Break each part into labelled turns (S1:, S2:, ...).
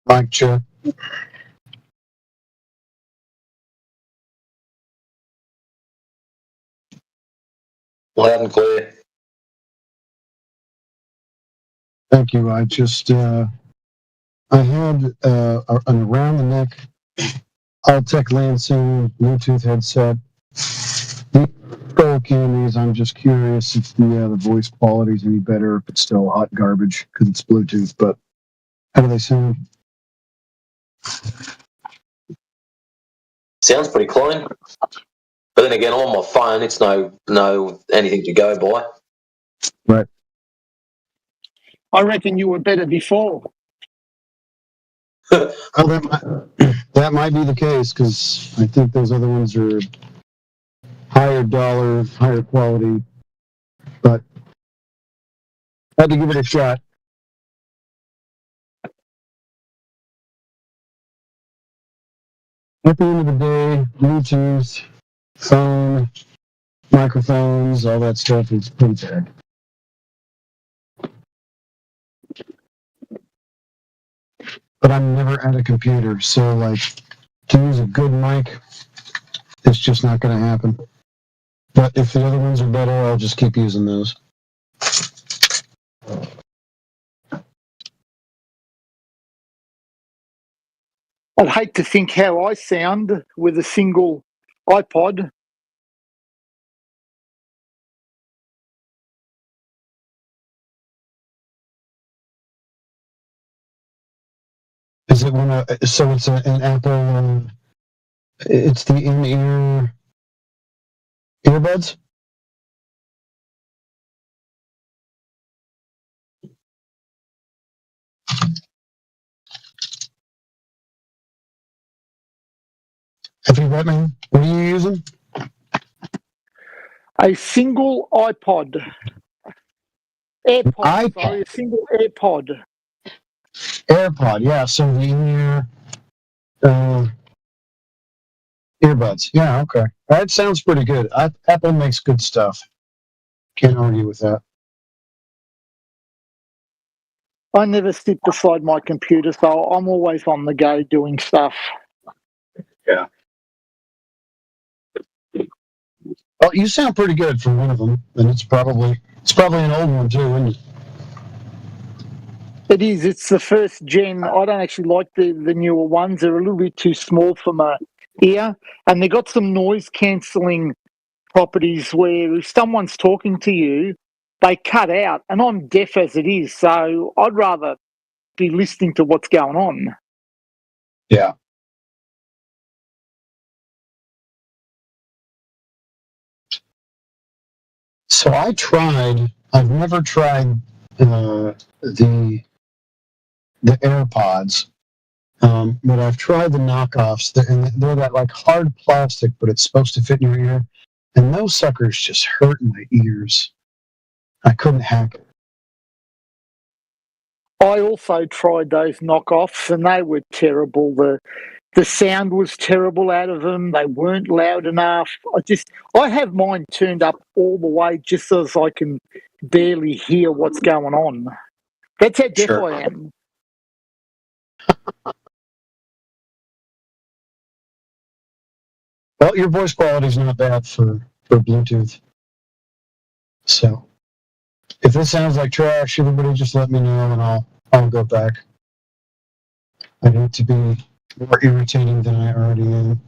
S1: Mic check.
S2: Loud and clear.
S1: Thank you. I just I had an around the neck Altec Lansing Bluetooth headset. Broken these. I'm just curious if the voice quality is any better. If it's still hot garbage because it's Bluetooth. But how do they sound?
S2: Sounds pretty clean. But then again, on my phone, it's no anything to go by.
S1: Right.
S3: I reckon you were better before.
S1: Well, that might be the case because I think those other ones are higher dollar, higher quality. But I had to give it a shot. At the end of the day, Bluetooth, phone, microphones, all that stuff is pretty bad. But I'm never at a computer, so like to use a good mic, it's just not going to happen. But if the other ones are better, I'll just keep using those.
S3: I'd hate to think how I sound with a single iPod.
S1: Is it one? So it's an Apple. It's the in-ear earbuds. Have you got me? What are you using?
S3: A single iPod. AirPod, sorry, a single AirPod.
S1: AirPod, yeah. So the in-ear earbuds. Yeah, okay. That sounds pretty good. Apple makes good stuff. Can't argue with that.
S3: I never sit beside my computer, so I'm always on the go doing stuff.
S1: Yeah. Well, you sound pretty good for one of them, and it's probably an old one too, isn't it?
S3: It is. It's the first gen. I don't actually like the newer ones. They're a little bit too small for my ear, and they got some noise cancelling properties where if someone's talking to you, they cut out, and I'm deaf as it is, so I'd rather be listening to what's going on.
S1: Yeah. So I've never tried the AirPods, but I've tried the knockoffs, and they're that like hard plastic, but it's supposed to fit in your ear, and those suckers just hurt my ears. I couldn't hack it.
S3: I also tried those knockoffs, and they were terrible. The sound was terrible out of them. They weren't loud enough. I have mine turned up all the way just so as I can barely hear what's going on. That's how deaf
S1: Sure.
S3: I am.
S1: Well, your voice quality is not bad for Bluetooth. So if this sounds like trash, everybody just let me know, and I'll go back. I need to be more irritating than I already am.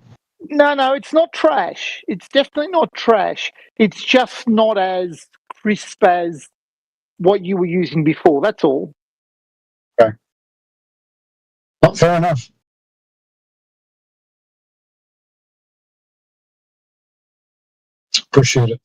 S3: No, it's not trash. It's definitely not trash. It's just not as crisp as what you were using before. That's all.
S1: Okay. Well, fair enough. Appreciate it.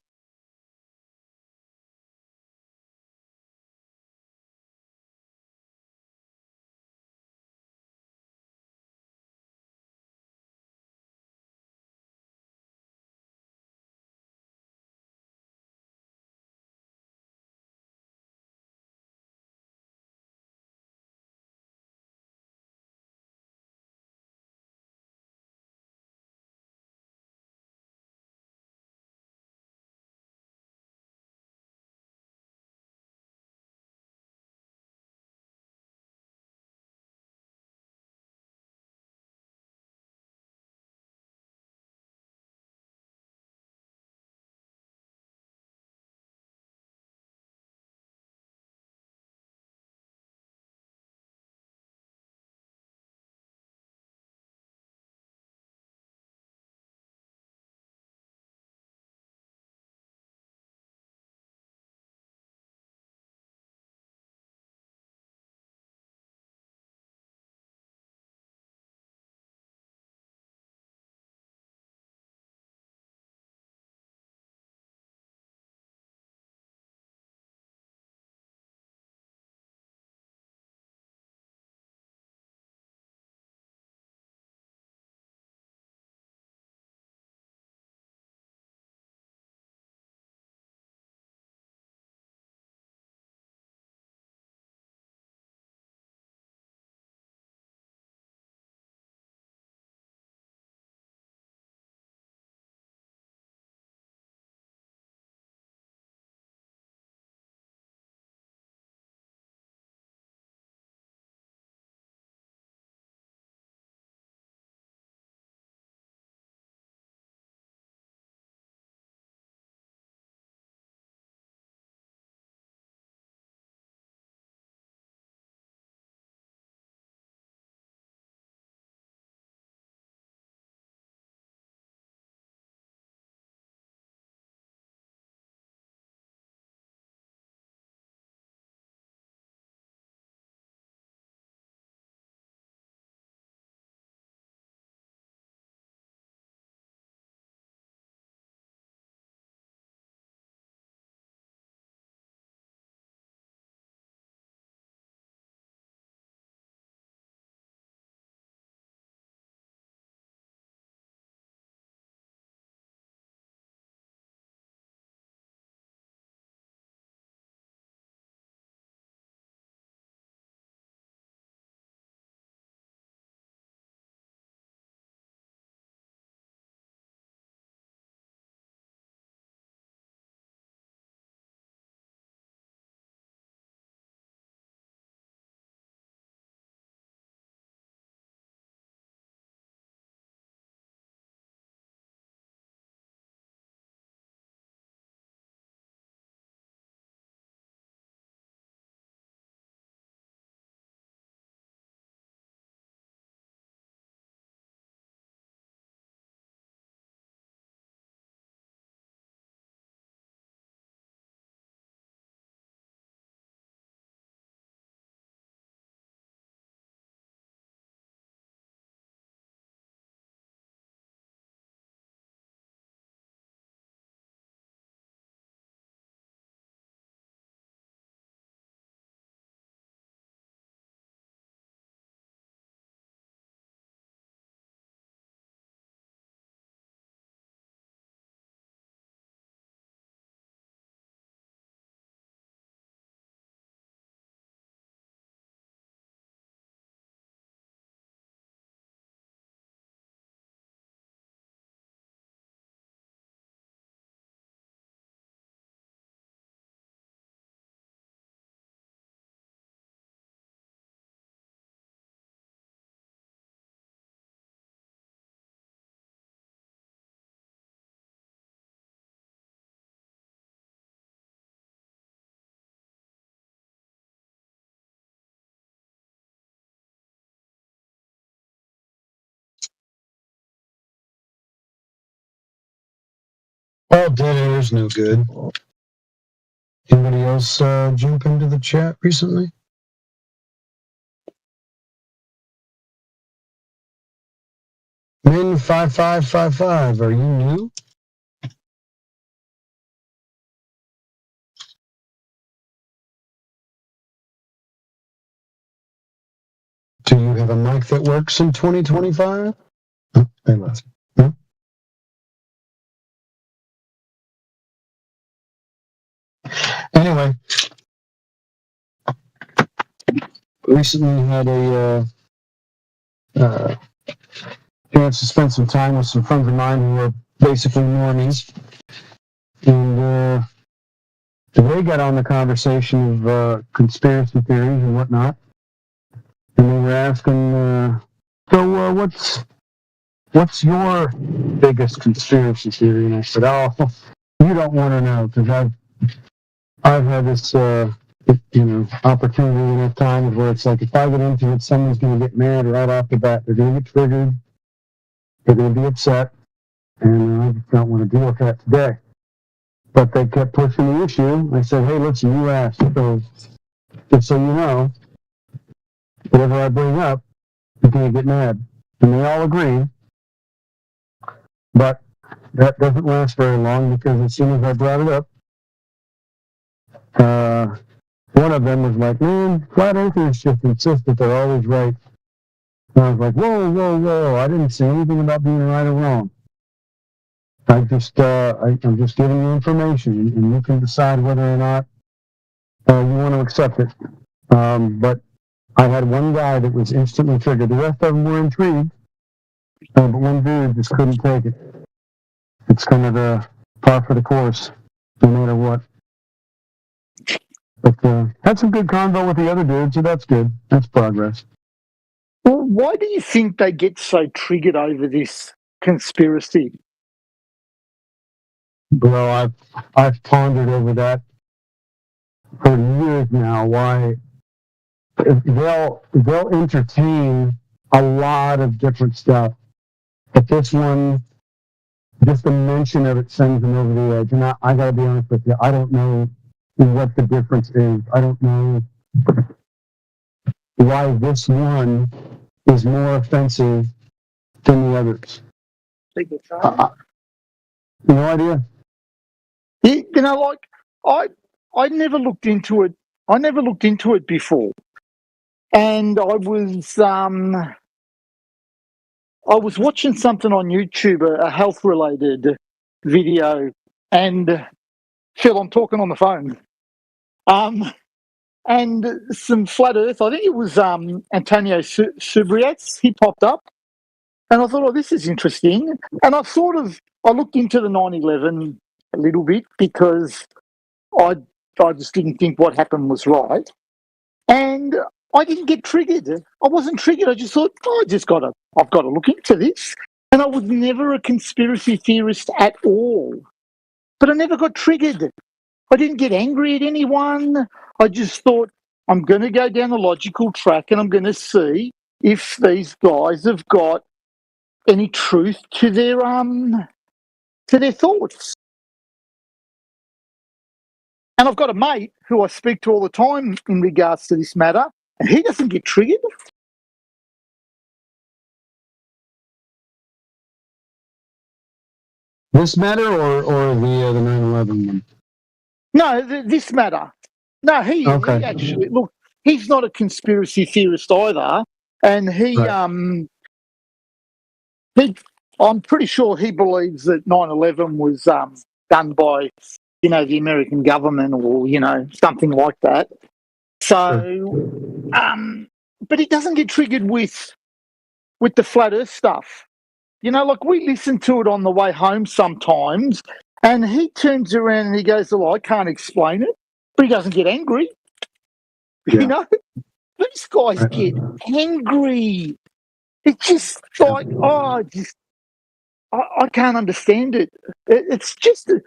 S1: All dead air is no good. Anybody else jump into the chat recently? Min5555, are you new? Do you have a mic that works in 2025? Oh, they left. No? Anyway, recently had a chance to spend some time with some friends of mine who are basically normies, and they got on the conversation of conspiracy theories and whatnot, and they were asking, so what's your biggest conspiracy theory? And I said, oh, you don't want to know, because I've had this opportunity enough times where it's like, if I get into it, someone's going to get mad right off the bat. They're going to get triggered. They're going to be upset, and I just don't want to deal with that today. But they kept pushing the issue. I said, hey, listen, you asked, so just so you know, whatever I bring up, you're going to get mad. And they all agree. But that doesn't last very long, because as soon as I brought it up, one of them was like, man, flat earthers just insist that they're always right. And I was like, whoa, I didn't say anything about being right or wrong. I'm just giving you information, and you can decide whether or not you want to accept it. But I had one guy that was instantly triggered. The rest of them were intrigued, but one dude just couldn't take it. It's kind of the par for the course, no matter what. But had some good convo with the other dude, so that's good. That's progress.
S3: Well, why do you think they get so triggered over this conspiracy?
S1: Well, I've pondered over that for years now. Why they'll entertain a lot of different stuff, but this one, just the mention of it sends them over the edge. And I gotta be honest with you, I don't know what the difference is. I don't know why this one is more offensive than the others. No idea.
S3: I never looked into it. I never looked into it before, and I was watching something on YouTube, a health related video, and Phil, I'm talking on the phone. And some flat Earth. I think it was Antonio Subriats. He popped up, and I thought, oh, this is interesting. And I looked into the 9/11 a little bit, because I just didn't think what happened was right, and I didn't get triggered. I wasn't triggered. I just thought, I've got to look into this. And I was never a conspiracy theorist at all, but I never got triggered. I didn't get angry at anyone. I just thought, I'm going to go down the logical track, and I'm going to see if these guys have got any truth to their thoughts. And I've got a mate who I speak to all the time in regards to this matter, and he doesn't get triggered.
S1: This matter or the 9/11 one?
S3: No, this matter. No, he actually, look, he's not a conspiracy theorist either, and I'm pretty sure he believes that 9/11 was done by, the American government, or something like that. So, but he doesn't get triggered with the flat Earth stuff. Like, we listen to it on the way home sometimes, and he turns around and he goes, "Oh, I can't explain it," but he doesn't get angry.
S1: Yeah.
S3: These guys get angry. It's just like, I can't understand it. It's just a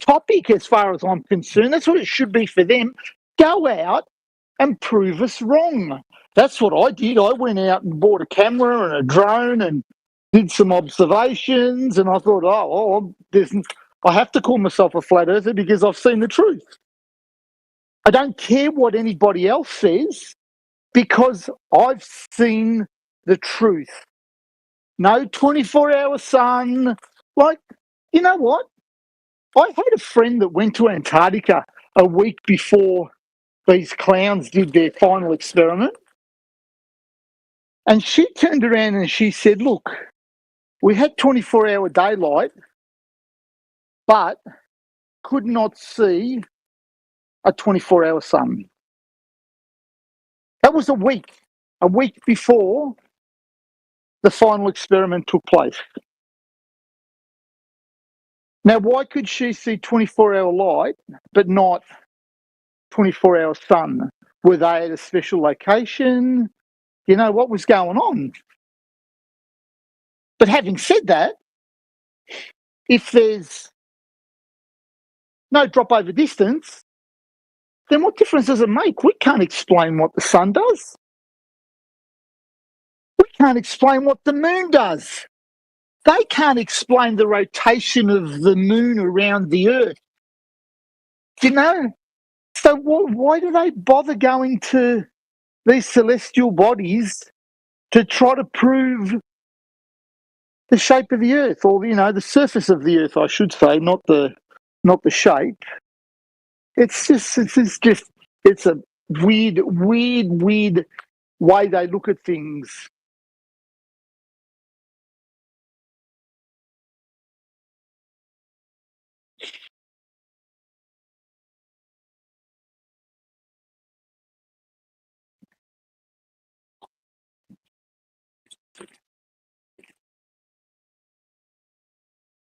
S3: topic, as far as I'm concerned. That's what it should be for them. Go out and prove us wrong. That's what I did. I went out and bought a camera and a drone and did some observations, and I thought, I have to call myself a flat earther because I've seen the truth. I don't care what anybody else says because I've seen the truth. No 24-hour sun. Like, you know what? I had a friend that went to Antarctica a week before these clowns did their final experiment. And she turned around and she said, look, we had 24-hour daylight, but could not see a 24-hour sun. That was a week before the final experiment took place. Now, why could she see 24-hour light but not 24-hour sun? Were they at a special location? You know, what was going on? But having said that, if there's no drop over distance, then what difference does it make? We can't explain what the sun does. We can't explain what the moon does. They can't explain the rotation of the moon around the earth. You know? So why do they bother going to these celestial bodies to try to prove the shape of the earth, or the surface of the earth, I should say, not the shape? It's a weird way they look at things.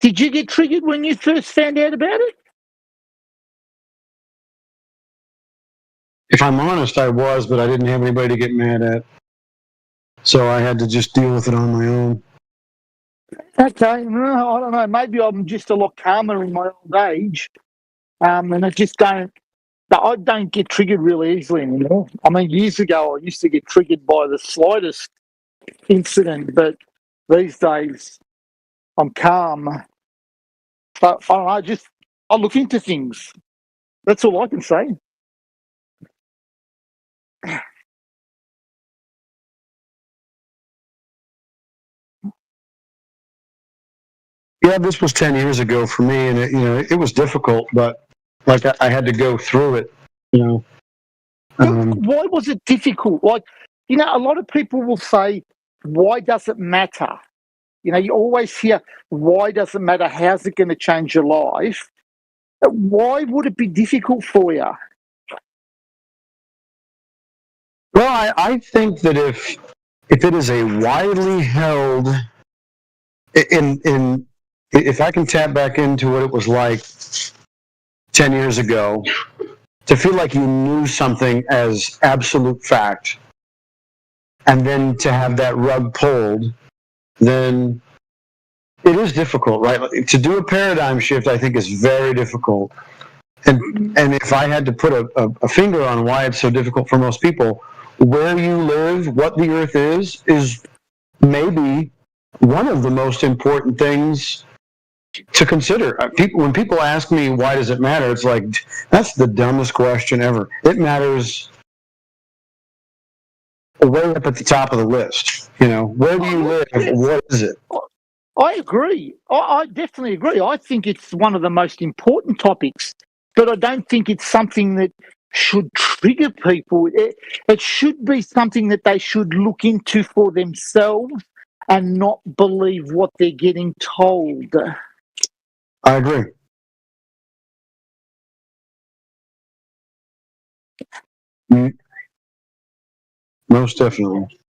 S3: Did you get triggered when you first found out about it?
S1: If I'm honest, I was, but I didn't have anybody to get mad at. So I had to just deal with it on my own.
S3: Okay, no, I don't know. Maybe I'm just a lot calmer in my old age, and I don't get triggered really easily anymore. I mean, years ago, I used to get triggered by the slightest incident, but these days, I'm calm. But I don't know, I look into things. That's all I can say.
S1: Yeah, this was 10 years ago for me, and it was difficult, but like I had to go through it, you know.
S3: Why was it difficult? Like, a lot of people will say, why does it matter? You always hear, why does it matter? How's it going to change your life? Why would it be difficult for you?
S1: Well, I think that if it is a widely held, in if I can tap back into what it was like 10 years ago, to feel like you knew something as absolute fact, and then to have that rug pulled, then it is difficult, right? To do a paradigm shift, I think, is very difficult. And if I had to put a finger on why it's so difficult for most people, where you live, what the earth is maybe one of the most important things to consider. When people ask me, why does it matter? It's like, that's the dumbest question ever. It matters way up at the top of the list. Where do you live? What is it?
S3: I agree. I definitely agree. I think it's one of the most important topics, but I don't think it's something that should trigger people. It should be something that they should look into for themselves and not believe what they're getting told.
S1: I agree. Most definitely.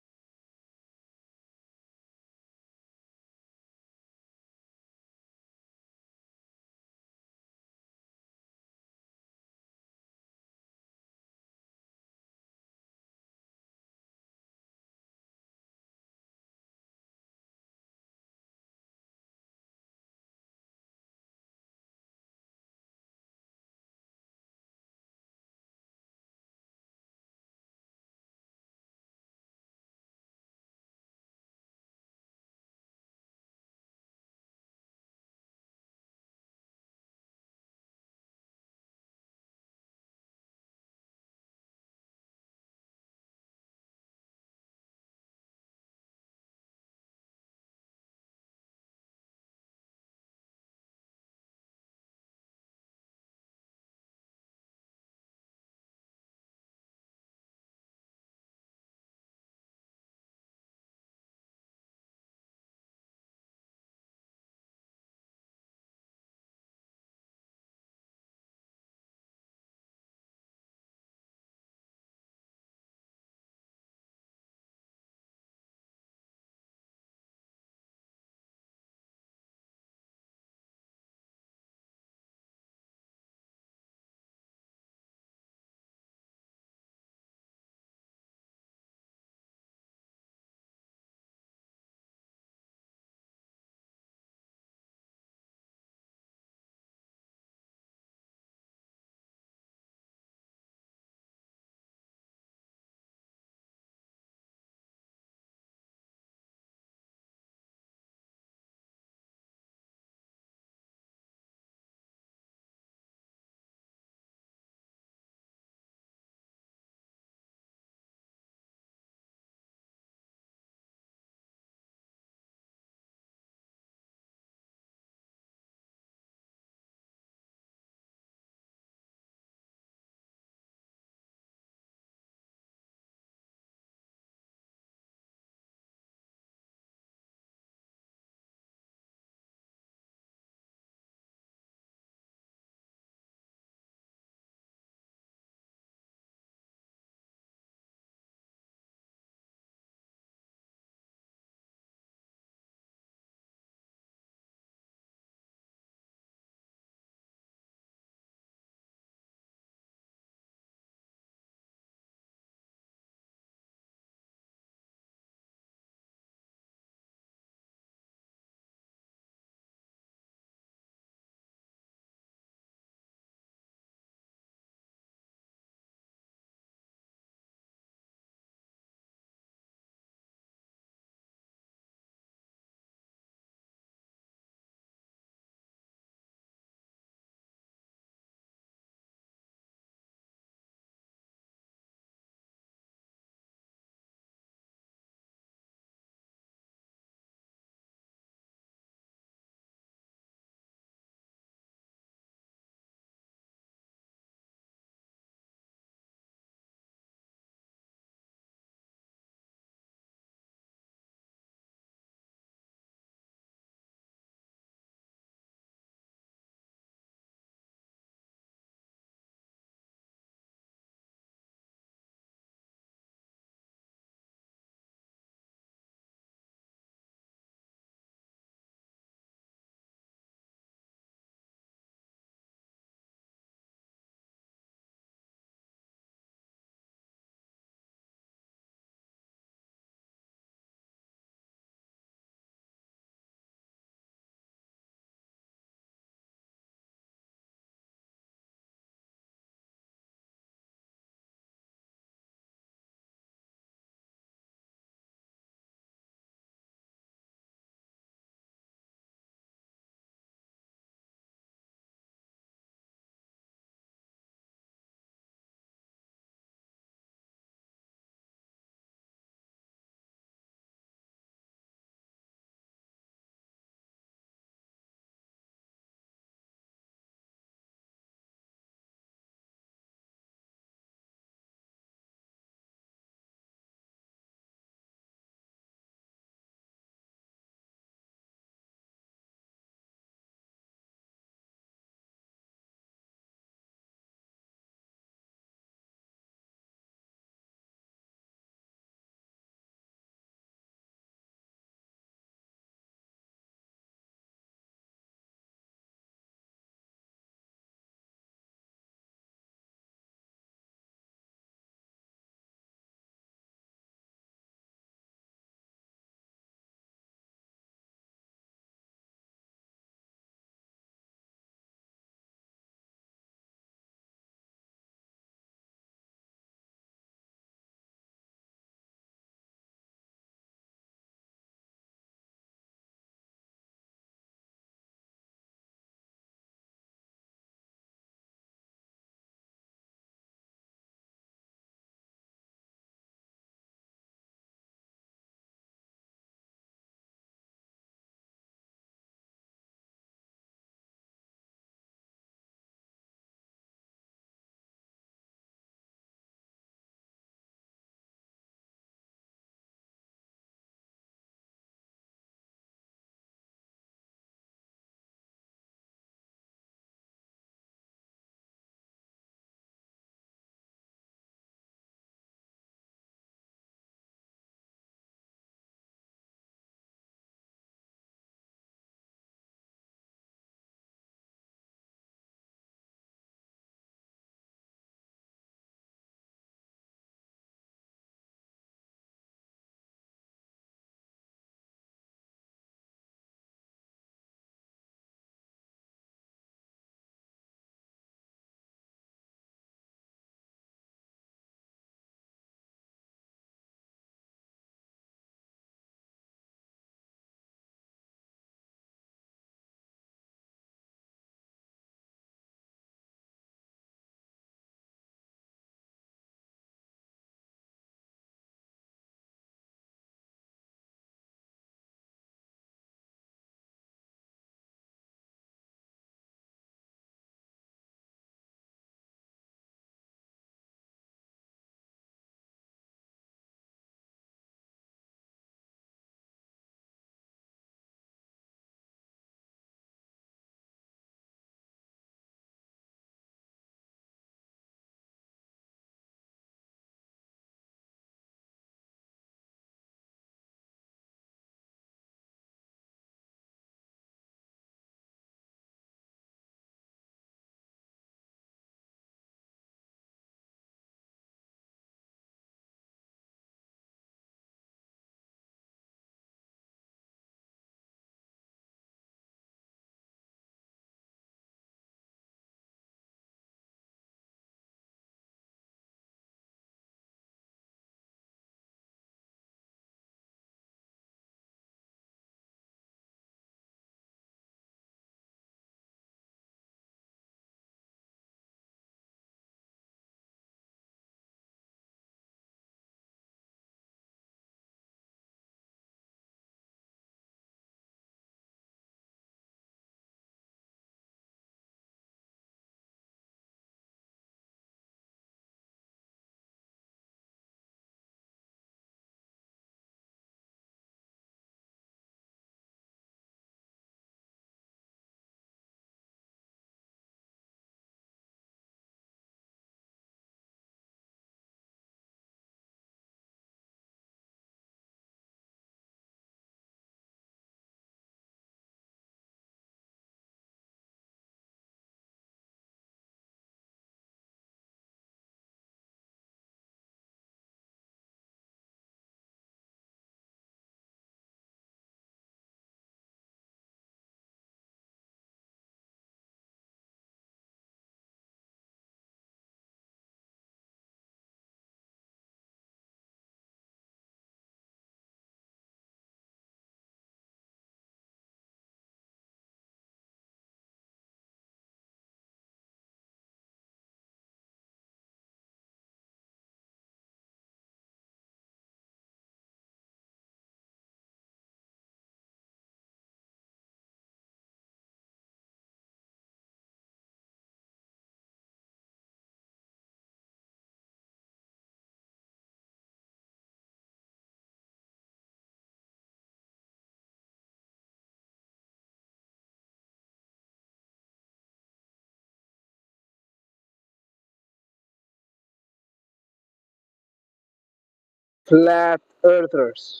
S4: flat earthers.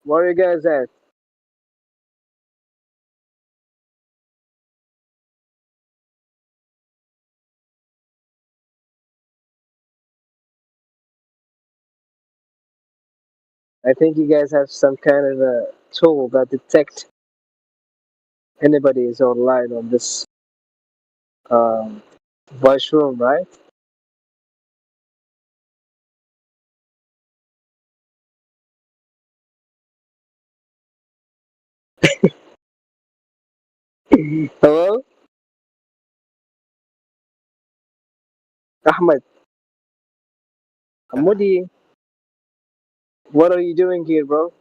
S4: Where are you guys at? I think you guys have some kind of a tool that detect anybody is online on this um, voice room, right? Hello, Ahmed. Amudi, what are you doing here, bro?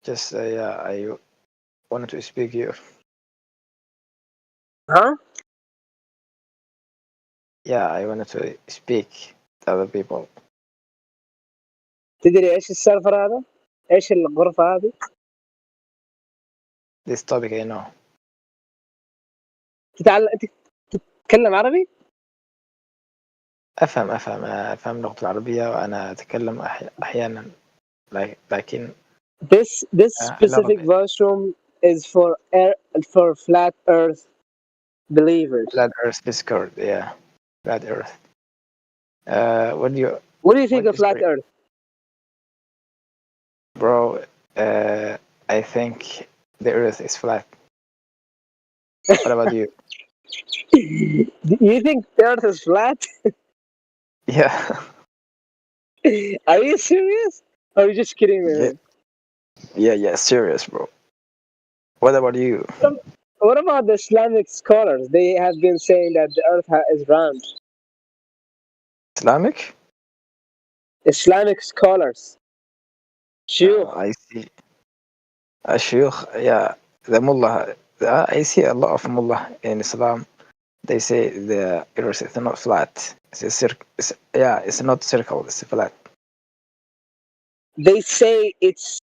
S5: Just yeah, I wanted to speak here.
S4: Huh?
S5: Yeah, I wanted to speak to other people.
S4: تدري ايش السالفة هذا؟ ايش الغرفة هذه؟
S5: This topic I know.
S4: انت تتكلم عربي؟
S5: أفهم اللغة العربية وأنا أتكلم أحيانا لكن
S4: This specific
S5: اللغة
S4: voice room is for flat Earth believers.
S5: Flat Earth Discord, yeah, Flat Earth. What do you,
S4: What do you think
S5: what
S4: of
S5: is
S4: flat
S5: your,
S4: Earth?
S5: bro? I think the Earth is flat. What about you?
S4: You think the Earth is flat?
S5: Yeah,
S4: Are you serious? Or are you just kidding me?
S5: yeah, serious, bro. What about you?
S4: What about the Islamic scholars? They have been saying that the Earth is round.
S5: Islamic?
S4: Islamic scholars. Shuyukh.
S5: I see. Shuyukh, yeah, the mullah. I see a lot of mullah in Islam. They say the Earth is not flat. It's not circle. It's flat.
S4: They say it's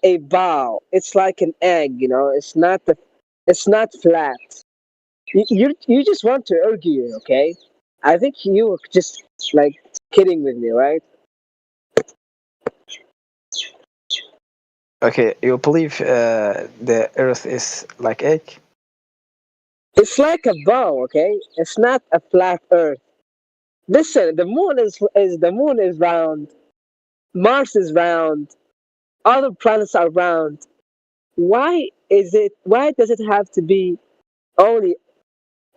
S4: a ball. It's like an egg, you know. It's not flat. You just want to argue, okay? I think you were just like kidding with me, right?
S5: Okay, you believe the Earth is like egg?
S4: It's like a ball, okay? It's not a flat Earth. Listen, the moon is round. Mars is round. Other planets are round. Why does it have to be only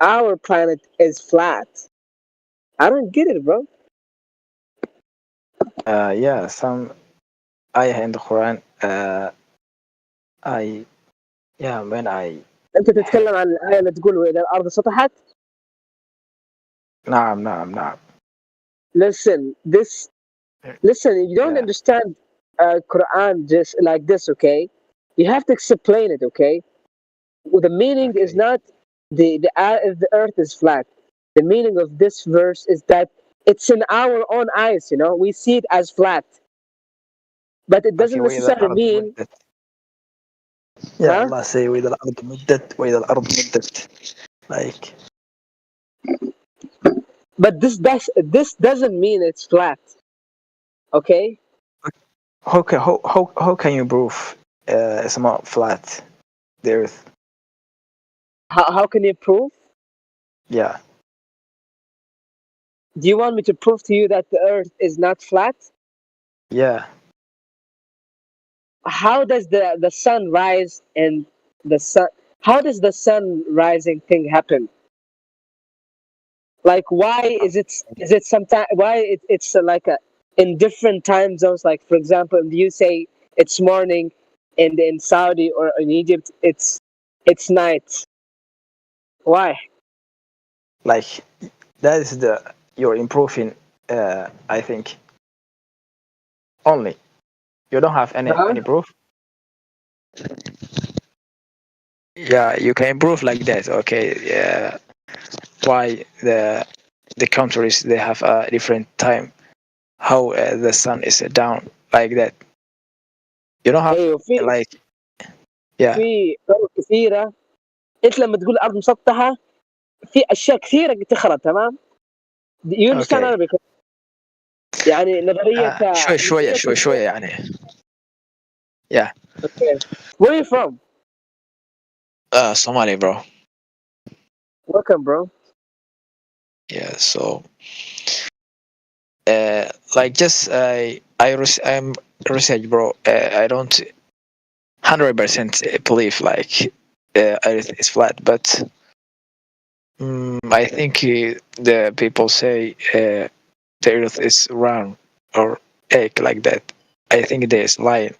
S4: our planet is flat? I don't get it, bro.
S5: Yeah, some ayah in the Quran. I yeah, when I
S4: انت تتكلم عن الآية اللي تقول وإذا الأرض سطحت.
S5: نعم.
S4: Listen, you don't
S5: Yeah,
S4: understand Quran just like this, okay? You have to explain it, okay? Well, the meaning is
S5: okay,
S4: not the earth is flat. The meaning of this verse is that it's in our own eyes, you know, we see it as flat, but it
S5: okay.
S4: doesn't
S5: وإذا
S4: necessarily
S5: الأرض
S4: mean,
S5: مدت. Yeah,
S4: huh?
S5: Allah say وإذا الأرض مدت. Like,
S4: But this doesn't mean it's flat, okay?
S5: how can you prove it's not flat? The Earth.
S4: How can you prove?
S5: Yeah.
S4: Do you want me to prove to you that the earth is not flat?
S5: Yeah.
S4: How does the sun rise and the sun how does the sun rising thing happen? Like why is it sometimes why it's like a in different time zones, like for example you say it's morning and in Saudi or in Egypt it's night. Why?
S5: Like that is the you're improving. I think only you don't have
S4: Huh?
S5: any proof. Yeah, you can improve like that. Okay. Yeah. Why the countries they have a different time? How the sun is down like that? You don't have
S4: ايوه
S5: like yeah.
S4: في طرق كثيره. انت لما تقول الارض مسطحه في اشياء كثيره تخرب، تمام؟ You understand
S5: Okay.
S4: Arabic? يعني نظرية
S5: شوية يعني. Yeah.
S4: Okay. Where are you from?
S5: Somali, bro.
S4: Welcome, bro.
S5: Yeah. So, like just I'm research, bro. I don't 100% believe like Earth is flat, but I think the people say the Earth is round or egg like that. I think there's lying.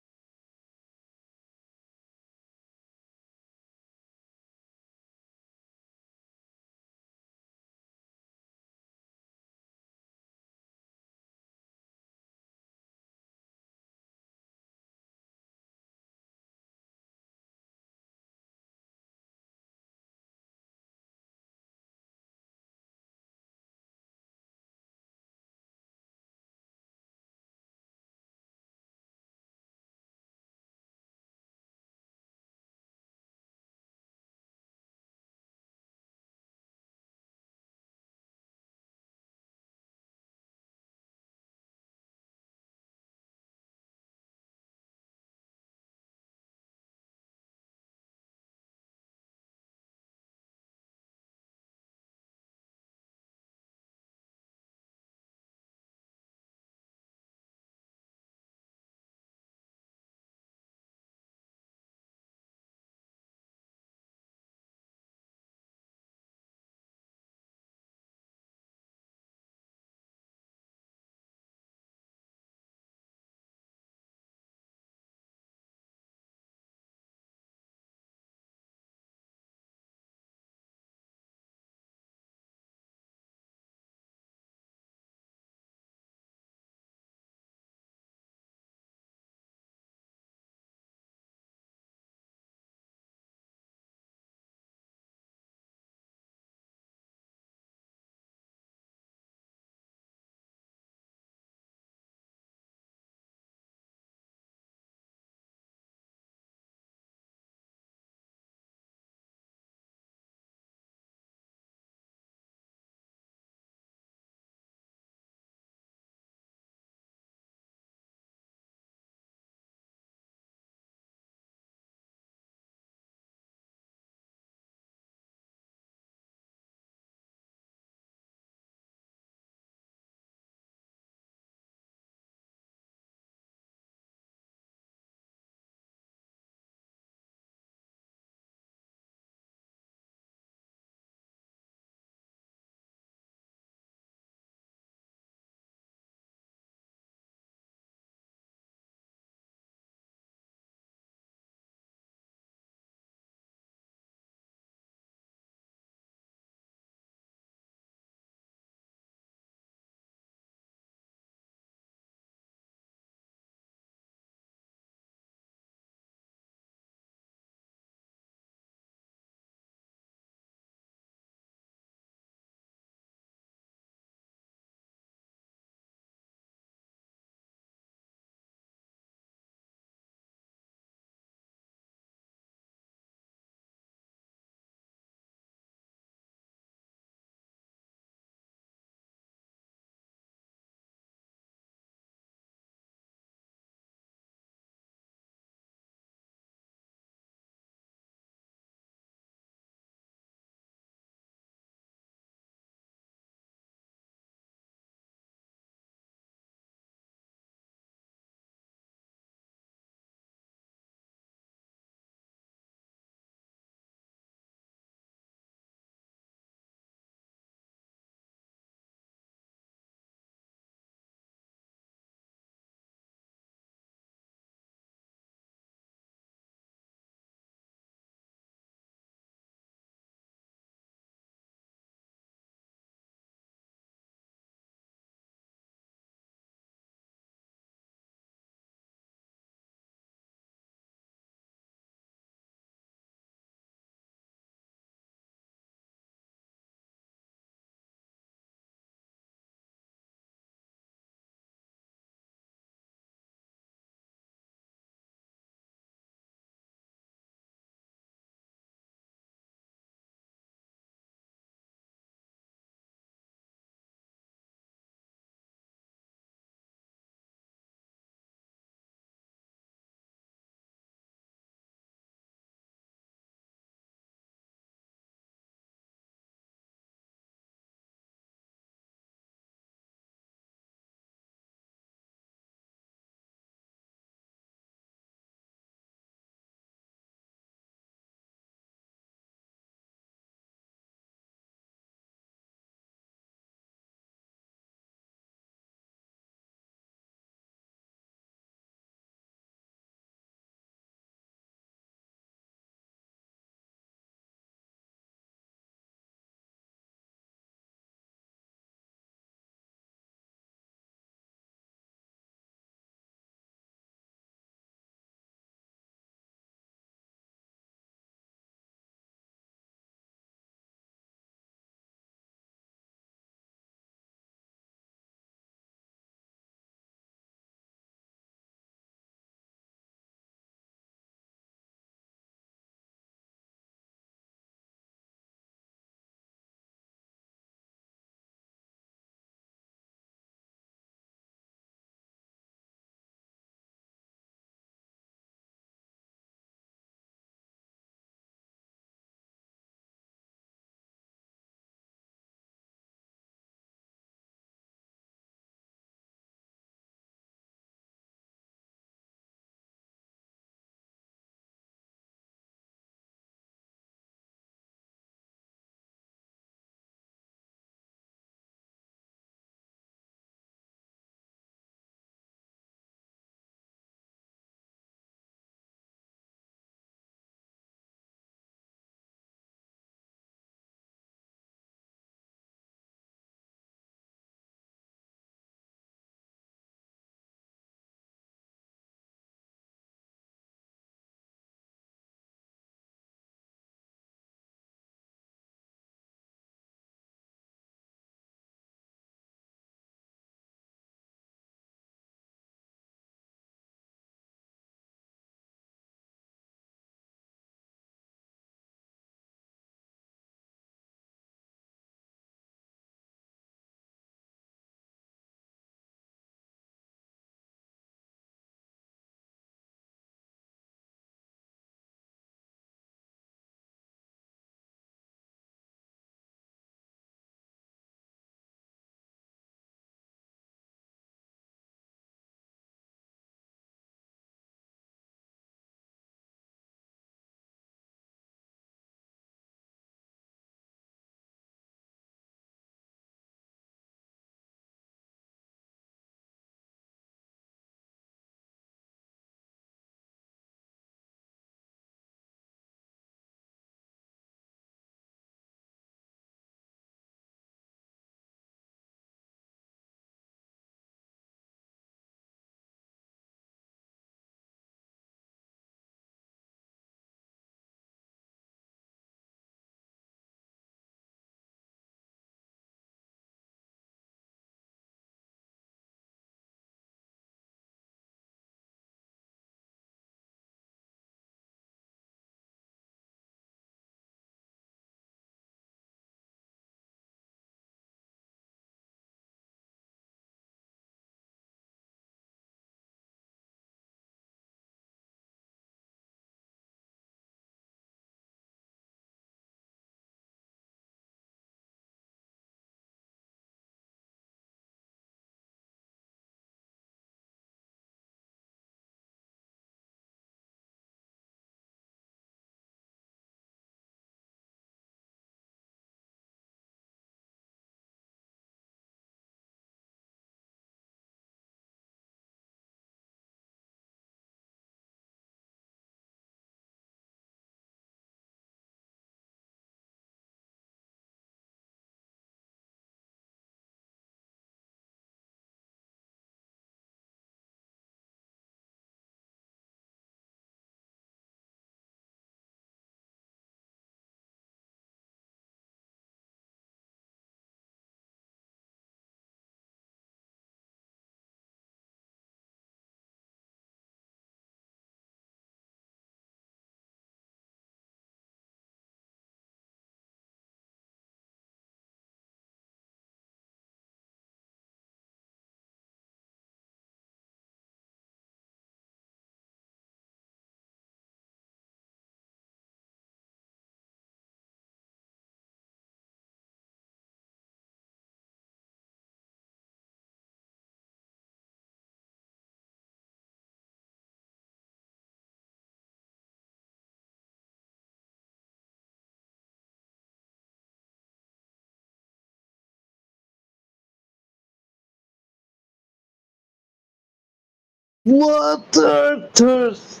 S2: What Arthurs?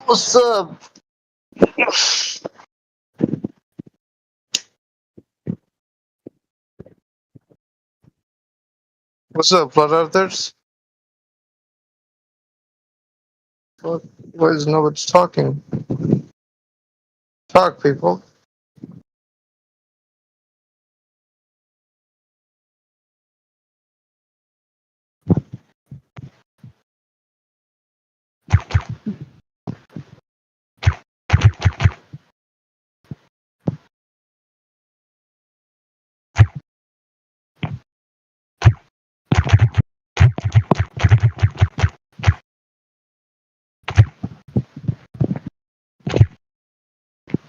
S2: What's up?
S6: What's up, Blood Arthurs? Why is nobody talking? Talk, people.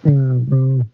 S1: Yeah, bro.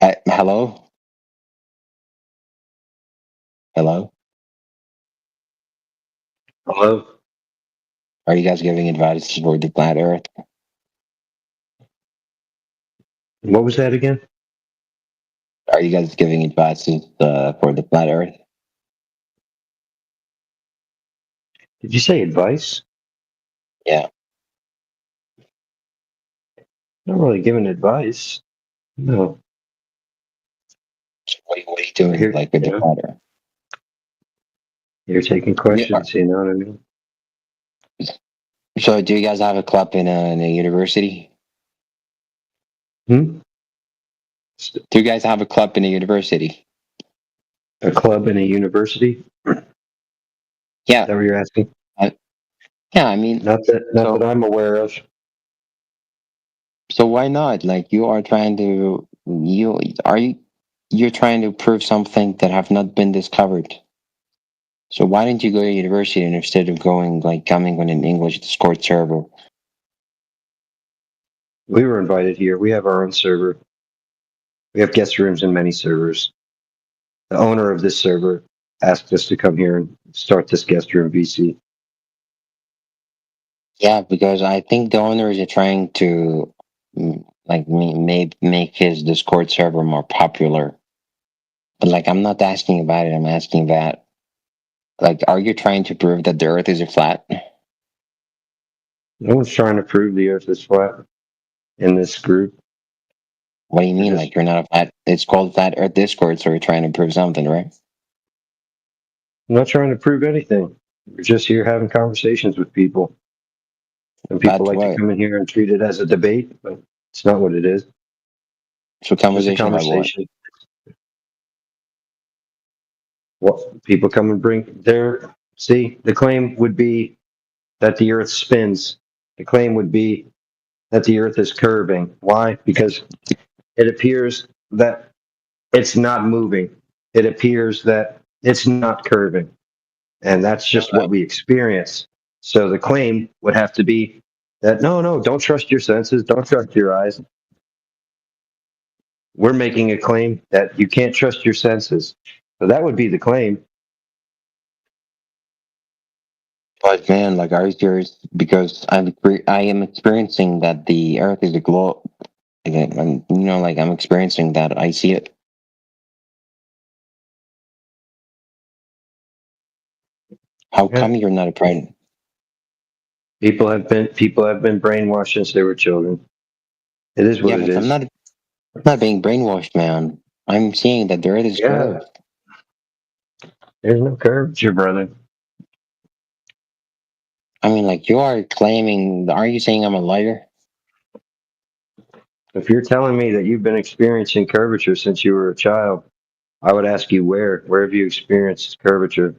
S7: Hello? Hello?
S8: Hello?
S7: Are you guys giving advice for the flat Earth?
S8: What was that again?
S7: Are you guys giving advice for the flat Earth?
S8: Did you say advice?
S7: Yeah.
S8: Not really giving advice. No.
S7: What are you doing
S8: Here,
S7: like with the
S8: yeah.
S7: flat Earth?
S8: You're taking questions, you know what I mean?
S7: So, do you guys have a club in a university?
S8: Hmm?
S7: Do you guys have a club in a university?
S8: A club in a university? Is
S7: Yeah.
S8: that what you're asking?
S7: Yeah, I mean,
S8: Not
S7: so
S8: that I'm aware of.
S7: so why not? Like you are trying to you're trying to prove something that have not been discovered. So why didn't you go to university and instead of going like coming on an English Discord server?
S8: We were invited here. We have our own server. We have guest rooms in many servers. The owner of this server asked us to come here and start this guest room VC.
S7: Yeah, because I think the owners are trying to make his Discord server more popular. But like I'm not asking about it. I'm asking about like, are you trying to prove that the Earth is a flat?
S8: No one's trying to prove the earth is flat in this group.
S7: What do you mean?
S8: Just-
S7: Like you're not a flat? It's called Flat Earth Discord, so you're trying to prove something, right?
S8: I'm not trying to prove anything. We're just here having conversations with people. And people
S7: That's
S8: like to
S7: what.
S8: come in here and treat it as a debate, but it's not what it is.
S7: So
S8: It's just a
S7: conversation about what?
S8: conversation. What people come and bring their see, the claim would be that the earth spins. The claim would be that the earth is curving. Why? Because it appears that it's not moving. It appears that it's not curving. And that's just what we experience. So the claim would have to be that no, don't trust your senses, don't trust your eyes. We're making a claim that you can't trust your senses. So that would be the claim.
S7: But man, like, are you serious? Because I am experiencing that the Earth is a globe. Again, like I'm experiencing that. I see it. How
S8: Yeah.
S7: come you're not a president?
S8: People have been brainwashed since they were children. It is what
S7: Yeah,
S8: it
S7: but
S8: is.
S7: I'm not being brainwashed, man. I'm seeing that the Earth is
S8: Yeah,
S7: curved.
S8: there's no curvature, brother.
S7: I mean, like you are claiming. Are you saying I'm a liar?
S8: If you're telling me that you've been experiencing curvature since you were a child, I would ask you where. Where have you experienced curvature?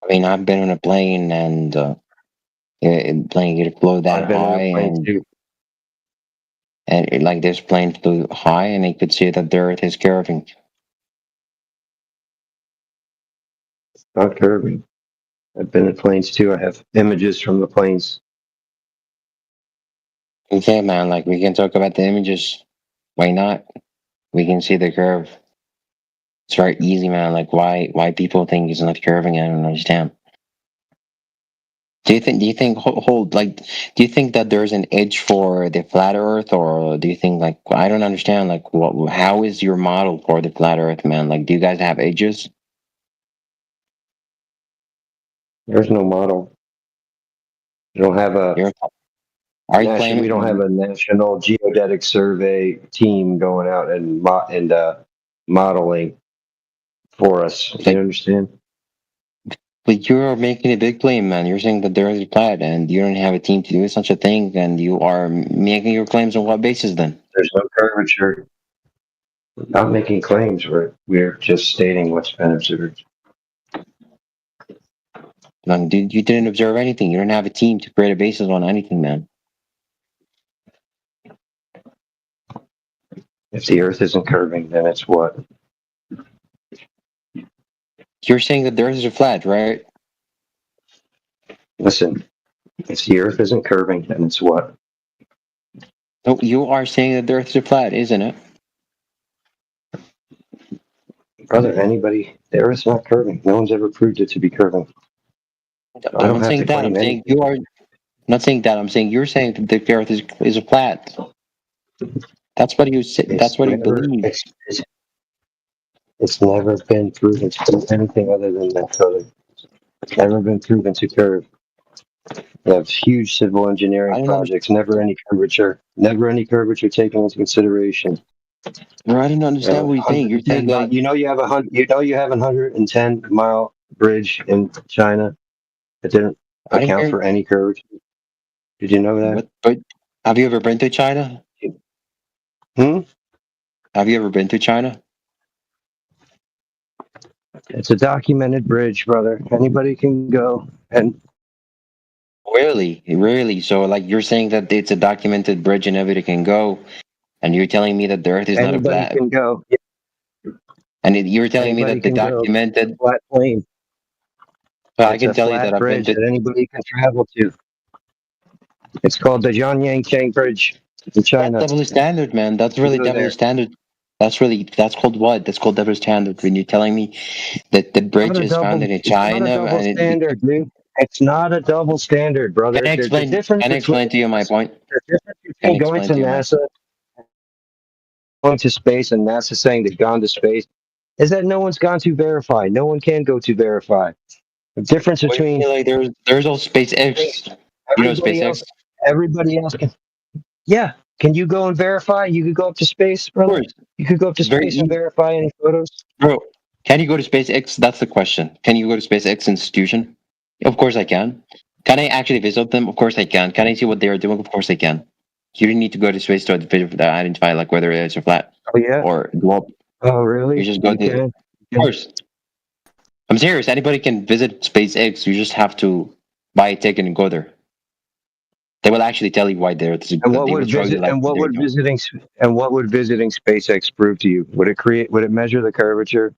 S7: I mean, I've been on a plane and plane it flew that
S8: I've been on a
S7: high
S8: plane too.
S7: like this plane flew high and I could see that the Earth is curving.
S8: Not curving. I've been in planes too. I have images from the planes.
S7: Okay, man. Like we can talk about the images. Why not? We can see the curve. It's very easy, man. Like why people think it's not curving, I don't understand. Do you think hold like do you think that there's an edge for the flat earth, or do you think like I don't understand like how is your model for the flat earth, man? Like do you guys have edges?
S8: There's no model. You don't have a
S7: You're are you
S8: we don't have
S7: claiming
S8: a national geodetic survey team going out and modeling for us. You
S7: like
S8: understand?
S7: but you're making a big claim, man. You're saying that there is a flat and you don't have a team to do such a thing, and you are making your claims on what basis then?
S8: There's no curvature. We're not making claims. We're just stating what's been observed.
S7: Like, you didn't observe anything. You don't have a team to create a basis on anything, man.
S8: If the Earth isn't curving, then it's what?
S7: You're saying that the Earth is flat, right?
S8: Listen, if the Earth isn't curving, then it's what?
S7: No, you are saying that the Earth is flat, isn't it?
S8: Brother, anybody, the Earth's not curving. No one's ever proved it to be curving.
S7: I'm
S8: I don't
S7: not
S8: have
S7: saying
S8: to
S7: that. I'm
S8: claim
S7: saying
S8: anything.
S7: you are. I'm not saying that. I'm saying you're saying that the Earth is a flat. That's what you say. That's
S8: It's
S7: what you
S8: never,
S7: believe.
S8: it's never been proven to do anything other than that, brother. It's never been proven to curve. They have huge civil
S7: I
S8: engineering
S7: don't understand.
S8: projects, never any curvature taken into consideration.
S7: Bro, I don't
S8: You have
S7: understand
S8: a
S7: what you're saying. You're saying
S8: 110 mile,
S7: like
S8: you have a 110-mile bridge in China that didn't
S7: I didn't
S8: account
S7: hear
S8: for any curvature. Did you know that?
S7: what. But have you ever been to China?
S8: Hmm?
S7: Have you ever been to China?
S8: It's a documented bridge, brother. Anybody can go. And
S7: Really, really. So like you're saying that it's a documented bridge and everybody can go, and you're telling me that the Earth is not a
S8: anybody
S7: flat,
S8: can go.
S7: and you're telling me
S8: Anybody
S7: that the
S8: can go. It's a
S7: documented.
S8: flat plane.
S7: So I
S8: It's
S7: can
S8: a
S7: tell you that
S8: flat
S7: I've been
S8: bridge
S7: to.
S8: that anybody can travel to. It's called the Zhanyang Chang Bridge in
S7: That's
S8: China.
S7: double standard, man. That's
S8: You
S7: really
S8: go
S7: double
S8: there.
S7: standard. That's called what? That's called double standard. When you're telling me that the bridge is founded in
S8: It's not a
S7: China,
S8: double
S7: and
S8: standard, dude. It's not a double standard,
S7: can
S8: brother.
S7: I
S8: The
S7: explain?
S8: difference
S7: Can I
S8: between
S7: explain to you my point?
S8: the difference
S7: Can I
S8: between going
S7: explain
S8: to
S7: to you my
S8: NASA, going to space, and NASA saying they've gone to space is that no one's gone to verify. No one can go to verify. The difference
S7: What do you
S8: between
S7: mean, like there's all SpaceX. You know
S8: everybody else,
S7: SpaceX?
S8: everybody else can. Yeah, can you go and verify? You could go up to space,
S7: Of
S8: brother.
S7: course,
S8: You could go up to
S7: it's very
S8: space and
S7: easy,
S8: verify any photos.
S7: bro. Can you go to SpaceX? That's the question. Can you go to SpaceX institution? Of course I can. Can I actually visit them? Of course I can. Can I see what they are doing? Of course I can. You don't need to go to space to identify like whether it's a flat
S8: Oh yeah.
S7: or globe.
S8: Oh
S7: You
S8: really?
S7: just go
S8: You
S7: to. Of
S8: can.
S7: course, I'm serious. Anybody can visit SpaceX. You just have to buy a ticket and go there. They will actually tell you why they're.
S8: And what
S7: They will
S8: would
S7: show you
S8: visit
S7: like
S8: and
S7: what
S8: what
S7: they're
S8: would
S7: doing.
S8: visiting SpaceX prove to you? Would it measure the curvature?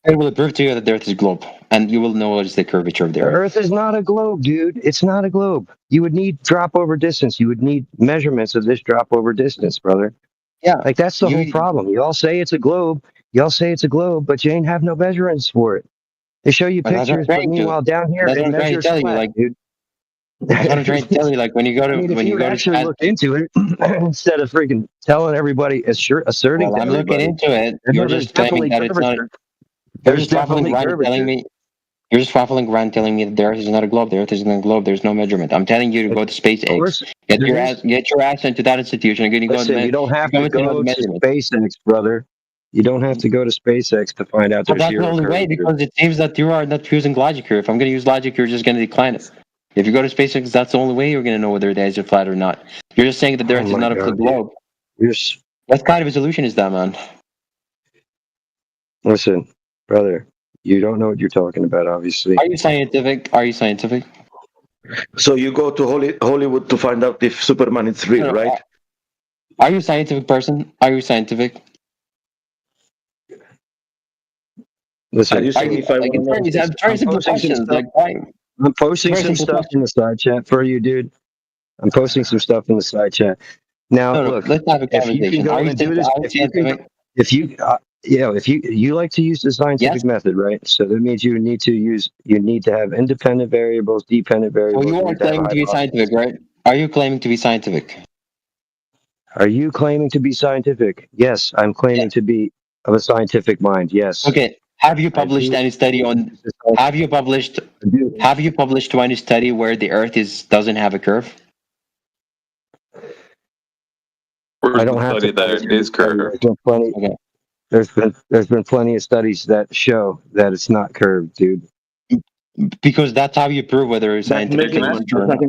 S7: It will prove to you that the Earth is a globe, and you will know what is the curvature of the
S8: The
S7: Earth.
S8: Earth is not a globe, dude. It's not a globe. You would need drop over distance. You would need measurements of this drop over distance, brother.
S7: Yeah,
S8: Like that's the whole
S7: you.
S8: problem. You all say it's a globe. Y'all say it's a globe, but you ain't have no measurements for it. They show you
S7: But that's what I'm
S8: pictures, but
S7: trying to.
S8: meanwhile down here
S7: That's
S8: it
S7: what I'm trying to
S8: measures
S7: tell you.
S8: flat,
S7: Like
S8: dude.
S7: that's what I'm trying to tell you. Like when you go
S8: I
S7: to
S8: mean, if you would actually
S7: ask,
S8: look into it instead of freaking telling everybody, asserting
S7: well,
S8: to
S7: I'm looking
S8: everybody,
S7: into it. You're
S8: there's
S7: just claiming
S8: definitely
S7: that it's not.
S8: curvature.
S7: You're
S8: There's
S7: just waffling
S8: definitely
S7: around and telling
S8: curvature.
S7: me. You're just waffling around telling me that the Earth is not a globe. The Earth is not a globe. There's no measurement. I'm telling you to go to
S8: Of
S7: SpaceX.
S8: course, there is.
S7: Get your ass into that institution. You're going to go to
S8: Listen, you don't have
S7: you're
S8: to
S7: going to know the
S8: go to
S7: measurement.
S8: SpaceX, brother. You don't have to go to SpaceX to find out
S7: Well,
S8: there's
S7: that's the
S8: zero
S7: only way
S8: curvature.
S7: because it seems that you are not using logic here. If I'm going to use logic, you're just going to decline it. If you go to SpaceX, that's the only way you're going to know whether the edge is flat or not. You're just saying that the
S8: Oh
S7: Earth is
S8: my
S7: not a
S8: God, dude.
S7: globe.
S8: You're s-
S7: What kind of a solution is that, man?
S8: Listen, brother. You don't know what you're talking about, obviously.
S7: Are you scientific? Are you scientific?
S9: So you go to Hollywood to find out if Superman is real,
S7: No,
S9: right?
S7: Are you a scientific person? Are you scientific?
S8: Listen,
S9: Are you saying if I
S7: Like
S9: want to know?
S7: it's very
S8: I'm
S7: simple
S8: posting some
S7: questions.
S8: stuff.
S7: Like why?
S8: I'm posting
S7: Very
S8: some
S7: simple
S8: stuff in
S7: question.
S8: the side chat for you, dude. I'm posting some stuff in the side chat. Now,
S7: No,
S8: look,
S7: let's have a
S8: if you can
S7: conversation.
S8: go and do this,
S7: Are you
S8: if you can,
S7: scientific?
S8: if you, if you like to use the
S7: Yes.
S8: scientific method, right? So that means you need to have independent variables, dependent
S7: So
S8: variables.
S7: you
S8: You
S7: are
S8: need to have a
S7: claiming to be
S8: hypothesis.
S7: scientific, right? Are you claiming to be scientific?
S8: Are you claiming to be scientific? Yes, I'm
S7: Yeah.
S8: claiming to be of a scientific mind. Yes,
S7: Okay. Have you
S8: I
S7: published
S8: do.
S7: any study on? Have you published?
S8: I do.
S7: Have you published any study where the Earth doesn't have a curve?
S8: I don't have to publish any study. There's been plenty.
S7: Okay.
S8: There's been plenty of studies that show that it's not curved, dude.
S7: Because that's how you prove whether it's
S9: That
S7: scientific
S9: maybe
S7: claim is true or not.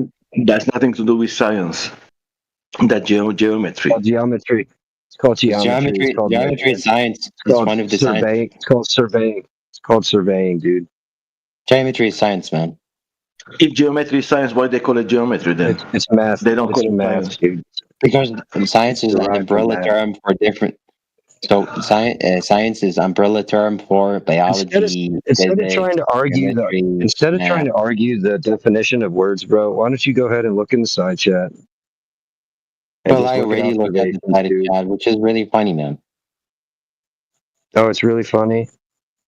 S9: that's nothing to do with science. That geometry.
S8: Called geometry. It's called
S7: Because
S8: geometry. It's called
S7: geometry is
S8: measurement.
S7: science.
S8: It's
S7: It's
S8: called
S7: one of the science.
S8: surveying. It's called surveying. It's called surveying, dude.
S7: Geometry is science, man.
S9: If geometry is science, why they call it geometry then?
S8: It's math.
S9: They don't
S8: It's
S9: call it
S8: math,
S9: science.
S8: dude.
S7: Because science
S8: It's
S7: is an
S8: derived from
S7: umbrella
S8: math.
S7: term for different. So science is umbrella term for biology,
S8: Instead of trying
S7: physics,
S8: to argue
S7: chemistry, math.
S8: the definition of words, bro, why don't you go ahead and look in the side chat and
S7: Well,
S8: just
S7: I
S8: look at
S7: already looked at the
S8: observations,
S7: side of
S8: dude.
S7: chat, which is really funny, man.
S8: Oh, it's really funny.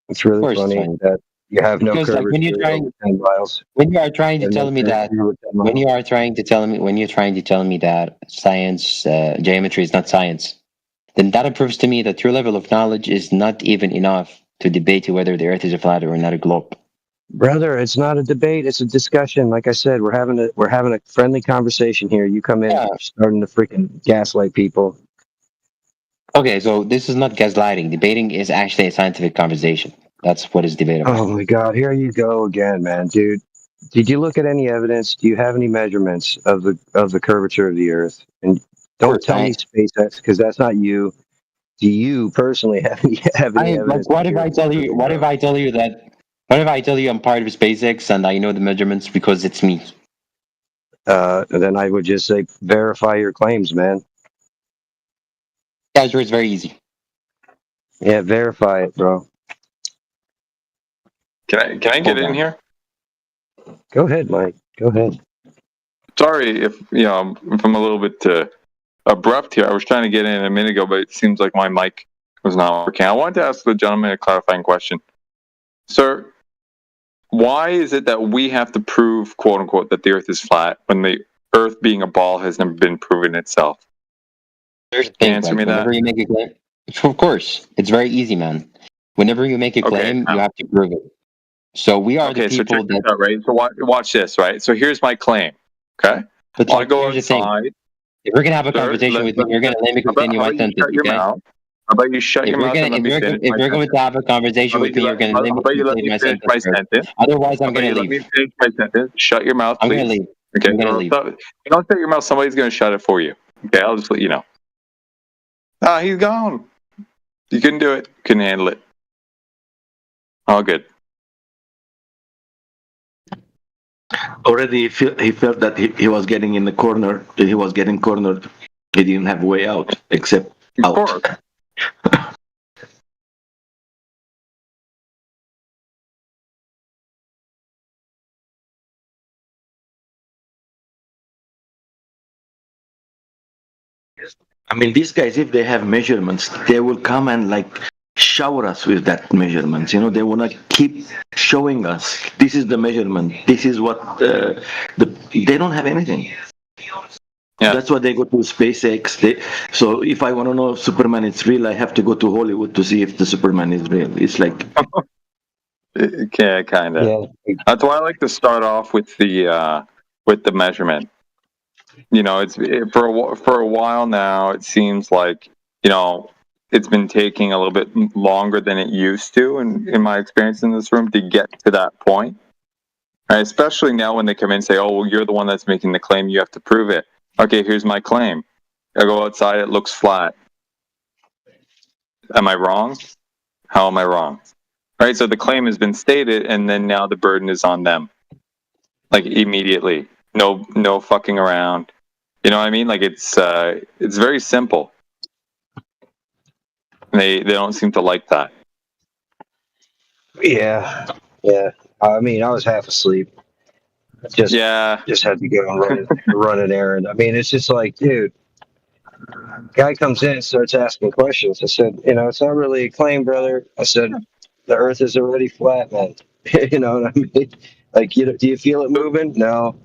S8: It's really
S7: course it's
S8: funny
S7: fine.
S8: that you have no
S7: Because like when you're
S8: curvature
S7: trying,
S8: over 10 miles.
S7: when you are trying to
S8: and
S7: tell
S8: no
S7: me that,
S8: curvature over 10
S7: when
S8: miles.
S7: you are trying to tell me, when you're trying to tell me that science, geometry is not science, then that proves to me that your level of knowledge is not even enough to debate whether the Earth is a flat or not a globe.
S8: Brother, it's not a debate, it's a discussion. Like I said, we're having a friendly conversation here. You come in
S7: Yeah.
S8: starting to freaking gaslight people.
S7: Okay, so this is not gaslighting. Debating is actually a scientific conversation. That's what is debatable.
S8: Oh my god, here you go again, man, dude. Did you look at any evidence? Do you have any measurements of the curvature of the Earth? And don't
S7: Course,
S8: tell me SpaceX because that's not you. Do you personally have any
S7: like,
S8: evidence?
S7: what if I tell you? What if I tell you that? What if I tell you I'm part of SpaceX and I know the measurements because it's me?
S8: Then I would just say verify your claims, man.
S7: Yeah, sure, it's very easy.
S8: Yeah, verify it, bro.
S10: Can I get
S7: Hold
S10: in
S7: on.
S10: here?
S8: Go ahead, Mike. Go ahead.
S10: Sorry if if I'm a little bit abrupt here. I was trying to get in a minute ago, but it seems like my mic was not working. I wanted to ask the gentleman a clarifying question. Sir, why is it that we have to prove, quote unquote, that the Earth is flat when the Earth being a ball has never been proven itself?
S7: There's a
S10: Can you
S7: thing,
S10: answer
S7: like,
S10: me that?
S7: whenever you make a claim, of course, it's very easy, man. Whenever you make a claim, you have to prove it. So we are
S10: Okay,
S7: the
S10: so
S7: people
S10: check this
S7: that.
S10: out, right? So watch this, right? So here's my claim. Okay,
S7: But
S10: I
S7: like,
S10: go
S7: here's the thing:
S10: outside.
S7: if we're gonna have a
S10: Sir,
S7: conversation with me, you're gonna let me
S10: how about
S7: continue my
S10: you
S7: sentence,
S10: shut your
S7: okay?
S10: mouth? How about you shut your mouth and let me finish
S7: If
S10: my
S7: we're going
S10: sentence?
S7: to have a
S10: How
S7: conversation
S10: about
S7: with me, you're gonna let
S10: how
S7: me
S10: about you let
S7: complete
S10: me
S7: my
S10: finish
S7: sentence
S10: my
S7: first.
S10: sentence?
S7: Otherwise,
S10: How
S7: I'm
S10: about
S7: gonna
S10: you let
S7: leave.
S10: me finish my sentence? Shut your mouth,
S7: I'm
S10: please.
S7: gonna leave.
S10: Okay,
S7: I'm gonna
S10: or
S7: leave.
S10: you don't shut your mouth. Somebody's gonna shut it for you. Okay, I'll just let you know. Ah, he's gone. You couldn't do it. Couldn't handle it. All good.
S9: Already he felt that he was getting in the corner, that he was getting cornered. He didn't have a way out except
S10: Of
S9: out.
S10: course.
S9: I mean, these guys, if they have measurements, they will come and like shower us with that measurements. You know, they want to keep showing us this is the measurement. This is what they don't have anything.
S10: Yeah.
S9: That's why they go to SpaceX. So if I want to know if Superman is real, I have to go to Hollywood to see if the Superman is real. It's like,
S10: Yeah, kind of.
S8: Yeah.
S10: That's why I like to start off with the measurement. You know, for a while now. It seems like it's been taking a little bit longer than it used to, in my experience in this room, to get to that point. Right? Especially now when they come in and say, "Oh, well, you're the one that's making the claim. You have to prove it." Okay, here's my claim. I go outside. It looks flat. Am I wrong? How am I wrong? Right. So the claim has been stated, and then now the burden is on them. Like immediately. No fucking around. You know what I mean? Like it's very simple. They don't seem to like that.
S8: Yeah. I mean, I was half asleep. Just had to go and run an errand. I mean, it's just like, dude, guy comes in and starts asking questions. I said, it's not really a claim, brother. I said, the Earth is already flat, man. You know what I mean? Like, do you feel it moving? No.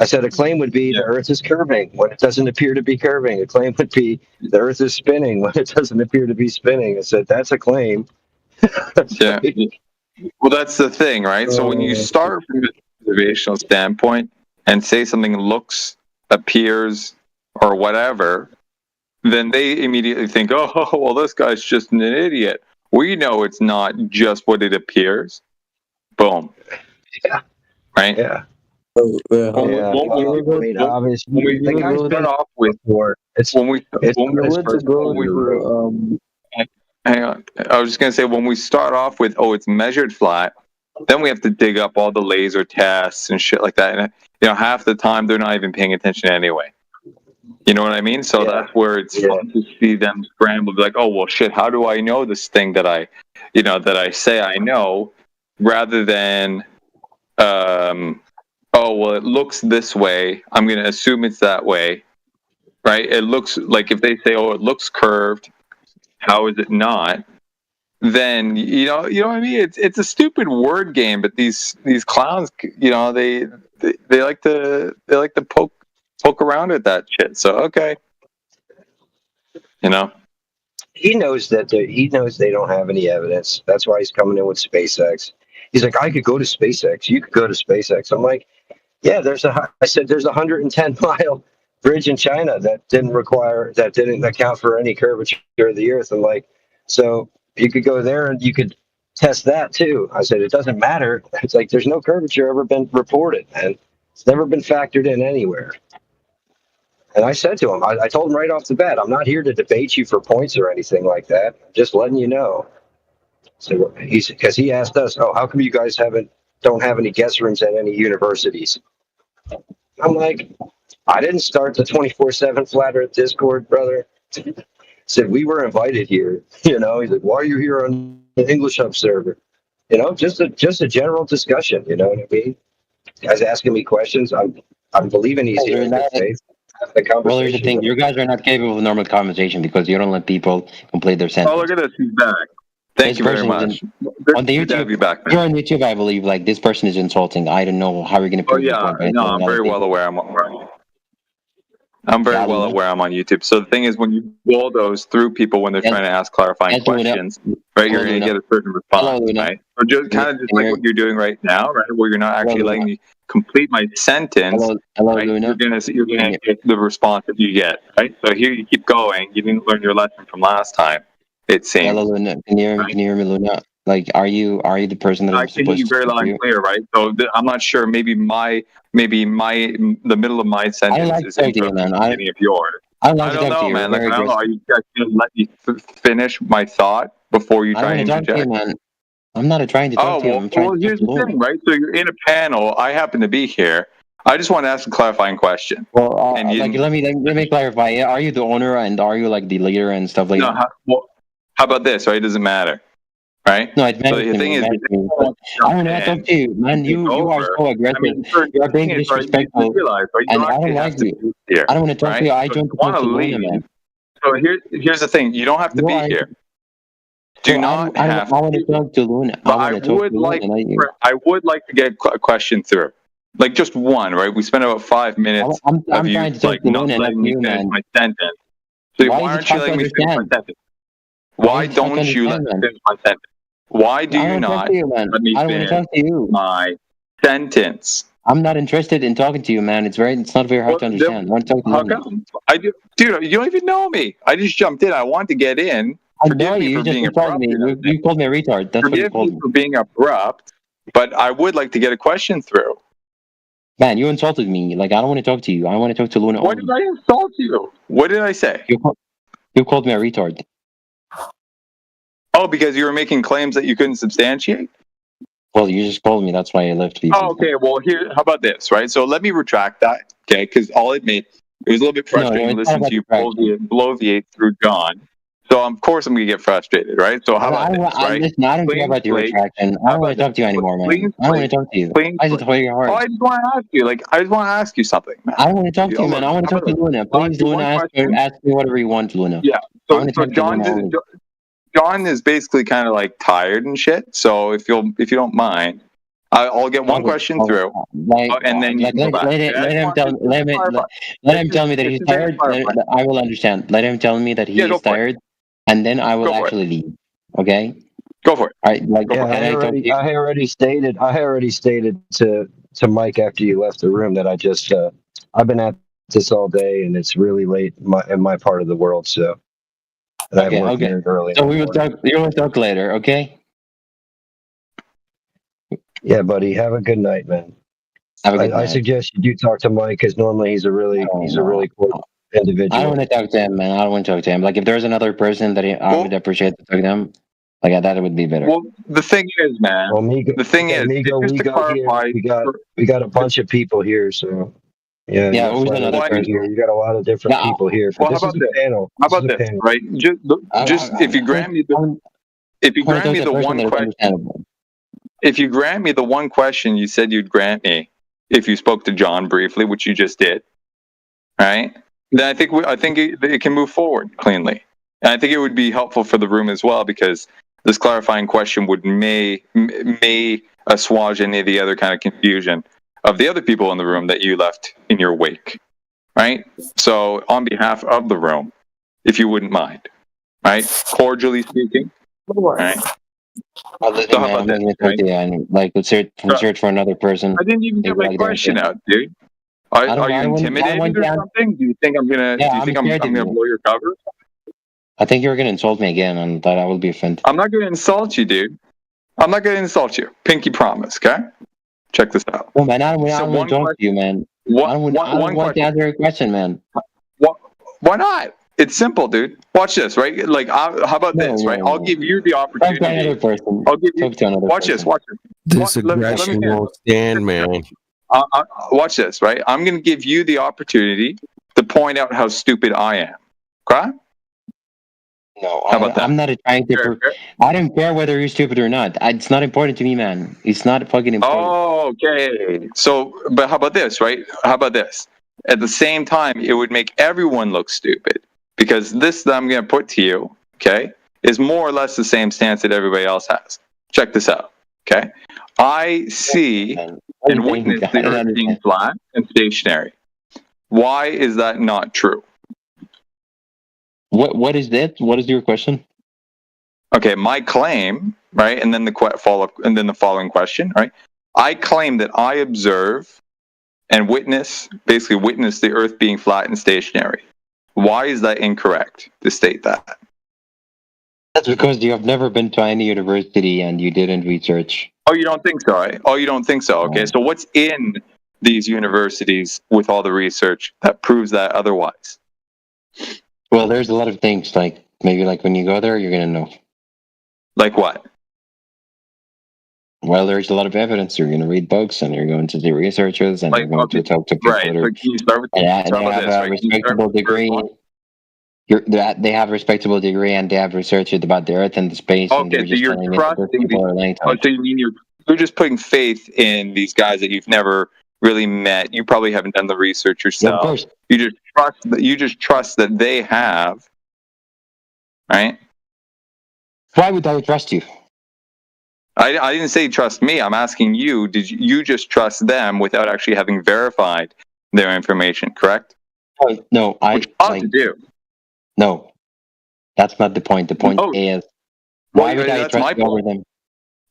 S8: I said a claim would be the Earth is curving when it doesn't appear to be curving. A claim would be the Earth is spinning when it doesn't appear to be spinning. I said that's a claim.
S10: Yeah. Well, that's the thing, right? So when you start from an observational standpoint and say something looks, appears, or whatever, then they immediately think, "Oh, well, this guy's just an idiot." We know it's not just what it appears. Boom.
S8: Yeah.
S10: Right.
S8: Yeah.
S10: Obviously,
S8: the guy's
S10: start
S8: been
S10: off with
S8: before.
S10: Hang on. I was just going to say, when we start off with, it's measured flat, then we have to dig up all the laser tests and shit like that. And, half the time they're not even paying attention anyway. You know what I mean? So that's where it's fun to see them scramble, be like, "Oh, well, shit, how do I know this thing that I say I know," rather than, "Oh, well, it looks this way. I'm going to assume it's that way." Right? It looks like, if they say, "Oh, it looks curved," how is it not? then you know what I mean. It's a stupid word game, but these clowns, you know, they like to poke around at that shit. So okay, you know.
S8: He knows that he knows they don't have any evidence. That's why he's coming in with SpaceX. He's like, I could go to SpaceX. You could go to SpaceX. I'm like, yeah. I said there's a 110-mile bridge in China that didn't account for any curvature of the Earth. I'm like, so you could go there and you could test that too. I said it doesn't matter. It's like there's no curvature ever been reported, and it's never been factored in anywhere. And I said to him, I told him right off the bat, I'm not here to debate you for points or anything like that. I'm just letting you know. So because he asked us, oh, how come you guys don't have any guest rooms at any universities? I'm like, I didn't start the 24/7 Flat Earth Discord, brother. Said we were invited here. You know, he's like, why are you here on the English Hub server? You know, just a general discussion. You know what I mean? Guys asking me questions. I'm believing he's here in good faith.
S7: Well, here's the thing: you guys are not capable of normal conversation because you don't let people complete their sentence.
S10: Oh, look at this! He's back. Thank you very much.
S7: On the YouTube, you're on YouTube, I believe. Like this person is insulting. I don't know how you're going to prove
S10: your point. No, I'm very well aware. I'm very well aware I'm on YouTube. So the thing is, when you bulldoze through people when they're trying to ask clarifying questions, right, you're going to get a certain response, right? So just kind of just like what you're doing right now, right, where you're not actually letting me complete my sentence, right? You're going to get the response that you get, right? So here you keep going. You didn't learn your lesson from last time. It seems.
S7: Hello, Luna. Can you hear me, Luna? Like, are you the person that I'm supposed to? I can hear you
S10: very loud and clear, right? So I'm not sure. Maybe the middle of my sentence is incorrect than the beginning of yours. I don't know, man. Like, I don't know. Are you guys going to let me finish my thought before you try and interject?
S7: I'm not trying to talk to you.
S10: Well, here's the thing, right? So you're in a panel. I happen to be here. I just want to ask a clarifying question.
S7: Well, let me clarify. Are you the owner and are you like the leader and stuff like that?
S10: How about this? Right? It doesn't matter. Right?
S7: No, it matters. So the thing is, I don't want to talk to you, man. You are so aggressive. I mean, you're being disrespectful, and I don't like you. I don't want to talk to you. I don't want to leave, man.
S10: So here's the thing. You don't have to be here. Do not have.
S7: I want to talk to Luna.
S10: I would like to get a question through. Like just one, right? We spent about 5 minutes
S7: I'm trying to talk to
S10: not
S7: Luna,
S10: letting me finish my sentence. So why aren't you letting me finish my sentence? Why don't you let me finish my sentence? Why do you not let me finish my sentence?
S7: I'm not interested in talking to you, man. It's not very hard to understand. I want to talk to you.
S10: How come? Dude, you don't even know me. I just jumped in. I wanted to get in.
S7: I know you. You called me a retard. That's what you called me.
S10: Forgive me for being abrupt, but I would like to get a question through.
S7: Man, you insulted me. Like, I don't want to talk to you. I want to talk to Luna.
S10: Why did I insult you? What did I say?
S7: You called me a retard.
S10: Oh, because you were making claims that you couldn't substantiate?
S7: Well, you just called me. That's why I left.
S10: Oh, okay. Well, how about this, right? So let me retract that, okay? Because I'll admit, it was a little bit frustrating to listen to you bloviate through John. So, of course, I'm going to get frustrated, right? So how about this, right?
S7: Listen, I don't care about your retraction. I don't want to talk to you anymore, man. I don't want to talk to you. I just hold your heart.
S10: Oh, I just want to ask you. I just want to ask you something, man.
S7: I don't want to talk to you, man. I want to talk to Luna. Please, Luna, ask me whatever you want, Luna.
S10: Yeah. So John is basically kind of like tired and shit. So if you don't mind, I'll get one question through, and then let him
S7: tell me that he's tired. I will understand. Let him tell me that he is tired, and then I will actually leave. Okay.
S10: Go for it.
S7: All right.
S8: I already stated to Mike after you left the room that I've been at this all day and it's really late in my part of the world. So.
S7: Okay. So we will talk. You will talk later. Okay.
S8: Yeah, buddy. Have a good night, man. I suggest you do talk to Mike because normally he's a really cool individual.
S7: I don't want to talk to him, man. I don't want to talk to him. Like if there's another person that I would appreciate to talk to them, like that would be better.
S10: Well, the thing is, man. Well, the thing is,
S8: we got a bunch of people here, so. Yeah,
S7: who's another person?
S8: You got a lot of different people here.
S10: Well, how about this? Panel. How about this? Right? Just if you grant me the one question. If you grant me the one question you said you'd grant me, if you spoke to John briefly, which you just did, right? Then I think it can move forward cleanly, and I think it would be helpful for the room as well because this clarifying question would may assuage any of the other kind of confusion of the other people in the room that you left in your wake, right? So on behalf of the room, if you wouldn't mind, right? Cordially speaking, right?
S7: Listen,
S10: So how
S7: man,
S10: about
S7: I'm not
S10: this,
S7: gonna talk
S10: right?
S7: to you. And like, search for another person.
S10: I didn't even
S7: They
S10: get my
S7: like their
S10: question
S7: answer.
S10: out, dude. Are you
S7: I want
S10: intimidated
S7: the
S10: or
S7: answer.
S10: something? Do you think I'm gonna?
S7: Yeah,
S10: do you
S7: I'm
S10: think I'm
S7: scared of
S10: gonna
S7: you.
S10: blow your cover?
S7: I think you're gonna insult me again, and that I will be offended.
S10: I'm not gonna insult you, dude. I'm not gonna insult you. Pinky promise, okay? Check this out.
S7: Oh man, I don't
S10: So
S7: want
S10: one
S7: to talk
S10: question.
S7: to you, man. I don't want to
S10: Question.
S7: answer your question, man.
S10: Why not? It's simple, dude. Watch this, right? Like, how about this, right? I'll give you the
S7: Talk to another
S10: opportunity.
S7: person.
S10: I'll give you.
S7: Talk to another
S10: Watch
S7: person.
S10: this. Watch this.
S11: This
S10: Let me
S11: aggression
S10: finish.
S11: won't stand, man.
S10: Watch this, right? I'm going to give you the opportunity to point out how stupid I am. Okay?
S7: No,
S10: How about that?
S7: I'm not trying to.
S10: Fair.
S7: I don't care whether you're stupid or not. It's not important to me, man. It's not fucking important.
S10: Oh, okay. So, but how about this, right? How about this? At the same time, it would make everyone look stupid because this that I'm going to put to you, okay, is more or less the same stance that everybody else has. Check this out, okay? I see and witness the Earth being flat and stationary. Why is that not true?
S7: What is that? What is your question?
S10: Okay, my claim, right, and then the follow-up, and then the following question, right? I claim that I observe and basically witness the Earth being flat and stationary. Why is that incorrect to state that?
S7: That's because you have never been to any university and you didn't research.
S10: Oh, you don't think so, right? Oh, you don't think so. Okay, so what's in these universities with all the research that proves that otherwise?
S7: Well, there's a lot of things, like maybe like when you go there, you're gonna know.
S10: Like what?
S7: Well, there's a lot of evidence. You're gonna read books and you're going to do researchers and
S10: Like,
S7: you're going to talk to people
S10: Right.
S7: that
S10: So can you start with
S7: they
S10: start
S7: have
S10: about
S7: a
S10: this, right? Can you start
S7: respectable
S10: with the first
S7: degree.
S10: one?
S7: They have a respectable degree and they have researched about the Earth and the space. And
S10: Okay,
S7: you're
S10: so
S7: just
S10: you're
S7: telling me that those
S10: trusting
S7: people are lying to
S10: Oh,
S7: you.
S10: so you mean you're just putting faith in these guys that you've never really met. You probably haven't done the research
S7: Yeah,
S10: yourself.
S7: of course.
S10: You just trust that they have, right?
S7: Why would I trust you?
S10: I didn't say trust me. I'm asking you, did you just trust them without actually having verified their information, correct?
S7: No,
S10: Which you ought to do.
S7: No, that's not the point. The point is, why would I
S10: that's my
S7: trust you over
S10: point.
S7: them?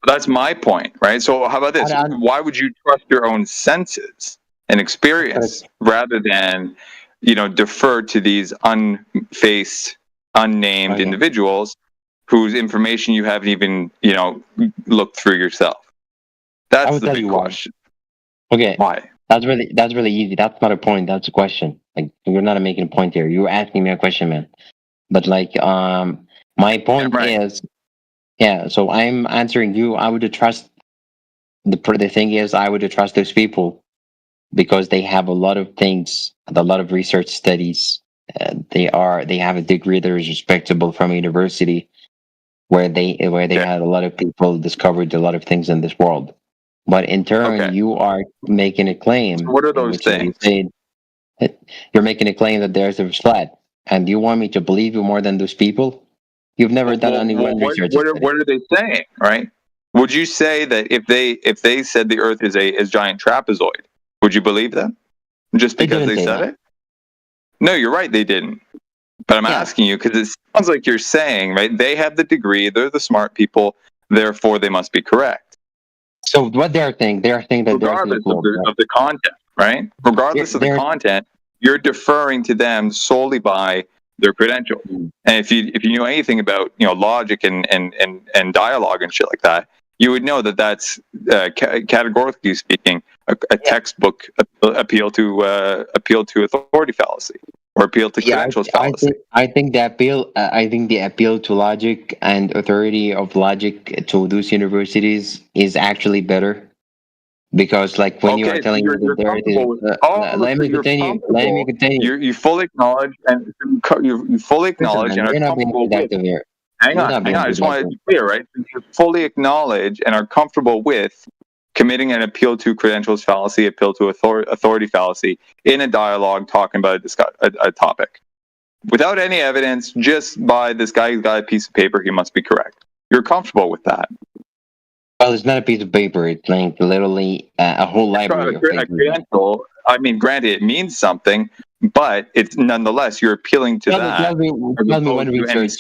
S10: That's my point, right? So how about this? Why would you trust your own senses and experience rather than, defer to these unfaced, unnamed individuals whose information you haven't even, looked through yourself? That's the big question.
S7: Okay.
S10: Why?
S7: That's really easy. That's not a point. That's a question. Like, you're not making a point here. You're asking me a question, man. But like, my point is, so I'm answering you. I would trust the thing is, I would trust those people because they have a lot of things, a lot of research studies. They have a degree that is respectable from a university where they had a lot of people discovered a lot of things in this world. But in turn, you are making a claim.
S10: So what are those things?
S7: You're making a claim that there's a flat, and you want me to believe you more than those people? You've never done any research.
S10: What are they saying, right? Would you say that if they said the Earth is a giant trapezoid, would you believe them just because they said it? No, you're right. They didn't. But I'm asking you because it sounds like you're saying, right? They have the degree. They're the smart people. Therefore, they must be correct.
S7: So what they're saying that
S10: regardless of the content, right? Regardless of the content, you're deferring to them solely by their credentials. And if you knew anything about logic and dialogue and shit like that, you would know that that's categorically speaking a textbook appeal to authority fallacy or appeal to credentials fallacy.
S7: I think the appeal to logic and authority of logic to those universities is actually better. Because, like, when you are telling me that there is, let me continue.
S10: You fully acknowledge and you fully acknowledge and are comfortable with. Hang on. I just want to be clear, right? You fully acknowledge and are comfortable with committing an appeal to credentials fallacy, appeal to authority fallacy in a dialogue talking about a topic, without any evidence, just by this guy who's got a piece of paper, he must be correct. you're comfortable with that.
S7: Well, it's not a piece of paper. It's like literally a whole library of
S10: A
S7: papers.
S10: credential, I mean, granted, it means something, but it's nonetheless, you're appealing to that.
S7: Tell me when research.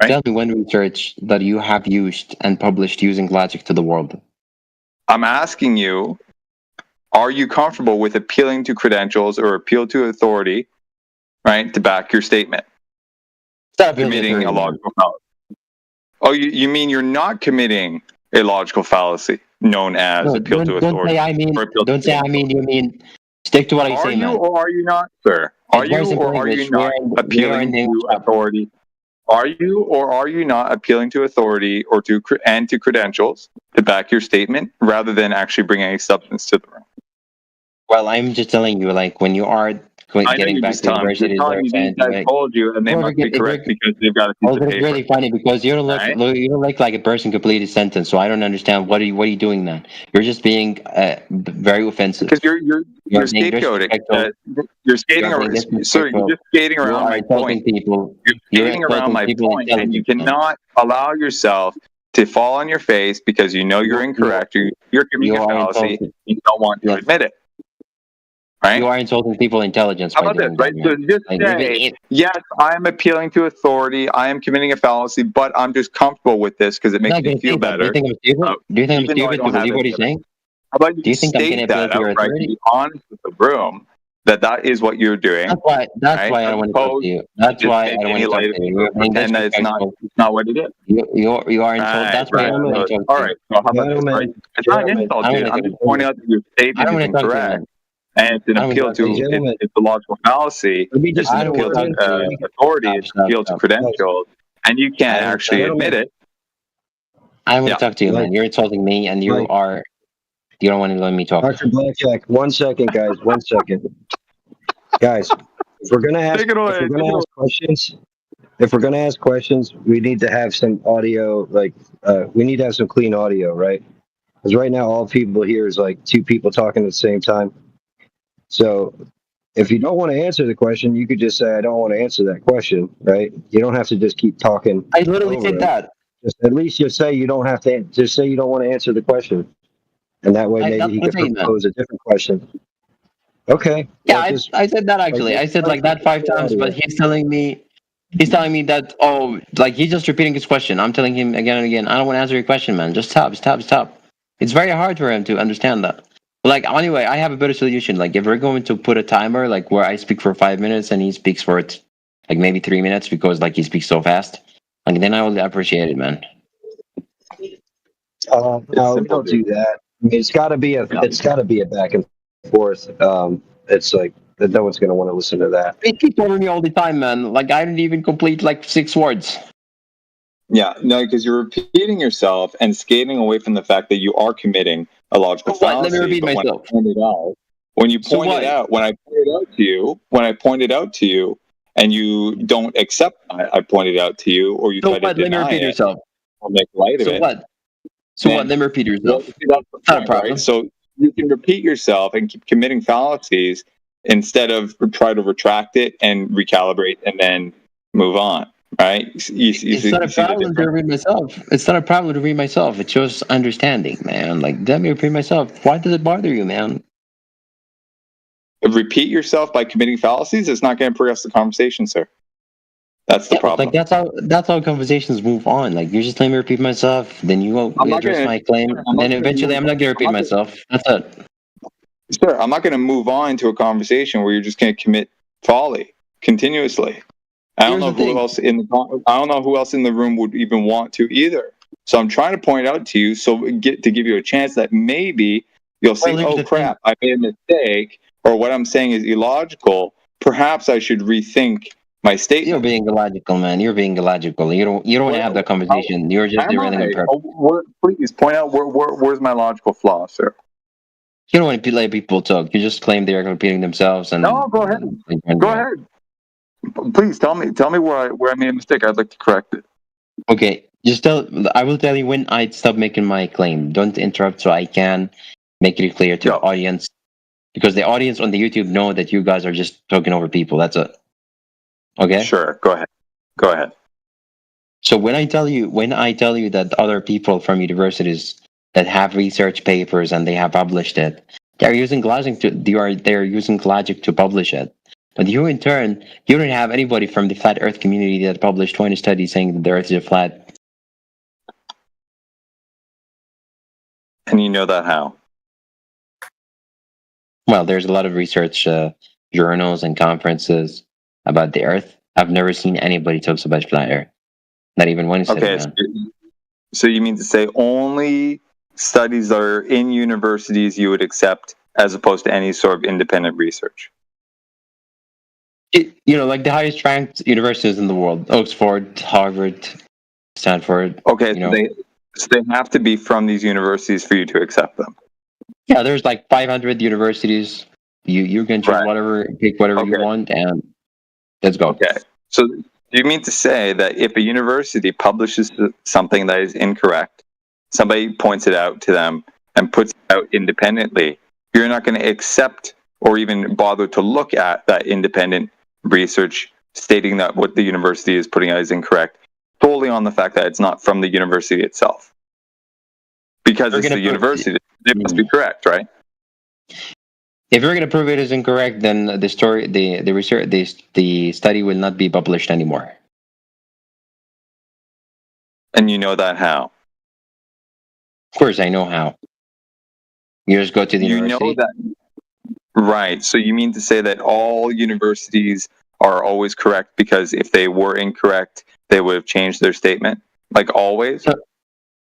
S10: Right?
S7: Tell me when research that you have used and published using logic to the world.
S10: I'm asking you, are you comfortable with appealing to credentials or appeal to authority, right, to back your statement?
S7: Stop
S10: Committing a logical fallacy. Oh, you mean you're not committing a logical fallacy known as appeal to authority?
S7: Don't say I mean. Don't say I mean. You mean. Stick to what I say,
S10: Are you
S7: man.
S10: or are you not, sir? Are you or are you not appealing to authority? Are you or are you not appealing to authority or to credentials to back your statement rather than actually bringing any substance to the room?
S7: Well, I'm just telling you, like when you are getting back to the university,
S10: I told you, and they must be correct because they've got a piece of paper.
S7: It's really funny because you don't look like a person completed sentence. So I don't understand what are you doing then? You're just being very offensive.
S10: Because you're scapegoating. You're skating around, sir. You're just skating around my point.
S7: People.
S10: You're skating around my point, and you cannot allow yourself to fall on your face because you know you're incorrect. You're committing a fallacy. You don't want to admit it. Right?
S7: You are insulting people's intelligence.
S10: How about this, right? So just say, yes, I am appealing to authority. I am committing a fallacy, but I'm just comfortable with this because it makes me feel better.
S7: Do you think I'm stupid to believe what he's saying?
S10: How about
S7: Do you think I'm going to appeal to your authority?
S10: Be honest with the room that is what you're doing.
S7: That's why I don't want to talk to you. That's why I don't want to talk to you.
S10: And it's not what it is.
S7: You are insulting. That's why I don't want to talk to you.
S10: All right. So how about this, right? It's not an insult, dude. I'm just pointing out that your statement is incorrect. And it's an appeal to it's a logical fallacy. It's an appeal to authority. It's an appeal to credentials, and you can't actually admit it.
S7: I want to talk to you, man. You're insulting me, and you don't want to let me talk.
S8: Dr. Blackjack, 1 second, guys. 1 second, guys. If we're gonna ask questions, we need to have some audio. We need to have some clean audio, right? Because right now, all people hear is like two people talking at the same time. So if you don't want to answer the question, you could just say, I don't want to answer that question, right? You don't have to just keep talking.
S7: I literally said that.
S8: At least just say you don't have to, just say you don't want to answer the question. And that way maybe he can propose a different question. Okay.
S7: Yeah, I said that actually. I said like that 5 times, but he's telling me that, he's just repeating his question. I'm telling him again and again, I don't want to answer your question, man. Just stop. It's very hard for him to understand that. Like, anyway, I have a better solution. Like, if we're going to put a timer, like, where I speak for 5 minutes and he speaks for, like, maybe 3 minutes because, like, he speaks so fast, like, then I will appreciate it, man.
S8: No, we don't do that. I mean, it's got to be a back and forth. It's like, no one's going to want to listen to that.
S7: They keep over me all the time, man. Like, I didn't even complete, like, 6 words.
S10: Yeah, no, because you're repeating yourself and skating away from the fact that you are committing a logical fallacy.
S7: Let me repeat myself.
S10: When I pointed out to you, and you don't accept I pointed out to you, or you try to deny it, or make light of it.
S7: So what? Let me repeat yourself.
S10: That's not a problem. Right? So you can repeat yourself and keep committing fallacies instead of try to retract it and recalibrate and then move on. Right?
S7: It's not a problem to read myself. It's not a problem to read myself. It's just understanding, man. Like, let me repeat myself. Why does it bother you, man?
S10: Repeat yourself by committing fallacies. It's not going to progress the conversation, sir. That's the problem.
S7: Like, that's how conversations move on. Like, you just let me repeat myself, then you address my claim, and eventually I'm not going to repeat myself. That's it.
S10: Sir, I'm not going to move on to a conversation where you're just going to commit folly continuously. I don't know who else in the room would even want to either. So I'm trying to point out to you, to give you a chance that maybe you'll say, "Oh crap, I made a mistake," or what I'm saying is illogical. Perhaps I should rethink my statement.
S7: You're being illogical, man. You're being illogical. You don't want to have that conversation. You're just derailing on purpose.
S10: Please point out where's my logical flaw, sir.
S7: You don't want to let people talk. You just claim they are repeating themselves. And
S10: no, go ahead. Go ahead. Please tell me where I made a mistake. I'd like to correct it.
S7: Okay, I will tell you when I stop making my claim. Don't interrupt, so I can make it clear to the audience, because the audience on the YouTube know that you guys are just talking over people. That's it. Okay.
S10: Sure. Go ahead.
S7: So when I tell you that other people from universities that have research papers and they have published it, they're using logic to publish it. But you in turn, you don't have anybody from the flat Earth community that published 20 studies saying that the Earth is flat.
S10: And you know that how?
S7: Well, there's a lot of research journals and conferences about the Earth. I've never seen anybody talks about flat Earth. Not even one study.
S10: Okay, so you mean to say only studies that are in universities you would accept as opposed to any sort of independent research?
S7: Like the highest ranked universities in the world: Oxford, Harvard, Stanford.
S10: Okay, so they have to be from these universities for you to accept them.
S7: Yeah, there's like 500 universities. You can choose pick whatever you want, and let's go.
S10: Okay, so you mean to say that if a university publishes something that is incorrect, somebody points it out to them and puts it out independently, you're not going to accept or even bother to look at that independent research stating that what the university is putting out is incorrect, solely on the fact that it's not from the university itself? Because it's the university, it must be correct, right?
S7: If you're going to prove it is incorrect, then the research, the study will not be published anymore.
S10: And you know that how?
S7: Of course, I know how. You just go to the university.
S10: You know that, right? So you mean to say that all universities are always correct, because if they were incorrect, they would have changed their statement, like always?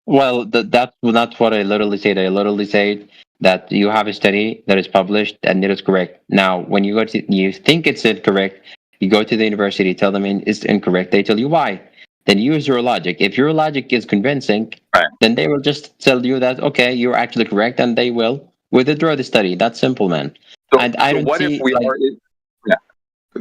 S7: Well, that's not what I literally said. I literally said that you have a study that is published and it is correct. Now, when you think it's incorrect, you go to the university, tell them it's incorrect. They tell you why. Then use your logic. If your logic is convincing, then they will just tell you that, okay, you're actually correct, and they will withdraw the study. That's simple, man.
S10: So,
S7: and I don't
S10: what
S7: see,
S10: if we are? Yeah.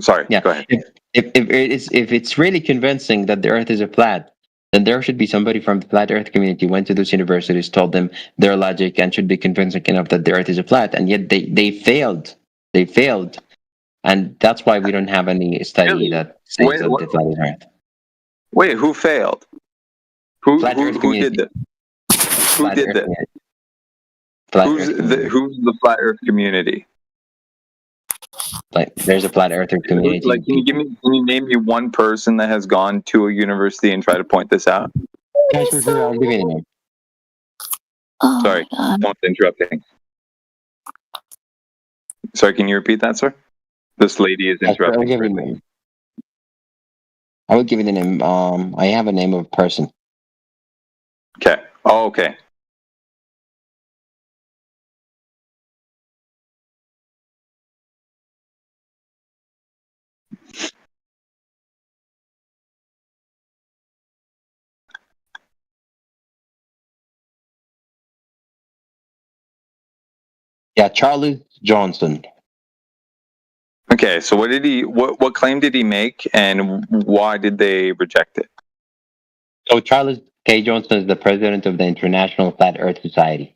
S10: Sorry.
S7: Yeah.
S10: Go ahead.
S7: If it's really convincing that the Earth is a flat, then there should be somebody from the flat Earth community went to those universities, told them their logic, and should be convincing enough that the Earth is a flat, and yet they failed. They failed, and that's why we don't have any study that says that the flat is Earth.
S10: Wait, who failed? Who did this? Who did this? Who's the flat Earth community?
S7: Like, there's a flat Earther community.
S10: Like, can you name me one person that has gone to a university and try to point this out?
S7: Yeah, sure, I'll give you a name.
S10: Sorry, I'm interrupting. Sorry, can you repeat that, sir? This lady is interrupting.
S7: I will give you the name. I have a name of a person.
S10: Okay. Oh, okay.
S7: Yeah, Charles Johnson.
S10: Okay, so what claim did he make, and why did they reject it?
S7: So Charles K. Johnson is the president of the International Flat Earth Society.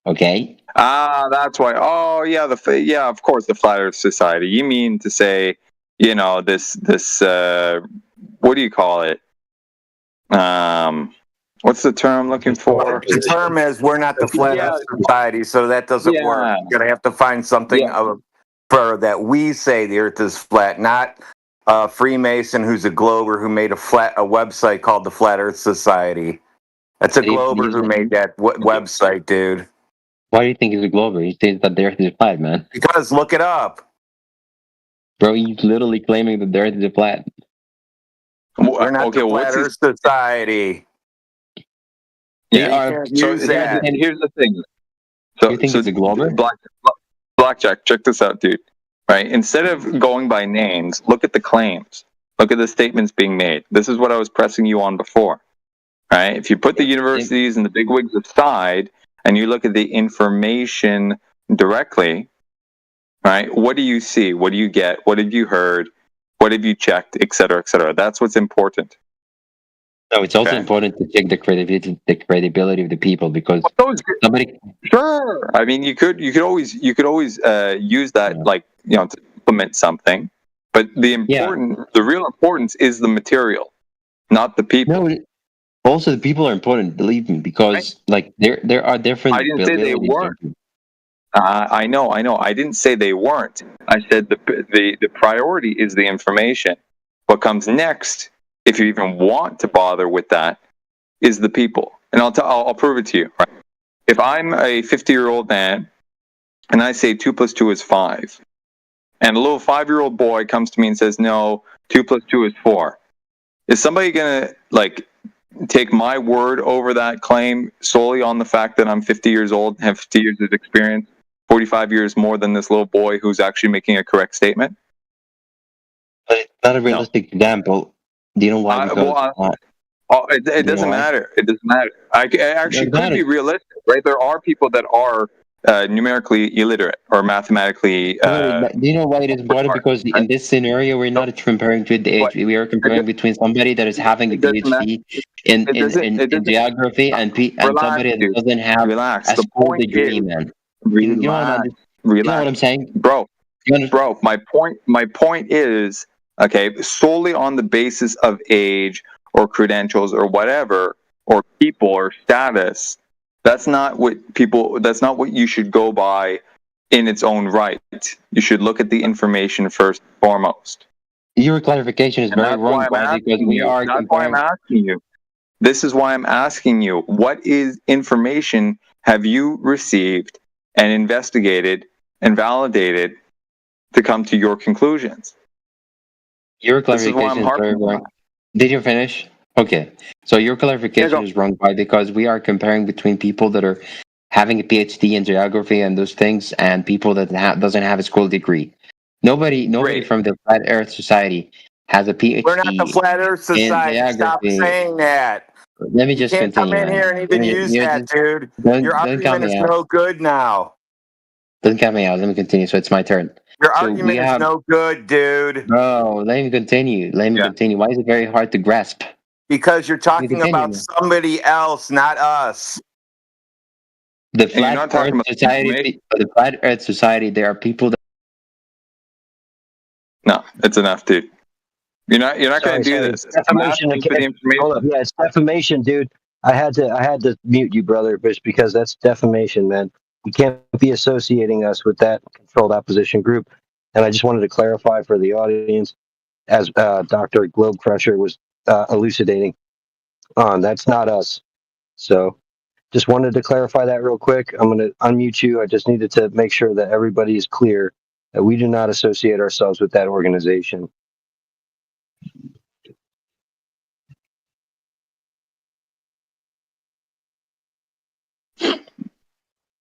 S7: Okay.
S10: That's why. Oh, yeah, of course, the Flat Earth Society. You mean to say, this what do you call it? What's the term I'm looking for?
S11: The term is we're not the Flat Earth Society, so that doesn't work. You're gonna have to find something for that we say the Earth is flat, not a Freemason who's a glober who made a website called the Flat Earth Society. That's a glober who made that website, dude.
S7: Why do you think he's a glober? He says that the Earth is flat, man.
S11: Because look it up.
S7: Bro, he's literally claiming that the Earth is flat.
S11: We're not the Flat Earth Society.
S10: Yeah, and here's the thing. So,
S7: you think he's a glober?
S10: Blackjack, check this out, dude. Right? Instead of going by names, look at the claims. Look at the statements being made. This is what I was pressing you on before. Right? If you put the universities and the bigwigs aside, and you look at the information directly, right? What do you see? What do you get? What have you heard? What have you checked? Et cetera, et cetera. That's what's important.
S7: No, it's also important to check the credibility of the people, because somebody.
S10: Sure. I mean, you could always use that, like, to implement something, but the real importance is the material. not the people.
S7: No, also the people are important. Believe me, because like there are different
S10: I didn't say they
S7: abilities.
S10: weren't. I know. I didn't say they weren't. I said the priority is the information. What comes next, if you even want to bother with that, is the people. And I'll prove it to you. Right? If I'm a 50-year-old man and I say 2 + 2 is 5, and a little 5-year-old boy comes to me and says, no, 2 + 2 is 4, is somebody gonna like take my word over that claim solely on the fact that I'm 50 years old, have 50 years of experience, 45 years more than this little boy who's actually making a correct statement?
S7: But it's not a realistic example. Do you know why? Because
S10: It doesn't matter. It doesn't matter. I actually could be realistic, right? There are people that are numerically illiterate or mathematically.
S7: Do you know why it is important? Because in this scenario, we're not comparing with the age. We are comparing between somebody that is having a PhD in geography and somebody that doesn't have a school degree, man. You know what I'm saying,
S10: bro? My point is, okay, solely on the basis of age or credentials or whatever, or people or status, that's not what you should go by in its own right. You should look at the information first and foremost.
S7: Your clarification is very wrong, because we are
S10: That's why I'm asking you. This is why I'm asking you. What information have you received and investigated and validated to come to your conclusions?
S7: Your clarification is very wrong. Did you finish? Okay. So your clarification is wrong, because we are comparing between people that are having a PhD in geography and those things and people that doesn't have a school degree. Nobody from the Flat Earth Society has a PhD.
S11: We're not the Flat Earth Society. Stop saying that.
S7: Let me just continue.
S11: You can't come in here and even use that, dude. Your argument is no good now.
S7: Don't cut me out. Let me continue. So it's my turn.
S11: Your argument is no good, dude.
S7: Bro, let me continue. Continue. Why is it very hard to grasp?
S11: Because you're talking about somebody else, not us.
S7: The Flat Earth Society, there are people that...
S10: No, it's enough, dude. You're not going to do this.
S8: Defamation. Hold up. Yeah, it's defamation, dude. I had to mute you, brother, because that's defamation, man. You can't be associating us with that controlled opposition group. And I just wanted to clarify for the audience, as Dr. Globe Crusher was elucidating on, that's not us. So just wanted to clarify that real quick. I'm going to unmute you. I just needed to make sure that everybody is clear that we do not associate ourselves with that organization.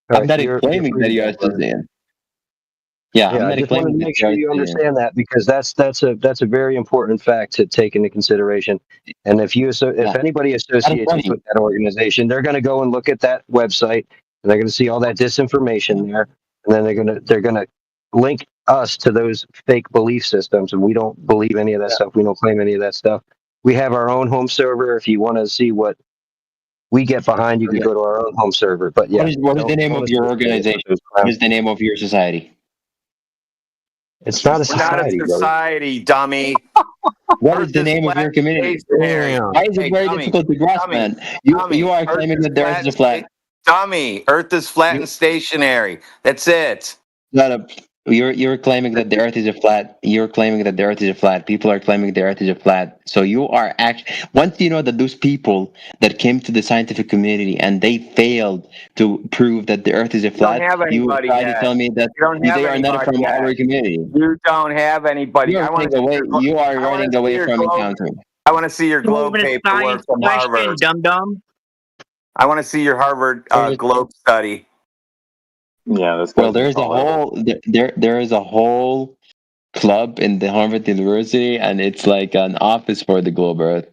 S7: I'm not claiming that you are associated. Yeah, I'm
S8: I just wanted to make sure you understand that, because that's a very important fact to take into consideration. And if anybody associates us with that organization, they're going to go and look at that website, and they're going to see all that disinformation there, and then they're going to link us to those fake belief systems, and we don't believe any of that stuff. We don't claim any of that stuff. We have our own home server. If you want to see what we get behind, you can go to our own home server. But yeah,
S7: what is the name of your organization? What is the name of your society?
S8: It's not a society.
S11: Not a society, dummy.
S7: What is the name of your community? Why is it very difficult to grasp, man? You are claiming that there is a flat.
S11: Dummy. Earth is flat and stationary. That's it.
S7: You're claiming that the Earth is a flat. You're claiming that the Earth is a flat. People are claiming the Earth is a flat. So you are actually, once you know that those people that came to the scientific community and they failed to prove that the Earth is a flat, you try to tell me that they are not from our community.
S11: You don't have anybody.
S7: You are running away from encountering.
S11: I want to see your globe paperwork from Harvard. Dum-dum. I want to see your Harvard globe study.
S10: Yeah, that's
S7: well. There is a whole club in the Harvard University, and it's like an office for the globe Earth.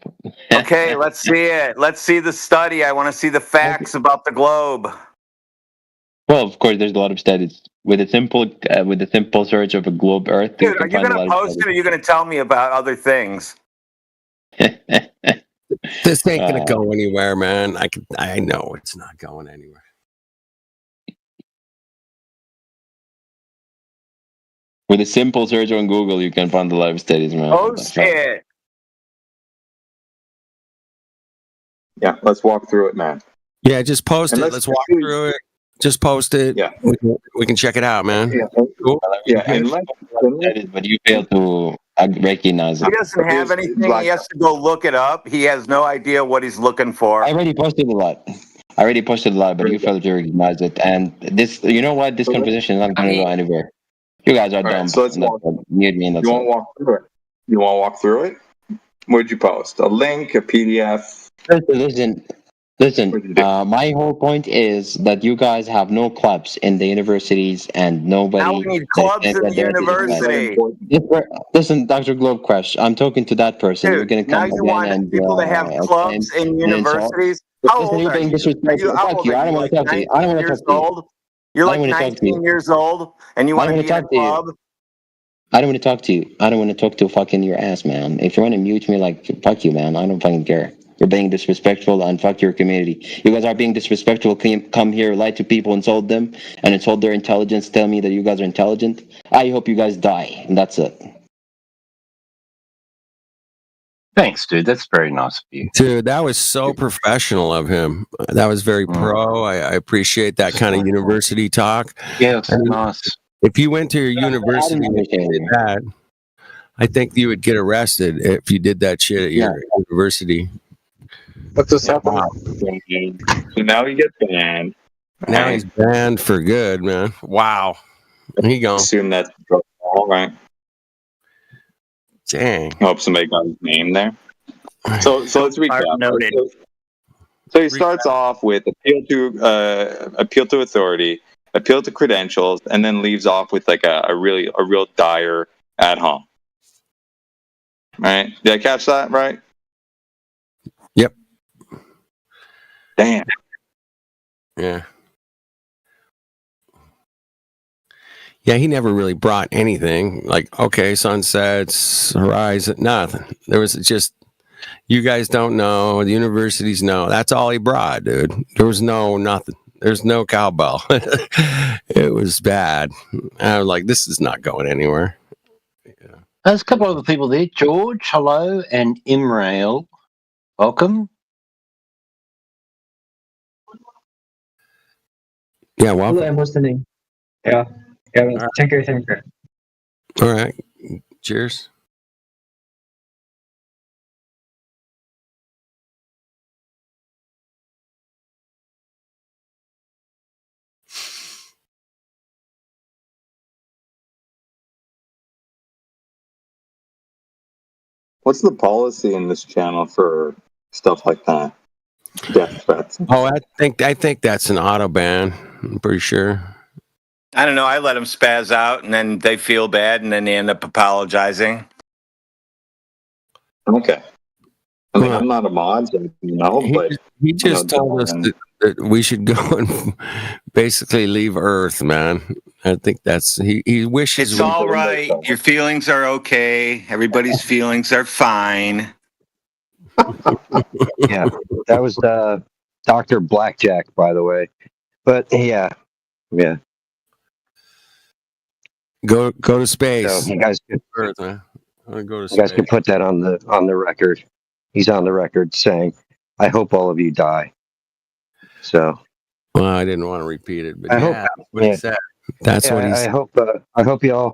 S11: Okay, let's see it. Let's see the study. I want to see the facts about the globe.
S7: Well, of course, there's a lot of studies with a simple search of a globe Earth.
S11: Dude, are you going to post it, or are you going to tell me about other things?
S12: This ain't going to go anywhere, man. I know it's not going anywhere.
S7: With a simple search on Google, you can find a lot of studies, man.
S11: Oh, shit.
S10: Yeah, let's walk through it, man.
S12: Yeah, just post
S10: And
S12: it.
S10: let's
S12: Let's walk
S10: do-
S12: through it. Just post it.
S10: Yeah.
S12: We can check it out, man.
S10: Yeah,
S12: Cool.
S10: yeah, and
S7: But you fail to recognize
S11: He
S7: it.
S11: doesn't have anything.
S10: Black-
S11: He has to go look it up. He has no idea what he's looking for.
S7: I already posted a lot. But you failed to recognize it. And this, you know what? This conversation is not going to go anywhere. You guys are
S10: All right,
S7: dumb.
S10: so let's walk-
S7: Mute me and that's
S10: You want to
S7: it.
S10: walk through it? You want to walk through it? What'd you post? A link, a PDF?
S7: Listen. My whole point is that you guys have no clubs in the universities and nobody.
S11: Now we need clubs in the university.
S7: Listen, Dr. Globe Crush, I'm talking to that person. You're
S11: Dude,
S7: going to come
S11: now you
S7: again
S11: want
S7: and
S11: people to have clubs in universities? How
S7: Listen,
S11: old
S7: you're
S11: are
S7: being
S11: you?
S7: disrespectful.
S11: How
S7: Fuck
S11: old
S7: you.
S11: are
S7: I don't
S11: you?
S7: want
S11: Like
S7: to talk to you. I don't
S11: 19
S7: want to
S11: years
S7: talk to you.
S11: old? You're
S7: I
S11: like
S7: don't wanna talk to you.
S11: 19 years old and you
S7: I
S11: want
S7: don't
S11: to
S7: wanna
S11: be in a
S7: talk to you.
S11: club?
S7: I don't want to talk to you. I don't want to talk to fucking your ass, man. If you want to mute me, like, fuck you, man. I don't fucking care. You're being disrespectful and fuck your community. You guys are being disrespectful. Come here, lie to people, insult them, and insult their intelligence. Tell me that you guys are intelligent. I hope you guys die, and that's it.
S13: Thanks, dude. That's very nice of you.
S12: Dude, that was so professional of him. That was very pro. I appreciate that kind of university talk.
S13: Yeah, it's
S12: And
S13: nice.
S12: if you went to your university and did that, I think you would get arrested if you did that shit at your university.
S6: What just happened?
S12: Wow.
S10: So now he gets banned.
S12: Now he's banned for good, man. Wow. He gone.
S10: Assume that's all right.
S12: Dang.
S10: Hope somebody got his name there. So let's recap.
S5: Noted.
S10: So he starts off with appeal to authority, appeal to credentials, and then leaves off with like a real dire at home. Right? Did I catch that right?
S12: Yep.
S10: Damn.
S12: Yeah. Yeah, he never really brought anything. Like, okay, sunsets, horizon, nothing. There was just, you guys don't know, the universities know. That's all he brought, dude. There was nothing. There's no cowbell. It was bad. I was like, this is not going anywhere.
S13: There's a couple of other people there. George, hello, and Imrail, welcome.
S12: Yeah, welcome.
S14: I'm listening. Yeah. Thank you.
S12: All right. Cheers.
S10: What's the policy in this channel for stuff like that? Death threats.
S12: Oh, I think that's an auto ban. I'm pretty sure.
S11: I don't know. I let them spaz out and then they feel bad and then they end up apologizing.
S10: Okay. I mean, I'm not a mod, so but
S12: he just told us that we should go and basically leave Earth, man. I think that's he wishes.
S11: It's all right. Your feelings are okay. Everybody's feelings are fine.
S8: Yeah, that was Dr. Blackjack, by the way. But yeah.
S12: Go to space.
S8: So you guys could,
S12: Earth, man. I wanna go to
S8: you guys
S12: space.
S8: could put that on the record. He's on the record saying, "I hope all of you die." So.
S12: Well, I didn't want to repeat it, but
S8: I
S12: yeah,
S8: hope.
S12: what he said. That's what he
S8: I
S12: said.
S8: I hope y'all.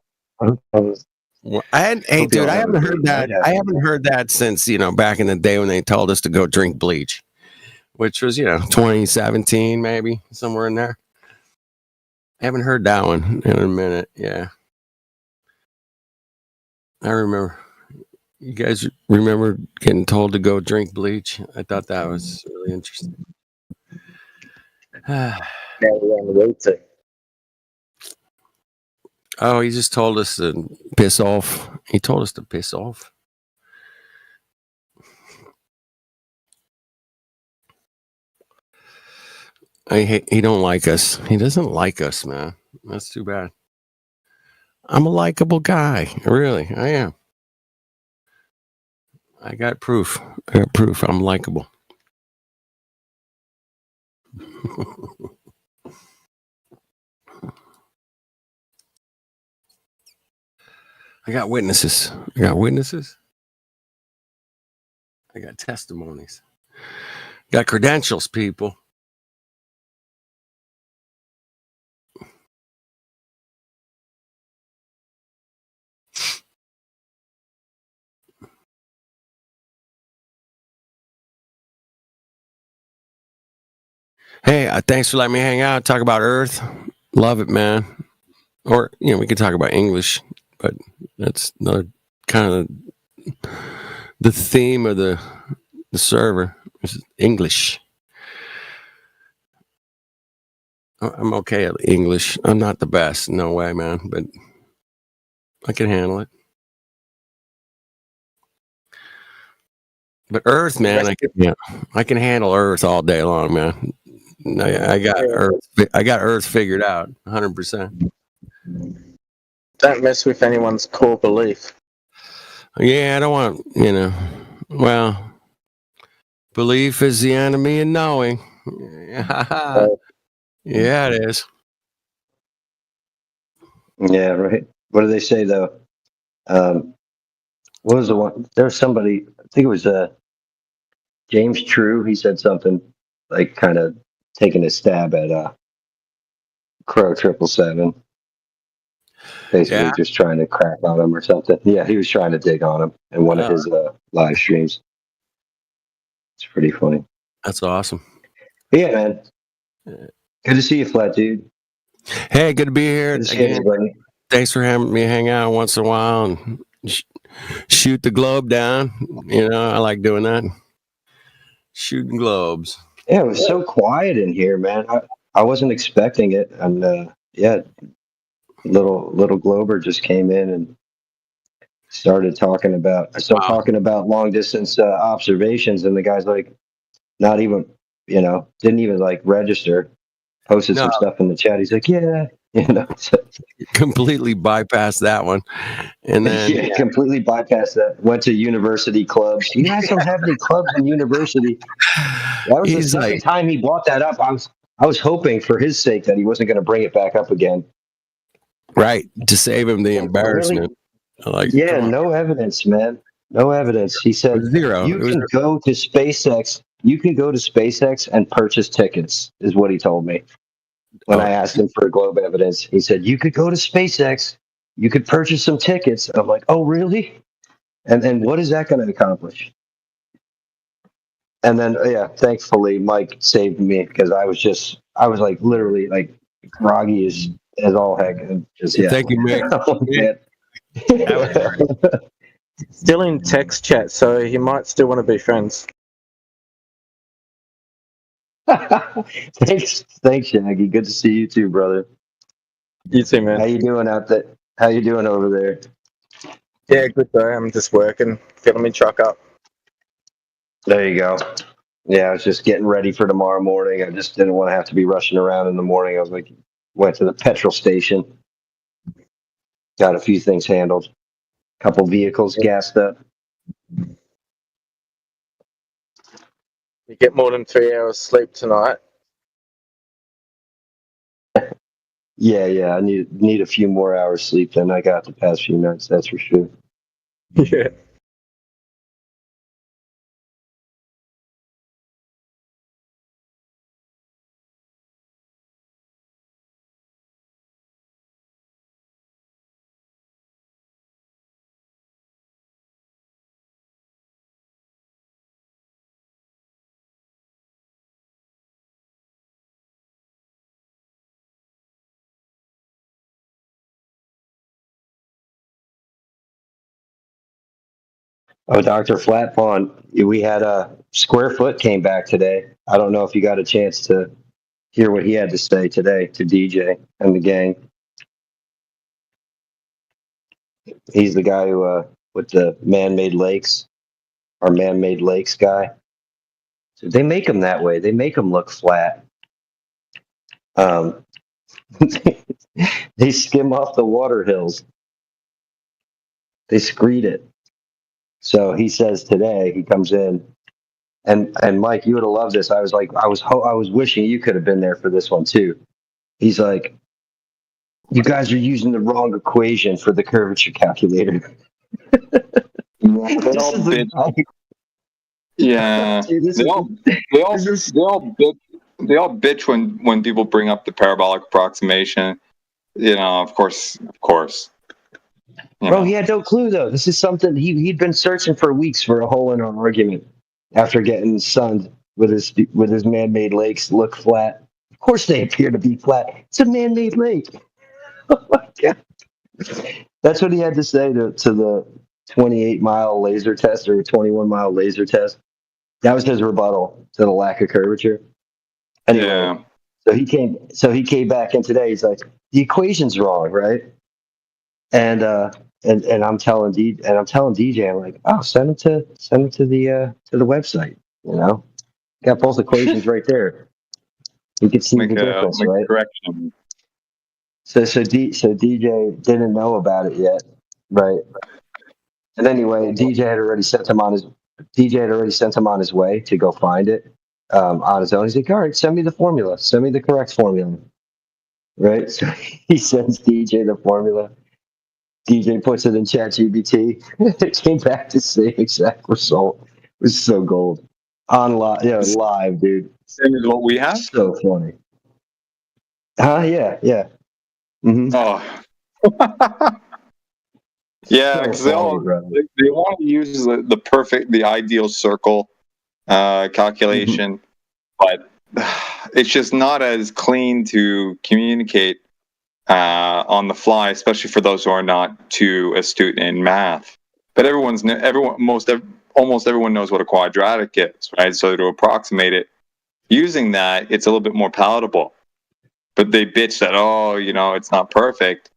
S12: Well, hey, dude, I haven't heard that. I haven't heard that since back in the day when they told us to go drink bleach, which was 2017 maybe, somewhere in there. I haven't heard that one in a minute. Yeah, I remember. You guys remember getting told to go drink bleach? I thought that was really interesting. Oh, he just told us to piss off. He told us to piss off. He don't like us. He doesn't like us, man. That's too bad. I'm a likable guy. Really, I am. I got proof. I'm likable. I got witnesses. I got testimonies. Got credentials, people. Hey, thanks for letting me hang out, talk about Earth. Love it, man. Or, we could talk about English, but that's another kind of the theme of the server is English. I'm okay at English. I'm not the best, no way, man, but I can handle it. But Earth, man, I can handle Earth all day long, man. I got Earth. I got Earth figured out, 100%.
S6: Don't mess with anyone's core belief.
S12: Yeah, I don't want, well, belief is the enemy of knowing. Yeah, it is.
S8: Yeah, right. What do they say though? What was the one? There's somebody. I think it was James True. He said something like kind of taking a stab at Crow 777. Basically, just trying to crack on him or something. Yeah, he was trying to dig on him in one of his live streams. It's pretty funny.
S12: That's awesome.
S8: Yeah, man. Good to see you, Flat Dude.
S12: Hey, good to be here.
S8: Good to see everybody.
S12: Thanks for having me hang out once in a while and shoot the globe down. I like doing that. Shooting globes.
S8: Yeah, it was so quiet in here, man. I wasn't expecting it, and little Glober just came in and started talking about long distance observations, and the guy's like, not even, didn't even like register. Posted some stuff in the chat. He's like, yeah,
S12: completely bypassed that one, and then
S8: completely bypassed that. Went to university clubs. You guys don't have any clubs in university. That was the second time he brought that up. I was hoping for his sake that he wasn't going to bring it back up again.
S12: Right, to save him the embarrassment.
S8: Really? No evidence, man. No evidence. He said
S12: zero.
S8: You can go to SpaceX. You can go to SpaceX and purchase tickets, is what he told me. When I asked him for globe evidence, he said, you could go to SpaceX, you could purchase some tickets. I'm like, oh, really? And what is that going to accomplish? And then, thankfully, Mike saved me because I was like literally like groggy as all heck. And
S12: Thank you, Mick.
S6: Still in text chat, so he might still want to be friends.
S8: Thanks, Shaggy. Good to see you too, brother.
S6: You too, man.
S8: How you doing out there? How you doing over there?
S6: Yeah, good though. I'm just working, filling me truck up.
S8: There you go. Yeah, I was just getting ready for tomorrow morning. I just didn't want to have to be rushing around in the morning. I was like, went to the petrol station, got a few things handled, couple vehicles gassed up.
S6: You get more than 3 hours sleep tonight.
S8: Yeah. I need a few more hours sleep than I got the past few nights. That's for sure.
S6: Yeah.
S8: Oh, Dr. Flatpond, we had a Square Foot came back today. I don't know if you got a chance to hear what he had to say today to DJ and the gang. He's the guy who, with the man-made lakes, our man-made lakes guy. So they make them that way. They make them look flat. They skim off the water hills. They screed it. So he says today he comes in, and Mike, you would have loved this. I was like, I was wishing you could have been there for this one too. He's like, you guys are using the wrong equation for the curvature calculator.
S10: Yeah,
S8: Dude, this
S10: they
S8: is-
S10: all
S8: this is-
S10: they all bitch when people bring up the parabolic approximation. You know, of course. You
S8: Bro,
S10: know.
S8: he had no clue though. This is something he'd been searching for weeks for a hole in our argument after getting sunned with his man-made lakes look flat. Of course they appear to be flat. It's a man-made lake. Oh my god. That's what he had to say to the 28-mile laser test or 21-mile laser test. That was his rebuttal to the lack of curvature. Anyway,
S10: Yeah.
S8: so he came back in today. He's like, the equation's wrong, right? And I'm telling DJ, I'm like, oh, send him to the website. You know, got both equations right there. You can see
S10: Make
S8: the difference,
S10: a
S8: right?
S10: correction.
S8: So DJ didn't know about it yet, right? And anyway, DJ had already sent him on his way to go find it on his own. He's like, all right, send me the formula, send me the correct formula, right? So he sends DJ the formula. DJ puts it in ChatGPT. It came back the same exact result. It was so gold. Live, dude.
S10: Same as what we have.
S8: So funny. Yeah. Mm-hmm.
S10: Oh. Yeah, because
S8: So funny,
S10: they want to use the ideal circle calculation, but it's just not as clean to communicate on the fly, especially for those who are not too astute in math. But almost everyone knows what a quadratic is, right? So to approximate it using that, it's a little bit more palatable. But they bitch that, it's not perfect.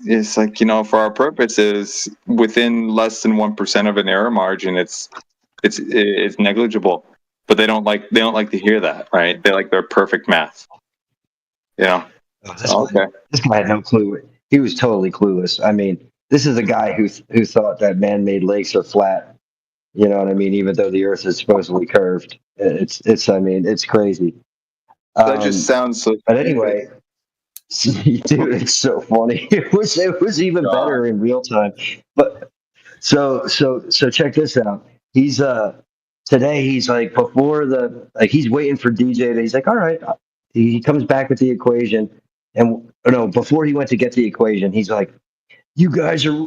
S10: It's like, for our purposes, within less than 1% of an error margin, it's negligible. But they don't like to hear that, right? They like their perfect math. Yeah. Okay.
S8: This guy had no clue. He was totally clueless. I mean, this is a guy who thought that man-made lakes are flat. You know what I mean? Even though the Earth is supposedly curved, it's crazy.
S10: That just sounds so.
S8: But anyway, dude, it's so funny. It was even better in real time. But so check this out. He's today he's like he's waiting for DJ. He's like, all right. He comes back with the equation, and before he went to get the equation, he's like, you guys are,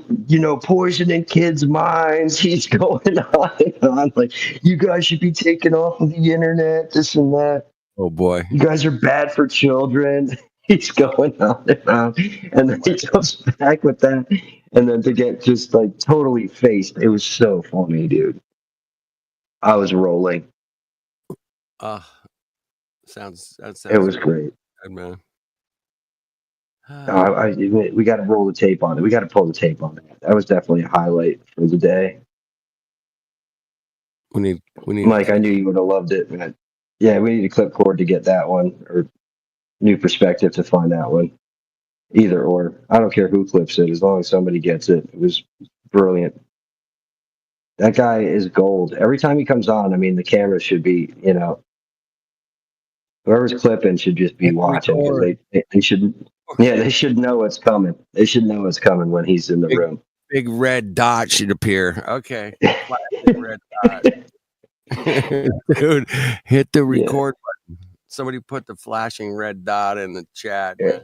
S8: poisoning kids' minds. He's going on and on. Like, you guys should be taken off of the internet, this and that.
S12: Oh, boy.
S8: You guys are bad for children. He's going on and on. And then he comes back with that. And then to get just like totally faced. It was so funny, dude. I was rolling.
S12: That sounds
S8: It was great.
S12: good, man.
S8: We got to roll the tape on it. We got to pull the tape on it. That was definitely a highlight for the day.
S12: We need.
S8: Mike, I knew you would have loved it, man. Yeah, we need a clipboard to get that one, or new perspective to find that one. Either or. I don't care who clips it, as long as somebody gets it. It was brilliant. That guy is gold. Every time he comes on, I mean, the camera should be, whoever's clipping should just be watching, because they should. Yeah, they should know it's coming. They should know it's coming when he's in the room.
S12: Big red dot should appear. Okay. Big red dot. Dude, hit the record button. Somebody put the flashing red dot in the chat.
S8: Yeah.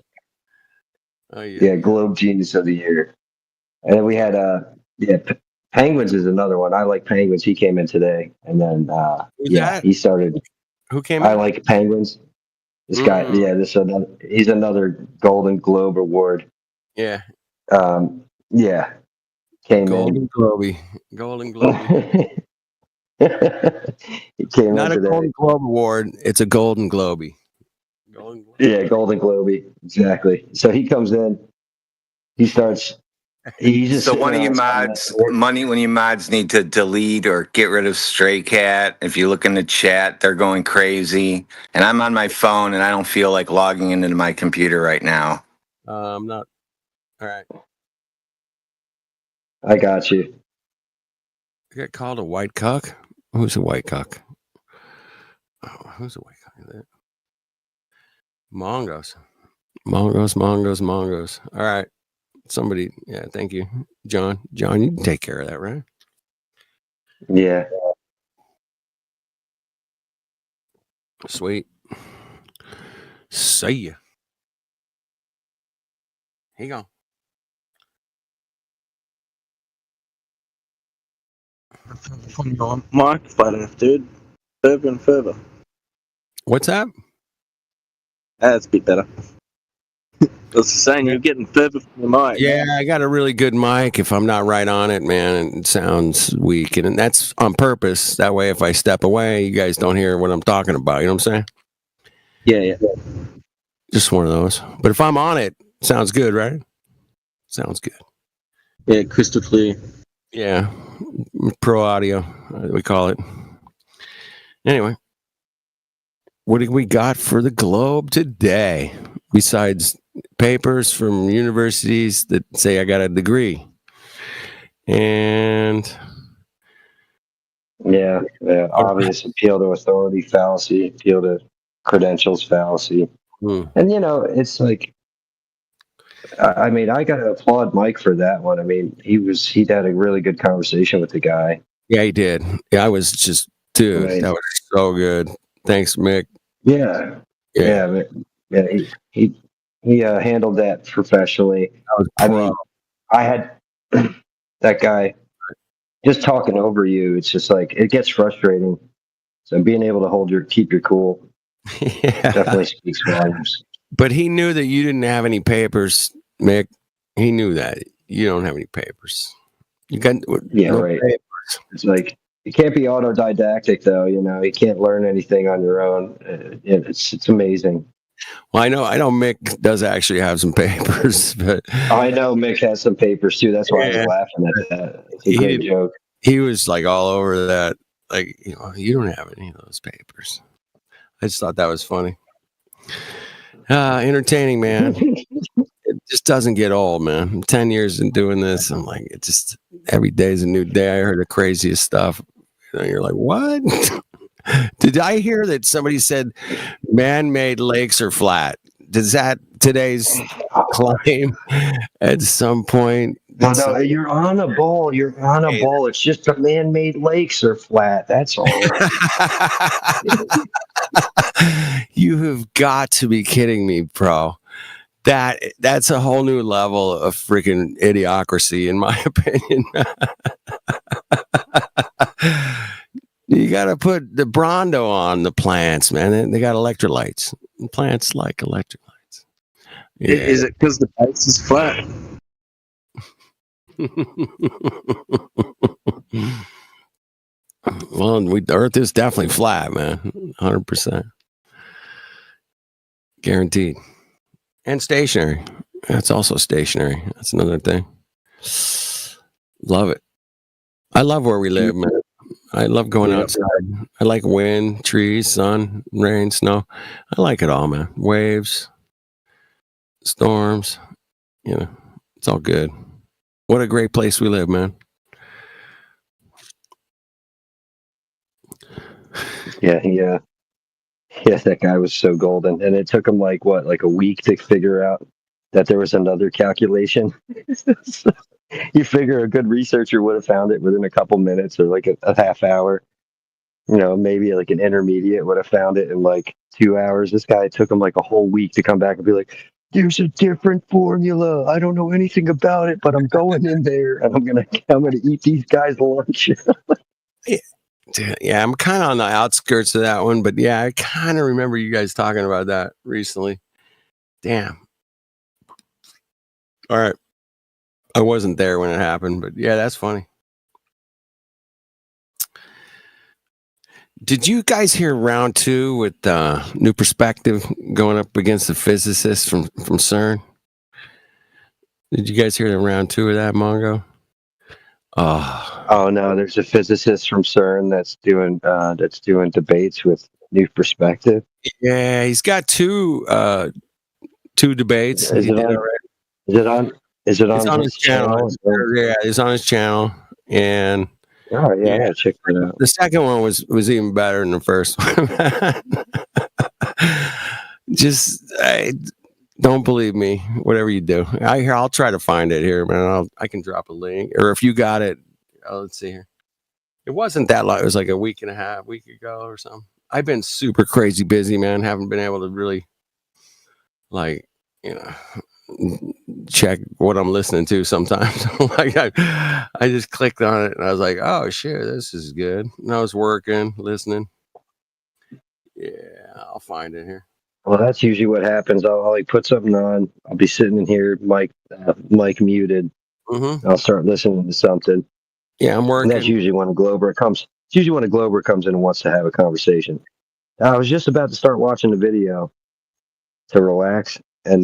S12: Oh,
S8: Yeah, Globe Genius of the Year. And then we had Penguins is another one. I like Penguins. He came in today, and then he started.
S12: Who came
S8: I
S12: in?
S8: like Penguins. This guy, he's another Golden Globe award.
S12: Yeah.
S8: Came
S12: Golden
S8: in.
S12: Golden Globe.
S8: He came
S12: Not
S8: in
S12: a
S8: today.
S12: Golden Globe award. It's a Golden Globey.
S8: Yeah, Golden Globey. Exactly. So he comes in. He starts. He's just
S11: So one of you mods need to delete or get rid of Stray Cat. If you look in the chat, they're going crazy. And I'm on my phone and I don't feel like logging into my computer right now.
S12: I'm not. All right.
S8: I got you.
S12: I got called a white cock. Who's a white cock? Oh, who's a white cock? Is that? Mongos. All right. Somebody, thank you. John, you can take care of that, right?
S8: Yeah.
S12: Sweet. See ya. Here you go.
S6: From your mic flat, dude. Further and further.
S12: What's that?
S6: That's a bit better. I was saying you're getting further from the mic.
S12: Yeah, I got a really good mic. If I'm not right on it, man, it sounds weak. And that's on purpose. That way, if I step away, you guys don't hear what I'm talking about. You know what I'm saying?
S6: Yeah.
S12: Just one of those. But if I'm on it, sounds good, right? Sounds good.
S6: Yeah, crystal clear.
S12: Yeah. Pro audio, we call it. Anyway, what do we got for the Globe today? Besides papers from universities that say I got a degree. And
S8: Yeah, obvious appeal to authority fallacy, appeal to credentials fallacy. And it's like, I mean, I got to applaud Mike for that one. I mean, he'd had a really good conversation with the guy.
S12: Yeah, he did. Yeah, I was just, dude,
S8: Right.
S12: that was so good. Thanks, Mick.
S8: Yeah. He handled that professionally. I mean, I had that guy just talking over you. It's just like, it gets frustrating. So being able to keep your cool definitely speaks volumes.
S12: But he knew that you didn't have any papers, Mick. He knew that you don't have any papers. You got no
S8: right.
S12: papers.
S8: It's like, you can't be autodidactic though. You can't learn anything on your own. It's amazing.
S12: Well, I know Mick does actually have some papers, but
S8: I know Mick has some papers too. That's why I was laughing at that. It's a great joke.
S12: He was like all over that. Like, you don't have any of those papers. I just thought that was funny. Entertaining, man. It just doesn't get old, man. I'm 10 years in doing this. I'm like, it just, every day is a new day. I heard the craziest stuff. You're like, what? Did I hear that somebody said man-made lakes are flat? Does that today's claim at some point?
S8: No, you're on a ball. You're on a ball. It's just the man-made lakes are flat. That's all.
S12: You have got to be kidding me, bro. That's a whole new level of freaking idiocracy, in my opinion. You got to put the Brondo on the plants, man. They got electrolytes. Plants like electrolytes. Yeah.
S6: Is it because the base is flat?
S12: Well, the Earth is definitely flat, man. 100%. Guaranteed. And stationary. That's also stationary. That's another thing. Love it. I love where we live, man. I love going outside. I like wind, trees, sun, rain, snow. I like it all, man. Waves, storms. It's all good. What a great place we live, man.
S8: Yeah, that guy was so golden. And it took him like a week to figure out that there was another calculation. You figure a good researcher would have found it within a couple minutes or like a half hour. Maybe like an intermediate would have found it in like 2 hours. This guy, it took him like a whole week to come back and be like, there's a different formula. I don't know anything about it, but I'm going in there and I'm gonna eat these guys' lunch.
S12: Yeah, I'm kind of on the outskirts of that one, but yeah, I kind of remember you guys talking about that recently. Damn. All right. I wasn't there when it happened, but yeah, that's funny. Did you guys hear round 2 with New Perspective going up against the physicists from CERN? Did you guys hear the round 2 of that, Mongo?
S8: Oh no, there's a physicist from CERN that's doing debates with New Perspective.
S12: Yeah, he's got two debates.
S8: Is it on
S12: It's on his channel. Yeah, it's on his channel. And
S8: oh yeah, I gotta check that out.
S12: The second one was even better than the first one. Just don't believe me. Whatever you do, I'll try to find it here, man. I can drop a link, or if you got it, let's see here. It wasn't that long. It was like a week ago or something. I've been super crazy busy, man. Haven't been able to really, like, you know, check what I'm listening to sometimes. Like I just clicked on it and I was like, oh shit, this is good. And I was working, listening. Yeah, I'll find it here.
S8: Well, that's usually what happens. I'll like put something on. I'll be sitting in here, mic muted.
S12: Mm-hmm.
S8: I'll start listening to something.
S12: Yeah, I'm working.
S8: And that's usually when a Glober comes. It's usually when a Glober comes in and wants to have a conversation. I was just about to start watching the video to relax, and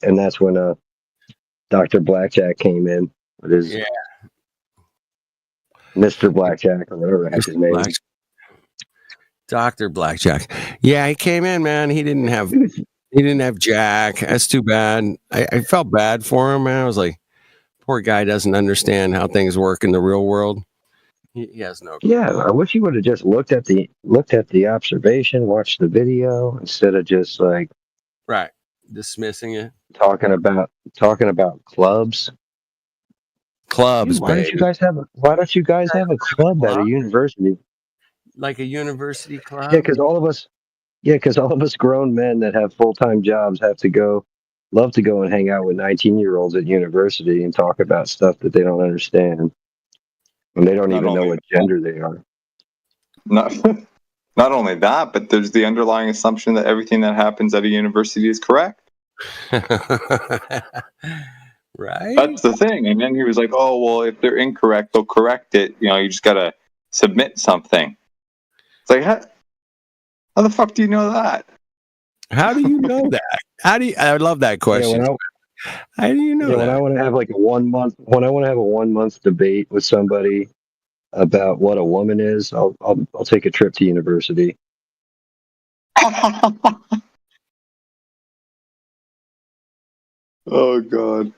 S8: that's when Dr. Blackjack came in with his Mr. Blackjack or whatever the heck his name is.
S12: Dr. Blackjack. Yeah, he came in, man. He didn't have Jack. That's too bad. I felt bad for him, man. I was like, poor guy doesn't understand how things work in the real world. He has no.
S8: Yeah, I wish he would have just looked at the observation, watched the video instead of just like
S12: dismissing it,
S8: talking about clubs.
S12: Clubs,
S8: Why don't you guys have a club at a university?
S12: Like a university club?
S8: Yeah, because all of us grown men that have full-time jobs love to go and hang out with 19-year-olds at university and talk about stuff that they don't understand. And they don't even know what gender they are.
S10: Not only that, but there's the underlying assumption that everything that happens at a university is correct.
S12: Right?
S10: That's the thing. And then he was like, oh, well, if they're incorrect, they'll correct it. You know, you just got to submit something. It's like, how the fuck do you know that?
S12: How do you know that? I love that question. How do you know that?
S8: When I want to have like a 1 month debate with somebody about what a woman is, I'll take a trip to university.
S10: Oh God.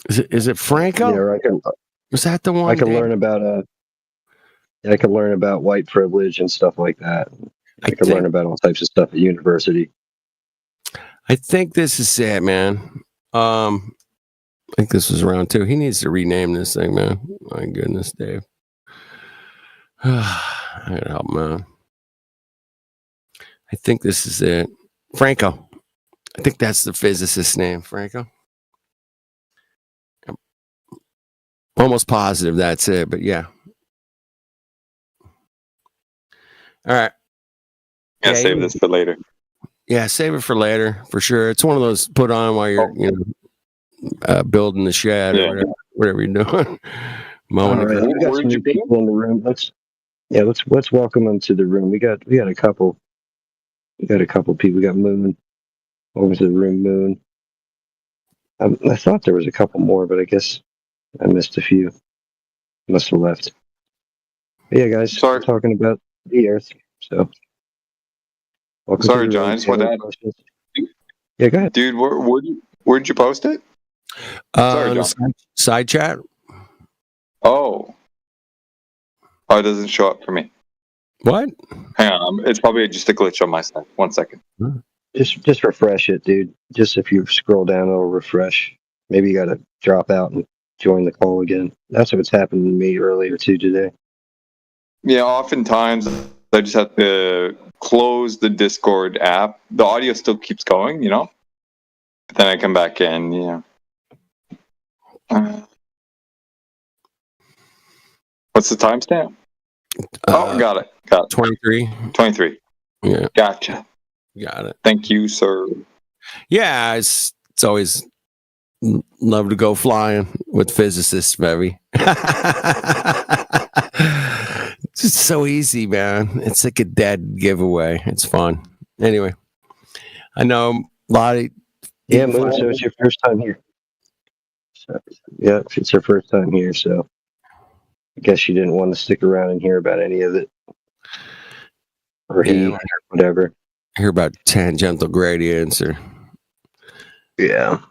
S12: Is it Franco?
S8: Yeah,
S12: Was that the one?
S8: I can learn about white privilege and stuff like that. I can learn about all types of stuff at university.
S12: I think this is it, man. I think this was round 2. He needs to rename this thing, man. My goodness, Dave. I gotta help him out. I think this is it. Franco. I think that's the physicist's name, Franco. I'm almost positive that's it, but yeah. All right.
S10: Yeah, save this for later.
S12: Yeah, save it for later, for sure. It's one of those put on while you're building the shed or whatever you're doing.
S8: All right, we got some new people in the room. Let's welcome them to the room. We got a couple. We got a couple people. We got Moon over to the room. Moon. I thought there was a couple more, but I guess I missed a few. Must have left. But yeah, guys. Sorry, talking about the Earth. So.
S10: Sorry, John. I just want to add.
S8: Yeah, go ahead,
S10: dude. Where'd you post it? Sorry, John.
S12: Side chat.
S10: Oh, it doesn't show up for me.
S12: What?
S10: Hang on. It's probably just a glitch on my side. 1 second.
S8: Just refresh it, dude. Just if you scroll down, it'll refresh. Maybe you got to drop out and join the call again. That's what's happened to me earlier too today.
S10: Yeah, oftentimes I just have to close the Discord app. The audio still keeps going, but then I come back in. Yeah. What's the timestamp? Got it.
S12: 23.
S10: 23.
S12: Yeah.
S10: Gotcha.
S12: Got it.
S10: Thank you, sir.
S12: Yeah, it's always love to go flying with physicists, baby. It's so easy, man. It's like a dead giveaway. It's fun. Anyway, I know a lot of
S8: Moon, so it's your first time here. So, yeah, it's her first time here, so I guess she didn't want to stick around and hear about any of it. Or whatever.
S12: Hear about tangential gradients or...
S8: Yeah.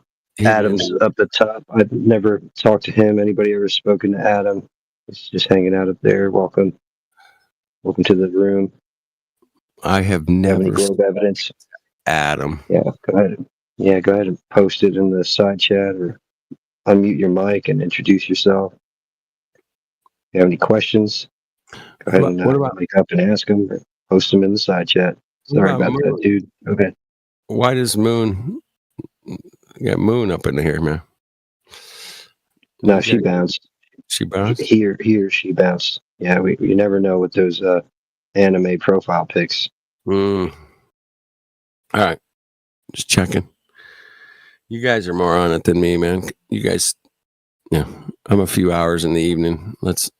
S8: Adam's up the top. I've never talked to him. Anybody ever spoken to Adam? He's just hanging out up there. Welcome to the room.
S12: I have never
S8: globe evidence.
S12: Adam.
S8: Yeah, go ahead. Yeah, go ahead and post it in the side chat or unmute your mic and introduce yourself. If you have any questions, go ahead and
S12: What about
S8: wake up and ask them. Or post them in the side chat.
S12: what
S8: Sorry
S12: about
S8: about that,
S12: Moon?
S8: dude. Okay.
S12: Why does Moon get Moon up in here, man?
S8: No, she bounced.
S12: She bounced?
S8: He or she bounced. Yeah, you never know with those anime profile pics.
S12: All right, just checking. You guys are more on it than me, man. You guys, yeah. I'm a few hours in the evening. Let's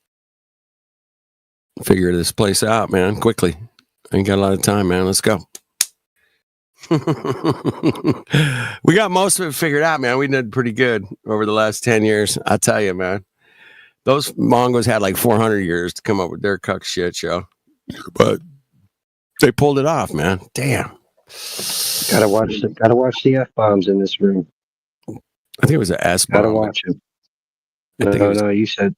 S12: figure this place out, man. Quickly. I ain't got a lot of time, man. Let's go. We got most of it figured out, man. We did pretty good over the last 10 years. I tell you, man. Those Mongos had like 400 years to come up with their cuck shit show. But they pulled it off, man. Damn.
S8: Gotta watch the F-bombs in this room.
S12: I think it was an S bomb.
S8: Gotta watch them. No, you said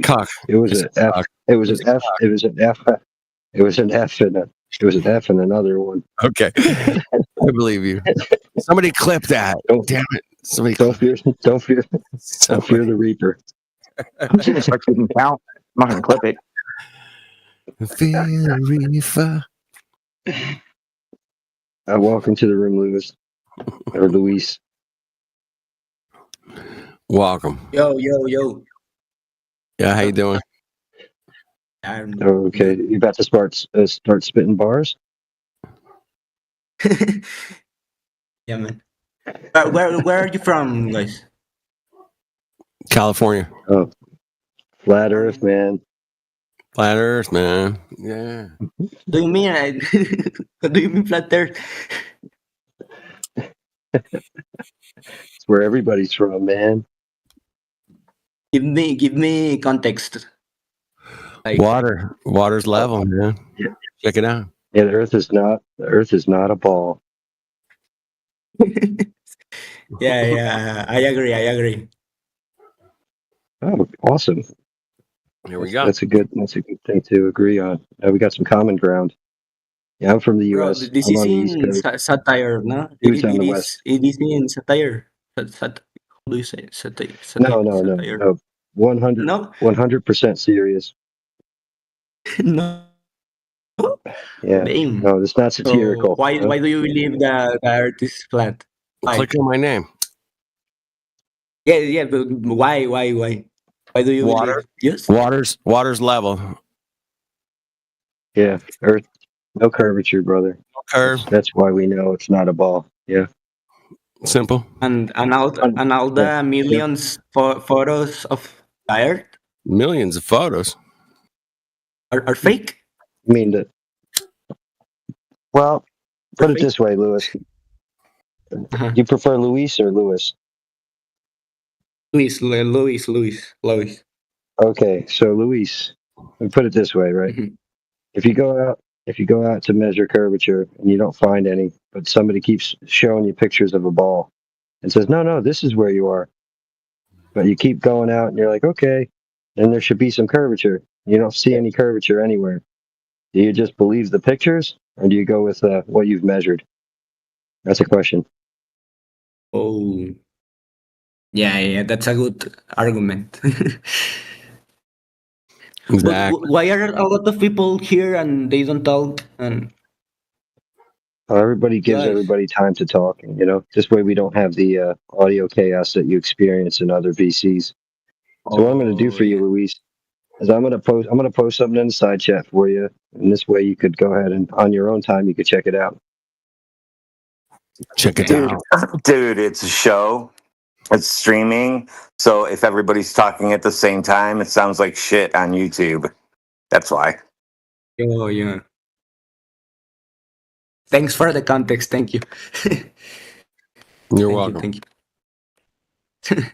S12: cock.
S8: It was an F.
S12: Cock.
S8: It was an F. It was an F. It was an F and it was an F and another one.
S12: Okay. I believe you. Somebody clip that. Damn it. Somebody
S8: don't fear the Reaper.
S11: If I couldn't count, I'm not gonna clip it.
S12: Fear the Reaper.
S8: Welcome to the room, Louis. Or Luis.
S12: Welcome.
S15: Yo.
S12: Yeah, how you doing?
S8: Okay, you about to start spitting bars?
S15: Yeah, man. Where are you from, guys?
S12: California.
S8: Oh, flat Earth, man.
S12: Flat Earth, man. Yeah.
S15: Do you mean what do you mean flat Earth?
S8: It's where everybody's from, man.
S15: Give me context. Like,
S12: Water's level, man.
S8: Yeah.
S12: Check it out.
S8: Yeah, the Earth is not a ball.
S15: yeah, I agree.
S8: Oh, awesome.
S12: Here we go.
S8: That's a good thing to agree on. We got some common ground. Yeah, I'm from the
S15: Bro,
S8: U.S.
S15: this
S8: I'm
S15: is
S8: on the East
S15: in
S8: Coast.
S15: satire, no?
S8: Dude's on the West.
S15: It is in satire. How do you say satire?
S8: No. 100% serious.
S15: No.
S8: Yeah.
S15: Damn.
S8: No, it's not satirical.
S15: So why do you believe the Earth is flat? Why?
S12: Click on my name.
S15: Yeah, but why? Why do you
S12: Water.
S15: believe? Yes.
S12: Water's level.
S8: Yeah, Earth, no curvature, brother.
S12: No curve.
S8: That's why we know it's not a ball. Yeah.
S12: Simple.
S15: And all the millions photos of the Earth
S12: Millions of photos
S15: are fake.
S8: I mean, well, put it this way, Louis. Do you prefer Luis or Louis?
S15: Louis.
S8: Okay, so Luis, let me put it this way, right?
S15: Mhm.
S8: If you go out to measure curvature and you don't find any, but somebody keeps showing you pictures of a ball and says, no, this is where you are. But you keep going out and you're like, okay, then there should be some curvature. You don't see any curvature anywhere. Do you just believe the pictures or do you go with what you've measured? That's a question.
S15: Oh. Yeah, that's a good argument.
S12: Exactly.
S15: But why are a lot of people here and they don't talk? And
S8: Everybody gives
S15: Guys.
S8: everybody time to talk. This way we don't have the audio chaos that you experience in other VCs. So what I'm going to do for you, Luis, is I'm going to post something in the side chat for you, and this way you could go ahead and on your own time you could check it out.
S12: Check it out.
S11: Dude, it's a show. It's streaming. So if everybody's talking at the same time, it sounds like shit on YouTube. That's why.
S15: oh yeah. Thanks for the context. Thank you.
S12: You're welcome.
S15: Thank you.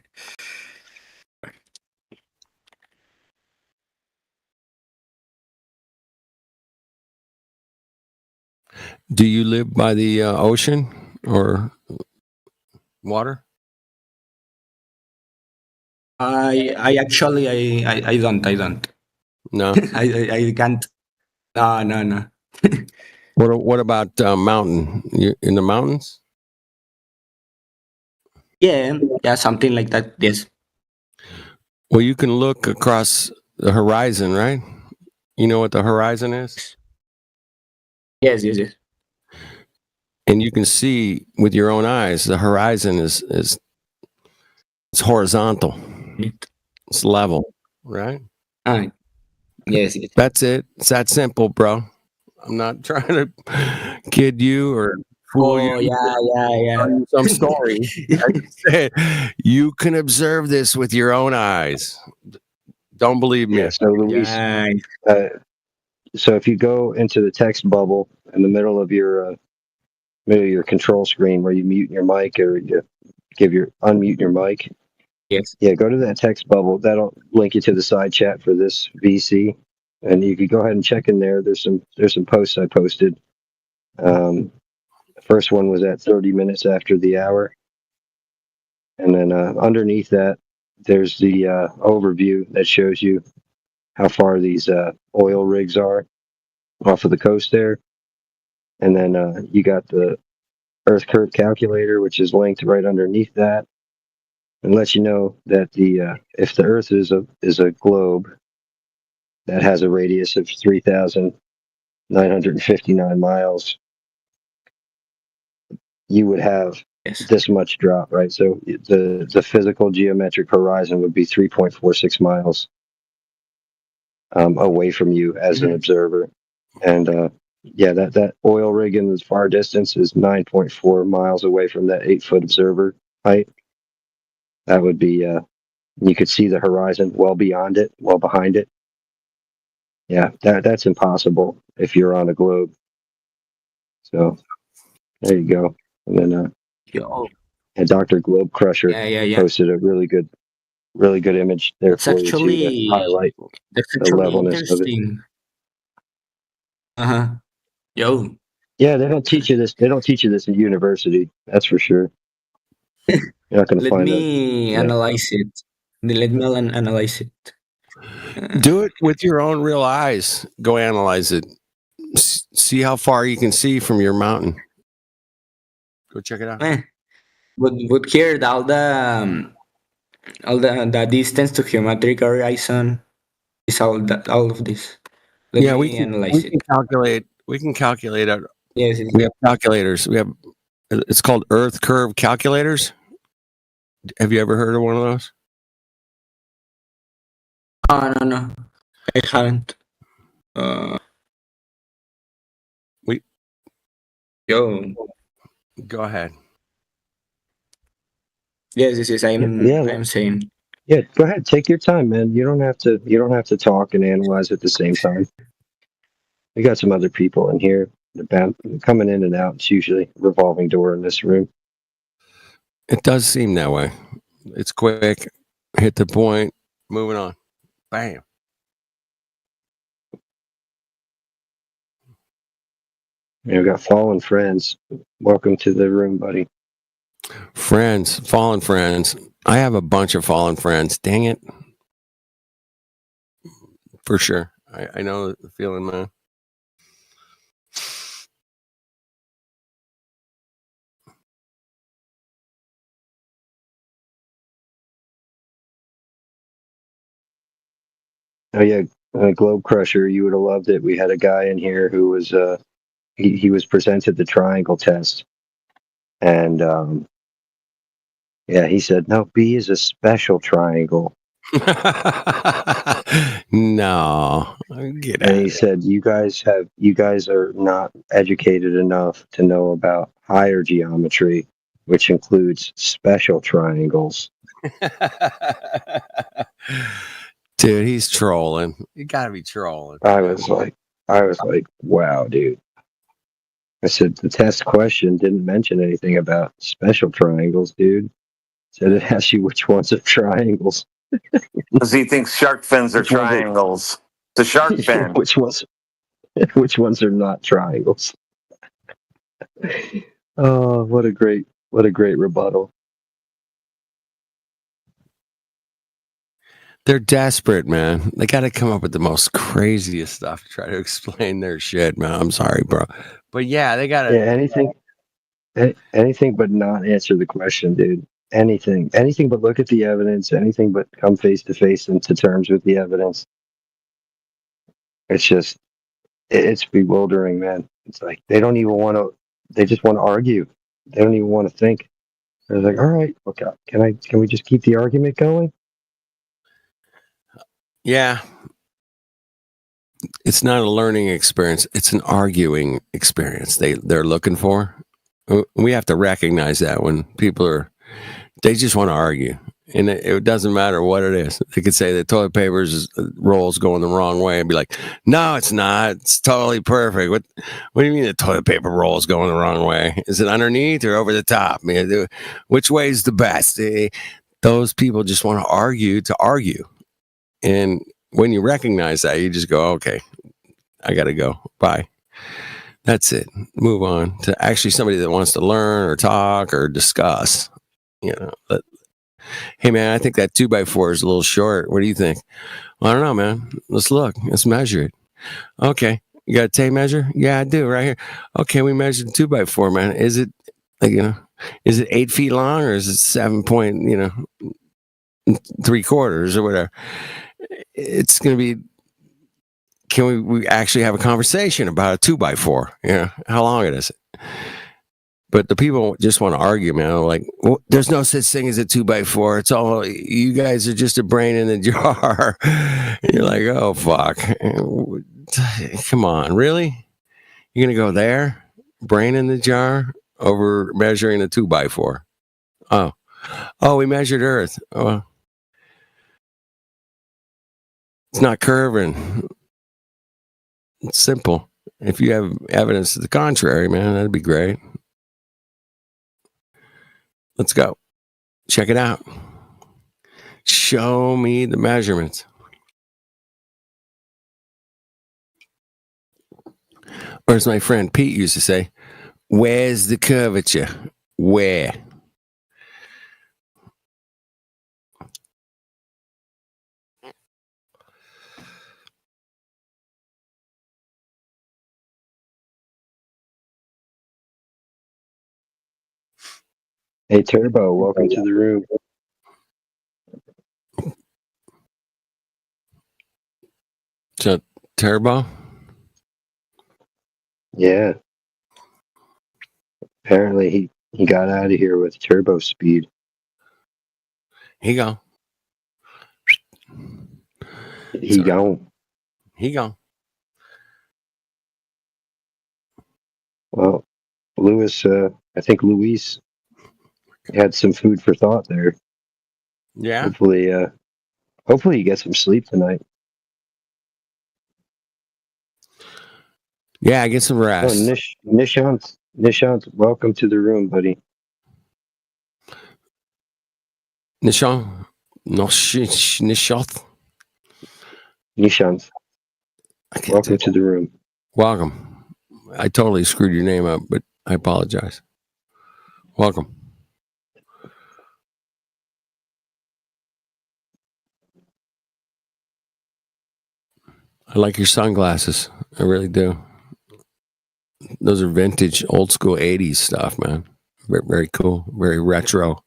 S12: Do you live by the ocean or water?
S15: I actually I don't.
S12: No.
S15: I can't. No.
S12: What about mountain? You in the mountains?
S15: Yeah, something like that. Yes.
S12: Well, you can look across the horizon, right? You know what the horizon is?
S15: Yes.
S12: And you can see with your own eyes the horizon is it's horizontal. It's level, right?
S15: Yes.
S12: That's it. It's that simple, bro. I'm not trying to kid you or fool you.
S15: Oh, yeah.
S12: Some story. I just said, you can observe this with your own eyes. Don't believe me.
S8: Yeah. So Luis,
S15: Yeah.
S8: so if you go into the text bubble in the middle of your control screen where you mute your mic or you unmute your mic.
S15: Yes.
S8: Yeah, go to that text bubble. That'll link you to the side chat for this VC, and you could go ahead and check in there. There's some posts I posted. The first one was at 30 minutes after the hour, and then underneath that, there's the overview that shows you how far these oil rigs are off of the coast there, and then you got the Earth curve calculator, which is linked right underneath that, and lets you know that if the Earth is a globe that has a radius of 3,959 miles, you would have this much drop, right? So the physical geometric horizon would be 3.46 miles away from you as an observer, and yeah, that oil rig in the far distance is 9.4 miles away from that 8-foot observer height. That would be you could see the horizon well beyond it, well behind it. Yeah, that's impossible if you're on a globe. So there you go. And then Dr. Globe Crusher posted a really good image there
S15: It's
S8: for you too to
S15: actually
S8: highlight
S15: that's
S8: the
S15: actually
S8: levelness of it.
S15: interesting. Yo.
S8: Yeah, they don't teach you this. They don't teach you this in university. That's for sure. You're not going to
S15: Let
S8: find
S15: me analyze it. Let me analyze it.
S12: Do it with your own real eyes. Go analyze it. See how far you can see from your mountain. Go check it out.
S15: But here all the distance to geometric horizon is all of this. Let me analyze it.
S12: We can calculate it.
S15: Yes.
S12: We have calculators. It's called Earth curve calculators. Have you ever heard of one of those?
S15: No, I haven't.
S12: Go ahead.
S15: Yes. I'm saying.
S8: Yeah, go ahead. Take your time, man. You don't have to talk and analyze at the same time. We got some other people in here. They're coming in and out. It's usually a revolving door in this room.
S12: It does seem that way. It's quick. Hit the point. Moving on. Bam.
S8: Yeah, we got fallen friends. Welcome to the room, buddy.
S12: Fallen friends. I have a bunch of fallen friends. Dang it. For sure. I know the feeling, man.
S8: Oh yeah, Globe Crusher. You would have loved it. We had a guy in here who was he was presented the triangle test, and yeah, he said no. B is a special triangle.
S12: No, get out.
S8: And he said you guys are not educated enough to know about higher geometry, which includes special triangles.
S12: Dude, he's trolling. You gotta be trolling.
S8: I was like, wow, dude. I said the test question didn't mention anything about special triangles, dude. It said it asks you which ones are triangles.
S11: Because he thinks shark fins are triangles. The shark fin.
S8: which ones are not triangles? Oh, what a great rebuttal.
S12: They're desperate, man. They got to come up with the most craziest stuff to try to explain their shit, man. I'm sorry, bro. But yeah, they got to.
S8: Yeah, anything but not answer the question, dude. anything but look at the evidence, anything but come face to face into terms with the evidence. It's just, it's bewildering, man. It's like they don't even want to. They just want to argue. They don't even want to think. They're like, all right, okay, can we just keep the argument going?
S12: Yeah. It's not a learning experience. It's an arguing experience they're looking for. We have to recognize that when people they just want to argue. And it doesn't matter what it is. They could say the toilet paper roll's going the wrong way and be like, no, it's not. It's totally perfect. What do you mean the toilet paper roll is going the wrong way? Is it underneath or over the top? Which way is the best? Those people just want to argue. And when you recognize that, you just go, okay, I got to go. Bye. That's it. Move on to actually somebody that wants to learn or talk or discuss. Hey, man, I think that 2x4 is a little short. What do you think? Well, I don't know, man. Let's look. Let's measure it. Okay. You got a tape measure? Yeah, I do right here. Okay, we measured 2x4, man. Is it, is it 8 feet long or is it 7.3/4 or whatever? It's going to be, can we actually have a conversation about a 2x4? How long it is? But the people just want to argue, man. Like, well, there's no such thing as a 2x4. It's all, you guys are just a brain in the jar. You're like, oh, fuck. Come on, really? You're going to go there? Brain in the jar over measuring a 2x4? Oh, we measured Earth. Oh, it's not curving. It's simple. If you have evidence to the contrary, man, that'd be great. Let's go. Check it out. Show me the measurements. Or as my friend Pete used to say, where's the curvature? Where?
S8: Hey, Turbo, welcome to the room.
S12: So, Turbo?
S8: Yeah. Apparently he got out of here with turbo speed.
S12: He go.
S8: He gone.
S12: He gone.
S8: Well, Lewis, I think Luis had some food for thought there.
S12: Yeah.
S8: Hopefully you get some sleep tonight.
S12: Yeah, get some rest.
S8: Oh, Nishant, welcome to the room, buddy.
S12: Nishant.
S8: Nishant. Welcome to the room.
S12: Welcome. I totally screwed your name up, but I apologize. Welcome. I like your sunglasses. I really do. Those are vintage, old school 80s stuff, man. Very, very cool. Very retro.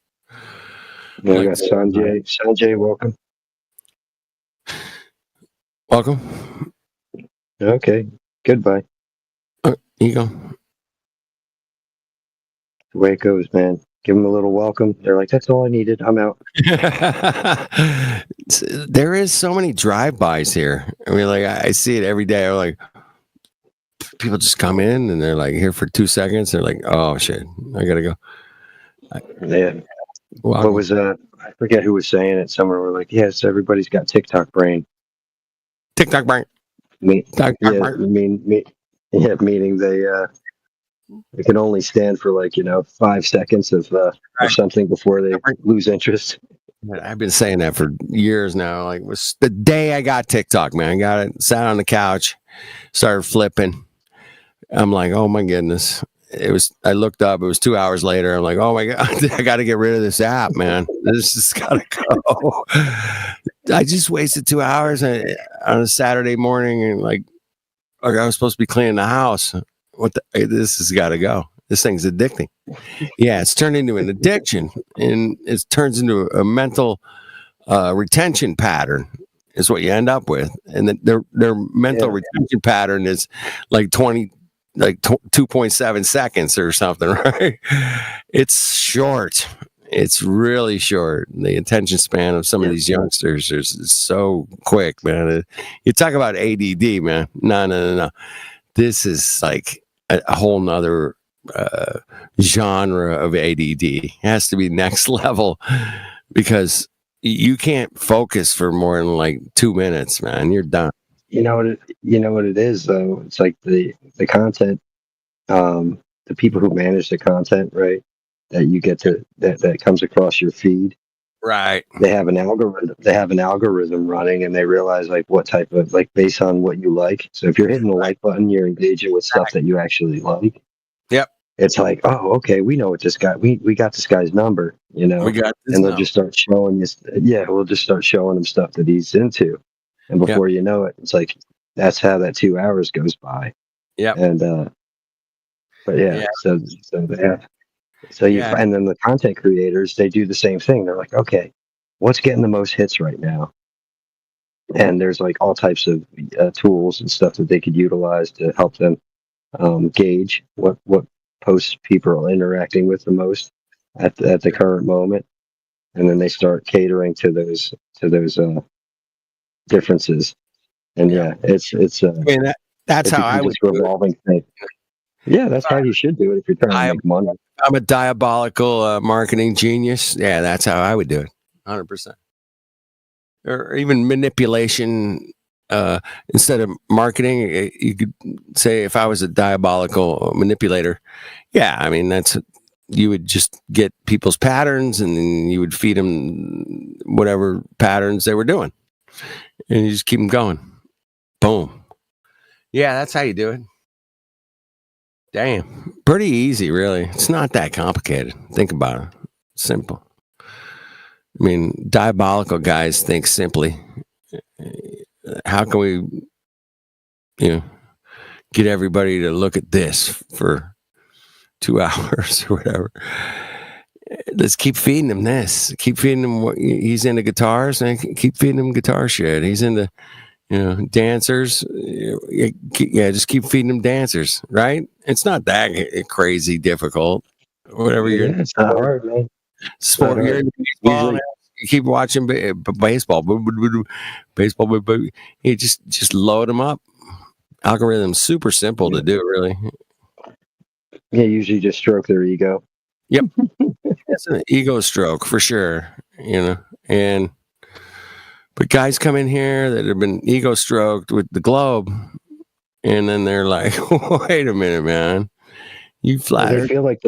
S8: Yeah, I got Sanjay. Sanjay, welcome.
S12: Welcome.
S8: Okay. Goodbye.
S12: Here you go.
S8: The way it goes, man. Give them a little welcome. They're like, that's all I needed. I'm out.
S12: There is so many drive-bys here. I mean, like, I see it every day. I'm like, people just come in and they're like here for 2 seconds. They're like, oh shit, I gotta go.
S8: Yeah. What was I forget who was saying it somewhere. We're like, yes, everybody's got TikTok brain.
S12: TikTok brain.
S8: Meaning they can only stand for 5 seconds of something before they lose interest.
S12: I've been saying that for years now. Like, was the day I got TikTok, man. I got it, sat on the couch, started flipping. I'm like, oh my goodness. I looked up, it was 2 hours later. I'm like, oh my God, I got to get rid of this app, man. This has got to go. I just wasted 2 hours on a Saturday morning and I was supposed to be cleaning the house. This has got to go. This thing's addicting. Yeah, it's turned into an addiction, and it turns into a mental retention pattern. Is what you end up with, and their mental retention pattern is like 2.7 seconds or something, right? It's short. It's really short. The attention span of some of these youngsters is so quick, man. You talk about ADD, man. No. This is like a whole nother genre of ADD. It has to be next level because you can't focus for more than like 2 minutes, man. You're done.
S8: You know what it is though. It's like the content, the people who manage the content, right? That you get to that comes across your feed.
S12: Right.
S8: They have an algorithm. They have an algorithm running, and they realize like what type of like based on what you like. So if you're hitting the like button, you're engaging with stuff that you actually like.
S12: Yep.
S8: It's like, oh, okay, we know what this guy. We got this guy's number, you know.
S12: We got this
S8: and they'll
S12: number.
S8: just start showing you. Yeah, we'll just start showing him stuff that he's into, and before you know it, it's like that's how that 2 hours goes by.
S12: Yep.
S8: And but yeah. So you and then the content creators, they do the same thing. They're like, okay, what's getting the most hits right now? And there's like all types of tools and stuff that they could utilize to help them gauge what posts people are interacting with the most at the current moment, and then they start catering to those differences. And it's
S12: I mean, that's how I would do
S8: revolving thing. Yeah, that's how you should do it if you're trying to make money.
S12: I'm a diabolical marketing genius. Yeah, that's how I would do it. 100%. Or even manipulation. Instead of marketing, you could say if I was a diabolical manipulator, yeah, I mean, you would just get people's patterns and then you would feed them whatever patterns they were doing. And you just keep them going. Boom. Yeah, that's how you do it. Damn. Pretty easy, really. It's not that complicated. Think about it. Simple. I mean, diabolical guys think simply. How can we, get everybody to look at this for 2 hours or whatever? Let's keep feeding him this. Keep feeding him what he's into guitars, and keep feeding him guitar shit. He's into, dancers. Yeah, just keep feeding him dancers, right? It's not that crazy difficult. Whatever you're
S8: it's not hard, man.
S12: Sport, you're into baseball. You keep watching baseball. Baseball. You just load them up. Algorithm's super simple to do, really.
S8: Yeah, usually just stroke their ego.
S12: Yep. That's an ego stroke for sure, but guys come in here that have been ego stroked with the globe, and then they're like, wait a minute, man. You flattered.
S8: They feel like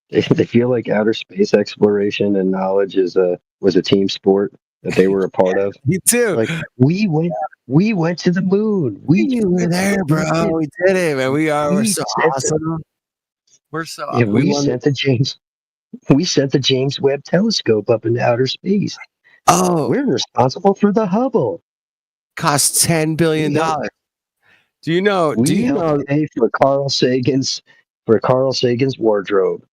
S8: they feel like outer space exploration and knowledge was a team sport that they were a part of.
S12: Me too.
S8: Like we went to the moon. We
S12: were there, bro. We did it, man. We're so awesome. We're so
S8: awesome. We sent the James Webb Telescope up into outer space.
S12: Oh,
S8: we're responsible for the Hubble.
S12: Costs $10 billion. Do you know?
S8: Pay for Carl Sagan's wardrobe.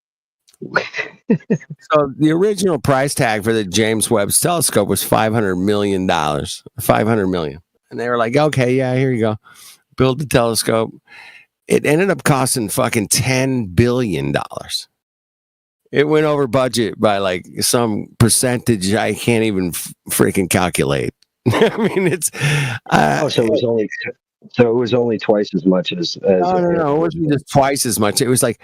S12: So the original price tag for the James Webb Telescope was $500 million. $500 million, and they were like, "Okay, yeah, here you go, build the telescope." It ended up costing fucking $10 billion. It went over budget by like some percentage I can't even freaking calculate. I mean, it's
S8: so it was only twice as much as
S12: no, it wasn't just twice as much. It was like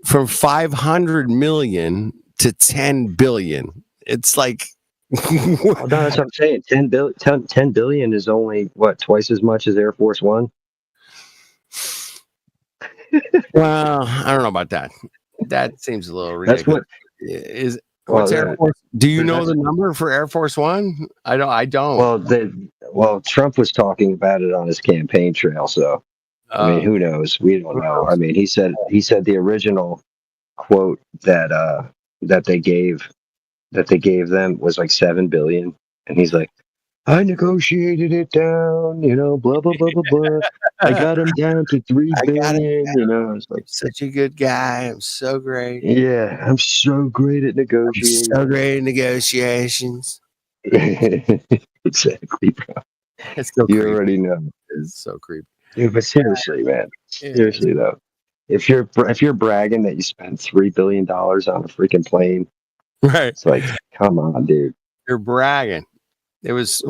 S12: from 500 million to 10 billion. It's like
S8: no, that's what I'm saying. 10 billion is only what, twice as much as Air Force One.
S12: Well, I don't know about that. That seems a little ridiculous. What's Air Force? Do you know the number for Air Force One? I don't.
S8: Well, Trump was talking about it on his campaign trail, so I mean, who knows? We don't know. I mean, he said the original quote that they gave them was like 7 billion, and he's like, I negotiated it down, blah, blah, blah, blah, blah. I got him down to 3
S12: I got it.
S8: billion, It's like,
S12: Such a good guy. I'm so great.
S8: yeah, I'm so great at negotiating.
S12: So great in negotiations.
S8: Exactly, bro.
S12: It's so
S8: You
S12: creepy.
S8: already know.
S12: It's so creepy.
S8: Dude, but seriously, man. Seriously, though. If you're bragging that you spent $3 billion on a freaking plane,
S12: Right.
S8: it's like, come on, dude.
S12: You're bragging. It was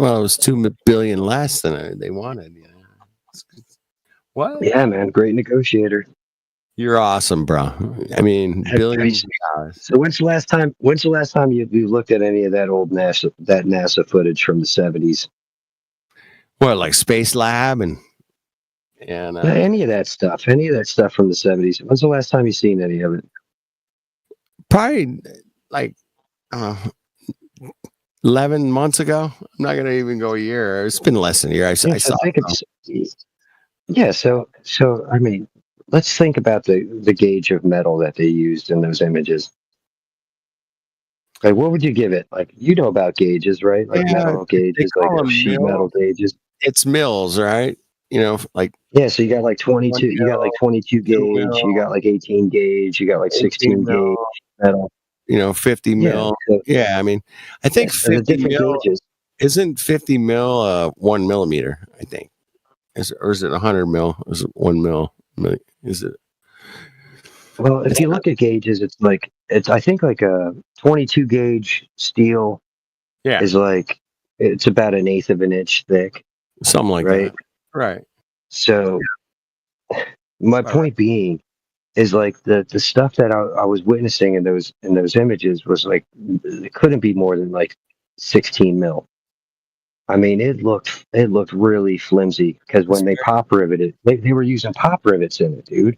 S12: 2 billion less than they wanted. What?
S8: Yeah, man. Great negotiator.
S12: You're awesome, bro. I mean, billions of dollars.
S8: So when's the last time you looked at any of that old NASA footage from the 70s?
S12: What, like Space Lab and
S8: any of that stuff from the 70s? When's the last time you seen any of it?
S12: Probably like 11 months ago. I'm not gonna even go a year. It's been less than a year. I saw it.
S8: Yeah, so I mean, let's think about the gauge of metal that they used in those images. Like, what would you give it? Like, about gauges, right? Like metal gauges, like sheet metal gauges.
S12: It's mils, right? Like
S8: so you got like 22. You got like 22 gauge. You got like 18 gauge. You got like 16 gauge metal.
S12: 50 mil. Yeah, I mean, I think 50 mil
S8: gauges.
S12: Isn't 50 mil 1 millimeter? I think, or is it 100 mil? Is it 1 mil? Is it?
S8: Well, if you look at gauges, I think like a 22 gauge steel.
S12: Yeah.
S8: Is like it's about 1/8 of an inch thick.
S12: Something like
S8: that.
S12: Right.
S8: So my point being is like the stuff that I was witnessing in those images was like it couldn't be more than like 16 mil. I mean, it looked really flimsy because when they pop riveted, they were using pop rivets in it, dude.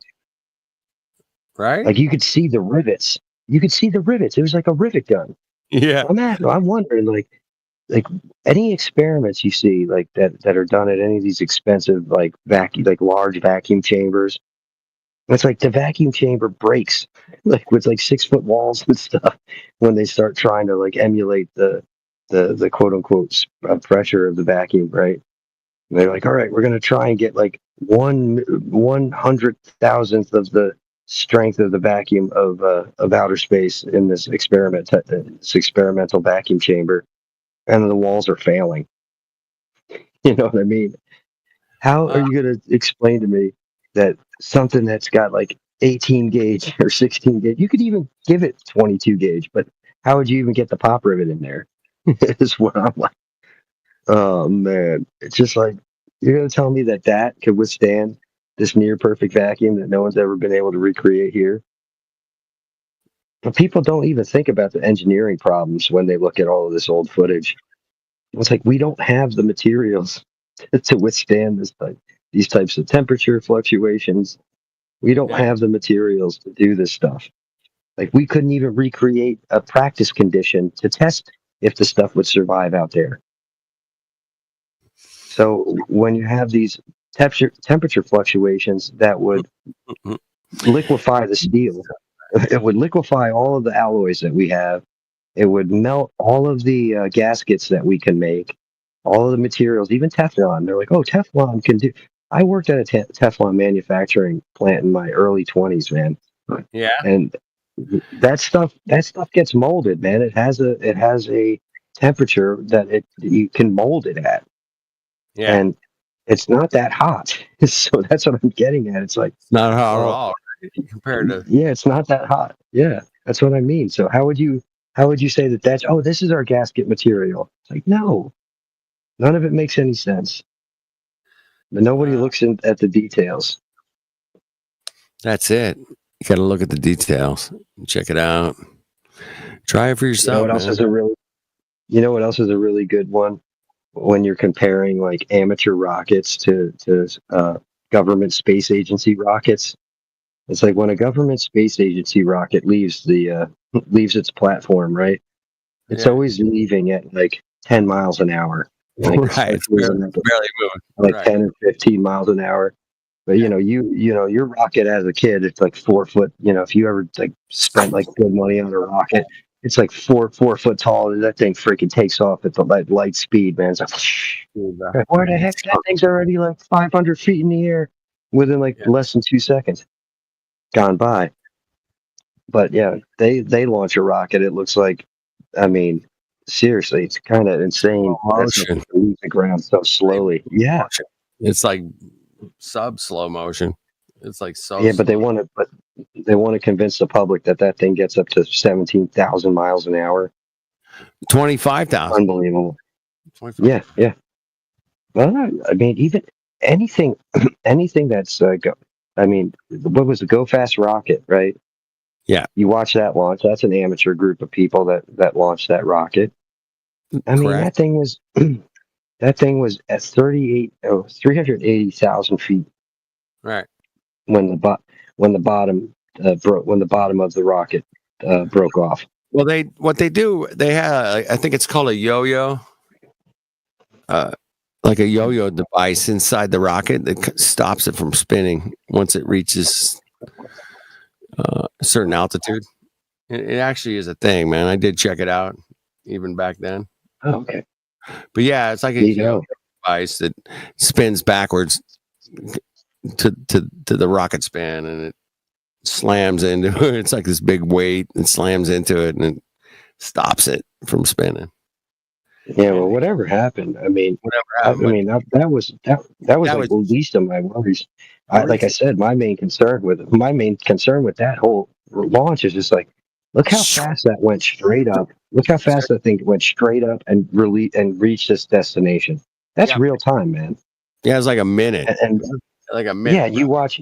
S12: Right?
S8: Like you could see the rivets. It was like a rivet gun.
S12: Yeah.
S8: I'm wondering like any experiments you see like that are done at any of these expensive like large vacuum chambers. It's like the vacuum chamber breaks like with like 6-foot walls and stuff when they start trying to like emulate the quote unquote pressure of the vacuum, right? And they're like, all right, we're gonna try and get like 1/100,000th of the strength of the vacuum of outer space in this experimental vacuum chamber, and the walls are failing. You know what I mean? How are you going to explain to me that something that's got like 18 gauge or 16 gauge, you could even give it 22 gauge, but how would you even get the pop rivet in there? Is what I'm like. Oh man, it's just like you're going to tell me that could withstand this near perfect vacuum that no one's ever been able to recreate here. But people don't even think about the engineering problems when they look at all of this old footage. It's like we don't have the materials to withstand these types of temperature fluctuations. We don't have the materials to do this stuff. Like we couldn't even recreate a practice condition to test if the stuff would survive out there. So when you have these temperature fluctuations that would liquefy the steel, it would liquefy all of the alloys that we have. It would melt all of the gaskets that we can make, all of the materials, even Teflon. They're like, oh, Teflon can do. I worked at a Teflon manufacturing plant in my early 20s, man.
S12: Yeah.
S8: And that stuff gets molded, man. It has a temperature that you can mold it at.
S12: Yeah.
S8: And it's not that hot. So that's what I'm getting at. It's like
S12: it's not hot at all compared to.
S8: Yeah, it's not that hot. Yeah, that's what I mean. So how would you say that's this is our gasket material? It's like, no, none of it makes any sense. But nobody looks at the details.
S12: That's it. You got to look at the details. Check it out. Try it for yourself.
S8: You know what else is a really good one? When you're comparing like amateur rockets to government space agency rockets. It's like when a government space agency rocket leaves its platform, right? It's always leaving at like 10 miles an hour. Like
S12: right. It's barely moving.
S8: Like 10 or 15 miles an hour. But your rocket as a kid, it's like 4 foot. If you ever like spent like good money on a rocket, it's like four foot tall, and that thing freaking takes off at the light speed, man. It's like, where the heck? That thing's already like 500 feet in the air within like less than 2 seconds. Gone by. But yeah, they launch a rocket. It looks like, I mean, seriously, it's kind of insane. That's
S12: Motion.
S8: how they leave the ground so slowly. Yeah,
S12: It's like sub slow motion. It's like so.
S8: yeah, but they want to convince the public that that thing gets up to 17,000 miles an hour.
S12: 25,000.
S8: Unbelievable.
S12: 25.
S8: Yeah. Well, I mean, even anything that's what was the Go Fast rocket, right?
S12: Yeah.
S8: You watch that launch. That's an amateur group of people that launched that rocket. I mean,
S12: Correct.
S8: that thing was at 380,000 feet
S12: Right.
S8: when the bottom of the rocket broke off.
S12: Well, what they do, they have, I think it's called a yo-yo, like a yo-yo device inside the rocket that stops it from spinning once it reaches a certain altitude. It actually is a thing, man. I did check it out even back then.
S8: Oh, okay.
S12: But yeah, it's like a yo-yo device that spins backwards to the rocket span, and it slams into it. It's like this big weight. It slams into it, and it stops it from spinning.
S8: Yeah, well, whatever happened. I mean, that was like the least of my worries. Like I said, my main concern with that whole launch is just like, look how fast that went straight up. Look how fast that thing went straight up and reached its destination. That's real time, man.
S12: Yeah, it was like a minute.
S8: And
S12: like a minute.
S8: yeah, you watch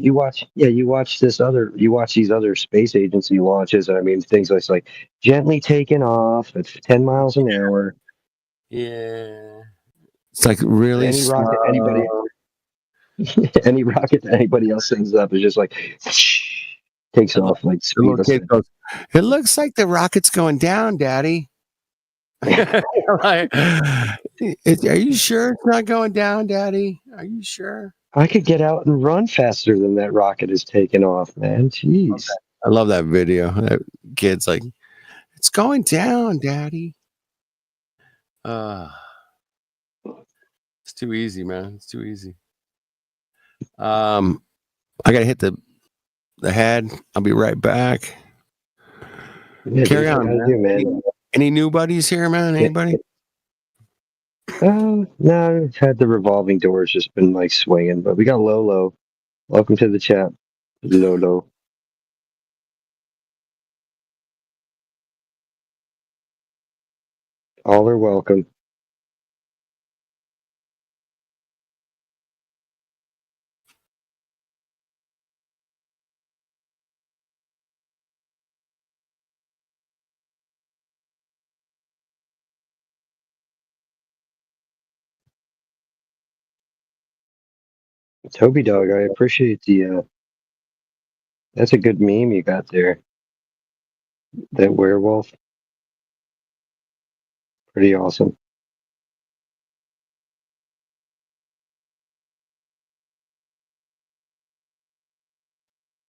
S8: these other space agency launches, and I mean things like gently taking off at 10 miles an hour.
S12: Yeah, it's like really
S8: any
S12: slow.
S8: rocket any rocket that anybody else sends up is just like takes off like
S12: The little
S8: speedlessly.
S12: kid goes, it looks like the rocket's going down, Daddy. Like, are you sure it's not going down, Daddy? Are you sure?
S8: I could get out and run faster than that rocket is taking off, man. Jeez.
S12: I love that video. That kid's like, it's going down, Daddy. It's too easy, man. It's too easy. I gotta hit the head. I'll be right back.
S8: Yeah,
S12: Carry
S8: dude,
S12: on,
S8: what I do, man.
S12: Any new buddies here, man? Anybody?
S8: No, I've had the revolving doors just been like swinging, but we got Lolo. Welcome to the chat, Lolo. All are welcome. Toby Dog, I appreciate that's a good meme you got there. That werewolf. Pretty awesome.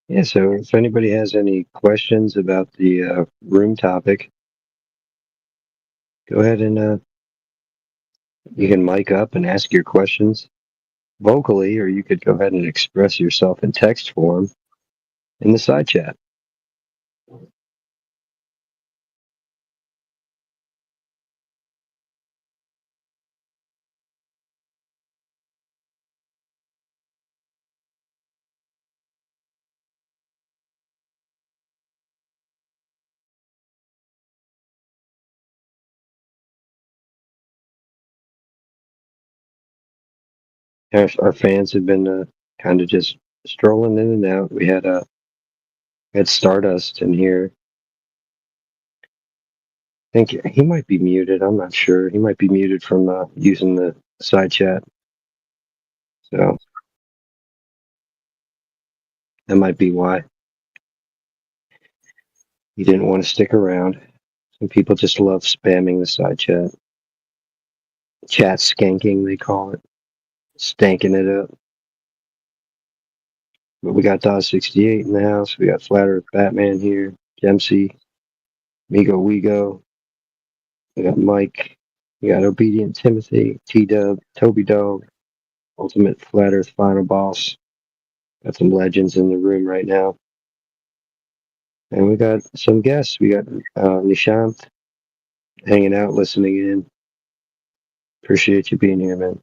S8: Yeah, so if anybody has any questions about the room topic, go ahead and you can mic up and ask your questions vocally, or you could go ahead and express yourself in text form in the side chat. Our fans have been kind of just strolling in and out. We had Stardust in here. I think he might be muted. I'm not sure. He might be muted from using the side chat. So that might be why he didn't want to stick around. Some people just love spamming the side chat. Chat skanking, they call it. Stanking it up. But we got DOS68 in the house. We got Flat Earth Batman here. Dempsey. Migo Wego. We got Mike. We got Obedient Timothy, T-Dub, Toby Dog, Ultimate Flat Earth Final Boss. Got some legends in the room right now. And we got some guests. We got Nishant hanging out, listening in. Appreciate you being here, man.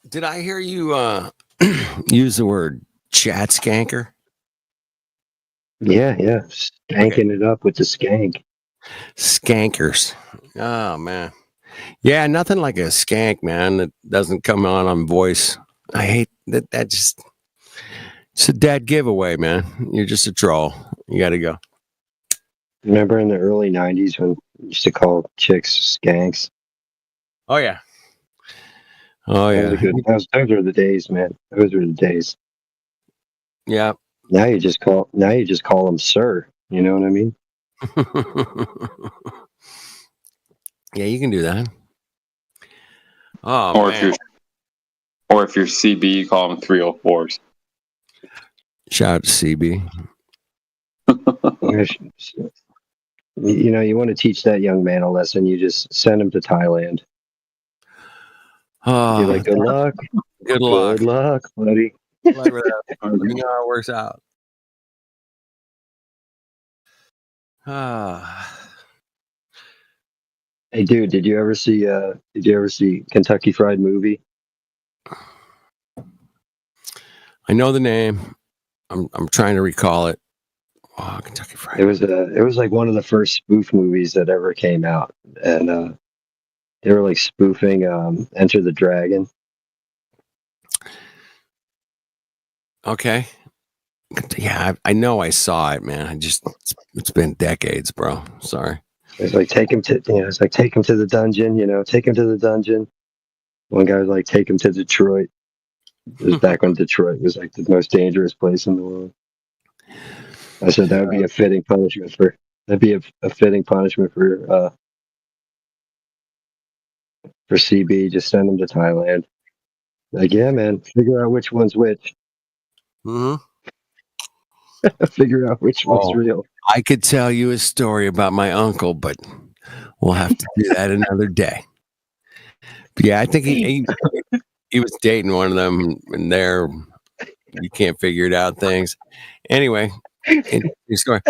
S12: Did I hear you use the word chat skanker?
S8: Yeah. Skanking it up with the skank.
S12: Skankers. Oh man. Yeah, nothing like a skank, man, that doesn't come on voice. I hate that. That just, it's a dead giveaway, man. You're just a troll. You got to go.
S8: Remember in the early 90s when we used to call chicks skanks?
S12: Oh, yeah. Oh,
S8: That
S12: yeah.
S8: was a good, those were the days, man. Those were the days.
S12: Yeah.
S8: Now you just call them sir. You know what I mean?
S12: Yeah, you can do that. Oh,
S10: Or
S12: man.
S10: if you're CB, you call them 304s.
S12: Shout out to CB.
S8: You know, you want to teach that young man a lesson, you just send him to Thailand.
S12: Oh,
S8: You're like, good luck.
S12: Good luck.
S8: Good luck, buddy.
S12: Let me know how it works out.
S8: Hey, dude, did you ever see Kentucky Fried Movie?
S12: I know the name. I'm trying to recall it. Oh, Kentucky Fried.
S8: It was like one of the first spoof movies that ever came out, and they were like spoofing Enter the Dragon.
S12: Okay. Yeah, I know I saw it, man. It's been decades, bro. Sorry.
S8: It's like take him to the dungeon, take him to the dungeon. One guy was like, take him to Detroit. It was back when Detroit was like the most dangerous place in the world. I said that would be a fitting punishment for CB. Just send him to Thailand. Like, yeah, man, figure out which one's which.
S12: Mm-hmm.
S8: Figure out which one's real.
S12: I could tell you a story about my uncle, but we'll have to do that another day. But yeah, I think he was dating one of them, and there you can't figure it out things. Anyway, story.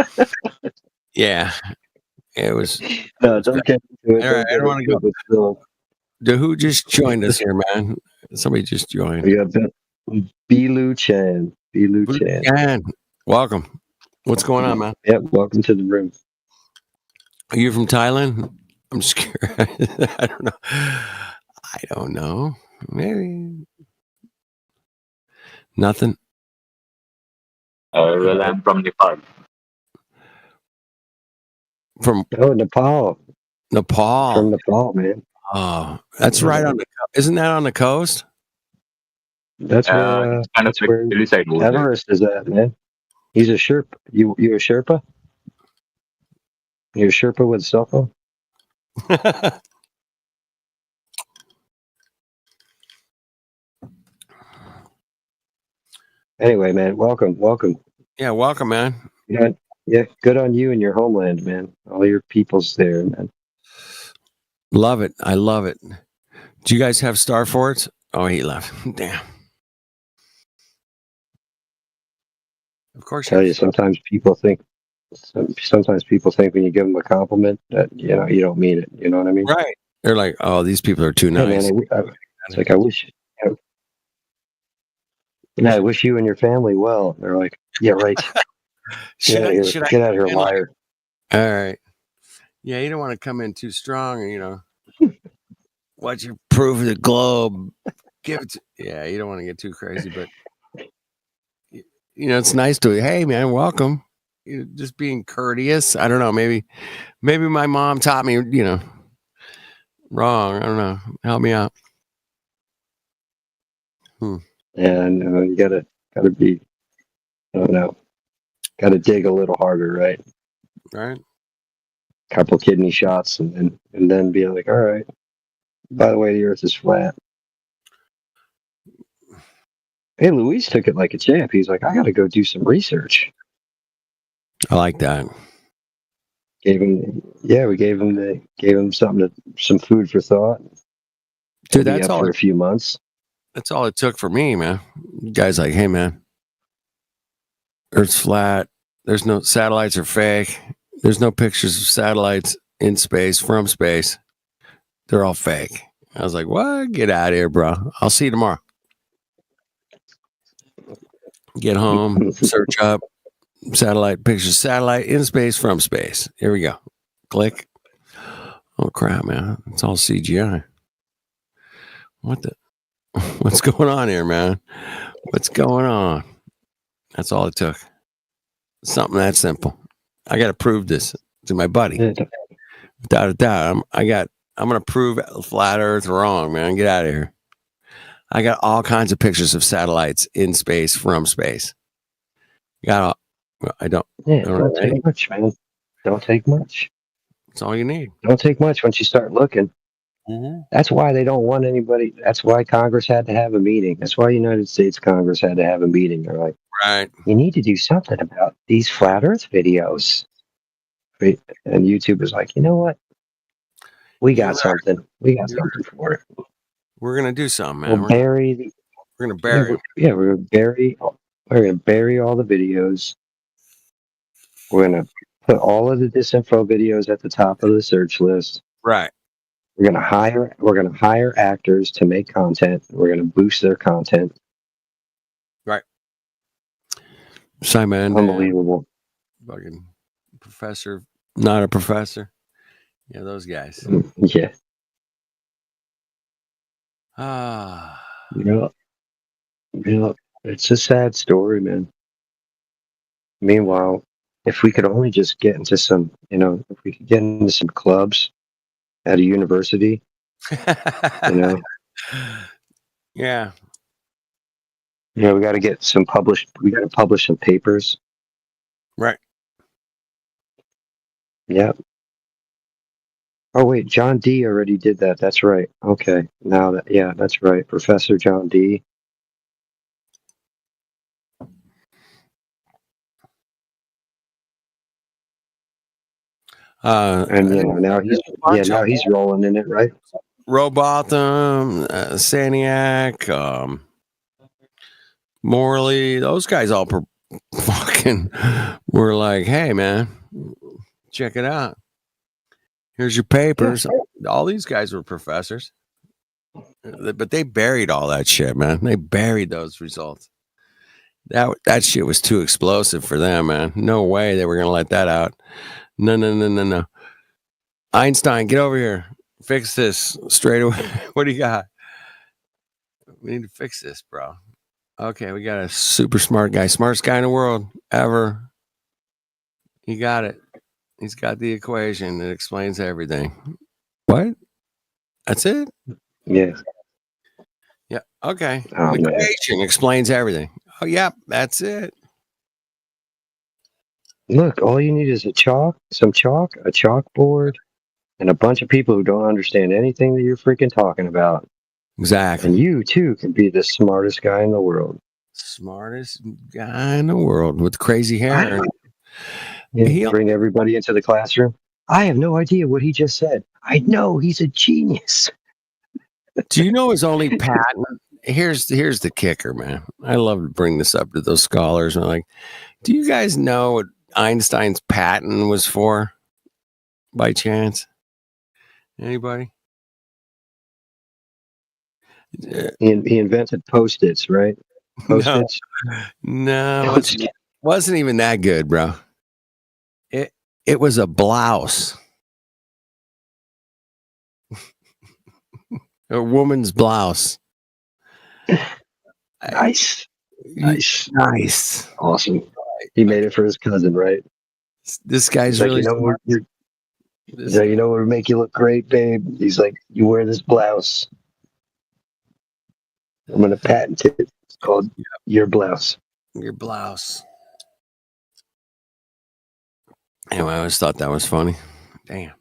S12: Yeah, it was.
S8: No, don't get into it.
S12: All right, I don't want to go. Who just joined us here, man? Somebody just joined.
S8: We got Bilu Chan. Bilu
S12: Chan. Welcome. What's going on, man?
S8: Yep, welcome to the room.
S12: Are you from Thailand? I'm scared. I don't know. I don't know. Maybe. Nothing.
S2: Well, I'm from Nepal.
S12: From
S8: Nepal.
S12: Nepal.
S8: From Nepal, man.
S12: Oh, that's right on the. Isn't that on the coast?
S8: That's where
S2: kind of
S8: where Everest is at, man. He's a Sherpa. You a Sherpa? You're a Sherpa with a cell phone? Anyway, man, welcome.
S12: Yeah, welcome, man.
S8: Yeah, good on you and your homeland, man. All your people's there, man.
S12: Love it. I love it. Do you guys have Star Forts? Oh, he left. Damn. Of course.
S8: I tell you, sometimes people think when you give them a compliment that you don't mean it. You know what I mean?
S12: Right. They're like, oh, these people are too nice.
S8: Hey, man, it's like I wish you and your family well. They're like, yeah, right. Get out of here, liar.
S12: All right. Yeah, you don't want to come in too strong, what's your proof of the globe? Give it to, yeah, you don't want to get too crazy, but it's nice to, hey man, welcome. Just being courteous. I don't know, maybe my mom taught me, wrong. I don't know. Help me out.
S8: And you gotta be, I don't know, gotta dig a little harder, right?
S12: Right.
S8: Couple kidney shots, and then be like, all right. By the way, the Earth is flat. Hey, Luis took it like a champ. He's like, I got to go do some research.
S12: I like that.
S8: We gave him some food for thought.
S12: Dude,
S8: He'll be
S12: that's
S8: up
S12: all.
S8: for a few months.
S12: That's all it took for me, man. Guys, like, hey, man, Earth's flat. There's no satellites are fake. There's no pictures of satellites in space from space. They're all fake. I was like, what? Get out of here, bro. I'll see you tomorrow. Get home, search up satellite pictures, satellite in space from space. Here we go. Click. Oh crap, man. It's all CGI. What's going on here, man? What's going on? That's all it took. Something that simple. I got to prove this to my buddy. Without a doubt. I'm going to prove flat Earth wrong, man. Get out of here. I got all kinds of pictures of satellites in space from space. I don't.
S8: Yeah, don't take much, man. Don't take much.
S12: That's all you need.
S8: Don't take much once you start looking.
S12: Mm-hmm.
S8: That's why they don't want anybody. That's why Congress had to have a meeting. That's why United States Congress had to have a meeting. They're like,
S12: right.
S8: You need to do something about these flat Earth videos. And YouTube is like, you know what? We got something. We got something for it.
S12: We're gonna do something, man.
S8: We're gonna bury all the videos. We're gonna put all of the disinfo videos at the top of the search list.
S12: Right.
S8: We're gonna hire actors to make content. We're gonna boost their content.
S12: Right. Simon.
S8: Unbelievable.
S12: Fucking professor, not a professor. Yeah, those guys.
S8: Yeah.
S12: Ah.
S8: It's a sad story, man. Meanwhile, if we could only just get into some, if we could get into some clubs at a university,
S12: Yeah.
S8: we got to get some published. We got to publish some papers.
S12: Right.
S8: Yeah. Oh wait, John D already did that. That's right. Okay. That's right. Professor John D. And now he's rolling in it, right?
S12: Robotham, Saniac, Morley, those guys all fucking were like, hey man, check it out. Here's your papers. All these guys were professors. But they buried all that shit, man. They buried those results. That shit was too explosive for them, man. No way they were gonna let that out. No. Einstein, get over here. Fix this straight away. What do you got? We need to fix this, bro. Okay, we got a super smart guy. Smartest guy in the world ever. He got it. He's got the equation that explains everything. What? That's it?
S8: Yeah.
S12: Yeah. Okay.
S8: Oh,
S12: the equation explains everything. Oh, yeah. That's it.
S8: Look, all you need is some chalk, a chalkboard, and a bunch of people who don't understand anything that you're freaking talking about.
S12: Exactly.
S8: And you, too, can be the smartest guy in the world.
S12: Smartest guy in the world with crazy hair.
S8: He'll bring everybody into the classroom. I have no idea what he just said. I know he's a genius.
S12: Do you know his only patent? Here's the kicker, man. I love to bring this up to those scholars. I'm like, do you guys know what Einstein's patent was for? By chance? Anybody?
S8: He invented Post-its, right? Post-its?
S12: No, wasn't even that good, bro. It was a blouse. A woman's blouse.
S8: Nice.
S12: Awesome.
S8: He made it for his cousin, right?
S12: This guy's really smart.
S8: You know what would make you look great, babe? He's like, you wear this blouse. I'm going to patent it. called Your Blouse.
S12: Your blouse. Anyway, I always thought that was funny. Damn.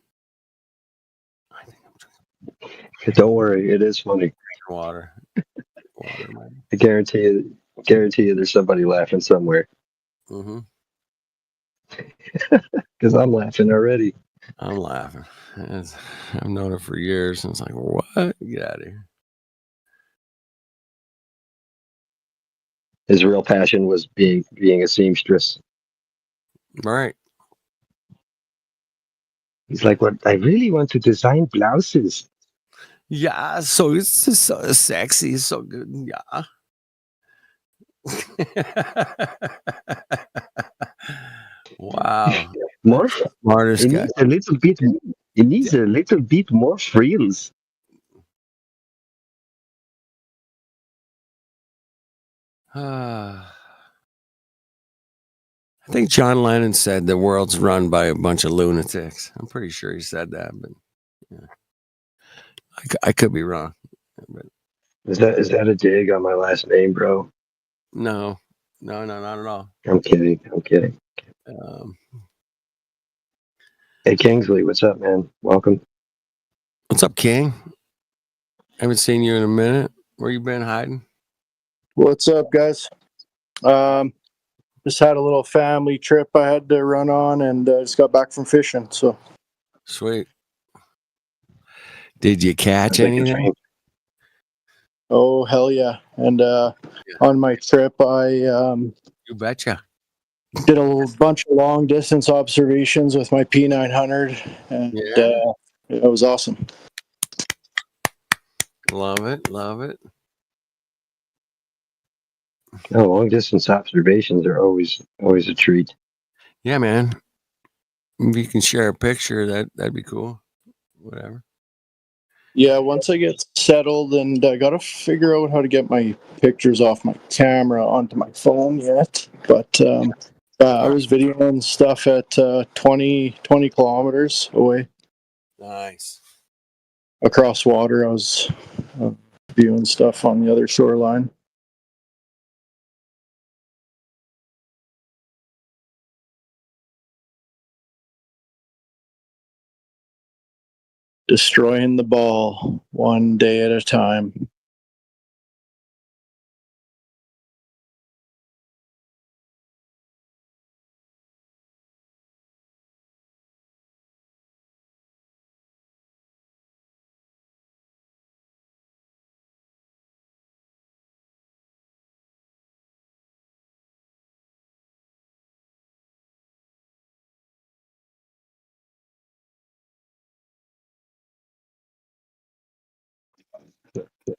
S8: Don't worry, it is funny.
S12: Water. Water, man.
S8: I guarantee you, there's somebody laughing somewhere.
S12: Mm-hmm.
S8: Because I'm laughing already.
S12: I'm laughing. I've known her for years, and it's like, what? Get out of here.
S8: His real passion was being a seamstress.
S12: Right.
S8: He's like, what I really want to design blouses.
S12: Yeah, so it's just so sexy, so good. Yeah. Wow.
S8: More
S12: Smartest
S8: it
S12: guy.
S8: needs a little bit. It needs a little bit more frills.
S12: I think John Lennon said the world's run by a bunch of lunatics. I'm pretty sure he said that, but yeah. I could be wrong. But
S8: Is that a dig on my last name, bro?
S12: no, not at all.
S8: I'm kidding. Hey Kingsley, what's up, man? Welcome.
S12: What's up, King? Haven't seen you in a minute. Where you been hiding?
S16: What's up, guys? Just had a little family trip I had to run on, and just got back from fishing. So
S12: sweet. Did you catch anything?
S16: Oh hell yeah! And on my trip, I
S12: you betcha.
S16: Did a bunch of long distance observations with my P900, and it was awesome.
S12: Love it.
S8: Oh, long distance observations are always a treat.
S12: Yeah, man. If you can share a picture, that'd be cool. Whatever.
S16: Yeah, once I get settled, and I got to figure out how to get my pictures off my camera onto my phone yet. But I was videoing stuff at 20 kilometers away.
S12: Nice.
S16: Across water, I was viewing stuff on the other shoreline. Destroying the ball one day at a time.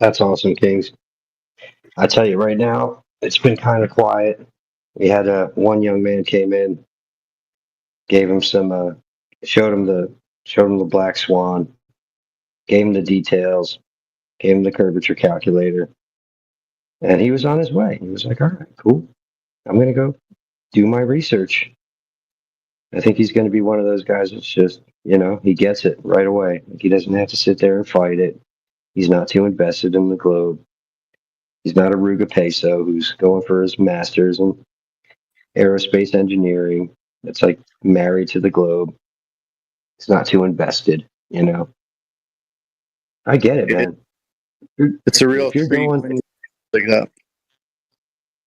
S8: That's awesome, Kings. I tell you right now, it's been kind of quiet. We had one young man came in, gave him some, showed him the black swan, gave him the details, gave him the curvature calculator, and he was on his way. He was like, "All right, cool. I'm gonna go do my research." I think he's going to be one of those guys that's just, he gets it right away. Like, he doesn't have to sit there and fight it. He's not too invested in the globe. He's not a Ruga Peso who's going for his master's in aerospace engineering. It's like married to the globe. He's not too invested, I get it, man.
S16: It's a real
S8: treat
S16: going like that.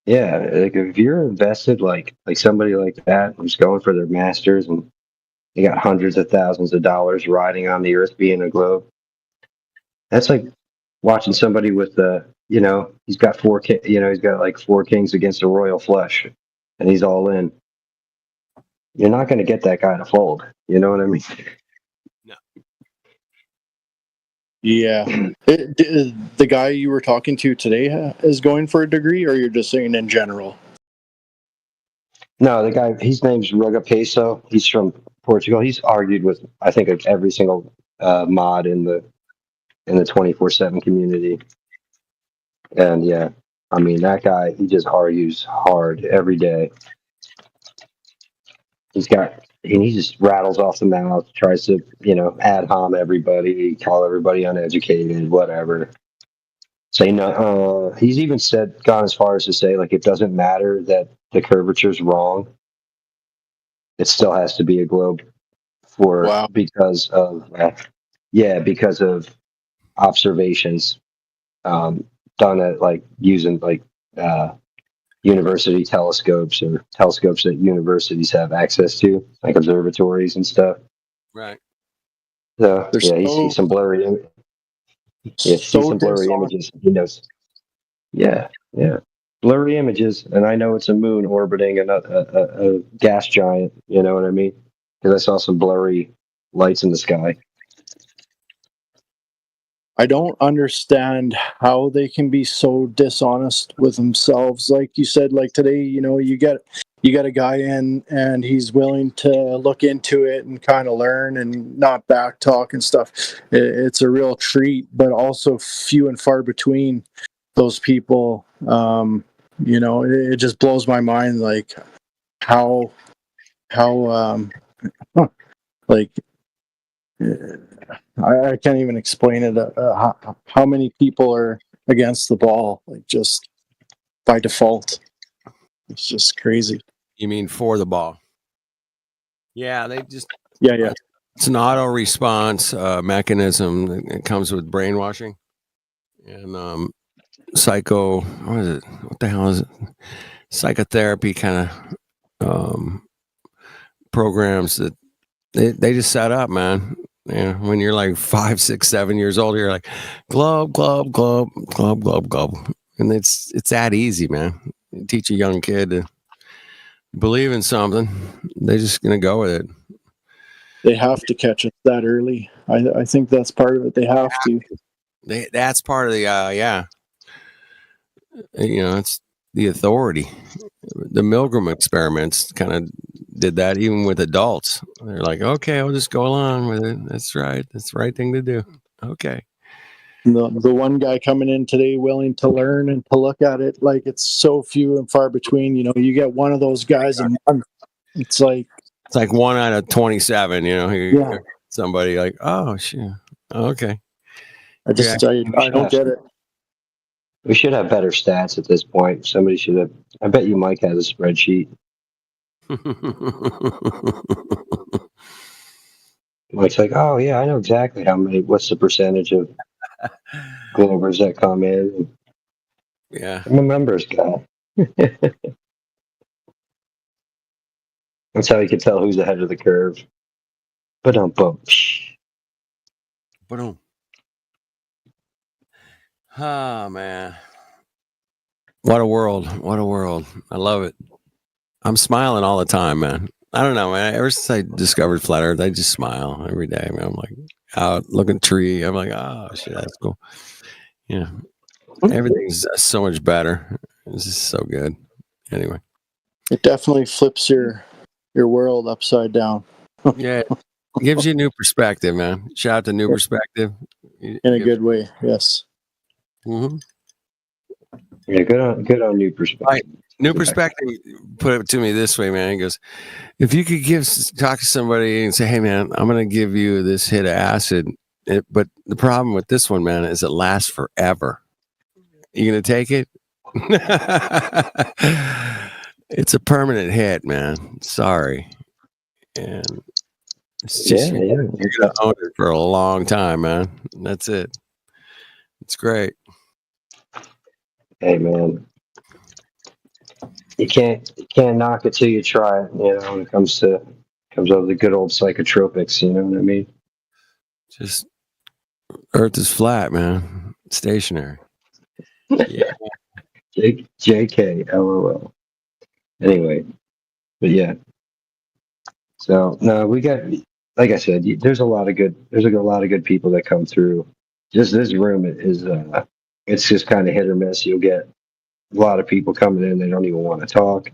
S8: Yeah, like if you're invested like somebody like that who's going for their masters and you got hundreds of thousands of dollars riding on the earth being a globe, that's like watching somebody with he's got he's got like 4 kings against a royal flush and he's all in. You're not going to get that guy to fold. You know what I mean?
S12: No.
S16: Yeah. The guy you were talking to today is going for a degree, or you're just saying in general?
S8: No, the guy, his name's Ruga Peso. He's from Portugal. He's argued with, I think, every single mod in the 24/7 community. And yeah, I mean, that guy, he just argues hard every day. He just rattles off the mouth, tries to, ad hom everybody, call everybody uneducated, whatever. say no. He's even gone as far as to say, like, it doesn't matter that the curvature's wrong. It still has to be a globe because of observations done at like using like university telescopes or telescopes that universities have access to, like observatories and stuff.
S12: Right.
S8: So yeah, he sees some blurry. Images. He knows. Yeah, blurry images, and I know it's a moon orbiting a gas giant. You know what I mean? Because I saw some blurry lights in the sky.
S16: I don't understand how they can be so dishonest with themselves. Like you said, like today, you got a guy in and he's willing to look into it and kind of learn and not back talk and stuff. It's a real treat, but also few and far between those people. It just blows my mind, like how like I can't even explain it. How many people are against the ball, like just by default? It's just crazy.
S12: You mean for the ball? Yeah, they just
S16: yeah.
S12: It's an auto response mechanism. It comes with brainwashing and psycho. What is it? What the hell is it? Psychotherapy kind of programs that they just set up, man. When you're like 5, 6, 7 years old, you're like globe, globe, globe, globe, globe, globe, and it's that easy, man. You teach a young kid to believe in something, they're just gonna go with it.
S16: They have to catch it that early. I think that's part of it. They have to.
S12: That's part of the it's the authority. The Milgram experiments kind of did that even with adults. They're like, okay, I'll just go along with it. That's right. That's the right thing to do. Okay.
S16: The one guy coming in today willing to learn and to look at it, like it's so few and far between. You get one of those guys and it's like
S12: 1 out of 27, somebody like, oh shit. Okay.
S16: I don't get it.
S8: We should have better stats at this point. Somebody should have. I bet you Mike has a spreadsheet. Mike's like, oh yeah, I know exactly what's the percentage of Globers that come in.
S12: Yeah.
S8: I'm a members guy. That's how you can tell who's ahead of the curve. But
S12: oh man. What a world. What a world. I love it. I'm smiling all the time, man. I don't know, man. Ever since I discovered Flat Earth, I just smile every day, man. I'm like out looking at a tree. I'm like, oh shit, that's cool. Yeah. Everything's so much better. It's just so good. Anyway.
S16: It definitely flips your world upside down.
S12: Yeah. It gives you a new perspective, man. Shout out to New Perspective.
S16: In a good way, yes.
S12: Mm-hmm.
S8: Yeah, good on New Perspective.
S12: New Perspective put it to me this way, man. He goes, if you could talk to somebody and say, hey, man, I'm going to give you this hit of acid, but the problem with this one, man, is it lasts forever. You going to take it? It's a permanent hit, man. Sorry. And it's just, you're going to own it for a long time, man. That's it. It's great.
S8: Hey, man. You can't knock it till you try it. When it comes over the good old psychotropics. You know what I mean?
S12: Just Earth is flat, man. Stationary. Yeah.
S8: JK, LOL. Anyway, but yeah. So no, we got, like I said, there's a lot of good people that come through. Just this room is it's just kind of hit or miss. You'll get a lot of people coming in. They don't even want to talk.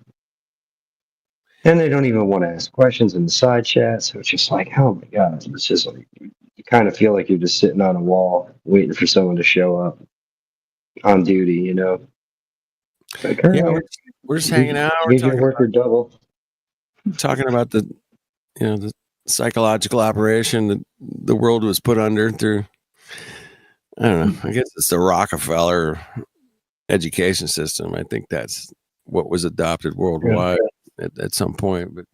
S8: And they don't even want to ask questions in the side chat. So it's just like, oh my God. It's just like, you kind of feel like you're just sitting on a wall waiting for someone to show up on duty, Like,
S12: yeah, we're just hanging out. We're
S8: talking worker double.
S12: Talking about the psychological operation that the world was put under through I don't know. I guess it's the Rockefeller education system. I think that's what was adopted worldwide at some point. But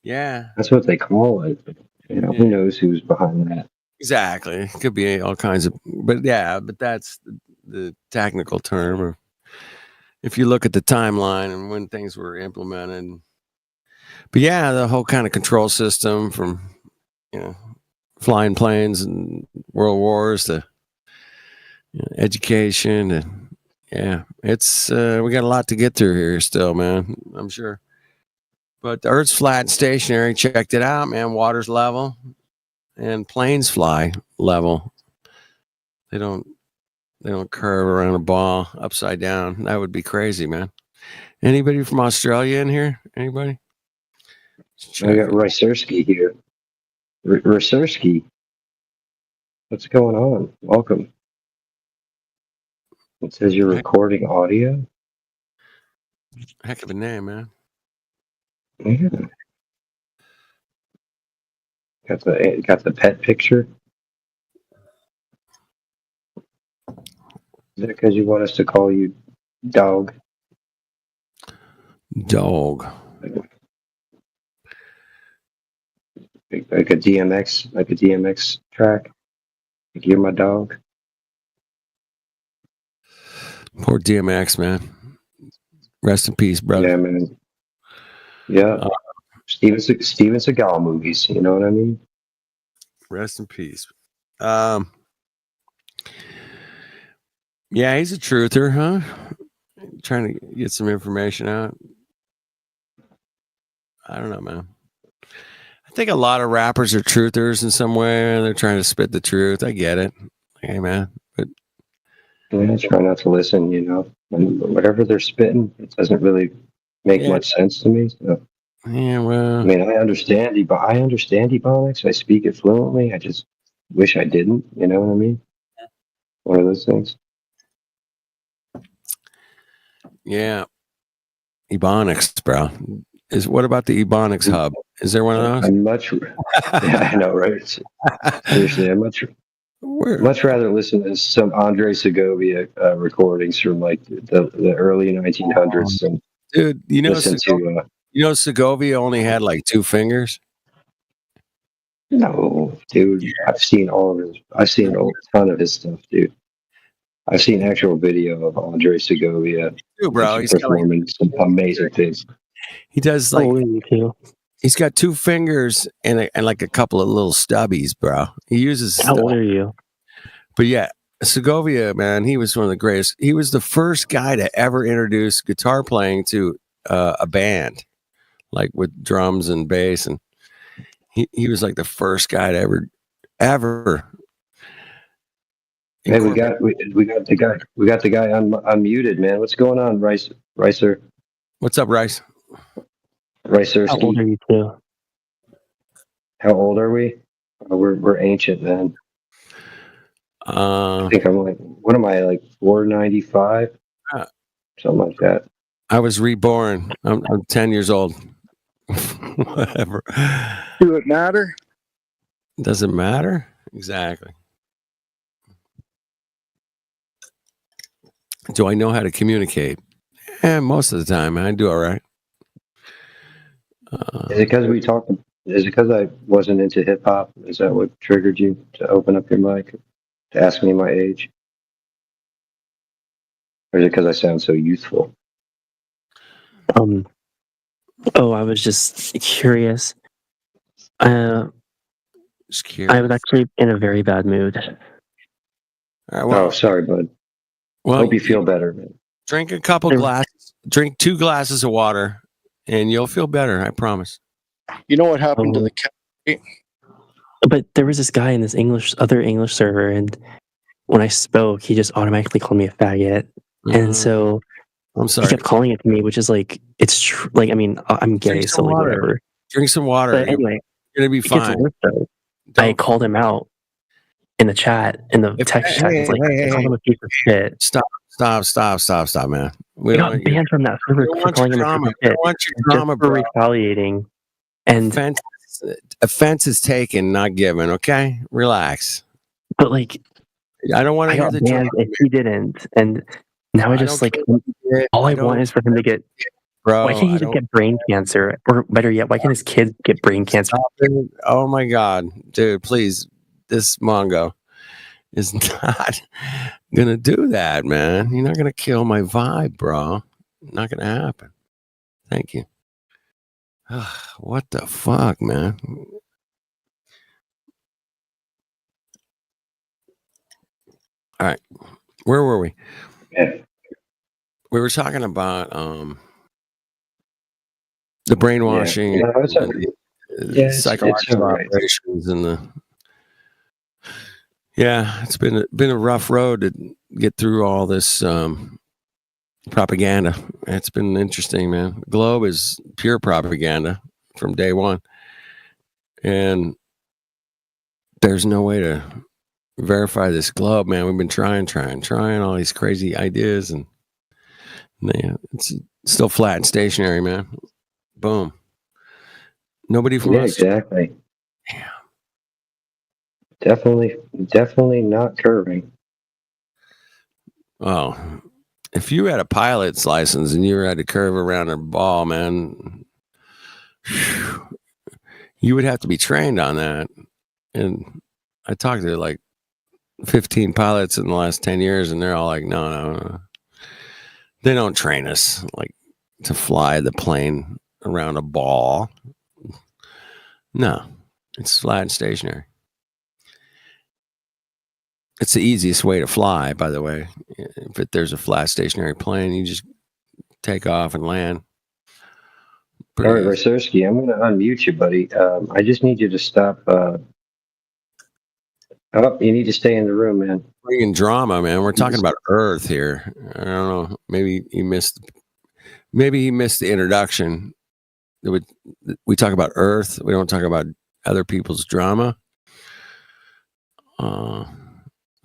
S12: yeah,
S8: That's what they call it. But, who knows who's behind that?
S12: exactly. It could be all kinds of, but that's the technical term. Or if you look at the timeline and when things were implemented. But yeah, the whole kind of control system from, flying planes and world wars to education. And yeah, it's, we got a lot to get through here still, man. I'm sure. But the Earth's flat and stationary. Checked it out, man. Water's level and planes fly level. They don't curve around a ball upside down. That would be crazy, man. Anybody from Australia in here? Anybody?
S8: I got Rysersky here. Rysersky. What's going on? Welcome. It says you're recording audio.
S12: Heck of a name, man.
S8: Yeah. Got the pet picture. Is that because you want us to call you dog?
S12: Dog.
S8: Like a DMX track. Like you're my dog.
S12: Poor DMX, man. Rest in peace, brother.
S8: Yeah, man. Yeah. Steven Seagal movies, you know what I mean?
S12: Rest in peace. Yeah, he's a truther, huh? Trying to get some information out. I don't know, man. I think a lot of rappers are truthers in some way. They're trying to spit the truth. I get it. Hey, man. But
S8: I try not to listen, And whatever they're spitting, it doesn't really make much sense to me. So.
S12: Yeah, well,
S8: I mean, I understand Ebonics. I speak it fluently. I just wish I didn't. You know what I mean? One of those things.
S12: Yeah, Ebonics, bro. What about the Ebonics hub? Is there one of those?
S8: Yeah, I know, right? Seriously, I'd much rather listen to some Andre Segovia recordings from like the early 1900s. And
S12: dude,
S8: listen
S12: Segovia only had like 2 fingers.
S8: No, dude, I've seen a ton of his stuff, dude. I've seen actual video of Andre Segovia.
S12: Dude, bro, he's
S8: performing some amazing things.
S12: He does like he's got 2 fingers and like a couple of little stubbies, bro. He uses.
S17: How old are you?
S12: But yeah, Segovia, man, he was one of the greatest. He was the first guy to ever introduce guitar playing to a band, like with drums and bass, and he was like the first guy to ever.
S8: Hey, we got the guy unmuted, man. What's going on, Ricer?
S12: What's up, Rice?
S8: Ricer.
S17: How old are you too?
S8: How old are we? We're ancient, man. I think I'm like, what am I, like 495? Something like that.
S12: I was reborn. I'm 10 years old. Whatever.
S3: Do it matter?
S12: Does it matter? Exactly. Do I know how to communicate? Most of the time, I do all right.
S8: Is it because Is it because I wasn't into hip hop? Is that what triggered you to open up your mic to ask me my age? Or is it because I sound so youthful?
S17: I was just curious. I was actually in a very bad mood.
S8: Oh, sorry, bud.
S12: Well,
S8: hope you feel better, man.
S12: Drink a couple glasses. Drink 2 glasses of water, and you'll feel better. I promise.
S16: You know what happened to the cat?
S17: But there was this guy in this other English server, and when I spoke, he just automatically called me a faggot, and so
S12: I'm sorry.
S17: he kept calling it to me, which is like it's true. Like, I mean, I'm gay, so like whatever.
S12: Drink some water.
S17: But anyway,
S12: you're gonna be
S17: it gets
S12: fine.
S17: worse, though. I called him out in the chat, in the text chat. It's like, I called him a piece of shit.
S12: Stop, man.
S17: We got banned from that server for calling him a piece of shit.
S12: I want your drama,
S17: for
S12: bro.
S17: retaliating. And
S12: offense is taken, not given. Okay, relax.
S17: But like,
S12: I don't want to
S17: I
S12: hear
S17: got
S12: the
S17: banned
S12: drama.
S17: and he didn't, and now I
S12: I
S17: just
S12: don't
S17: like
S12: care.
S17: all I
S12: I
S17: want
S12: don't,
S17: is for him to get.
S12: bro.
S17: Why can't he
S12: I
S17: just
S12: don't
S17: get brain cancer, or better yet, why can't his kids get brain cancer?
S12: stop it. Oh my god, dude! Please, this Mongo is not gonna do that, man. You're not gonna kill my vibe, bro. Not gonna happen. Thank you. What the fuck, man? All right, where were we? We were talking about the brainwashing,
S8: Yeah, no, it's
S12: and
S8: okay.
S12: the
S8: Yeah, it's
S12: psychological
S8: all right.
S12: operations, and the it's been a rough road to get through all this propaganda. It's been interesting, man. Globe is pure propaganda from day one, and there's no way to verify this globe, man. We've been trying all these crazy ideas, and it's still flat and stationary, man. Boom. Nobody from
S8: Yeah,
S12: us.
S8: exactly. Definitely not curving.
S12: Oh, if you had a pilot's license and you had to curve around a ball, man, you would have to be trained on that. And I talked to like 15 pilots in the last 10 years, and they're all like, no. They don't train us like to fly the plane around a ball. No, it's flat and stationary. It's the easiest way to fly, by the way. If there's a flat stationary plane, you just take off and land.
S8: All right, Rysersky, I'm going to unmute you, buddy. I just need you to stop. You need to stay in the room, man.
S12: Bringing drama, man. We're talking about Earth here. I don't know. Maybe he missed the introduction. We talk about Earth. We don't talk about other people's drama.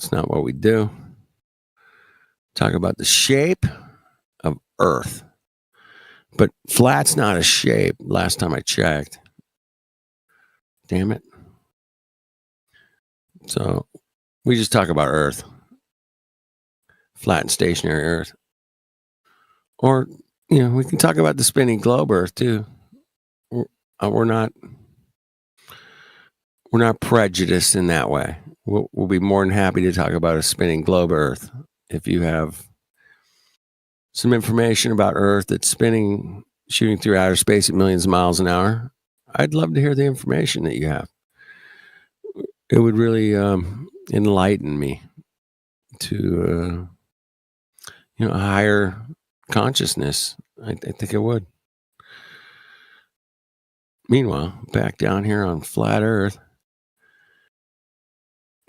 S12: It's not what we do. Talk about the shape of Earth. But flat's not a shape, last time I checked. Damn it. So we just talk about Earth. Flat and stationary Earth. Or, we can talk about the spinning globe Earth too. We're not prejudiced in that way. We'll be more than happy to talk about a spinning globe Earth. If you have some information about Earth that's spinning, shooting through outer space at millions of miles an hour, I'd love to hear the information that you have. It would really enlighten me to a higher consciousness. I think it would. Meanwhile, back down here on flat Earth,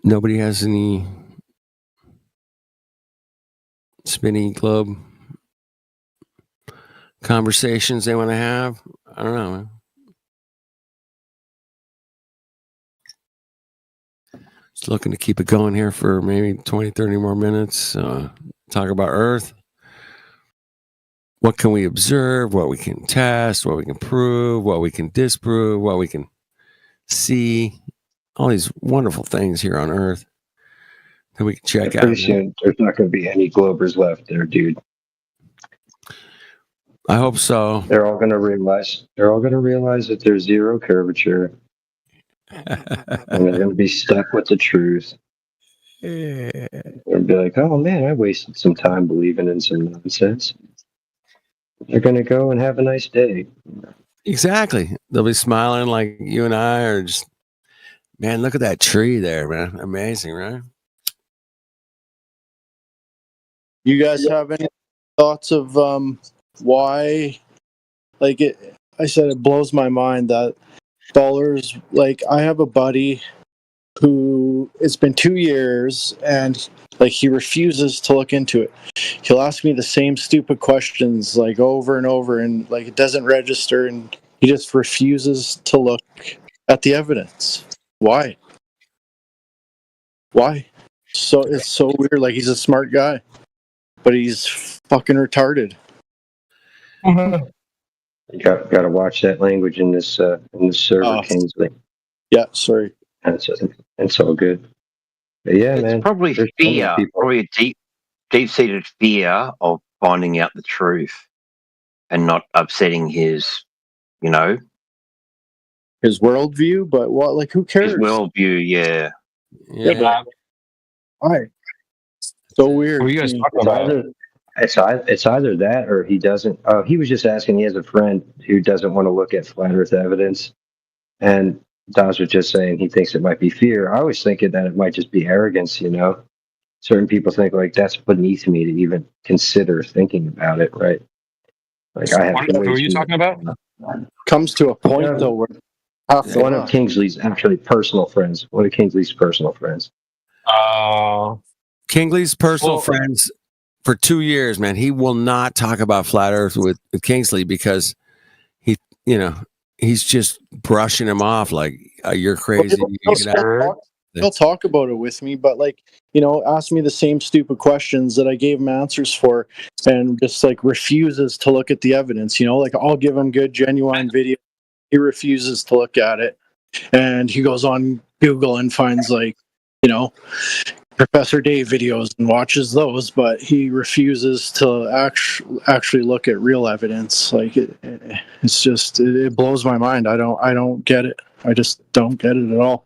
S12: nobody has any spinning globe conversations they want to have. I don't know, man. Just looking to keep it going here for maybe 20, 30 more minutes. Talk about Earth. What can we observe? What we can test? What we can prove? What we can disprove? What we can see? All these wonderful things here on Earth that we can check out.
S8: Pretty soon, there's not going to be any Globers left there, dude.
S12: I hope so.
S8: They're all going to realize that there's zero curvature. And they're going to be stuck with the truth. They'll be like, oh man, I wasted some time believing in some nonsense. They're going to go and have a nice day.
S12: Exactly. They'll be smiling like you and I are just, man, look at that tree there, man. Amazing, right?
S16: You guys have any thoughts of why? I said, it blows my mind that dollars. Like, I have a buddy who it's been 2 years and he refuses to look into it. He'll ask me the same stupid questions over and over, and it doesn't register, and he just refuses to look at the evidence. Why? So it's so weird. He's a smart guy, but he's fucking retarded.
S8: You got to watch that language in this server, Kingsley.
S16: Yeah, sorry.
S8: It's all good. Yeah,
S7: It's
S8: man.
S7: probably
S8: There's so many
S7: fear,
S8: people.
S7: probably a deep-seated fear of finding out the truth and not upsetting his, you know,
S16: His worldview, but what? Like, who cares?
S7: his worldview. Yeah.
S14: Yeah, but
S16: Why? So weird.
S14: what are you guys
S16: to me.
S14: talking
S8: It's
S14: about?
S8: it's either that or he doesn't. He was just asking. He has a friend who doesn't want to look at flat Earth evidence, and Daz was just saying he thinks it might be fear. I was thinking that it might just be arrogance. You know, certain people think like that's beneath me to even consider thinking about it. Right? Like I have
S14: What
S8: way
S14: were you
S8: too
S14: talking about?
S16: Comes to a point though where half the
S8: one of Kingsley's actually personal friends. One of Kingsley's personal friends.
S12: Kingsley's personal friends for 2 years, man. He will not talk about flat Earth with Kingsley because he's just brushing him off like you're crazy.
S16: He'll talk about it with me, but like, ask me the same stupid questions that I gave him answers for, and just like refuses to look at the evidence. Like I'll give him good, genuine video. He refuses to look at it, and he goes on Google and finds like, Professor Dave videos and watches those, but he refuses to actually look at real evidence. Like it's just it blows my mind. I don't get it. I just don't get it at all.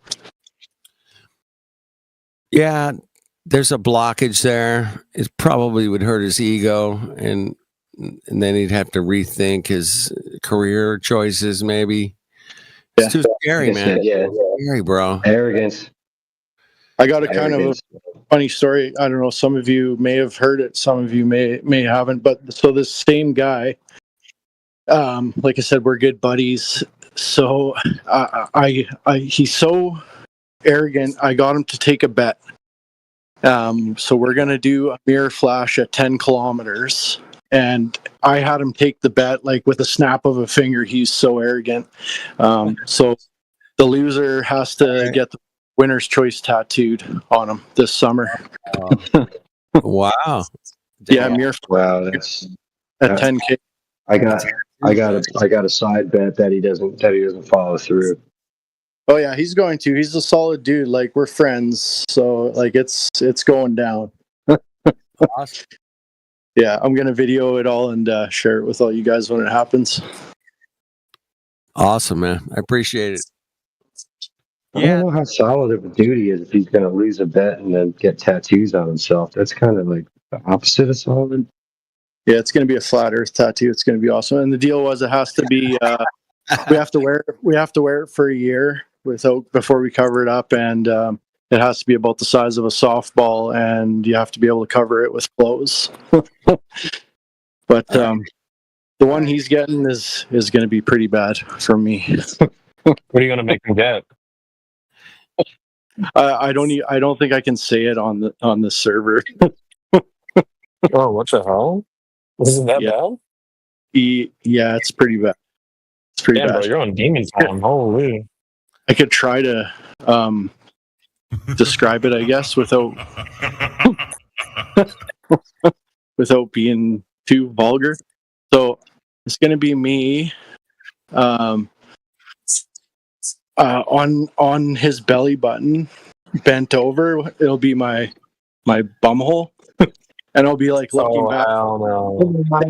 S12: Yeah, there's a blockage there. It probably would hurt his ego, and then he'd have to rethink his career choices. Maybe it's too scary, man.
S8: Yeah,
S12: Scary, bro.
S8: Arrogance.
S16: I got a kind of a funny story. I don't know. Some of you may have heard it. Some of you may haven't. But so this same guy, like I said, we're good buddies. So he's so arrogant. I got him to take a bet. So we're gonna do a mirror flash at 10 kilometers, and I had him take the bet like with a snap of a finger. He's so arrogant. So the loser has to get the winner's choice tattooed on him this summer.
S12: Wow.
S16: Yeah, mirror.
S8: Wow, that's
S16: at 10K.
S8: I got a side bet that he doesn't follow through.
S16: Oh yeah, he's going to. He's a solid dude. Like we're friends, so like it's going down.
S12: Awesome.
S16: Yeah, I'm gonna video it all and share it with all you guys when it happens.
S12: Awesome, man. I appreciate it.
S8: I don't know how solid of a dude he is if he's going to lose a bet and then get tattoos on himself. That's kind of like the opposite of solid.
S16: Yeah, it's going to be a flat Earth tattoo. It's going to be awesome. And the deal was it has to be. We have to wear it for a year before we cover it up, and it has to be about the size of a softball, and you have to be able to cover it with clothes. But the one he's getting is going to be pretty bad for me.
S14: What are you gonna make him get?
S16: I don't think I can say it on the server.
S14: Oh, what the hell? Isn't that bad?
S16: Yeah, it's pretty bad. It's pretty
S14: Damn,
S16: bad.
S14: bro, you're on demon time. Holy.
S16: I could try to describe it, I guess, without being too vulgar. So it's gonna be me on his belly button, bent over. It'll be my bum hole, and I'll be like looking back.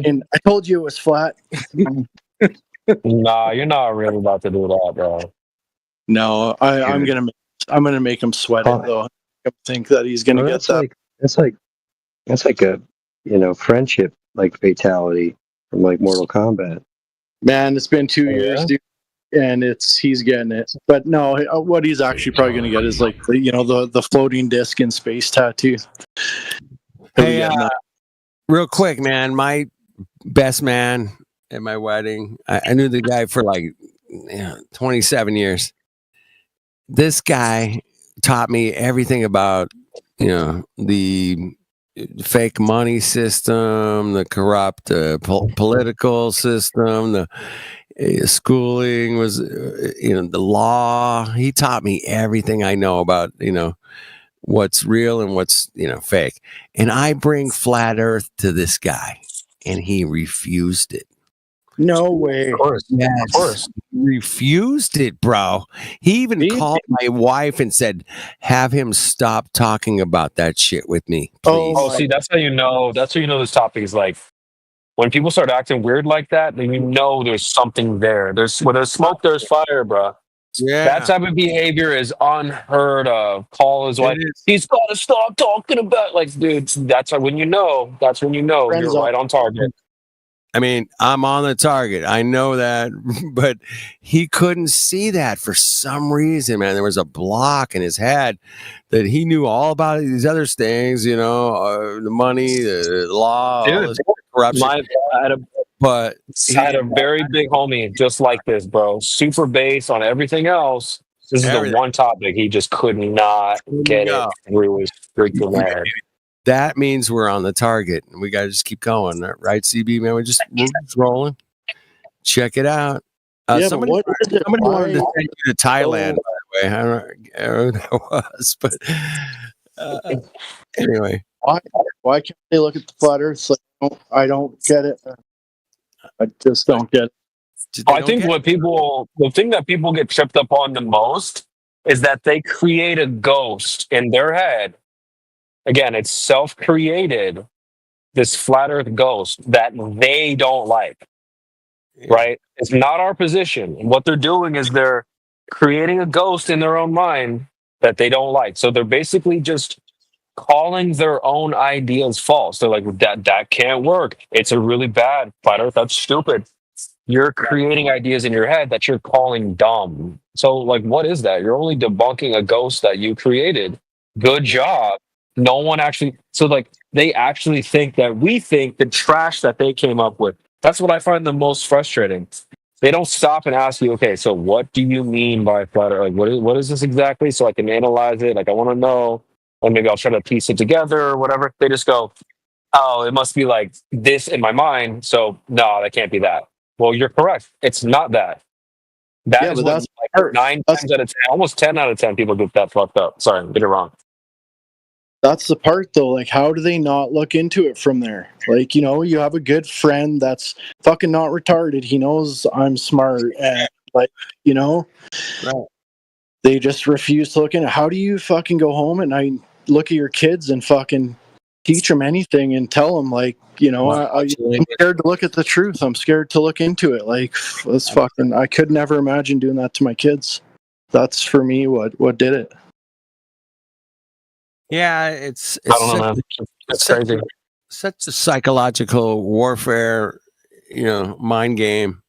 S16: And I told you it was flat.
S14: Nah, you're not really about to do that, bro.
S16: No, I'm gonna make him sweat it though. I think that he's gonna get that.
S8: That's like a friendship like fatality from like Mortal Kombat.
S16: Man, it's been 2 years, dude, and he's getting it. But no, what he's actually probably gonna get is like the floating disc in space tattoo.
S12: Hey, real quick, man, my best man at my wedding, I knew the guy for like 27 years. This guy taught me everything about the fake money system, the corrupt political system, the schooling was the law. He taught me everything I know about what's real and what's fake. And I bring flat earth to this guy and he refused it.
S16: No way.
S14: Of course.
S12: Yes.
S14: Of course.
S12: refused it, bro. He even called my wife and said, "Have him stop talking about that shit with me, please."
S14: Oh, see, that's how you know. That's how you know this topic is like when people start acting weird like that. Then you know there's something there. When there's smoke, there's fire, bro.
S12: Yeah,
S14: that type of behavior is unheard of. Call his wife. He's got to stop talking about like, dude. That's when you know. That's when you know you're right on target.
S12: I mean, I'm on the target. I know that, but he couldn't see that for some reason, man. There was a block in his head that he knew all about these other things, the money, the law, all this corruption. But
S14: I had a very big homie just like this, bro. Super based on everything else. This is the one topic he just could not get it through his freaking head.
S12: That means we're on the target, and we got to just keep going, right, CB, man? We're just rolling. Check it out. Somebody wanted to send you to Thailand, by the way. I don't know who that was, but anyway.
S16: Why can't they look at the flat Earth? Like, I don't get it. I just don't get it.
S14: I think the thing that people get tripped up on the most is that they create a ghost in their head. Again, it's self-created, this flat Earth ghost that they don't like, right? It's not our position. And what they're doing is they're creating a ghost in their own mind that they don't like. So they're basically just calling their own ideas false. They're like, that can't work. It's a really bad flat Earth. That's stupid. You're creating ideas in your head that you're calling dumb. So, like, what is that? You're only debunking a ghost that you created. Good job. No one actually, so like they actually think that we think the trash that they came up with. That's what I find the most frustrating. They don't stop and ask you, okay, so what do you mean by flat Earth? Like, what is this exactly? So I can analyze it. Like, I want to know, and maybe I'll try to piece it together or whatever. They just go, oh, it must be like this in my mind. So no, that can't be that. Well, you're correct. It's not that. That is what, like 9 times out of 10, almost 10 out of 10 people get that fucked up. Sorry, did it wrong.
S16: That's the part though, like how do they not look into it from there? Like, you have a good friend that's fucking not retarded. He knows I'm smart and like,
S12: right.
S16: They just refuse to look in it. How do you fucking go home and I look at your kids and fucking teach them anything and tell them like, I'm scared to look at the truth. I'm scared to look into it. Like, that's fucking, I could never imagine doing that to my kids. That's for me what did it.
S12: Yeah, it's
S14: I don't know, man. That's crazy.
S12: Such a psychological warfare, mind game.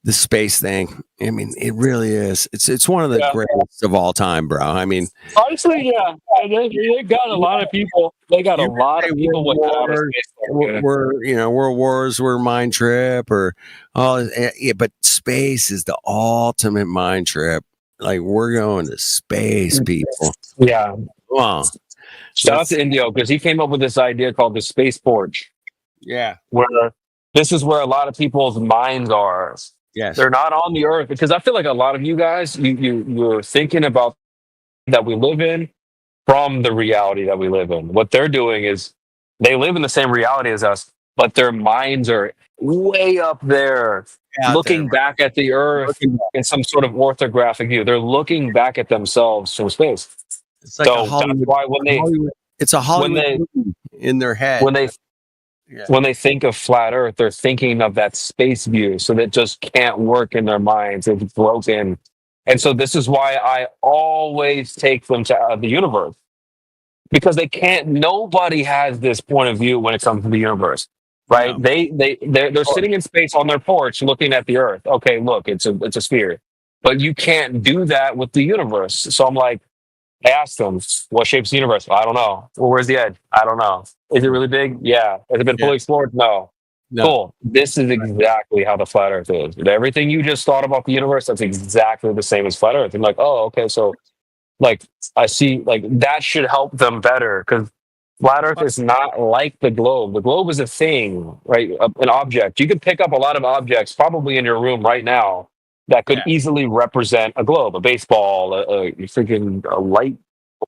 S12: The space thing. I mean, it really is. It's one of the greatest of all time, bro. I mean,
S14: honestly, yeah, they got a lot of people. They got a lot of people with outer space.
S12: World Wars were mind trip or but space is the ultimate mind trip. Like we're going to space, people.
S14: Yeah.
S12: Wow.
S14: Shout out to Indio because he came up with this idea called the space porch.
S12: Yeah.
S14: Where this is where a lot of people's minds are.
S12: Yes.
S14: They're not on the Earth because I feel like a lot of you guys, you're thinking about that we live in from the reality that we live in. What they're doing is they live in the same reality as us, but their minds are way up there, looking back at the Earth in some sort of orthographic view. They're looking back at themselves from space.
S12: It's like
S14: so that's why
S12: it's a Hollywood movie in their head.
S14: When they think of flat Earth, they're thinking of that space view. So that just can't work in their minds. It's broken. And so this is why I always take them to the universe. Because they can't, nobody has this point of view when it comes to the universe. Right? No. They're sitting in space on their porch looking at the Earth. Okay, look, it's a sphere. But you can't do that with the universe. So I'm like, I asked them, what shape's the universe? I don't know. Well, where's the edge? I don't know. Is it really big? Yeah. Has it been fully explored? No. Cool. This is exactly how the flat Earth is. Everything you just thought about the universe, that's exactly the same as flat Earth. And like, oh, okay. So like, I see like that should help them better because flat Earth is not like the globe. The globe is a thing, right? An object. You could pick up a lot of objects probably in your room right now that could easily represent a globe, a baseball, a freaking light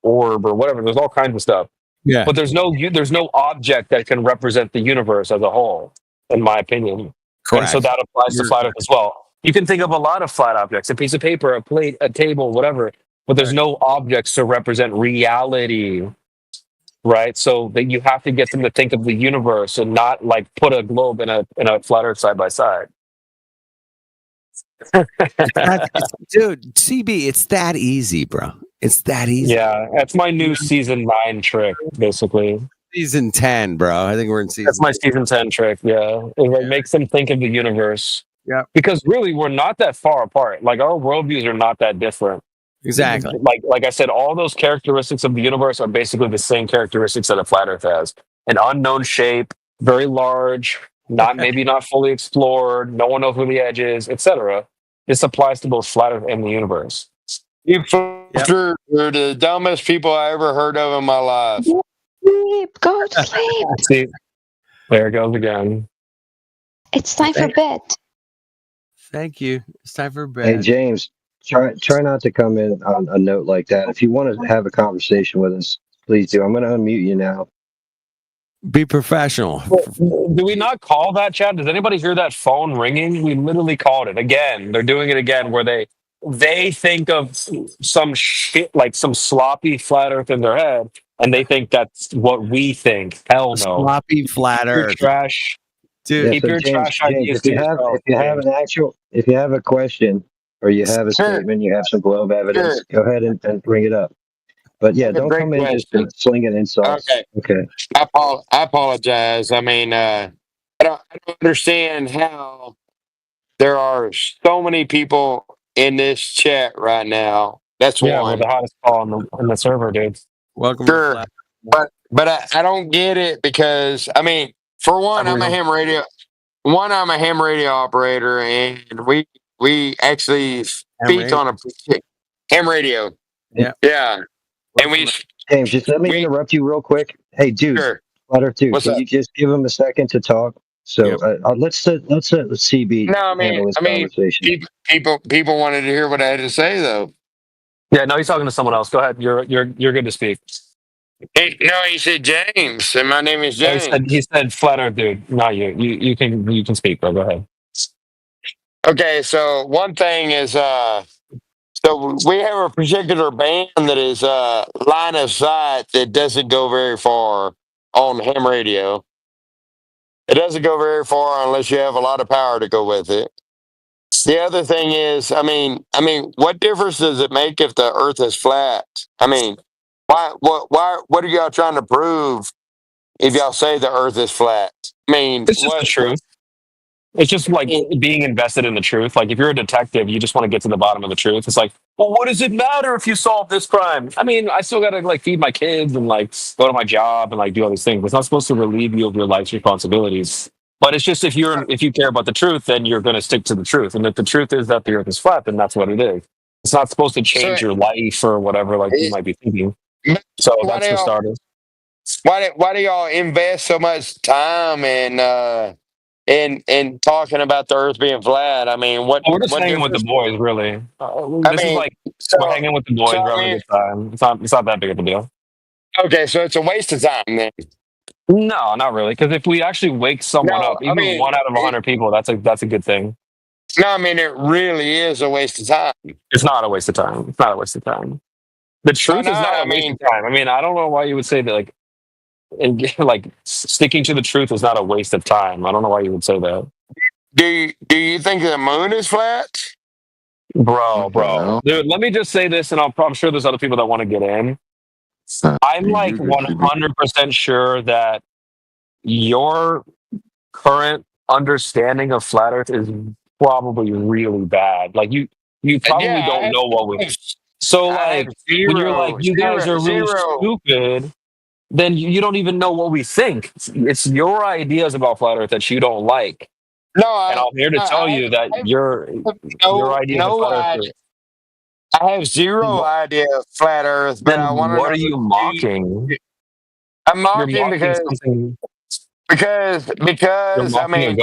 S14: orb or whatever. There's all kinds of stuff.
S12: Yeah.
S14: But there's no object that can represent the universe as a whole, in my opinion.
S12: Correct.
S14: And so that applies to flat Earth as well. You can think of a lot of flat objects, a piece of paper, a plate, a table, whatever, but there's no objects to represent reality, right? So that you have to get them to think of the universe and not like put a globe in a flat earth side by side.
S12: Dude, CB, it's that easy, bro. It's that easy.
S14: Yeah, that's my new season 9 trick, basically.
S12: Season 10, bro. I think we're in season.
S14: That's my season 10 trick. Yeah, it makes them think of the universe.
S12: Yeah,
S14: because really, we're not that far apart. Like our worldviews are not that different.
S12: Exactly.
S14: Like I said, all those characteristics of the universe are basically the same characteristics that a flat Earth has: an unknown shape, very large, maybe not fully explored, no one knows where the edge is, etc. This applies to both flat Earth and the universe.
S18: You are the dumbest people I ever heard of in my life.
S19: Sleep, go to sleep.
S14: See, there it goes again.
S19: It's time for bed.
S12: Thank you. It's time for bed.
S8: Hey, James, try not to come in on a note like that. If you want to have a conversation with us, please do. I'm going to unmute you now.
S12: Be professional.
S14: Do we not call that, Chad? Does anybody hear that phone ringing? We literally called it again. They're doing it again where they think of some shit, like some sloppy flat earth in their head, and they think that's what we think. Hell no.
S12: Sloppy flat earth.
S14: Trash.
S12: Dude,
S14: keep your trash ideas
S8: if you have a question or you have a statement, you have some globe evidence, go ahead and bring it up. But yeah, don't come in just slinging insults. Okay.
S18: I apologize. I mean, I don't understand how there are so many people in this chat right now. That's
S14: one.
S18: We're
S14: the hottest call on the server, dude.
S12: Welcome.
S18: Sure, but I don't get it because I mean, for one, I'm a ham radio. I'm a ham radio operator, and we actually speak on a ham radio.
S12: Yeah.
S18: Yeah. And we
S8: James, just let me interrupt you real quick. Hey, dude, Flutter 2, can you just give him a second to talk? So let's CB.
S18: No, I mean, people wanted to hear what I had to say, though.
S14: Yeah, no, he's talking to someone else. Go ahead. You're good to speak.
S18: He said James, and my name is James.
S14: He said flat earth, dude. Not you. You can speak, bro. Go ahead.
S18: Okay, so one thing is, so we have a particular band that is line of sight that doesn't go very far on ham radio. It doesn't go very far unless you have a lot of power to go with it. The other thing is, I mean, what difference does it make if the Earth is flat? I mean, what are y'all trying to prove if y'all say the Earth is flat? I mean,
S14: it's just the truth. It's just like being invested in the truth. Like if you're a detective, you just want to get to the bottom of the truth. It's like, well, what does it matter if you solve this crime? I mean, I still got to like feed my kids and like go to my job and like do all these things. It's not supposed to relieve you of your life's responsibilities. But it's just if you care about the truth, then you're going to stick to the truth. And if the truth is that the Earth is flat, then that's what it is. It's not supposed to change your life or whatever like you might be thinking. So that's for starters.
S18: Why do y'all invest so much time in talking about the Earth being flat? I mean,
S14: we're just hanging with the boys, really. We're hanging with the boys. We're having a good time. It's not that big of a deal.
S18: Okay, so it's a waste of time then.
S14: No, not really. Because if we actually wake someone up, even 1 out of 100 people, that's a good thing.
S18: No, I mean it really is a waste of time.
S14: It's not a waste of time. It's not a waste of time. The truth is not a waste of time. I mean, I don't know why you would say that. Like sticking to the truth is not a waste of time. I don't know why you would say that.
S18: Do you think the moon is flat?
S14: Bro. Dude, let me just say this, and I'm sure there's other people that want to get in. I'm like 100% sure that your current understanding of flat Earth is probably really bad. Like you probably don't know what we. So like when you're like you guys are really stupid, then you don't even know what we think. It's your ideas about flat Earth that you don't like.
S18: No,
S14: and I'm here to tell you that your idea of flat Earth.
S18: I have zero idea of flat Earth, but I want to.
S14: What are you mocking?
S18: I'm mocking because I mean,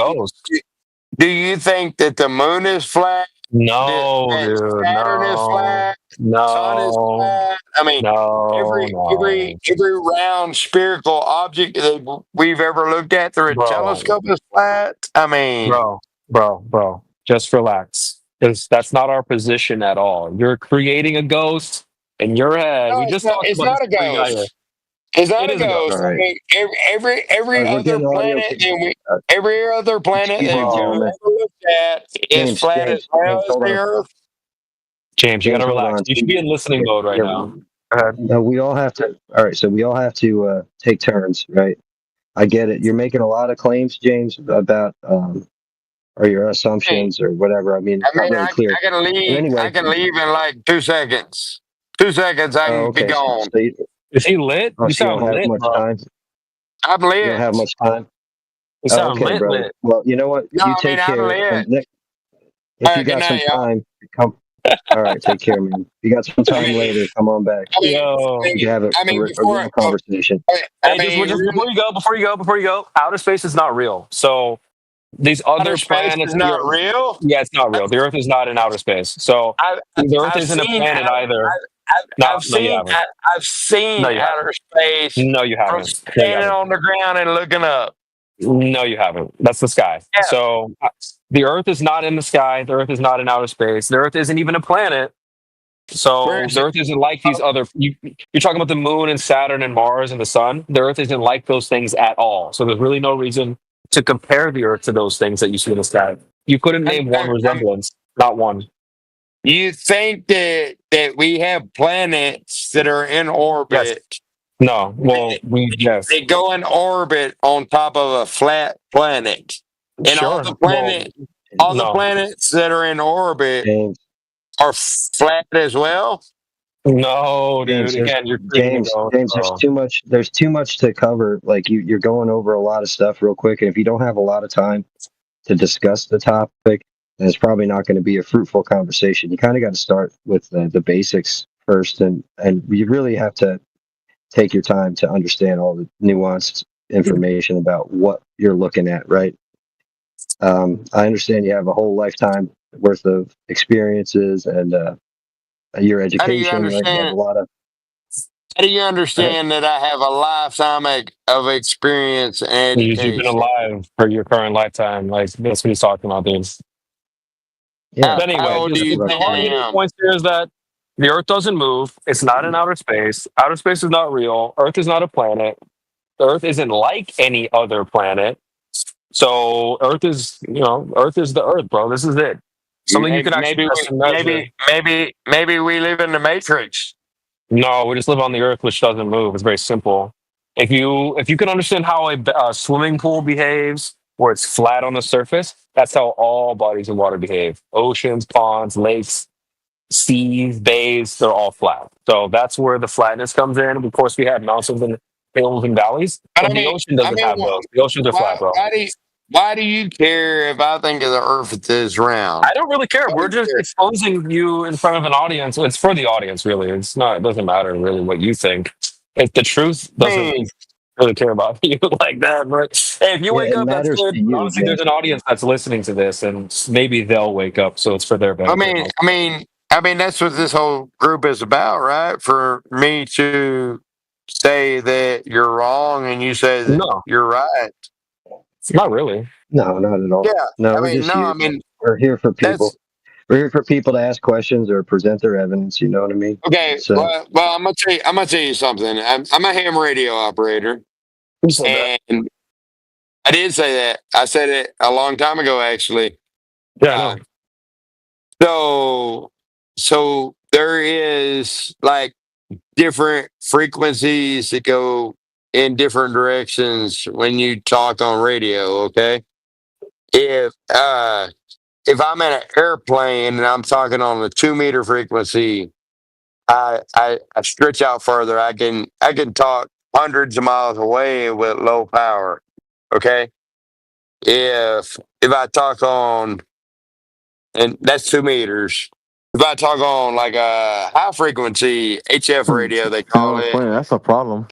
S18: do you think that the moon is flat?
S14: No,
S18: dude. Saturn is flat.
S14: No.
S18: Sun is flat. I mean, every round spherical object that we've ever looked at through a telescope is flat. I mean,
S14: bro. Just relax. Because that's not our position at all. You're creating a ghost in your head.
S18: No,
S14: We
S18: it's
S14: just
S18: not.
S14: talked
S18: It's
S14: about this
S18: not a
S14: before you got here.
S18: ghost. It's not
S14: It
S18: a
S14: is a ghost.
S8: All
S18: ghost. I
S8: right.
S18: mean, every
S8: All right, we're
S18: other
S8: getting audio.
S18: planet that every other planet
S8: Excuse
S18: that
S8: me,
S18: we've
S8: gentlemen.
S18: ever looked at is flat as well as
S8: Hold
S18: the
S8: on.
S18: Earth.
S14: James, you got
S8: James,
S14: to
S8: hold
S14: relax.
S8: on.
S14: You should be in listening mode right now. Go ahead.
S8: No, we all have to. All right, so we all have to take turns, right? I get it. You're making a lot of claims, James, about or your assumptions or whatever. I mean, it's not really clear.
S18: I can
S8: But
S18: leave.
S8: anyway.
S18: I can leave in like 2 seconds. 2 seconds, I can be
S8: Okay.
S18: gone.
S8: So you,
S14: Is he lit?
S8: oh,
S14: You
S8: so you don't
S14: sound
S8: have
S14: lit,
S8: much
S14: bro.
S8: time.
S18: I'm
S8: You
S18: lit.
S8: don't have much time.
S14: You
S8: Oh,
S14: sound
S8: okay,
S14: lit,
S8: brother.
S14: lit.
S8: Well, you know what?
S18: No,
S8: You
S18: I mean
S8: take
S18: I'm
S8: care.
S18: lit.
S8: And if
S18: All
S8: you
S18: right, good
S8: got some
S18: night, y'all.
S8: time, come. All right, take care, man. If you got some time later, come on back.
S14: Yo.
S8: We can have a
S18: before
S8: real conversation.
S14: Hey, just before you go, outer space is not real. So these other
S18: Outer space
S14: planets,
S18: is not real.
S14: yeah, it's not real. The Earth is not in outer space. So the Earth isn't a planet either. No, no, you haven't.
S18: I've seen
S14: No, you
S18: outer
S14: haven't.
S18: space
S14: No, you
S18: from
S14: haven't. No, you
S18: standing
S14: haven't.
S18: on the ground and looking up.
S14: No, you haven't. That's the sky. So the Earth is not in the sky. The Earth is not in outer space. The Earth isn't even a planet. So
S18: Where is
S14: the
S18: it?
S14: Earth isn't like these other. You're talking about the moon and Saturn and Mars and the sun. The Earth isn't like those things at all. So there's really no reason to compare the Earth to those things that you see in the sky. You couldn't name one resemblance. Not one.
S18: You think that we have planets that are in orbit?
S14: No. Well, yes.
S18: They go in orbit on top of a flat planet, and all
S14: Sure.
S18: the the
S14: no.
S18: planets that are in orbit
S8: James.
S18: are flat as well.
S14: No,
S8: James,
S14: dude. Again, you're creating a ghost,
S8: James,
S14: bro.
S8: there's too much to cover. Like you're going over a lot of stuff real quick, and if you don't have a lot of time to discuss the topic, then it's probably not going to be a fruitful conversation. You kind of got to start with the basics first, and you really have to take your time to understand all the nuanced information about what you're looking at, right? I understand you have a whole lifetime worth of experiences and your
S18: How do you
S8: education, right? You have
S18: understand?
S8: a lot of.
S18: How do you understand that I have a lifetime of experience and
S14: You've been
S18: education?
S14: alive for your current lifetime. Like that's what he's talking about, dude.
S8: Yeah.
S14: But anyway,
S18: How old do you
S14: the
S18: think I
S14: argument
S18: am?
S14: points here is that the Earth doesn't move. It's not in outer space. Outer space is not real. Earth is not a planet. The Earth isn't like any other planet. So Earth is, Earth is the Earth, bro. This is it. Something you can actually test and measure.
S18: Maybe we live in the Matrix.
S14: No, we just live on the Earth, which doesn't move. It's very simple. If you can understand how a swimming pool behaves, where it's flat on the surface, that's how all bodies of water behave. Oceans, ponds, lakes, seas, bays, they're all flat. So that's where the flatness comes in. Of course, we have mountains and hills and valleys, but the ocean doesn't have those. The oceans are flat, bro.
S18: Why do you care if I think of the Earth is round?
S14: I don't really care. We're just exposing you in front of an audience. It's for the audience, really. It's not. It doesn't matter really what you think. If the truth doesn't really care about you like that, but hey, if you wake up, that's good. Honestly, there's an audience that's listening to this, and maybe they'll wake up. So it's for their benefit.
S18: I mean, that's what this whole group is about, right? For me to say that you're wrong and you say that you're right.
S14: Not really.
S8: No, not at all.
S18: Yeah.
S8: No,
S18: I
S8: we're
S18: mean,
S8: just
S18: no,
S8: here.
S18: I mean,
S8: We're here for people. We're here for people to ask questions or present their evidence. You know what I mean?
S18: okay.
S8: So,
S18: Well, I'm gonna tell you something. I'm a ham radio operator, and I did say that. I said it a long time ago, actually.
S14: Yeah.
S18: So there is like different frequencies that go in different directions when you talk on radio. Okay, if I'm in an airplane and I'm talking on the 2 meter frequency, I stretch out further. I can talk hundreds of miles away with low power. Okay, if I talk on, and that's 2 meters. If I talk on like a high frequency HF radio, they call it.
S20: That's a problem.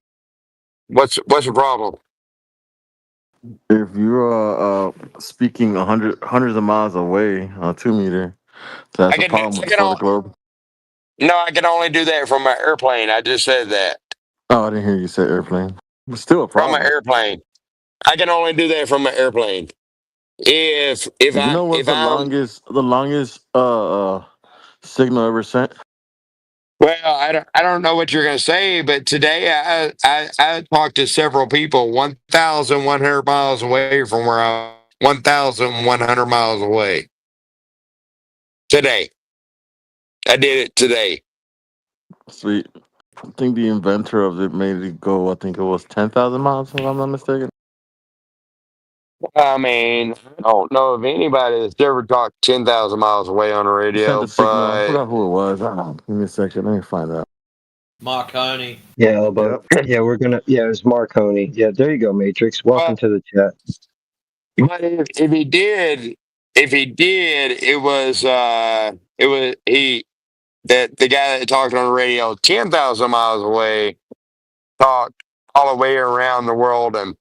S18: What's the problem?
S20: If you're speaking hundreds of miles away on 2 meter, that's a problem for the globe.
S18: No, I can only do that from an airplane. I just said that.
S20: Oh, I didn't hear you say airplane. It's still a problem.
S18: From an airplane. I can only do that from an airplane. if
S20: You know what's the longest signal ever sent?
S18: Well, I don't know what you're going to say, but today I talked to several people 1,100 miles away from where I 1,100 miles away. Today. I did it today.
S20: Sweet. I think the inventor of it made it go, I think it was 10,000 miles, if I'm not mistaken.
S18: I mean, I don't know of anybody that's ever talked 10,000 miles away on the
S20: He sent
S18: radio,
S20: the signal. I
S18: but
S20: forgot who it was. Give me a second. Let me find out.
S3: Marconi.
S8: Yeah, Elbow. Yeah, it was Marconi. Yeah, there you go, Matrix. Welcome to the chat.
S18: But if he did, it was the guy that talked on the radio 10,000 miles away talked all the way around the world and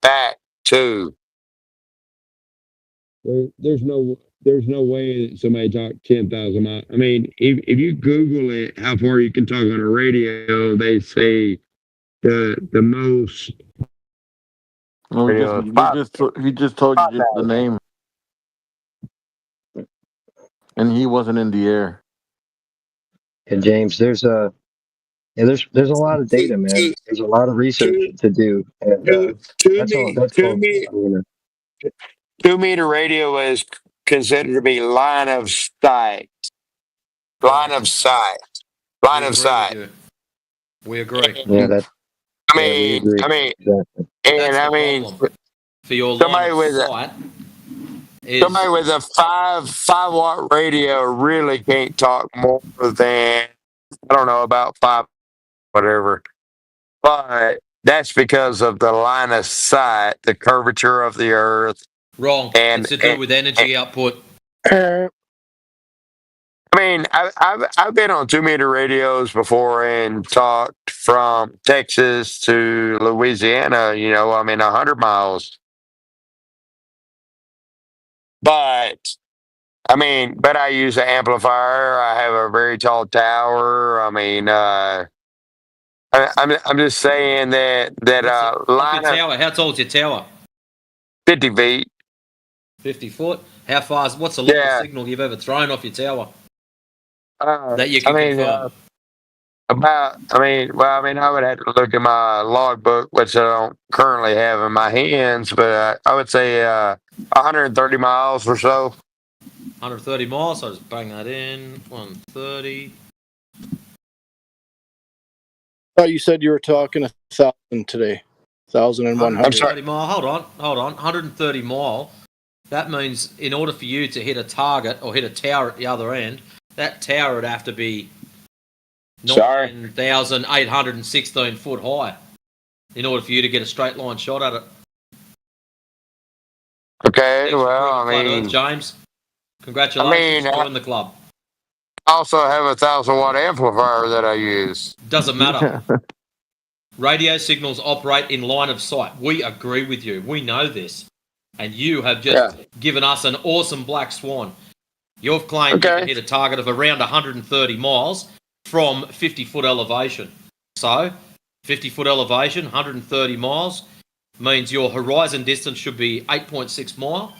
S18: back too. There's no way that somebody talked 10,000 miles. I mean, if you Google it, how far you can talk on a radio, they say the most.
S20: No, he just told you the name, and he wasn't in the air.
S8: And James, there's a lot of data, man. There's a lot of research to do, and that's all.
S18: 2 meter radio is considered to be line of sight. Line of sight. Line of sight.
S3: We agree.
S8: Yeah, that.
S18: I mean,
S8: exactly.
S18: And I mean,
S3: for your
S18: somebody
S3: line of
S18: with
S3: sight
S18: somebody with a 5 watt radio really can't talk more than, I don't know, about 5 whatever. But that's because of the line of sight, the curvature of the earth.
S3: Wrong. It's to do with energy output.
S18: I mean, I've been on 2 meter radios before and talked from Texas to Louisiana. 100 miles. But I use an amplifier. I have a very tall tower. I mean, I'm just saying that line
S3: your tower. How tall is your tower?
S18: 50 feet.
S3: 50 foot. How far? What's the longest signal you've ever thrown off your tower? That you can confirm.
S18: I would have to look at my logbook, which I don't currently have in my hands, but I would say 130 miles or so.
S3: 130 miles. So just bang that in. 130.
S16: Thought you said you were talking 1,000 today. 1,100.
S3: I'm sorry. Hold on. 130 mile. That means in order for you to hit a target or hit a tower at the other end, that tower would have to be 9,816 foot high in order for you to get a straight line shot at it.
S18: Okay, well,
S3: James, congratulations on joining the club.
S18: I also have a 1,000 watt amplifier that I use.
S3: Doesn't matter. Radio signals operate in line of sight. We agree with you. We know this. And you have just given us an awesome black swan. You've claimed you can hit a target of around 130 miles from 50 foot elevation. So, 50 foot elevation, 130 miles, means your horizon distance should be 8.6 mile.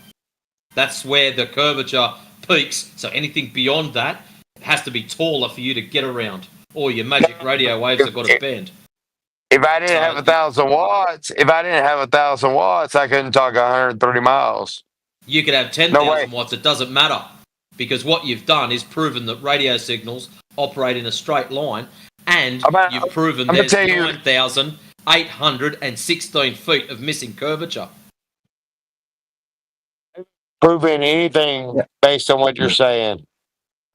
S3: That's where the curvature peaks. So anything beyond that has to be taller for you to get around. Or your magic radio waves have got to bend.
S18: If I didn't have 1,000 watts, I couldn't talk 130 miles.
S3: You could have 10,000 watts. It doesn't matter. Because what you've done is proven that radio signals operate in a straight line. And you've proven there's 9,816 feet of missing curvature.
S18: Proving anything based on what you're saying.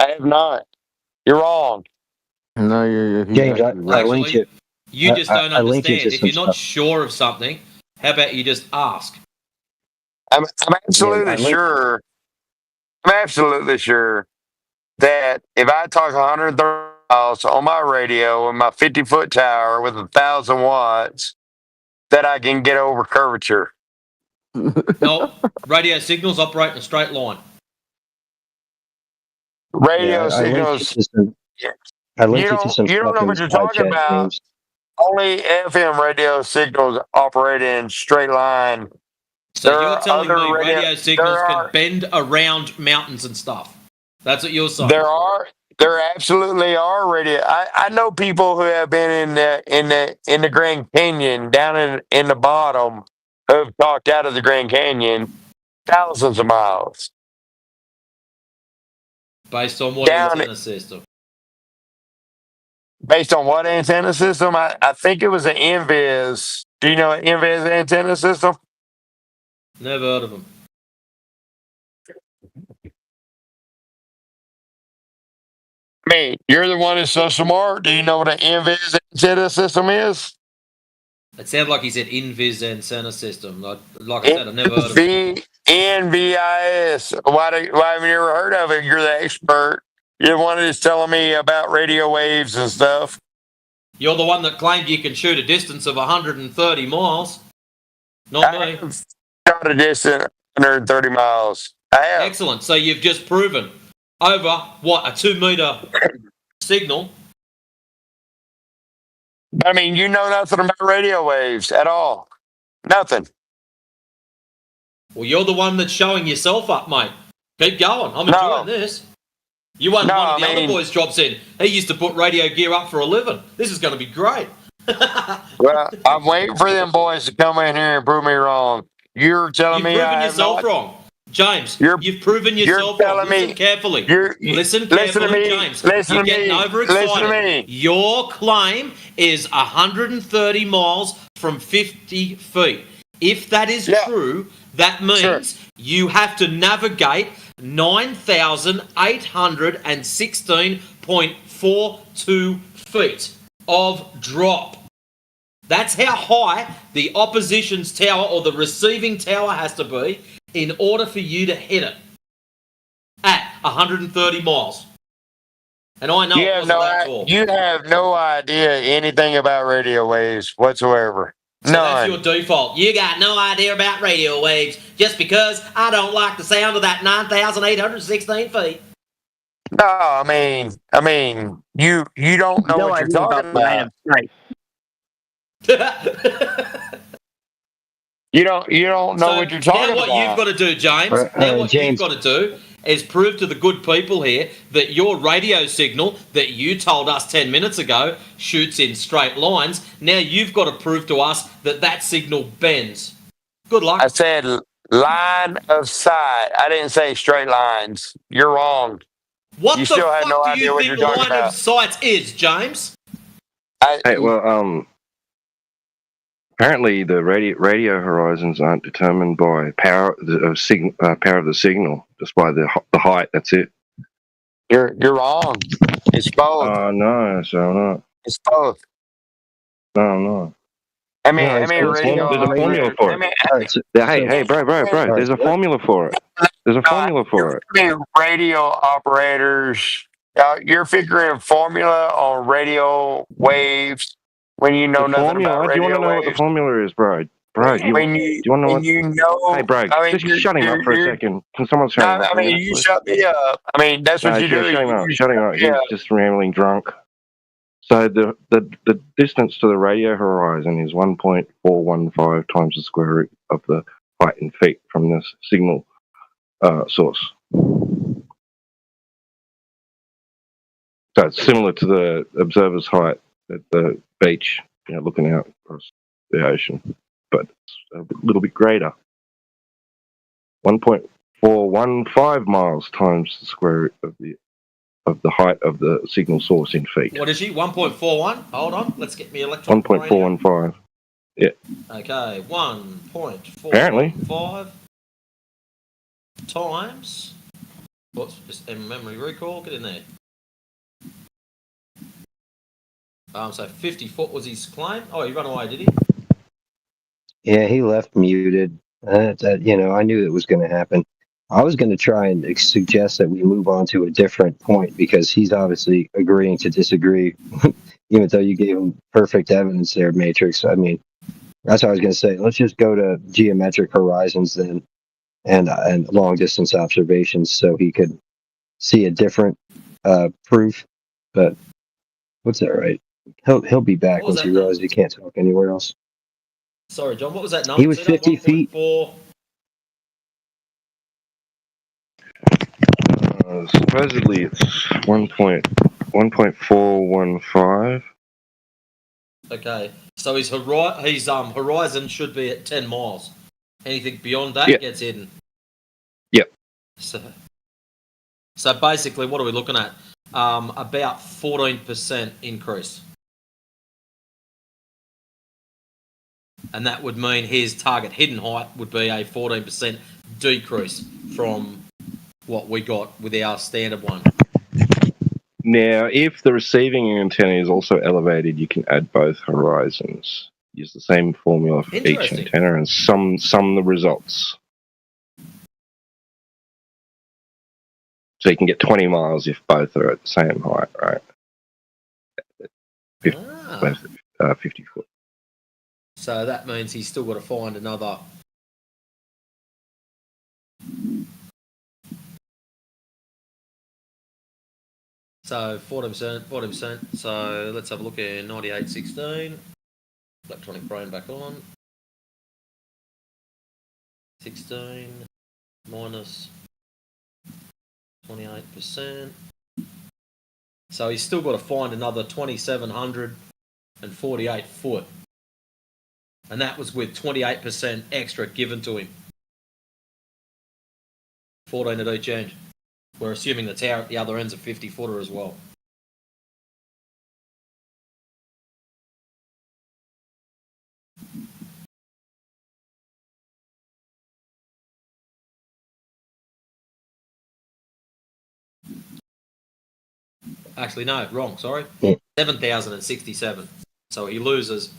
S18: I have not. You're wrong.
S20: No, you're
S8: James, I linked you.
S3: You just don't understand. If you're not
S8: stuff.
S3: sure of something, how about you just ask?
S18: I'm absolutely sure. I'm absolutely sure that if I talk 130 miles on my radio with my 50-foot tower with 1,000 watts, that I can get over curvature.
S3: No, radio signals operate in a straight line.
S18: Radio signals.
S8: I linked you to some
S18: You don't know what you're talking about.
S8: James.
S18: Only FM radio signals operate in straight line.
S3: So
S18: There
S3: you're
S18: are
S3: telling
S18: other
S3: me
S18: radio-
S3: radio signals
S18: there
S3: can
S18: are-
S3: bend around mountains and stuff. That's what you're saying.
S18: There absolutely are radio. I know people who have been in the Grand Canyon down in the bottom who have talked out of the Grand Canyon thousands of miles.
S3: Based on what
S18: Down-
S3: antenna system?
S18: Based on what antenna system? I think it was an Invis. Do you know an Invis antenna system?
S3: Never heard of them.
S18: I mean, you're the one who's so smart. Do you know what an Invis antenna system is?
S3: It sounded like he said Invis antenna system. Like I said, I've never heard of it.
S18: NVIS. Why haven't you ever heard of it? You're the expert. You're the one who's telling me about radio waves and stuff.
S3: You're the one that claimed you can shoot a distance of 130 miles. Not me.
S18: Shot a distance 130 miles. I have.
S3: Excellent. So you've just proven over, what, a 2-meter signal?
S18: I mean, you know nothing about radio waves at all. Nothing.
S3: Well, you're the one that's showing yourself up, mate. Keep going. I'm enjoying this. You won one of the other boys' drops in. He used to put radio gear up for a living. This is going to be great.
S18: Well, I'm waiting for them boys to come in here and prove me wrong. You're telling
S3: You've
S18: me
S3: proven
S18: I have
S3: yourself
S18: not-
S3: wrong. James, you've proven yourself wrong. Listen carefully. Listen carefully, James.
S18: Listen
S3: You're
S18: to
S3: getting
S18: me.
S3: overexcited.
S18: Listen to me.
S3: Your claim is 130 miles from 50 feet. If that is true, that means you have to navigate 9,816.42 feet of drop. That's how high the opposition's tower or the receiving tower has to be in order for you to hit it at 130 miles. And I know
S18: You
S3: it
S18: have
S3: wasn't that tall.
S18: you have no idea anything about radio waves whatsoever.
S3: So that's
S18: None.
S3: your default. You got no idea about radio waves just because I don't like the sound of that 9,816 feet.
S18: No, I mean, you don't know what you're talking about. You don't know what you're talking
S3: now what
S18: about.
S3: you've got to do, James, you've got to do is prove to the good people here that your radio signal that you told us 10 minutes ago shoots in straight lines. Now you've got to prove to us that that signal bends. Good luck.
S18: I said line of sight. I didn't say straight lines. You're wrong.
S3: What
S18: you
S3: the
S18: still have
S3: fuck
S18: no
S3: do
S18: idea
S3: you
S18: what
S3: think
S18: you're talking
S3: line
S18: about.
S3: of sight is, James?
S8: Hey, well, apparently the radio horizons aren't determined by power of the signal, just by the height. That's it.
S18: You're wrong. It's both.
S8: Oh no, so I'm not.
S18: It's both.
S8: No, I'm not.
S18: I mean,
S8: No,
S18: radio.
S8: there's a formula for it. Hey, bro, there's a formula for it. There's a formula for it.
S18: Radio operators, you're figuring formula on radio waves when you know
S8: The
S18: nothing
S8: formula.
S18: about
S8: Do you want
S18: radio
S8: to know what the
S18: waves.
S8: formula is, bro? Bro, do you want to know what?
S18: You know,
S8: Hey, bro,
S18: I mean,
S8: just shutting up for a second. Can someone shut up?
S18: I mean, you shut me up. I mean, that's what you do.
S8: Shutting up.
S18: Yeah.
S8: He's just rambling drunk. So the distance to the radio horizon is 1.415 times the square root of the height in feet from this signal source. So it's similar to the observer's height at the beach, looking out across the ocean, but it's a little bit greater. 1.415 miles times the square root of the height of the signal source in feet.
S3: What is she? 1.41? Hold on. Let's get me electron.
S8: 1.415. Yeah.
S3: Okay, 1.415
S8: Apparently.
S3: times. What's just a memory recall? Get in there. So 50 foot was his claim. Oh, he ran away, did he?
S8: Yeah, he left muted. I knew it was going to happen. I was going to try and suggest that we move on to a different point because he's obviously agreeing to disagree, even though you gave him perfect evidence there, Matrix. I mean, that's what I was going to say. Let's just go to geometric horizons then and long distance observations so he could see a different proof. But what's that, right? He'll be back once he realizes he can't talk anywhere else.
S3: Sorry, John. What was that number?
S8: He was 50 feet.
S21: Supposedly it's 1.415.
S22: Okay, so his horizon should be at 10 miles. Anything beyond that
S21: Yeah.
S22: gets hidden.
S21: Yep.
S22: So basically, what are we looking at? About 14% increase. And that would mean his target hidden height would be a 14% decrease from what we got with our standard one.
S21: Now, if the receiving antenna is also elevated, you can add both horizons. Use the same formula for each
S22: Interesting.
S21: antenna and sum the results. So you can get 20 miles if both are at the same height, right? 50 foot.
S22: So that means he's still got to find another. So 40%. So let's have a look at 9816. Electronic brain back on. 16 minus 28%. So he's still got to find another 2,748 foot. And that was with 28% extra given to him. 14 at each end. We're assuming the tower at the other end's a 50-footer as well. Actually, no, wrong, sorry. 7,067. So he loses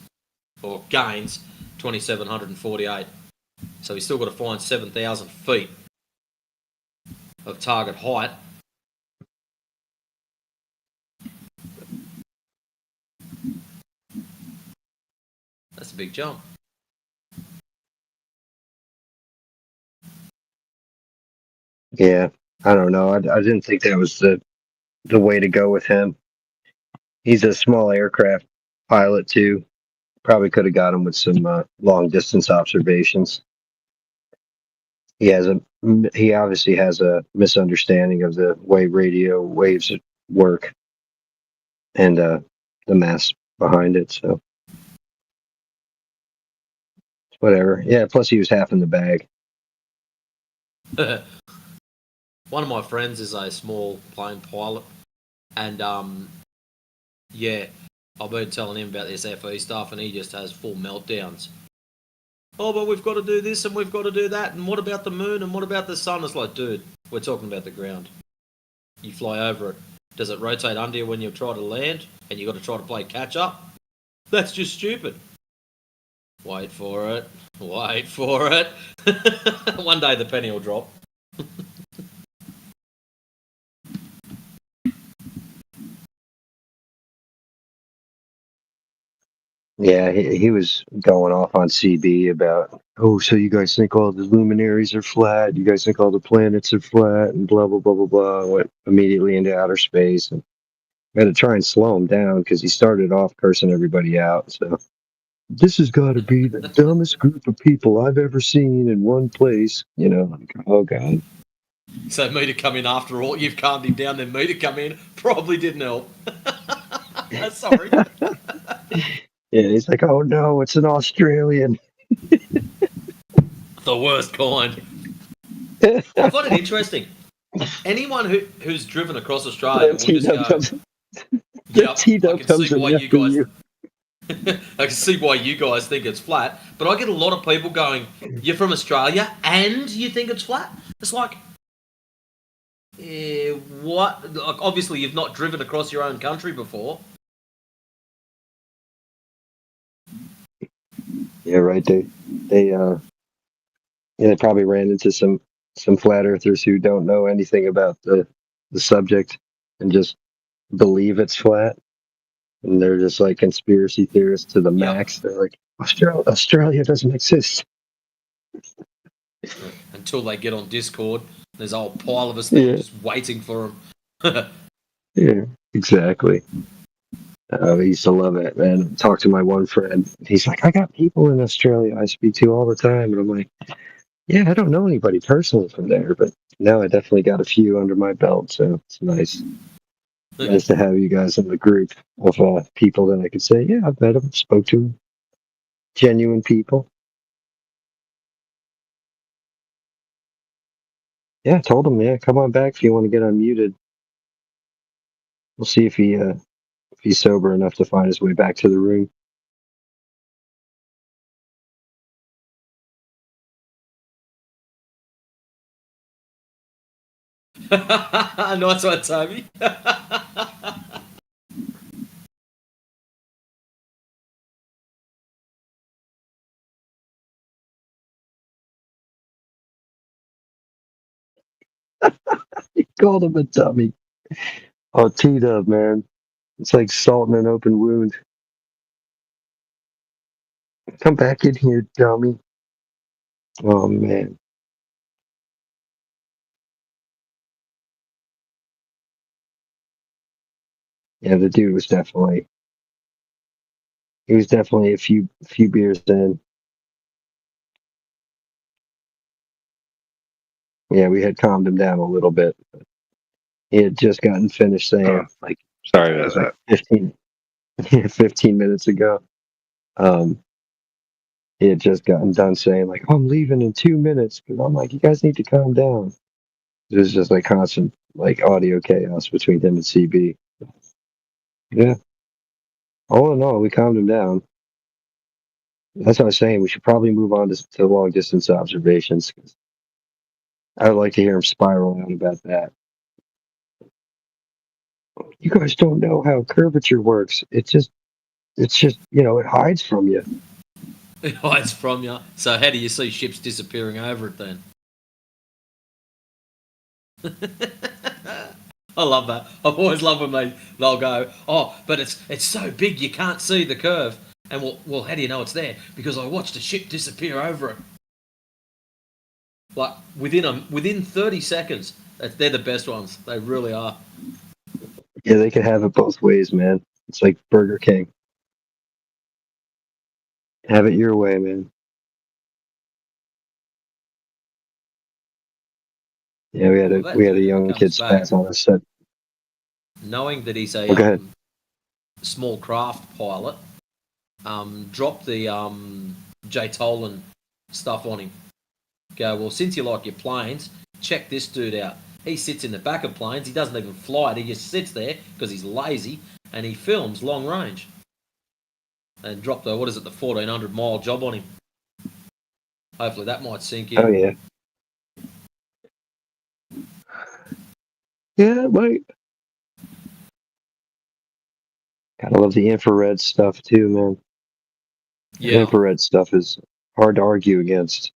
S22: or gains 2,748. So he's still got to find 7,000 feet of target height. That's a big jump.
S8: Yeah, I don't know. I didn't think that was the way to go with him. He's a small aircraft pilot too. Probably could have got him with some long distance observations. He obviously has a misunderstanding of the way radio waves work and the mass behind it. So whatever. Yeah. Plus, he was half in the bag.
S22: One of my friends is a small plane pilot, and yeah, I've been telling him about this FE stuff, and he just has full meltdowns. Oh, but we've got to do this and we've got to do that, and what about the moon and what about the sun? It's like, dude, we're talking about the ground. You fly over it. Does it rotate under you when you try to land, and you got to try to play catch up? That's just stupid. Wait for it. Wait for it. One day the penny will drop.
S8: Yeah, he was going off on CB about, oh, so you guys think all the luminaries are flat? You guys think all the planets are flat? And blah, blah, blah, blah, blah. Went immediately into outer space. And I had to try and slow him down because he started off cursing everybody out. So this has got to be the dumbest group of people I've ever seen in one place. You know, like, oh, God.
S22: So me to come in after all, you've calmed him down, then me to come in probably didn't help. Sorry.
S8: Yeah, he's like, oh no, it's an Australian.
S22: The worst kind. I find it interesting. Anyone who's driven across Australia will just go, yep, I can see why you guys I can see why you guys think it's flat, but I get a lot of people going, you're from Australia and you think it's flat? It's like, what? Like, obviously you've not driven across your own country before.
S8: Yeah, right. They probably ran into some flat earthers who don't know anything about the subject and just believe it's flat, and they're just like conspiracy theorists to the max. They're like, Australia doesn't exist.
S22: Until they get on Discord, there's a whole pile of us there just waiting for them.
S8: Yeah, exactly. I used to love it, man. Talk to my one friend. He's like, I got people in Australia I speak to all the time. And I'm like, Yeah, I don't know anybody personally from there, but now I definitely got a few under my belt, so it's nice. Nice to have you guys in the group of people that I could say, yeah, I've met them, spoke to them. Genuine people. Yeah, I told him, yeah, come on back if you want to get unmuted. We'll see if he's sober enough to find his way back to the room.
S22: Nice one, Toby.
S8: He called him a dummy. Oh, T-Dub, man. It's like salt in an open wound. Come back in here, dummy. Oh, man. Yeah, the dude was definitely a few beers in. Yeah, we had calmed him down a little bit. He had just gotten finished saying,
S21: sorry about
S8: that. 15 minutes ago. He had just gotten done saying, like, I'm leaving in 2 minutes. Because I'm like, you guys need to calm down. It was just like constant, like, audio chaos between him and CB. Yeah. All in all, we calmed him down. That's what I was saying. We should probably move on to long distance observations. I would like to hear him spiral out about that. You guys don't know how curvature works. It's just, it hides from you.
S22: It hides from you. So how do you see ships disappearing over it then? I love that. I've always loved when they'll go, oh, but it's so big you can't see the curve. And well, how do you know it's there? Because I watched a ship disappear over it. Like within 30 seconds. They're the best ones. They really are.
S8: Yeah, they can have it both ways, man. It's like Burger King. Have it your way, man. Yeah, we had a young kid spaz on us set.
S22: Knowing that he's
S8: Go ahead.
S22: small craft pilot, drop the Jay Tolan stuff on him. Go, well, since you like your planes, check this dude out. He sits in the back of planes. He doesn't even fly it. He just sits there because he's lazy, and he films long range. And drop the 1,400 mile job on him. Hopefully that might sink in.
S8: Oh, yeah. Yeah, it might. Gotta love the infrared stuff too, man. The
S22: Yeah.
S8: infrared stuff is hard to argue against.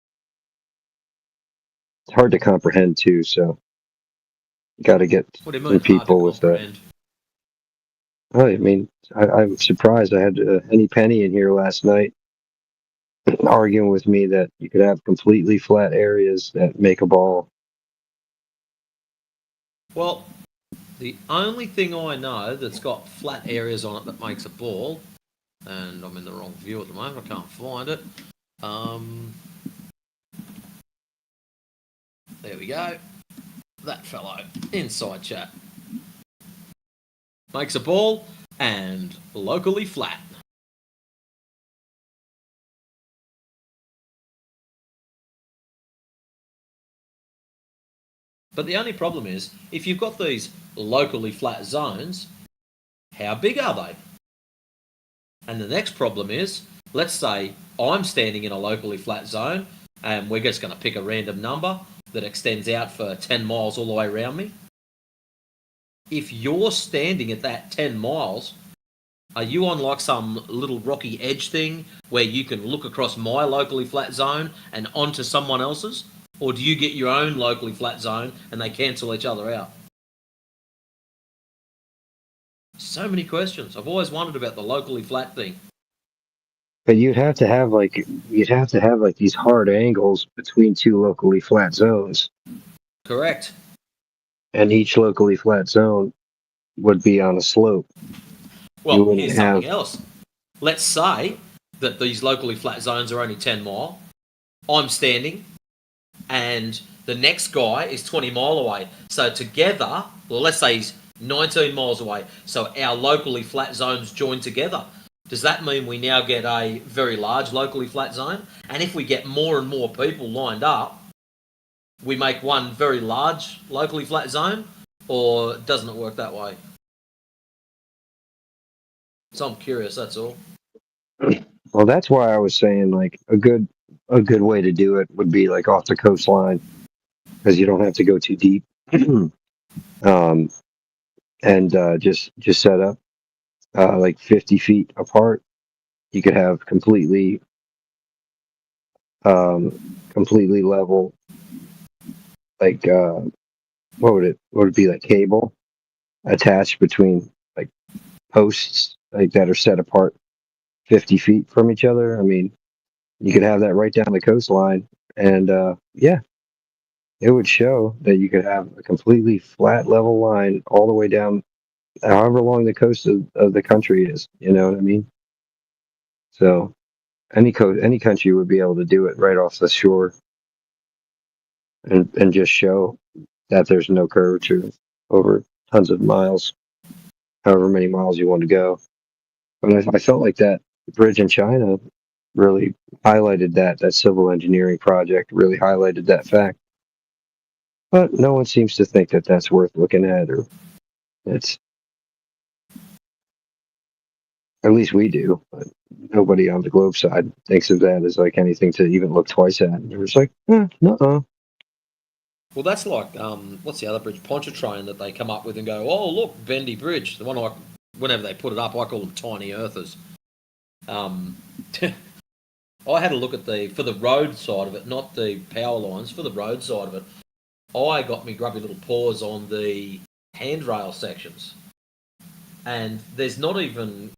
S8: It's hard to comprehend too, so you got to get
S22: What do you
S8: some
S22: mean, hard to
S8: people with that.
S22: comprehend?
S8: Oh, I mean, I'm surprised. I had Henny Penny in here last night arguing with me that you could have completely flat areas that make a ball.
S22: Well, the only thing I know that's got flat areas on it that makes a ball, and I'm in the wrong view at the moment, I can't find it. There we go. That fellow, inside chat. Makes a ball and locally flat. But the only problem is, if you've got these locally flat zones, how big are they? And the next problem is, let's say I'm standing in a locally flat zone, and we're just going to pick a random number that extends out for 10 miles all the way around me. If you're standing at that 10 miles, are you on like some little rocky edge thing where you can look across my locally flat zone and onto someone else's? Or do you get your own locally flat zone and they cancel each other out? So many questions. I've always wondered about the locally flat thing.
S8: But you'd have to have like these hard angles between two locally flat zones.
S22: Correct.
S8: And each locally flat zone would be on a slope.
S22: Well, here's something else. Let's say that these locally flat zones are only 10 mile. I'm standing and the next guy is 20 mile away. So together, well, let's say he's 19 miles away. So our locally flat zones join together. Does that mean we now get a very large locally flat zone? And if we get more and more people lined up, we make one very large locally flat zone? Or doesn't it work that way? So I'm curious, that's all.
S8: Well, that's why I was saying like a good way to do it would be like off the coastline because you don't have to go too deep. And just set up like 50 feet apart. You could have completely level, like what would it be, like cable attached between like posts like that are set apart 50 feet from each other. I mean, you could have that right down the coastline, and yeah, it would show that you could have a completely flat level line all the way down, however long the coast of the country is. You know what I mean? So any country would be able to do it right off the shore, and just show that there's no curvature over tons of miles, however many miles you want to go. But I felt like that bridge in China really highlighted that civil engineering project really highlighted that fact. But no one seems to think that that's worth looking at, or it's, at least we do. But nobody on the globe side thinks of that as like anything to even look twice at. And it was like, no.
S22: Well, that's like, what's the other bridge? Pontchartrain that they come up with and go, oh, look, Bendy Bridge. The one whenever they put it up, I call them tiny earthers. I had a look at for the road side of it, not the power lines, for the road side of it. I got me grubby little paws on the handrail sections. And there's not even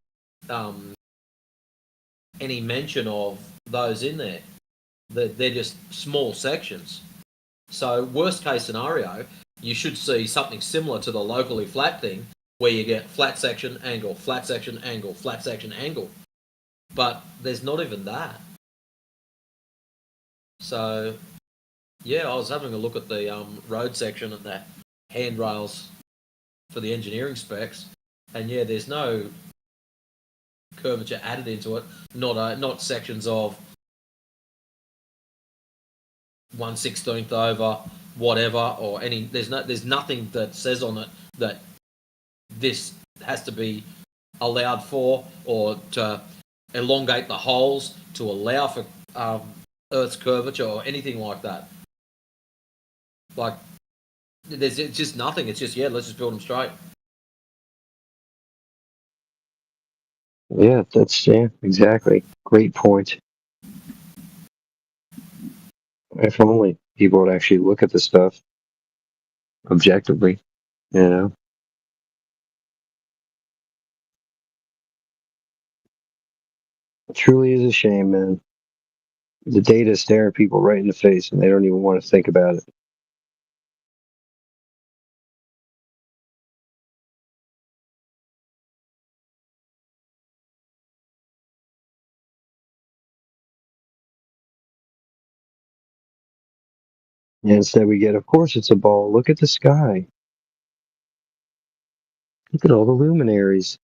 S22: any mention of those in there. They're just small sections. So worst case scenario, you should see something similar to the locally flat thing, where you get flat section, angle, flat section, angle, flat section, angle. But there's not even that. So, yeah, I was having a look at the road section and the handrails for the engineering specs, and yeah, there's no curvature added into it. Not sections of 1/16 over whatever or any. There's nothing that says on it that this has to be allowed for, or to elongate the holes to allow for Earth's curvature or anything like that. Like, it's just nothing. It's just, yeah, let's just build them straight.
S8: Yeah, exactly. Great point. If only people would actually look at the stuff objectively, you know. It truly is a shame, man. The data is staring people right in the face, and they don't even want to think about it. And instead we get, of course it's a ball. Look at the sky. Look at all the luminaries.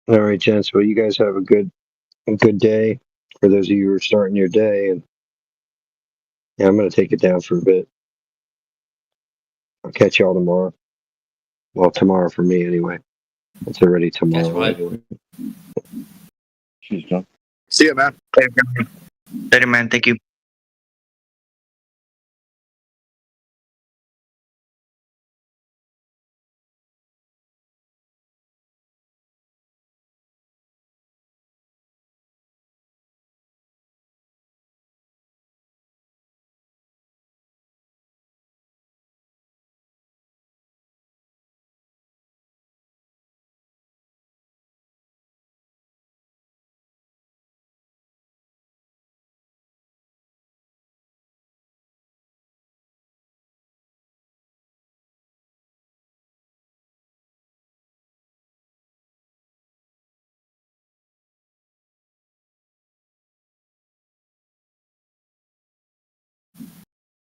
S8: All right, gents. Well, you guys have a good day. For those of you who are starting your day, and yeah, I'm gonna take it down for a bit. I'll catch y'all tomorrow. Well, tomorrow for me anyway. It's already tomorrow
S22: mate.
S8: anyway.
S21: Cheers, John.
S1: See you, man. Later, man. Thank you.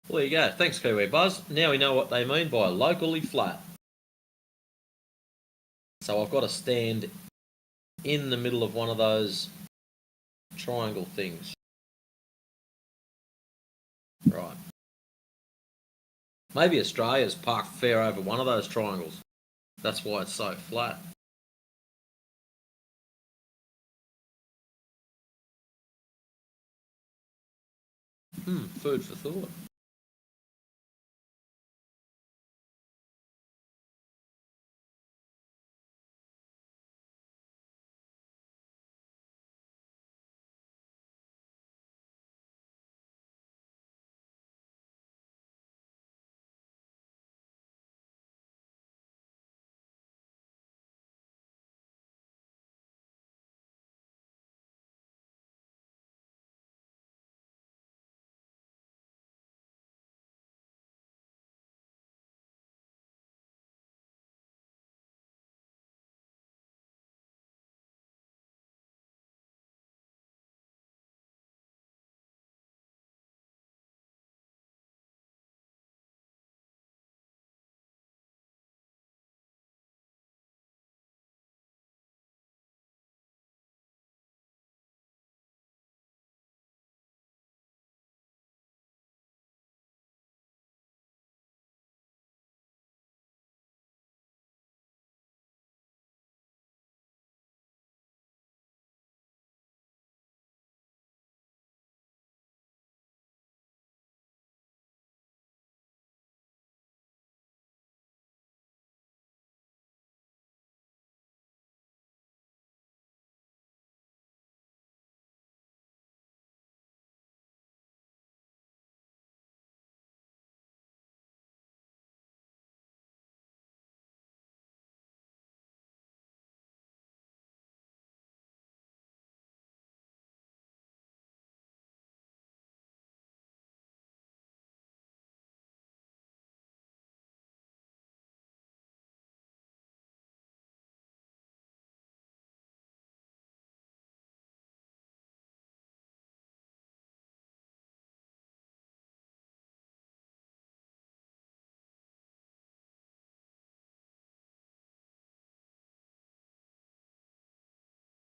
S22: Well, there you go. Thanks, Kiwi Buzz. Now we know what they mean by locally flat. So I've got to stand in the middle of one of those triangle things. Right. Maybe Australia's parked fair over one of those triangles. That's why it's so flat. Food for thought.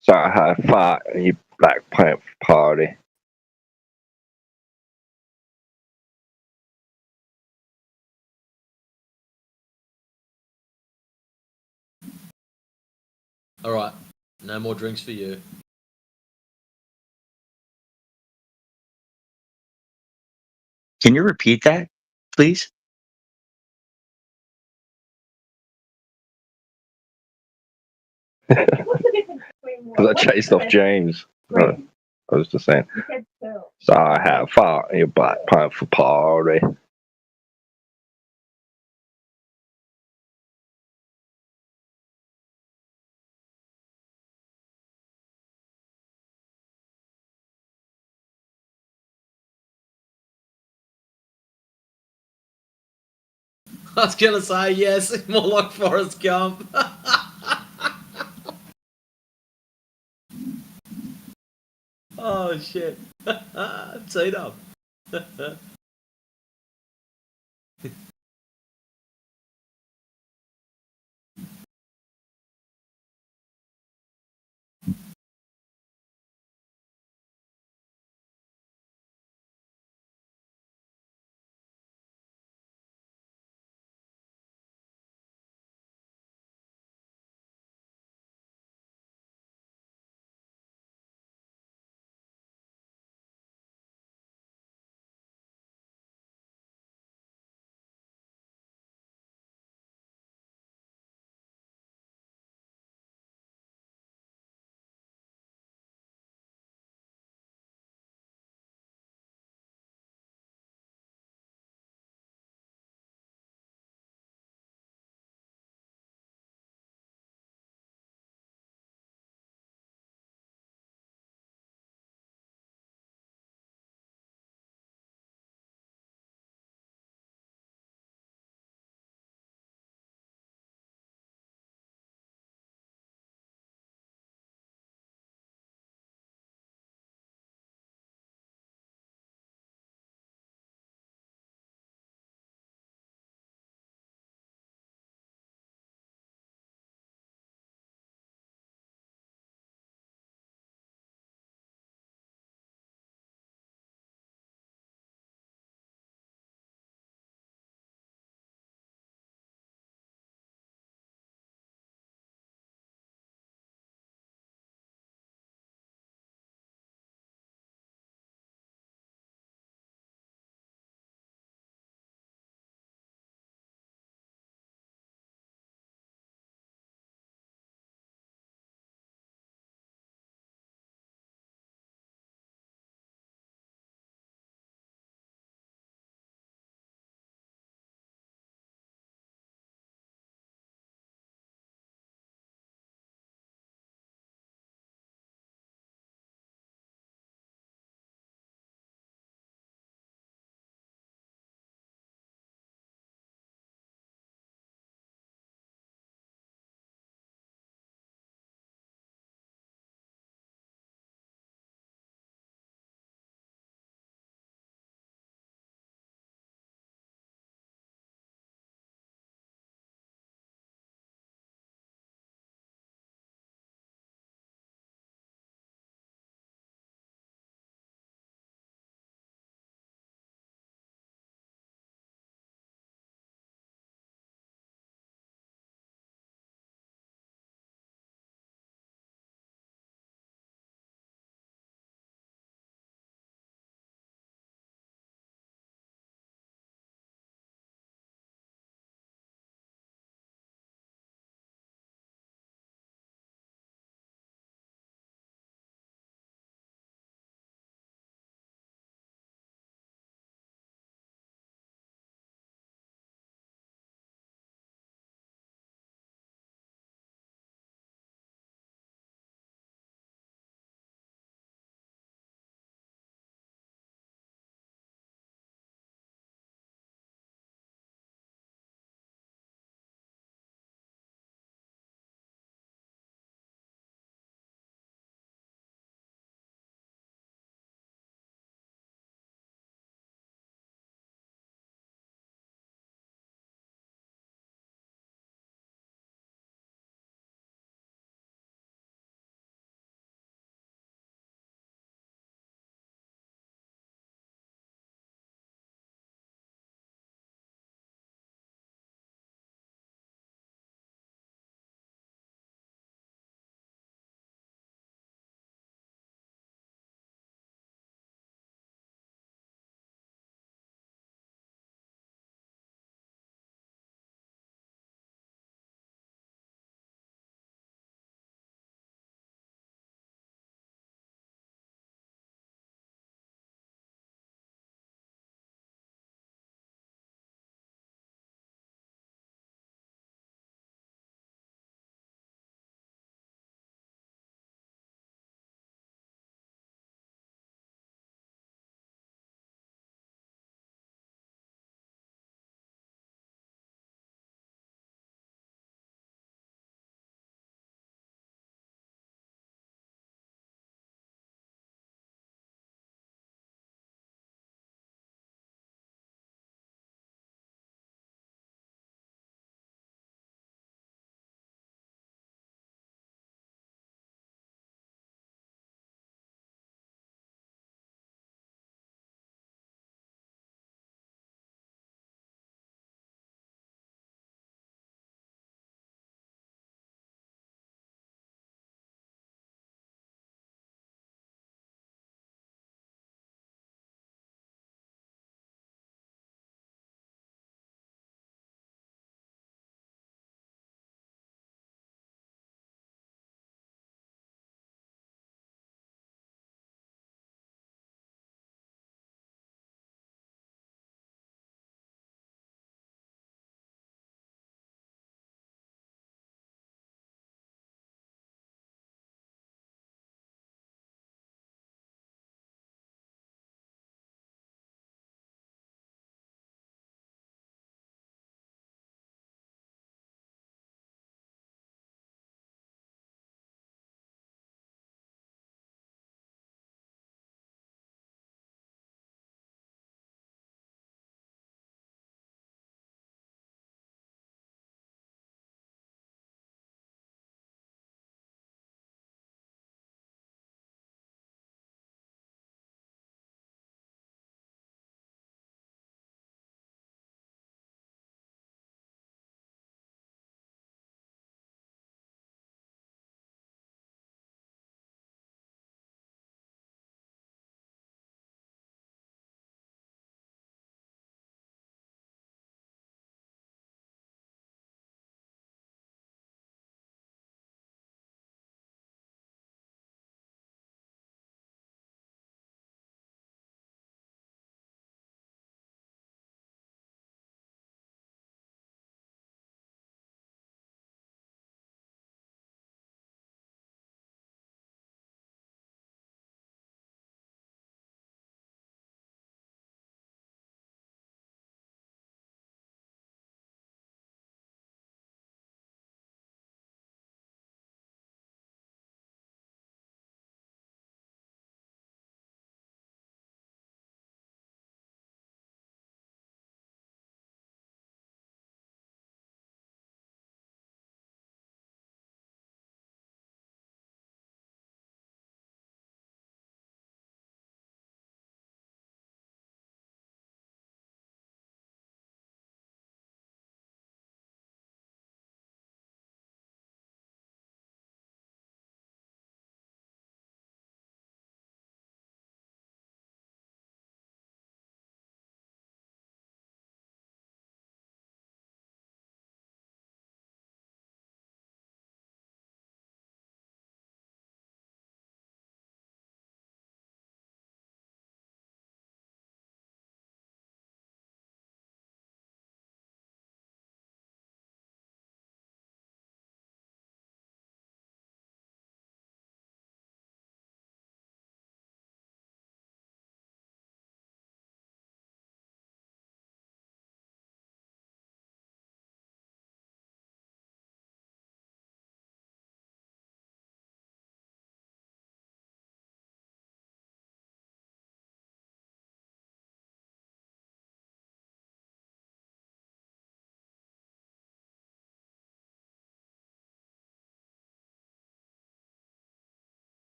S21: So I had a fight in your Black Panther Party.
S22: All right. No more drinks for you.
S1: Can you repeat that, please?
S21: Because I chased off James. No, I was just saying. So I had a fight in your Black Panther Party.
S22: I was gonna say yes, more like Forrest Gump. Oh shit. T-Dub.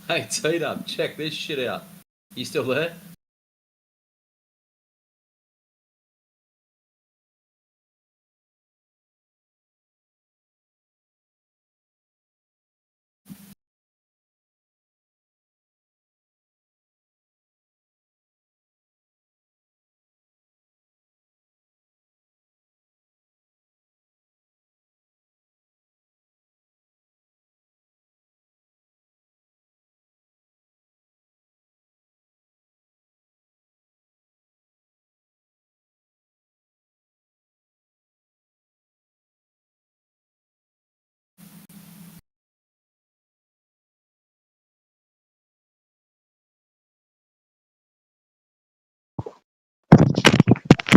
S22: Hey, T-Dub, check this shit out. You still there?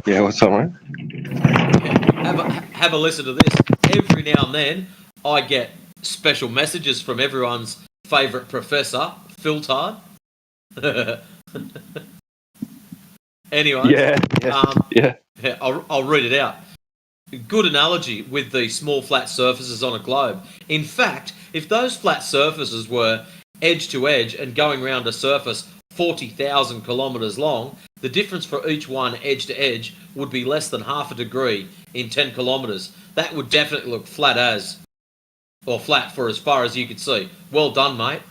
S21: Yeah, what's up, man?
S22: Have a listen to this. Every now and then, I get special messages from everyone's favourite professor, Phil Tard. Anyway,
S21: Yeah.
S22: I'll read it out. Good analogy with the small flat surfaces on a globe. In fact, if those flat surfaces were edge to edge and going around a surface 40,000 kilometres long, the difference for each one edge to edge would be less than half a degree in 10 kilometres. That would definitely look flat as, or flat for as far as you could see. Well done, mate.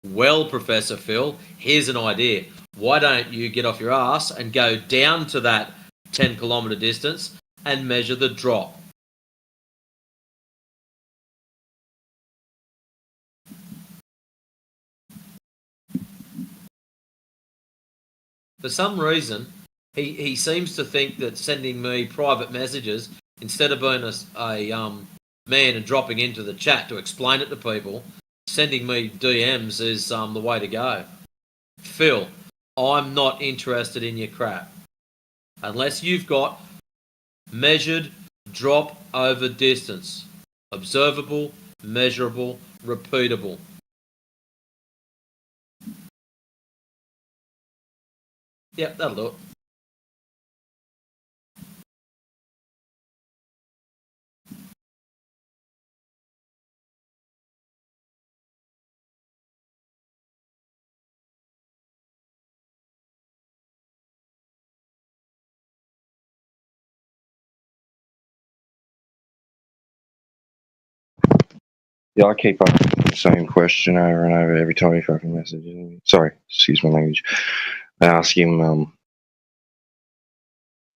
S22: Well, Professor Phil, here's an idea. Why don't you get off your ass and go down to that 10 kilometre distance and measure the drop? For some reason, he seems to think that sending me private messages, instead of being a man and dropping into the chat to explain it to people, sending me DMs is the way to go. Phil, I'm not interested in your crap. Unless you've got measured drop over distance. Observable, measurable, repeatable. Yep, that'll do it.
S21: Yeah, I keep asking the same question over and over every time he fucking messages me. Sorry, excuse my language. I ask him,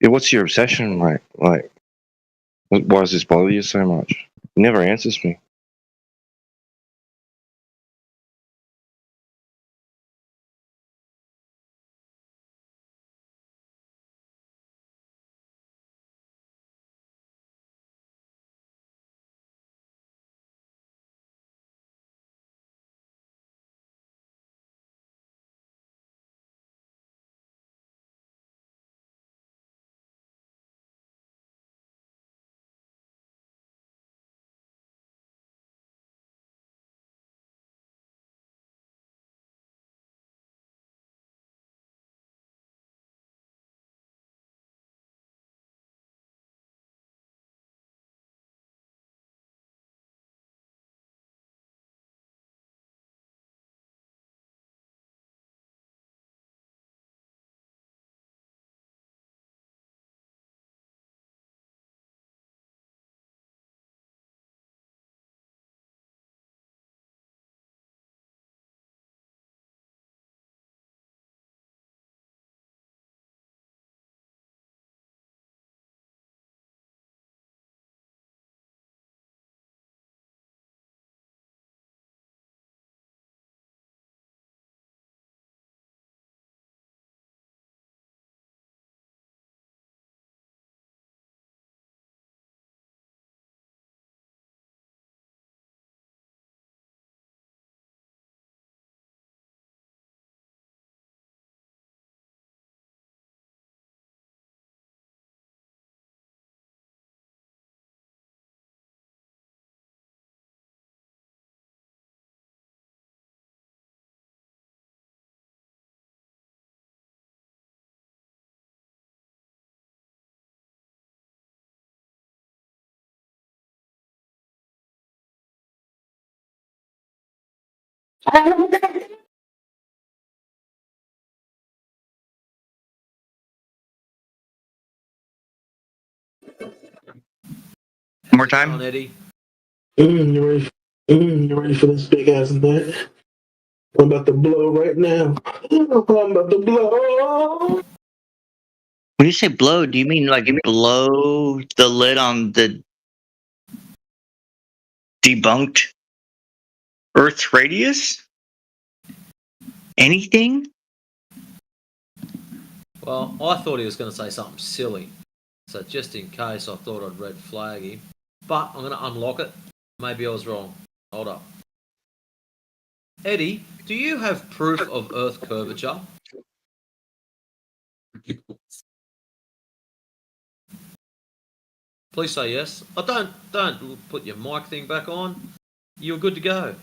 S21: yeah, what's your obsession, mate? Like, why does this bother you so much? He never answers me.
S1: More
S22: Come on,
S1: time.
S22: Eddie.
S4: You ready for this big ass nut? I'm about to blow right now. I'm about to blow.
S1: When you say blow, do you mean like blow the lid on the debunked Earth radius? Anything?
S22: Well, I thought he was going to say something silly. So just in case, I thought I'd red flag him. But I'm going to unlock it. Maybe I was wrong. Hold up. Eddie, do you have proof of Earth curvature? Please say yes. Oh, don't put your mic thing back on. You're good to go.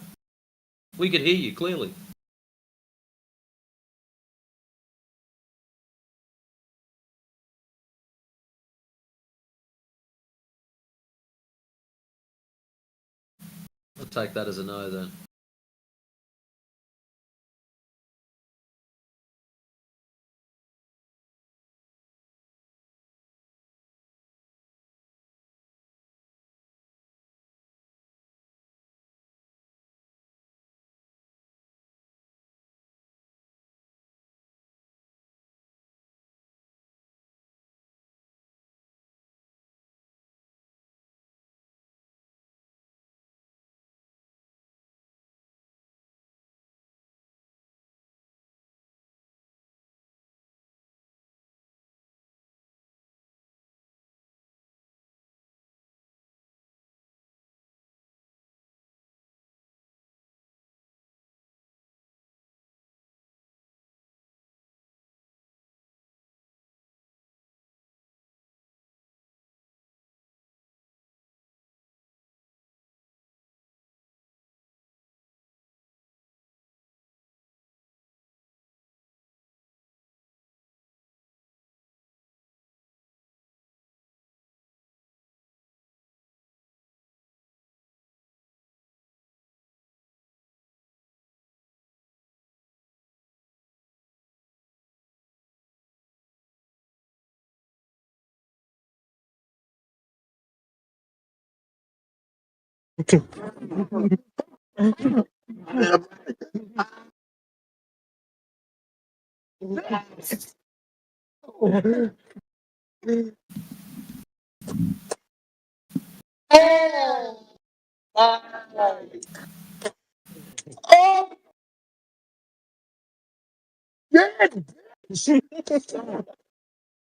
S22: We could hear you clearly. I'll take that as a no then.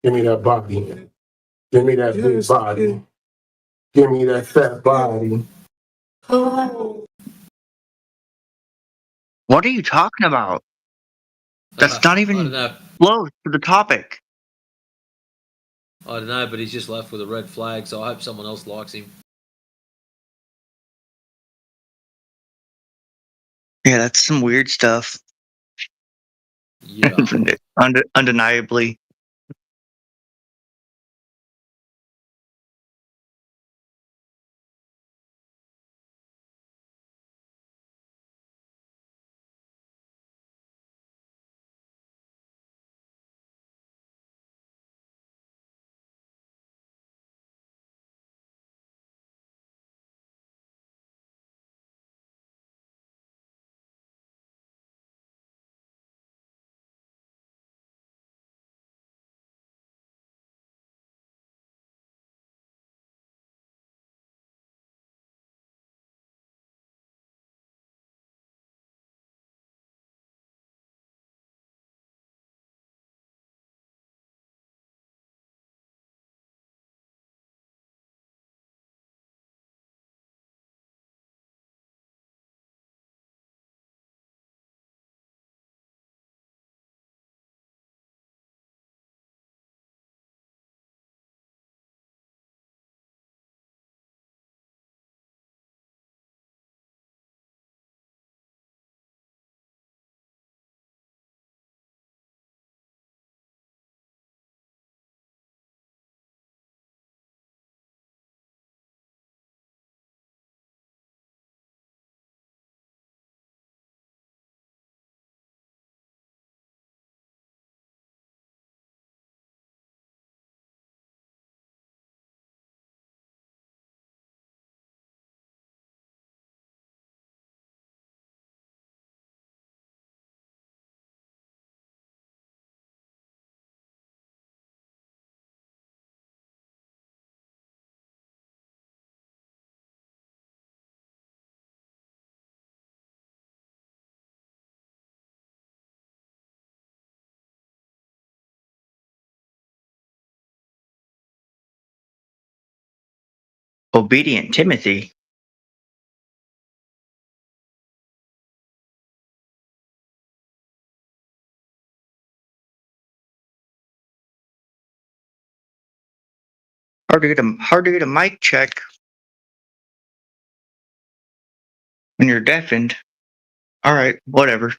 S4: Give me that body. Give me that big body. Give me that fat body.
S1: What are you talking about? That's not
S22: I don't
S1: even
S22: know.
S1: close to the topic.
S22: I don't know, but he's just left with a red flag, so I hope someone else likes him.
S1: Yeah, that's some weird stuff.
S22: Yeah.
S1: Undeniably. Obedient Timothy. Hard to get a mic check when you're deafened. All right, whatever.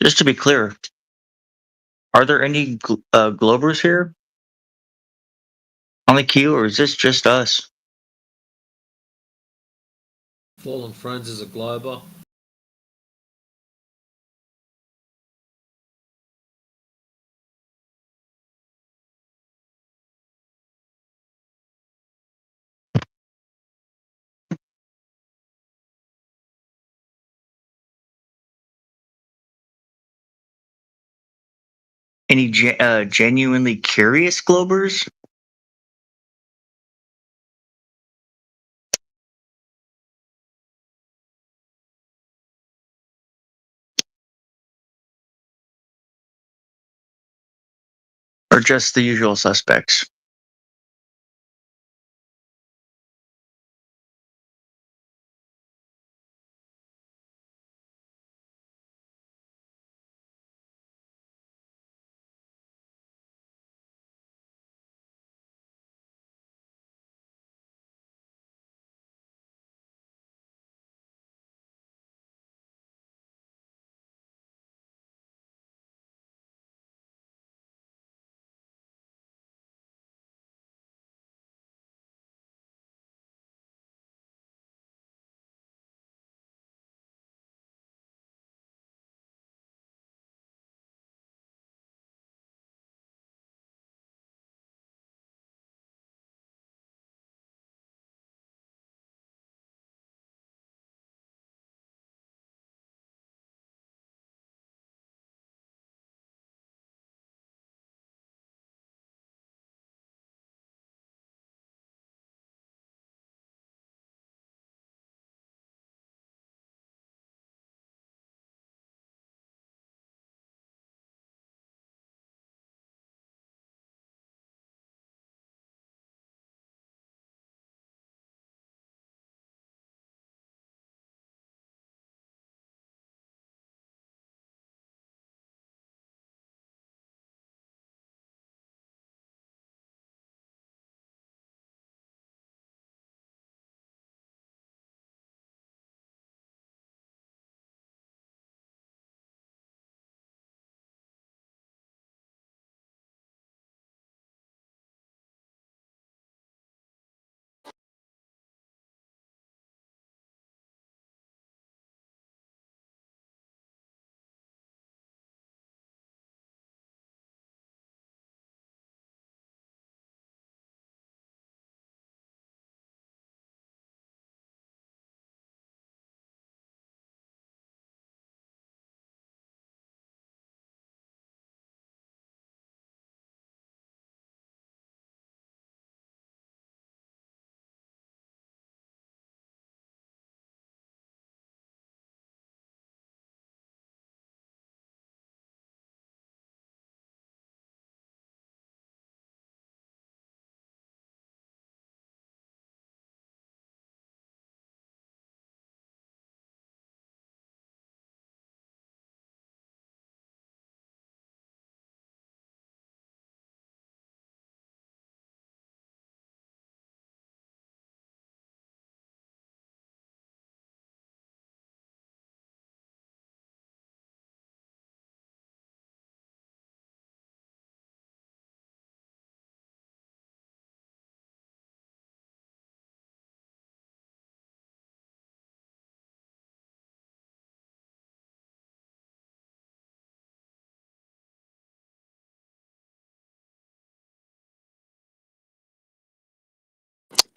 S1: Just to be clear, are there any Globers here on the queue, or is this just us?
S22: Fallen Friends is a Glober.
S1: Any genuinely curious Globers? Or just the usual suspects?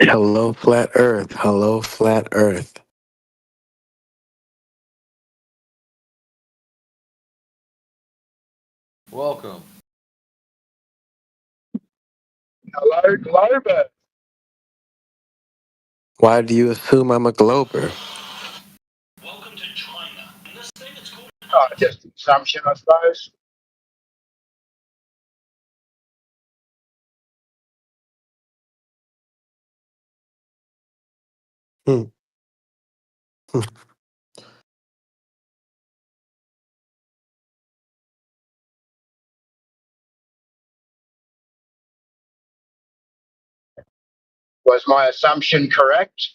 S5: Hello, flat Earth. Hello, flat Earth.
S22: Welcome.
S4: Hello, Glover.
S5: Why do you assume I'm a glober?
S4: Oh, just assumption, I suppose.
S5: Hmm.
S4: Was my assumption correct?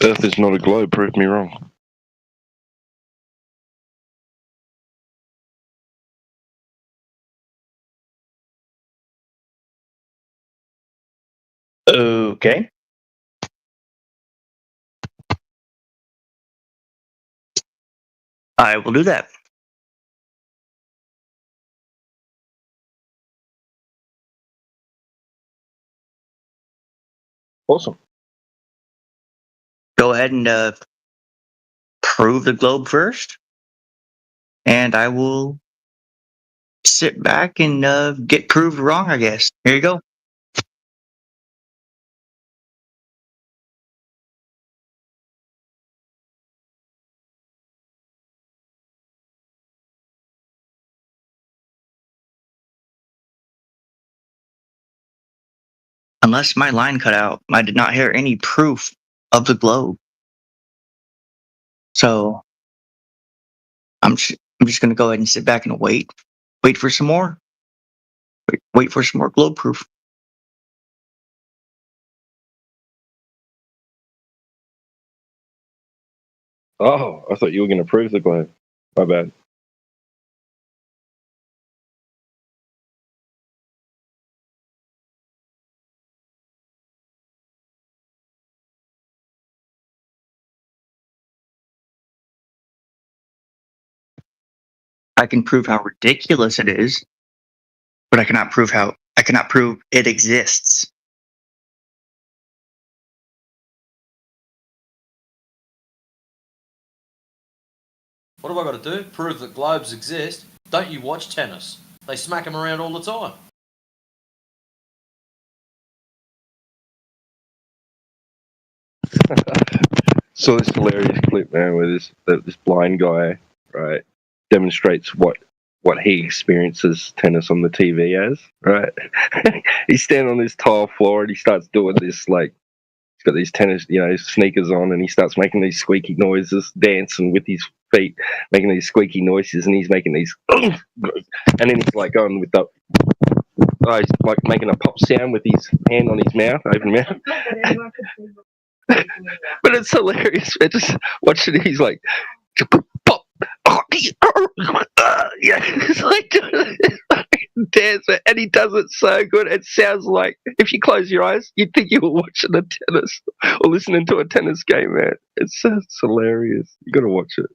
S21: Earth is not a globe. Prove me wrong.
S1: Okay. I will do that.
S21: Awesome.
S1: Go ahead and prove the globe first, and I will sit back and get proved wrong, I guess. Here you go. Unless my line cut out, I did not hear any proof of the globe. So I'm just going to go ahead and sit back and wait for some more. Wait for some more globe proof.
S21: Oh, I thought you were going to prove the globe. My bad.
S1: I can prove how ridiculous it is, but I cannot prove it exists.
S22: What have I got to do? Prove that globes exist? Don't you watch tennis? They smack them around all the time.
S21: Saw this hilarious clip, man, where this blind guy, right, demonstrates what he experiences tennis on the TV as, right? He's standing on this tile floor and he starts doing this, like, he's got these tennis, sneakers on, and he starts making these squeaky noises, dancing with his feet, making these squeaky noises, and he's making these, and then he's like going with he's like making a pop sound with his hand on his mouth, open mouth. But it's hilarious. I just watching it. He's like, pop, yeah, it's like dance, and he does it so good. It sounds like if you close your eyes, you'd think you were watching a tennis or listening to a tennis game, man. It's hilarious. You got to watch it.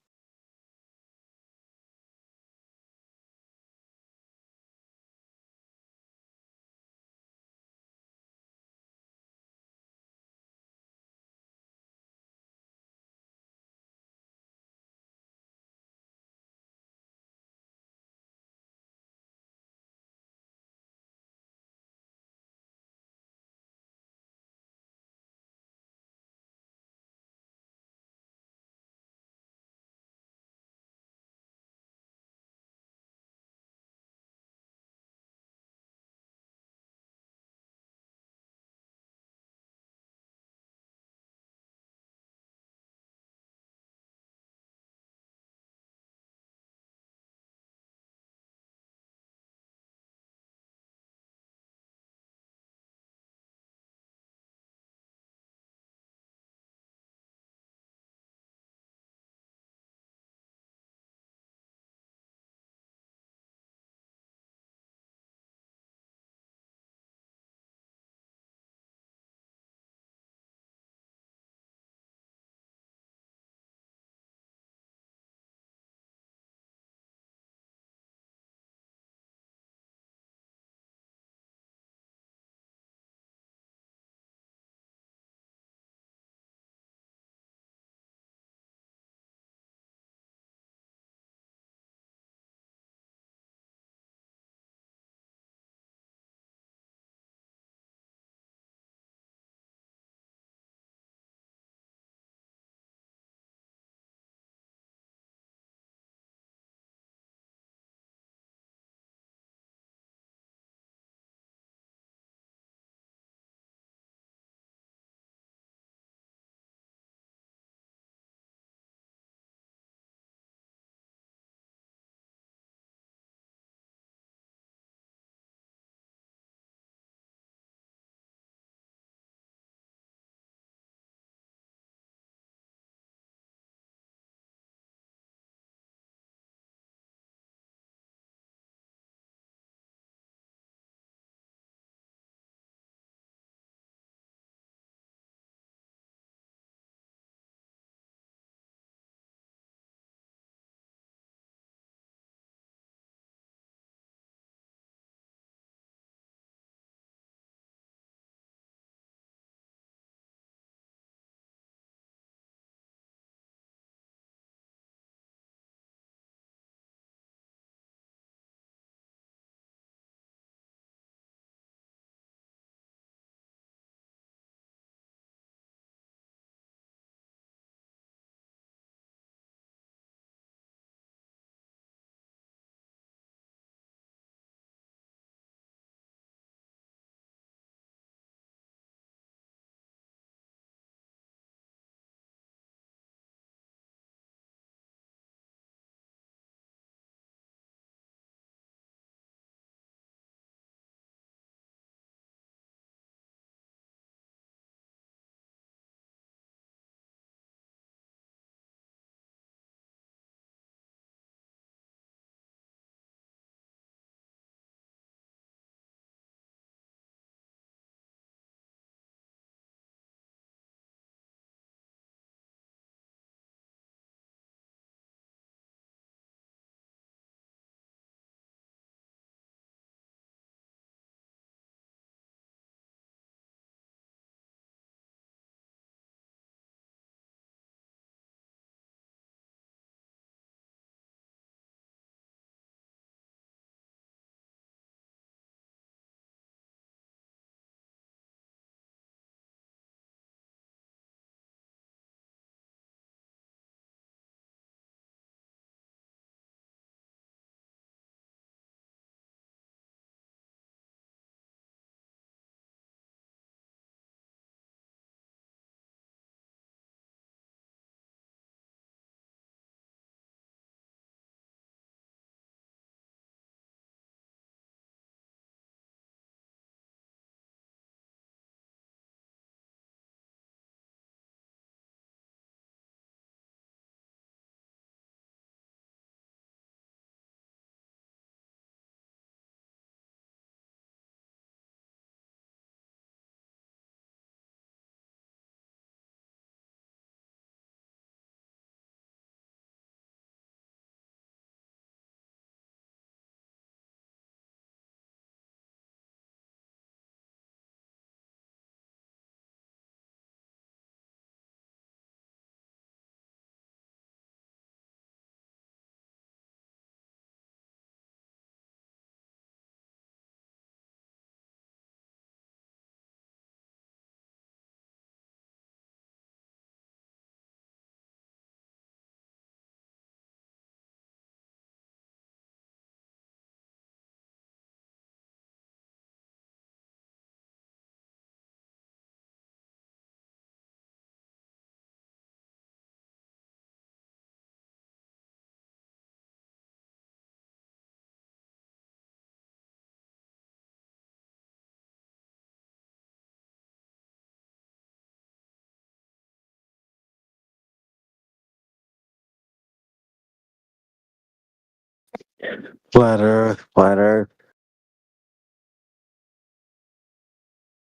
S5: Flat Earth, flat Earth.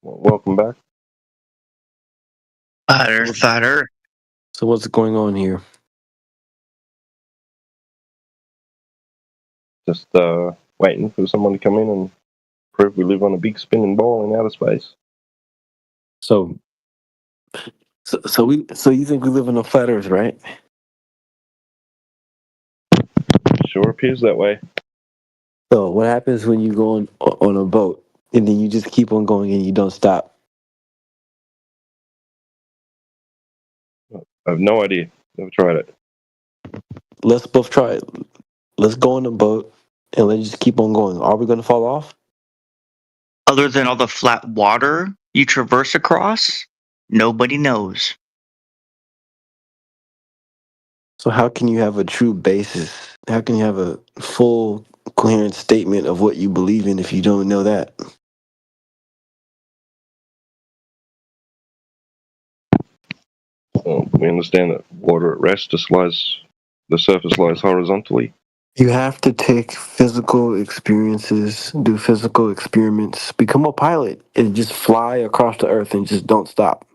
S21: Welcome back.
S1: Flat Earth, flat Earth.
S5: So what's going on here?
S21: Just waiting for someone to come in and prove we live on a big spinning ball in outer space.
S5: So you think we live in a flat Earth, right?
S21: Sure appears that way.
S5: So what happens when you go on a boat and then you just keep on going and you don't stop?
S21: I have no idea. Never tried it.
S5: Let's both try it. Let's go on the boat and let's just keep on going. Are we going to fall off?
S1: Other than all the flat water you traverse across, nobody knows.
S5: So how can you have a true basis? How can you have a full, coherent statement of what you believe in if you don't know that?
S21: Well, we understand that water at rest just lies, the surface lies horizontally.
S5: You have to take physical experiences, do physical experiments, become a pilot, and just fly across the earth and just don't stop.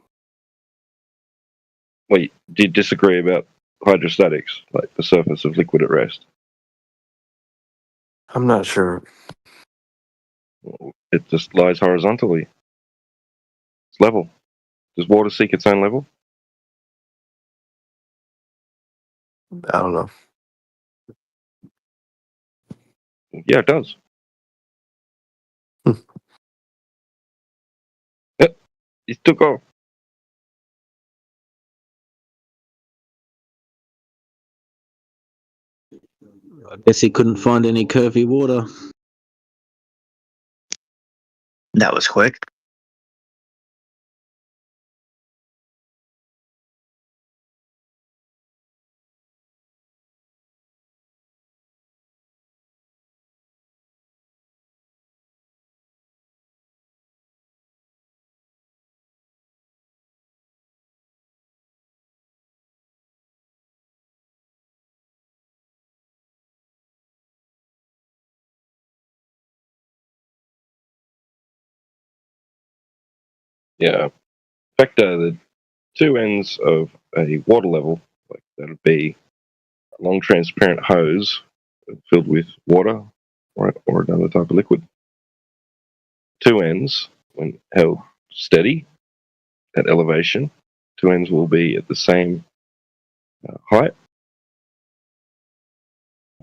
S21: Wait, do you disagree about hydrostatics, like the surface of liquid at rest?
S5: I'm not sure.
S21: It just lies horizontally. It's level. Does water seek its own level?
S5: I don't know.
S21: Yeah, it does. It took off.
S6: I guess he couldn't find any curvy water.
S1: That was quick.
S21: Yeah. In fact, the two ends of a water level, like that would be a long transparent hose filled with water or another type of liquid. Two ends, when held steady at elevation, two ends will be at the same height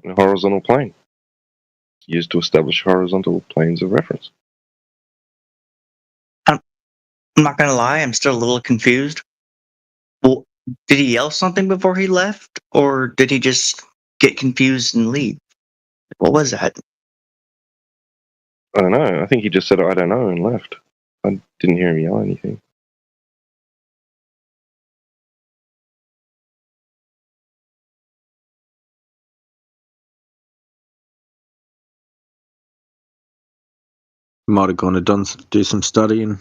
S21: in a horizontal plane, used to establish horizontal planes of reference.
S1: I'm not gonna lie, I'm still a little confused. Well, did he yell something before he left, or did he just get confused and leave? What was that?
S21: I don't know. I think he just said, I don't know, and left. I didn't hear him yell anything.
S6: Might have gone and do some studying.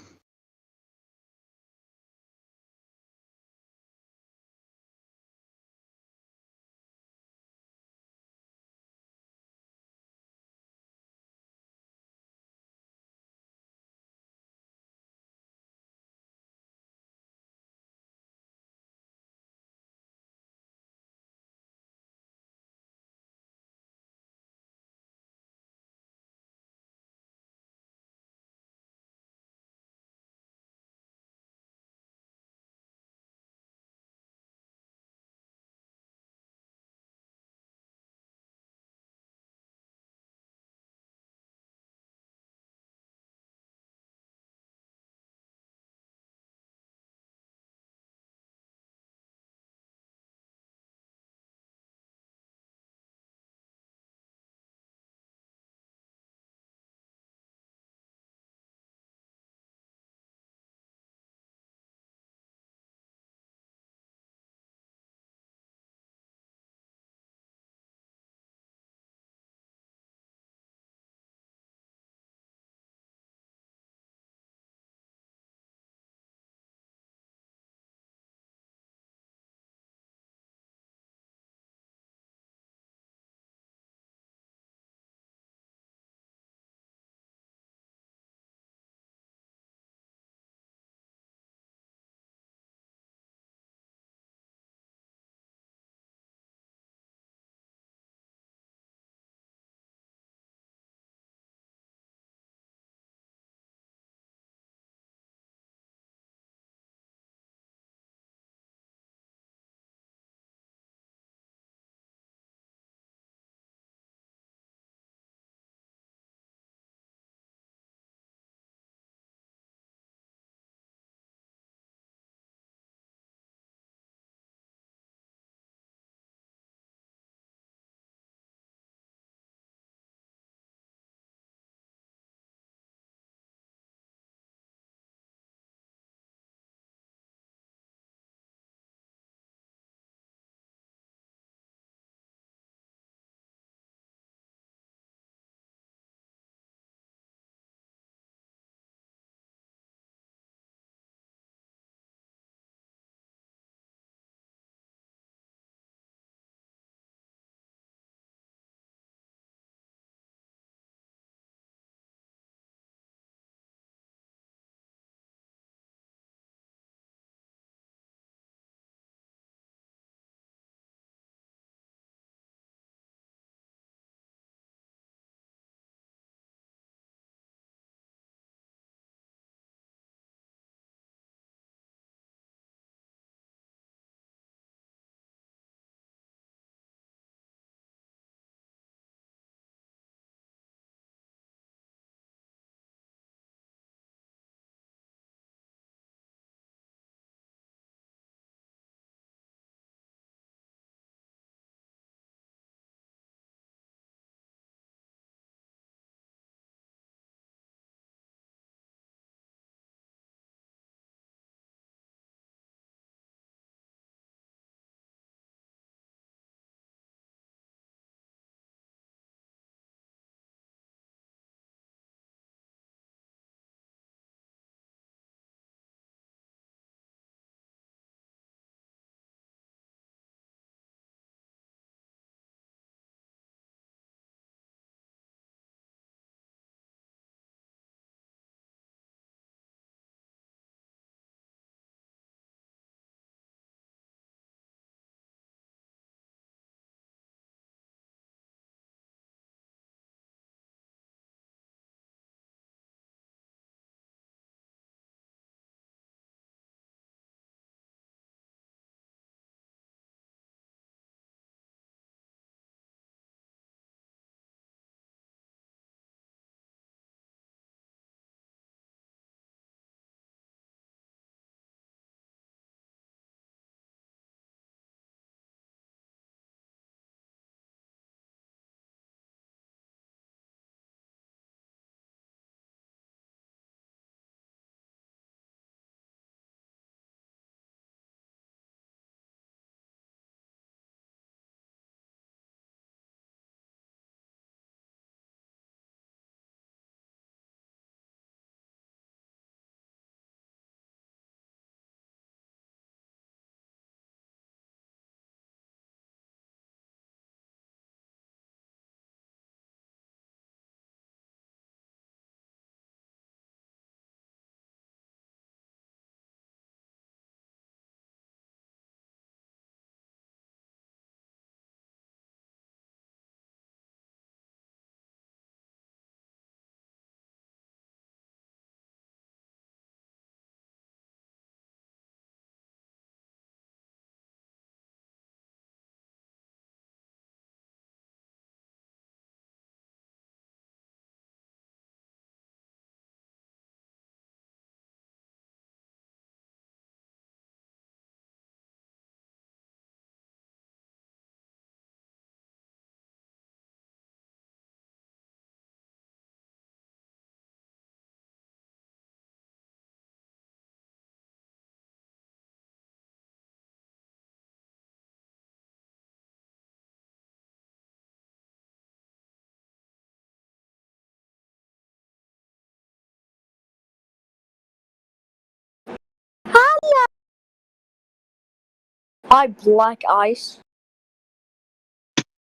S9: Hi, Black Ice.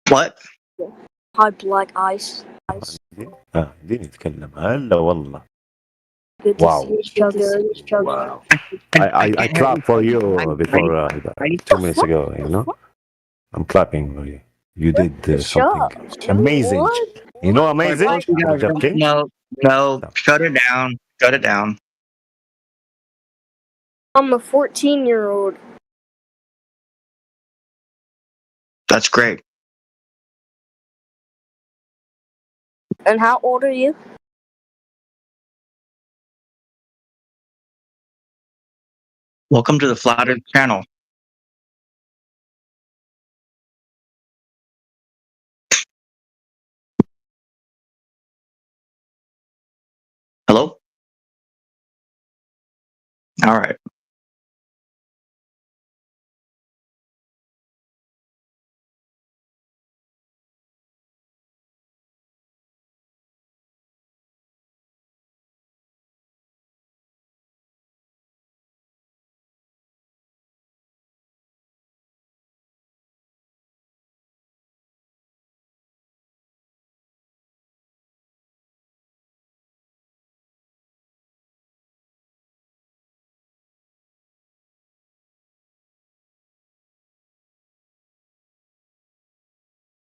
S1: What?
S9: Hi, Black Ice.
S13: دي نتكلم هلا والله.
S9: Good to see
S13: Wow.
S9: each other.
S13: Wow.
S1: I
S13: I
S1: can't hear
S13: clapped for you before
S1: I-
S13: 2 minutes ago, you know? I'm clapping for you. You did something amazing.
S9: What?
S13: You know,
S1: Look,
S13: amazing?
S1: both you guys,
S13: Rajab King?
S1: no, shut it down. Shut it down.
S9: I'm a 14-year-old.
S1: That's great.
S9: And how old are you?
S1: Welcome to the Flat Earth channel. Hello? All right.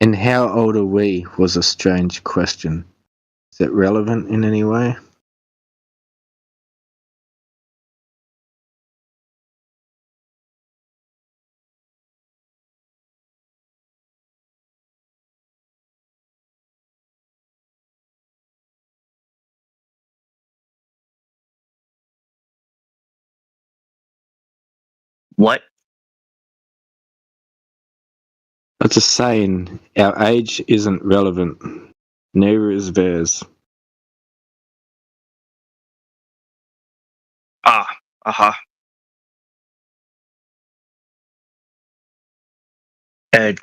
S23: And how old are we was a strange question. Is it relevant in any way?
S1: What?
S23: I'm just saying, our age isn't relevant. Neither is theirs.
S1: Uh-huh. A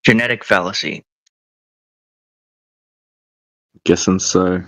S1: genetic fallacy.
S23: Guessing so.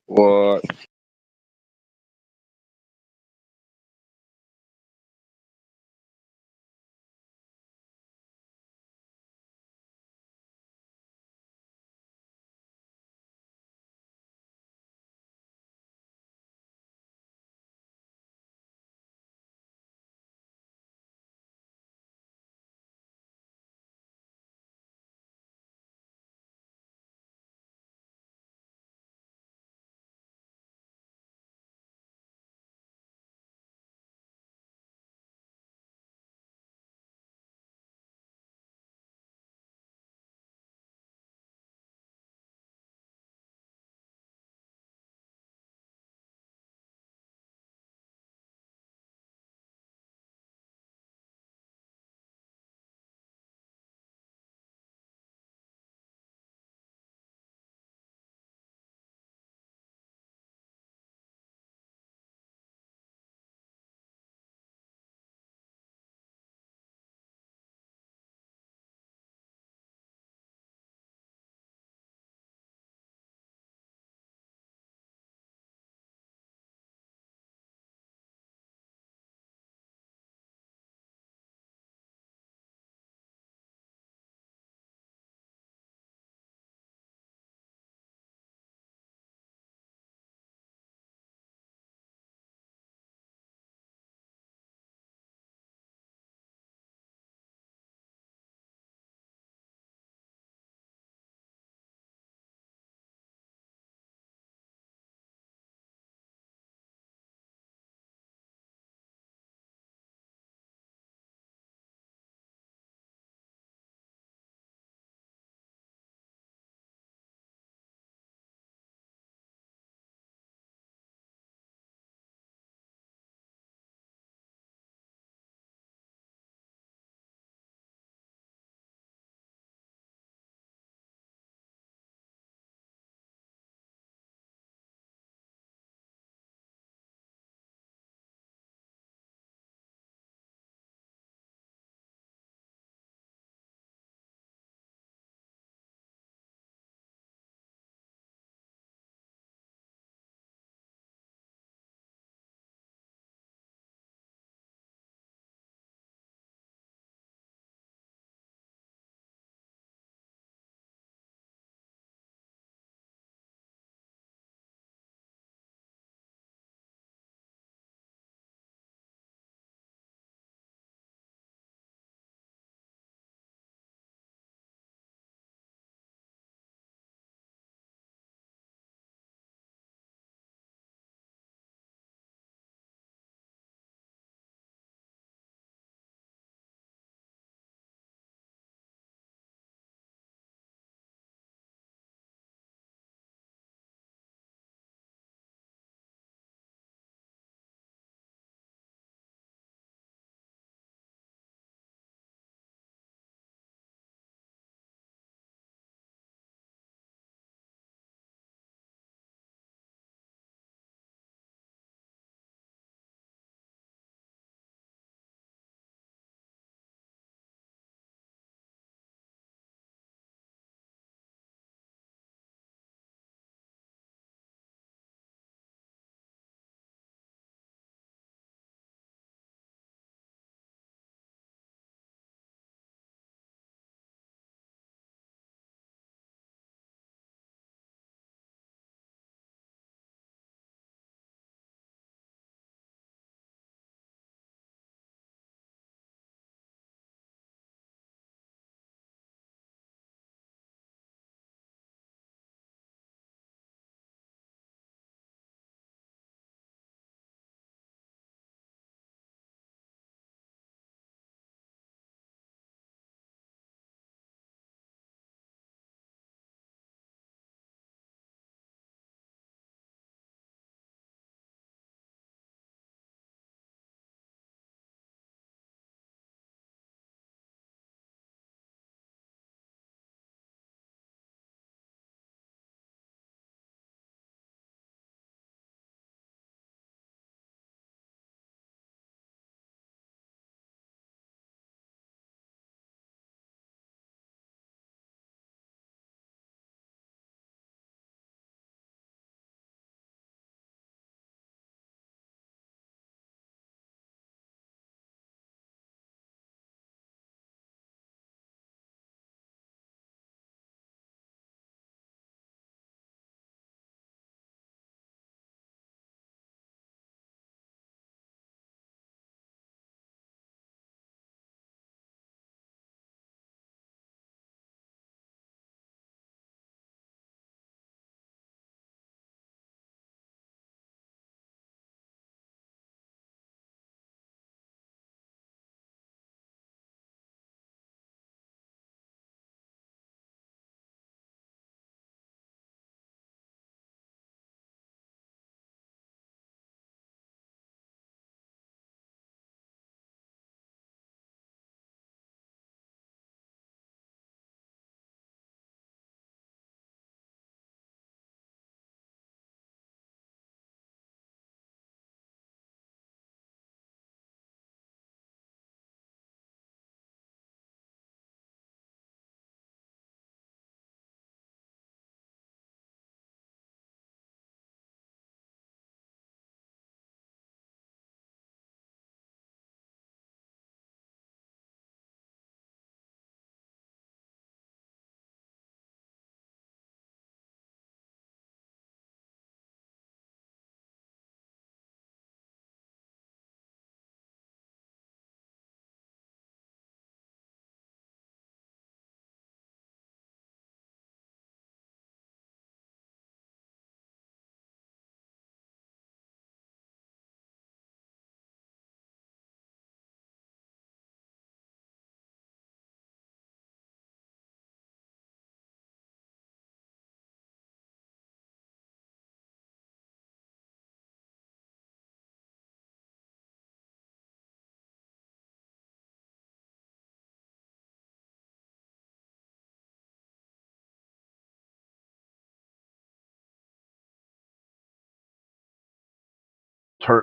S21: What?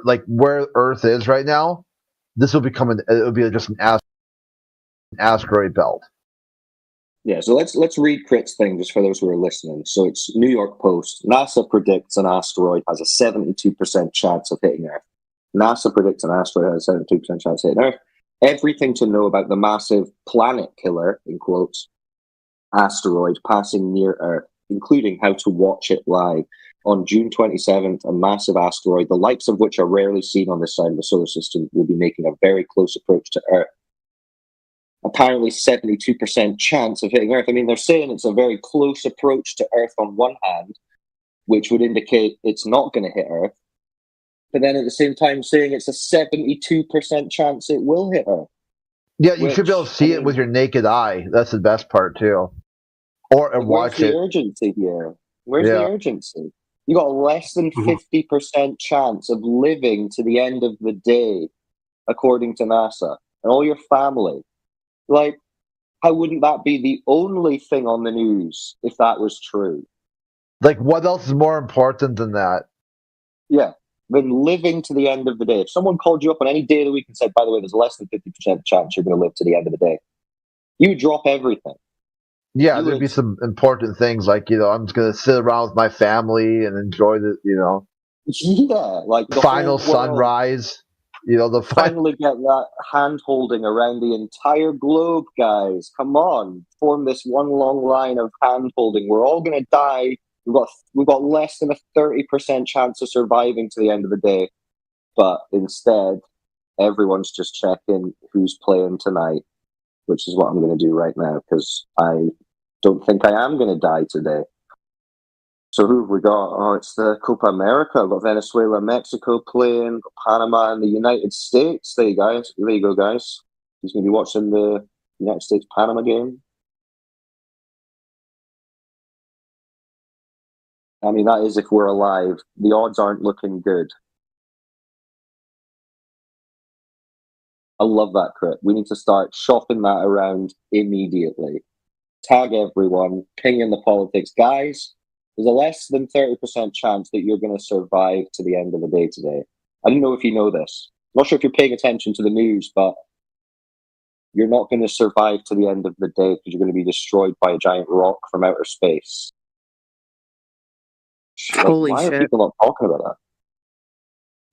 S10: like where Earth is right now, this will become it'll be just an asteroid belt.
S11: Yeah, so let's read Crit's thing just for those who are listening. So it's New York Post. NASA predicts an asteroid has a 72% chance of hitting Earth. NASA predicts an asteroid has a 72% chance of hitting Earth. Everything to know about the massive planet killer, in quotes, asteroid passing near Earth, including how to watch it live. On June 27th, a massive asteroid, the likes of which are rarely seen on this side of the solar system, will be making a very close approach to Earth. Apparently 72% chance of hitting Earth. I mean, they're saying it's a very close approach to Earth on one hand, which would indicate it's not going to hit Earth. But then at the same time saying it's a 72% chance it will hit Earth.
S10: Yeah, you should be able to see it with your naked eye. That's the best part, too. Or watch it.
S11: Where's the urgency here? Where's the urgency? You got a less than 50% chance of living to the end of the day, according to NASA, and all your family. Like, how wouldn't that be the only thing on the news if that was true?
S10: Like, what else is more important than that?
S11: Yeah, than living to the end of the day. If someone called you up on any day of the week and said, by the way, there's less than 50% chance you're going to live to the end of the day, you would drop everything.
S10: Yeah, there'd be some important things like, I'm just going to sit around with my family and enjoy the,
S11: Yeah, like the
S10: final
S11: whole world.
S10: Sunrise.
S11: Finally get that hand holding around the entire globe, guys. Come on, form this one long line of hand holding. We're all gonna die. We've got less than a 30% chance of surviving to the end of the day, but instead, everyone's just checking who's playing tonight, which is what I'm gonna do right now because I don't think I am gonna die today. So who have we got? Oh, it's the Copa America. We've got Venezuela, Mexico playing, Panama, and the United States. There you go, guys. He's going to be watching the United States-Panama game. I mean, that is if we're alive. The odds aren't looking good. I love that, Crit. We need to start shopping that around immediately. Tag everyone, ping in the politics. Guys, there's a less than 30% chance that you're going to survive to the end of the day today. I don't know if you know this. I'm not sure if you're paying attention to the news, but you're not going to survive to the end of the day because you're going to be destroyed by a giant rock from outer space.
S15: Holy
S11: why
S15: shit.
S11: are people not talking about that?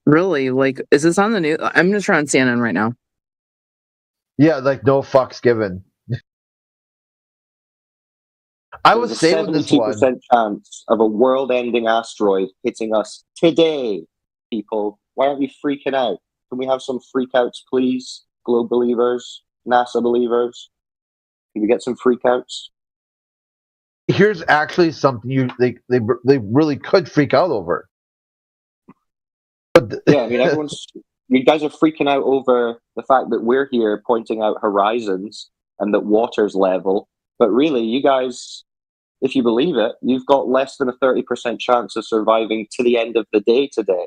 S15: Really? Like, is this on the news? I'm just on CNN right now.
S10: Yeah, like no fucks given. I was saving this one.
S11: 72% chance of a world-ending asteroid hitting us today, people. Why aren't we freaking out? Can we have some freakouts, please? Globe believers, NASA believers. Can we get some freakouts?
S10: Here's actually something they really could freak out over.
S11: Yeah, I mean, you guys are freaking out over the fact that we're here pointing out horizons and that water's level. But really, you guys, if you believe it, you've got less than a 30% chance of surviving to the end of the day today.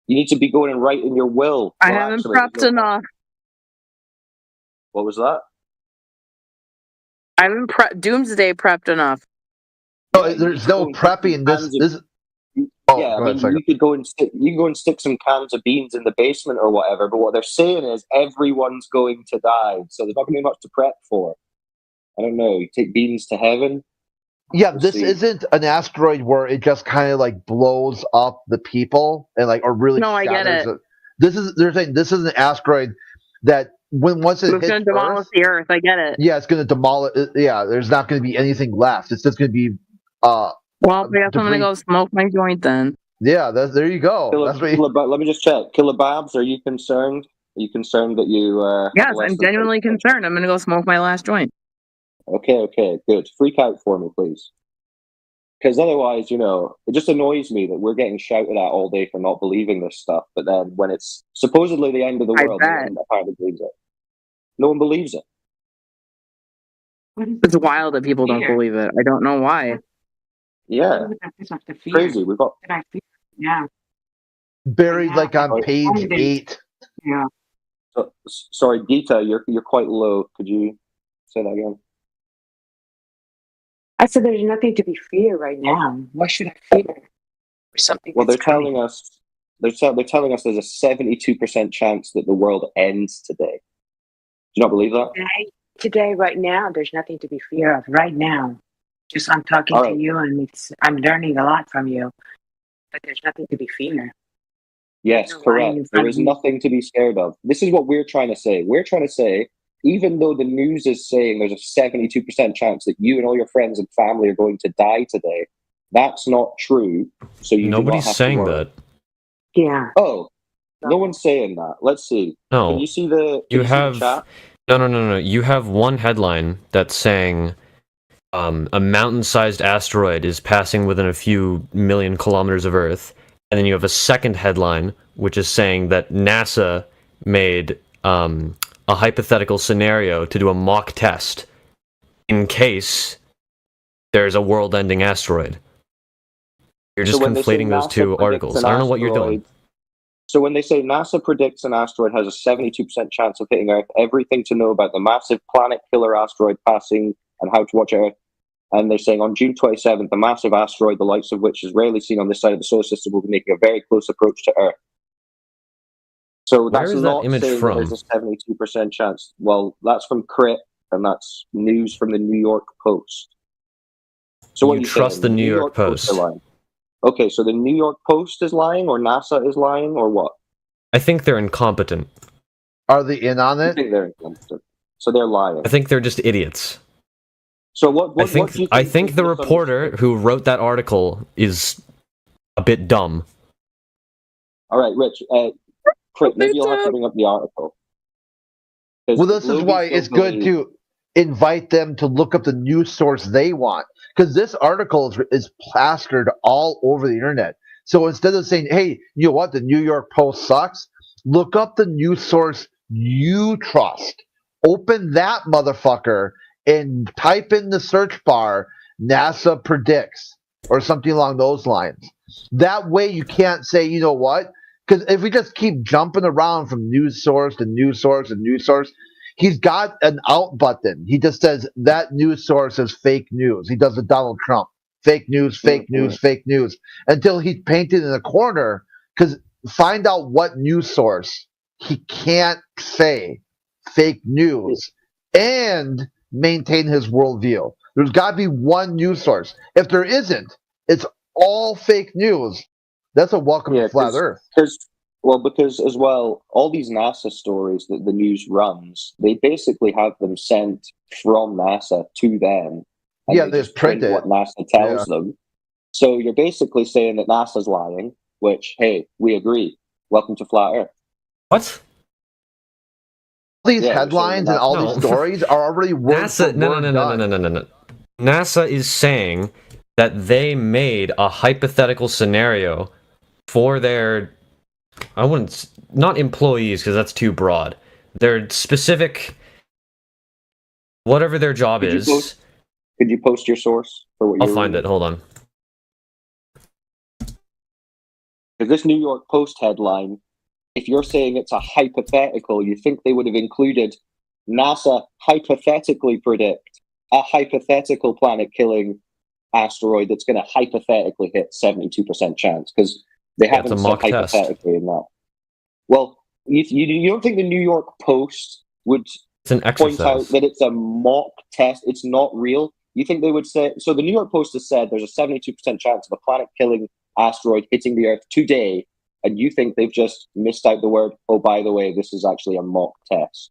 S11: You need to be going and writing your will.
S15: I haven't prepped enough.
S11: What was that?
S15: I haven't doomsday prepped enough.
S10: No, there's no prepping.
S11: Yeah, I mean, you can go and stick some cans of beans in the basement or whatever. But what they're saying is everyone's going to die, so there's not going to be much to prep for. I don't know. You take beans to heaven.
S10: Yeah, this isn't an asteroid where it just kind of like blows up the people and or really.
S15: No, I get it.
S10: They're saying this is an asteroid that once it hits
S15: it's going to demolish the Earth. I get it.
S10: Yeah, it's going to demolish. Yeah, there's not going to be anything left. It's just going to be.
S15: Well, I guess I'm going to go smoke my joint then.
S10: Yeah, there you go.
S11: Let me just check. Killer Babs, are you concerned? Are you concerned that you?
S15: Yes, I'm genuinely concerned. I'm going to go smoke my last joint.
S11: Okay, good. Freak out for me, please. Because otherwise, it just annoys me that we're getting shouted at all day for not believing this stuff. But then when it's supposedly the end of the world, no one apparently believes it. No one believes it.
S15: It's wild that people don't believe it. I don't know why.
S11: Yeah. Crazy. We've got...
S24: Yeah.
S10: Buried on page 8.
S24: Yeah.
S11: Sorry, Gita, you're quite low. Could you say that again?
S24: I said there's nothing to be feared right now. Why should I fear? Something
S11: well, they're telling us they're telling us there's a 72% chance that the world ends today. Do you not believe that?
S2: Today, right now, there's nothing to be fear of. Right now, just I'm talking to you, and I'm learning a lot from you. But there's nothing to be feared.
S11: Yes, correct. There is nothing to be scared of. This is what we're trying to say. We're trying to say, even though the news is saying there's a 72% chance that you and all your friends and family are going to die today, that's not true. So you
S7: Nobody's saying that.
S2: Yeah.
S11: Oh, no one's saying that. Let's see.
S7: No.
S11: Can you see the?
S7: You
S11: see the
S7: have
S11: chat?
S7: no. You have one headline that's saying a mountain-sized asteroid is passing within a few million kilometers of Earth, and then you have a second headline which is saying that NASA made a hypothetical scenario to do a mock test in case there's a world-ending asteroid. You're just conflating those two articles. I don't know what you're doing.
S11: So when they say NASA predicts an asteroid has a 72% chance of hitting Earth, everything to know about the massive planet killer asteroid passing and how to watch Earth. And they're saying on June 27th, the massive asteroid, the likes of which is rarely seen on this side of the solar system, will be making a very close approach to Earth. So
S7: Where
S11: that's
S7: is
S11: not
S7: that image
S11: saying
S7: from?
S11: there's a 72% chance. Well, that's from Crit, and that's news from the New York Post. So what
S7: You
S11: are you
S7: trust
S11: saying?
S7: the New York Post.
S11: are lying. Okay, so the New York Post is lying, or NASA is lying, or what?
S7: I think they're incompetent.
S10: Are they in on
S11: I
S10: it?
S11: think they're incompetent. So they're lying.
S7: I think they're just idiots.
S11: So what
S7: I think
S11: do you think
S7: the reporter who wrote that article is a bit dumb.
S11: All right, Rich. Crit, maybe you'll have to bring up the article.
S10: Well, this is why it's good to invite them to look up the news source they want, because this article is plastered all over the internet. So instead of saying, "Hey, you know what? The New York Post sucks," look up the news source you trust. Open that motherfucker and type in the search bar NASA predicts or something along those lines. That way you can't say, you know what? Because if we just keep jumping around from news source to news source to news source, he's got an out button. He just says that news source is fake news. He does the Donald Trump. Fake news, fake news, fake news. Until he's painted in a corner, because find out what news source he can't say fake news and maintain his worldview. There's got to be one news source. If there isn't, it's all fake news. That's a welcome to flat Earth.
S11: Because as well, all these NASA stories that the news runs, they basically have them sent from NASA to them. And
S10: Yeah,
S11: they
S10: they
S11: just print
S10: print it.
S11: what NASA tells them. So you're basically saying that NASA's lying, which, hey, we agree. Welcome to flat Earth.
S7: What?
S10: These headlines and all these stories are already word
S7: NASA.
S10: for
S7: No.
S10: word done.
S7: NASA is saying that they made a hypothetical scenario for their, I wouldn't, not employees because that's too broad. Their specific, whatever their job is.
S11: Could you post your source for what
S7: I'll
S11: you're
S7: find
S11: reading?
S7: it. Hold on.
S11: Because this New York Post headline, if you're saying it's a hypothetical, you think they would have included NASA hypothetically predict a hypothetical planet-killing asteroid that's going to hypothetically hit 72% chance, because they
S7: Yeah, it's
S11: haven't
S7: a
S11: said
S7: mock test.
S11: hypothetically in that. Well, you don't think the New York Post would
S7: It's an
S11: point out
S7: exercise.
S11: that it's a mock test, it's not real? You think they would say, so the New York Post has said there's a 72% chance of a planet-killing asteroid hitting the Earth today, and you think they've just missed out the word, oh, by the way, this is actually a mock test?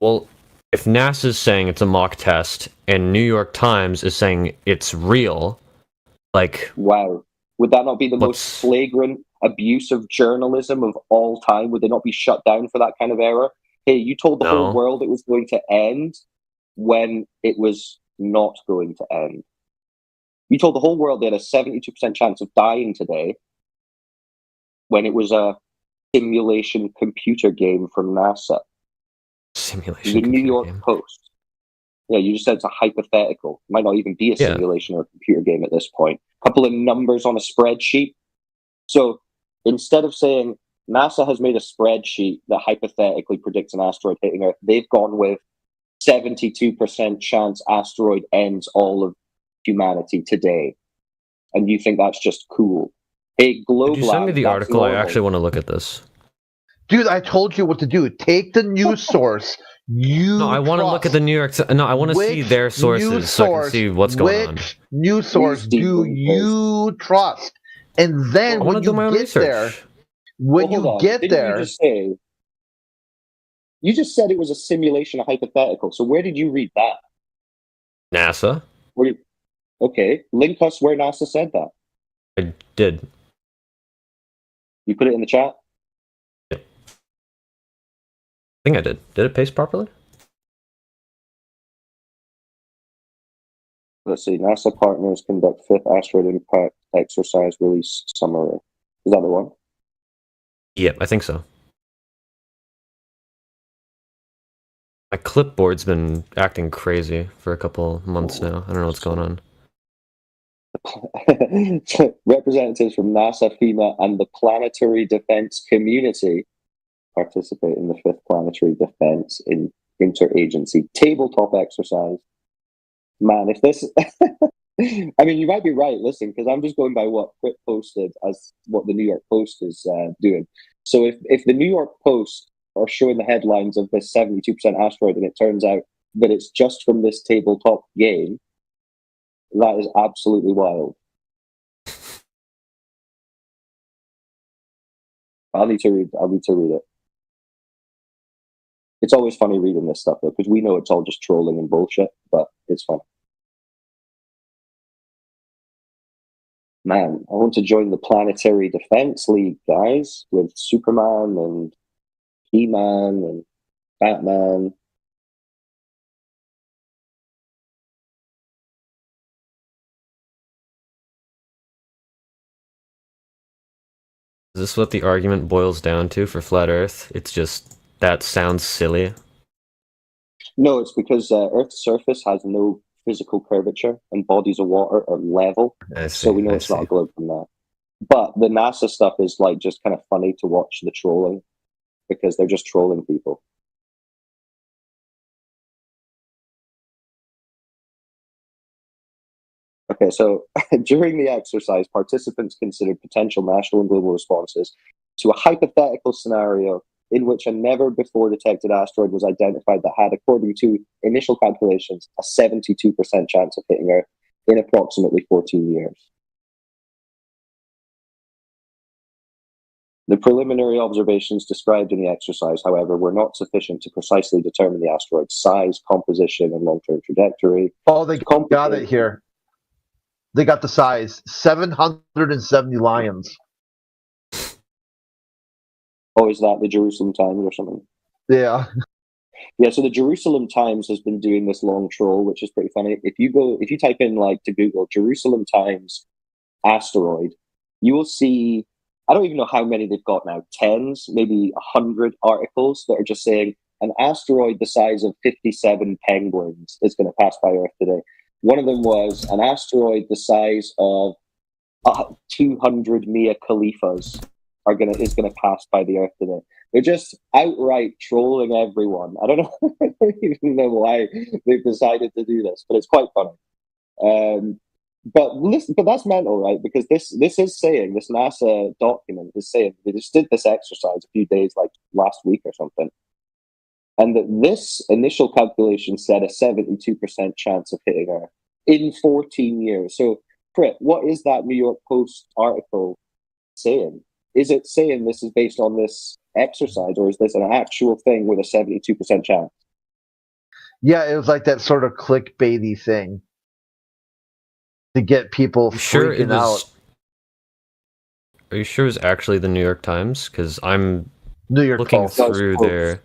S7: Well, if NASA's saying it's a mock test and New York Times is saying it's real, like,
S11: wow, would that not be the most flagrant abuse of journalism of all time? Would they not be shut down for that kind of error? Hey, you told the whole world it was going to end when it was not going to end. You told the whole world they had a 72% chance of dying today when it was a simulation computer game from NASA.
S7: Simulation
S11: The New York Post. Yeah, you just said it's a hypothetical. It might not even be a
S7: Yeah.
S11: simulation or a computer game at this point. A couple of numbers on a spreadsheet. So instead of saying NASA has made a spreadsheet that hypothetically predicts an asteroid hitting Earth, they've gone with 72% chance asteroid ends all of humanity today. And you think that's just cool? A globe
S7: Could you send me
S11: land,
S7: the
S11: that's
S7: article? I
S11: normal.
S7: actually want to look at this.
S10: Dude, I told you what to do. Take the news source.
S7: No, I want to look at the New York. No, I want to see their sources so I can see what's going on.
S10: Which news source do you trust? And then
S7: I
S10: when
S7: want to do my
S10: you
S7: own
S10: get
S7: research.
S10: there, when
S11: Hold
S10: you
S11: on.
S10: get
S11: Didn't
S10: there,
S11: you just said it was a simulation, a hypothetical. So where did you read that?
S7: NASA.
S11: Okay, link us where NASA said that.
S7: I did.
S11: You put it in the chat?
S7: I think I did. Did it paste properly?
S11: Let's see. NASA partners conduct fifth asteroid impact exercise release summary. Is that the one?
S7: Yep, I think so. My clipboard's been acting crazy for a couple months now. I don't know what's going on.
S11: Representatives from NASA, FEMA, and the planetary defense community participate in the fifth planetary defense interagency tabletop exercise. Man, if this, I mean, you might be right. Listen, because I'm just going by what Crit posted as what the New York Post is doing. So if the New York Post are showing the headlines of this 72% asteroid, and it turns out that it's just from this tabletop game, that is absolutely wild. I'll need to read it. It's always funny reading this stuff though, because we know it's all just trolling and bullshit, but it's fun. Man, I want to join the Planetary Defense League, guys, with Superman and He-Man and Batman.
S7: Is this what the argument boils down to for flat Earth? It's just that sounds silly.
S11: No, it's because Earth's surface has no physical curvature and bodies of water are level. So we know it's not a globe from that. But the NASA stuff is like just kind of funny to watch the trolling because they're just trolling people. Okay, so during the exercise, participants considered potential national and global responses to a hypothetical scenario in which a never before detected asteroid was identified that had, according to initial calculations, a 72% chance of hitting Earth in approximately 14 years. The preliminary observations described in the exercise, however, were not sufficient to precisely determine the asteroid's size, composition, and long-term trajectory.
S10: oh, they got it here. They got the size 770 lions.
S11: Oh, is that the Jerusalem Times or something?
S10: Yeah.
S11: Yeah, so the Jerusalem Times has been doing this long troll, which is pretty funny. If you type in like to Google Jerusalem Times asteroid, you will see, I don't even know how many they've got now, tens, maybe 100 articles that are just saying an asteroid the size of 57 penguins is going to pass by Earth today. One of them was an asteroid the size of 200 Mia Khalifas is gonna pass by the Earth today. They're just outright trolling everyone. I don't even know why they've decided to do this, but it's quite funny. But listen, but that's mental, right? Because this is saying, this NASA document is saying they just did this exercise a few days, like last week or something, and that this initial calculation said a 72% chance of hitting Earth in 14 years. So, Crit, what is that New York Post article saying? Is it saying this is based on this exercise, or is this an actual thing with a 72% chance?
S10: Yeah, it was like that sort of clickbaity thing to get people freaking out.
S7: Are you sure it was actually the New York Times? Because I'm
S10: New York
S7: looking
S10: Post.
S7: through their...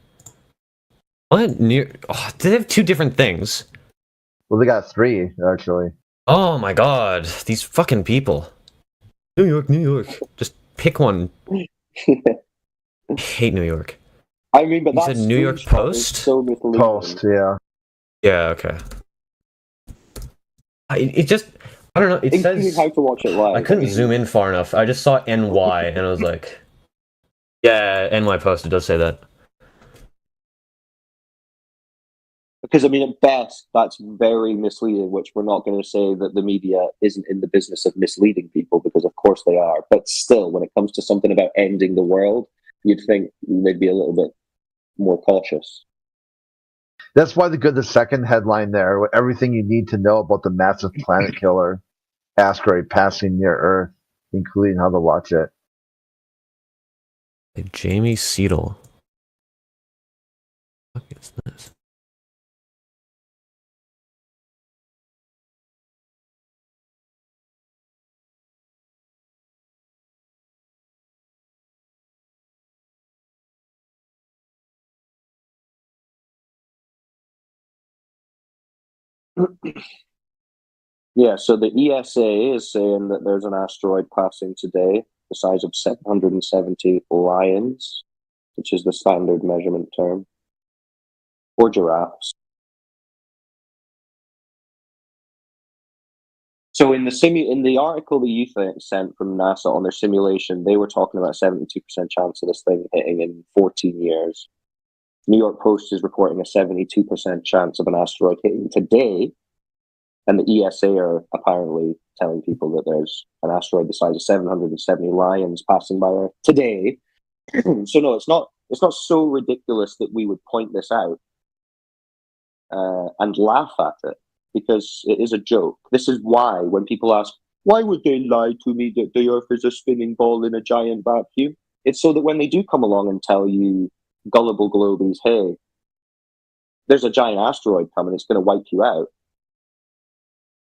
S7: What? They have two different things.
S10: Well, they got three, actually.
S7: Oh my god, these fucking people. New York, New York. Just pick one. I hate New York.
S11: I mean, but
S7: you said New York Post?
S11: So
S10: Post, yeah.
S7: Yeah, okay. It just, I don't know, it says...
S11: how to watch it live.
S7: I couldn't zoom in far enough. I just saw NY, and I was like... Yeah, NY Post, it does say that.
S11: Because, I mean, at best, that's very misleading, which we're not going to say that the media isn't in the business of misleading people, because of course they are. But still, when it comes to something about ending the world, you'd think they'd be a little bit more cautious.
S10: That's why the second headline there, with everything you need to know about the massive planet killer asteroid passing near Earth, including how to watch it.
S7: Jamie Seedle. What is this?
S11: Yeah, so the ESA is saying that there's an asteroid passing today, the size of 770 lions, which is the standard measurement term, or giraffes. So in the article that you sent from NASA on their simulation, they were talking about 72% chance of this thing hitting in 14 years. New York Post is reporting a 72% chance of an asteroid hitting today. And the ESA are apparently telling people that there's an asteroid the size of 770 lions passing by Earth today. So no, it's not so ridiculous that we would point this out and laugh at it, because it is a joke. This is why when people ask, why would they lie to me that the Earth is a spinning ball in a giant vacuum? It's so that when they do come along and tell you, gullible globies, hey, there's a giant asteroid coming, it's going to wipe you out.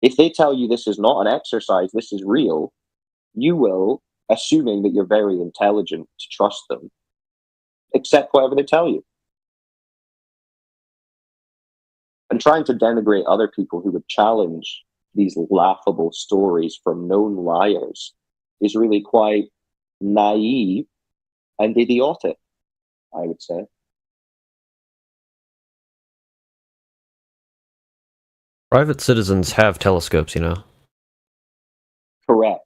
S11: If they tell you this is not an exercise, this is real, you will, assuming that you're very intelligent to trust them, accept whatever they tell you. And trying to denigrate other people who would challenge these laughable stories from known liars is really quite naive and idiotic, I would say.
S7: Private citizens have telescopes, you know.
S11: Correct.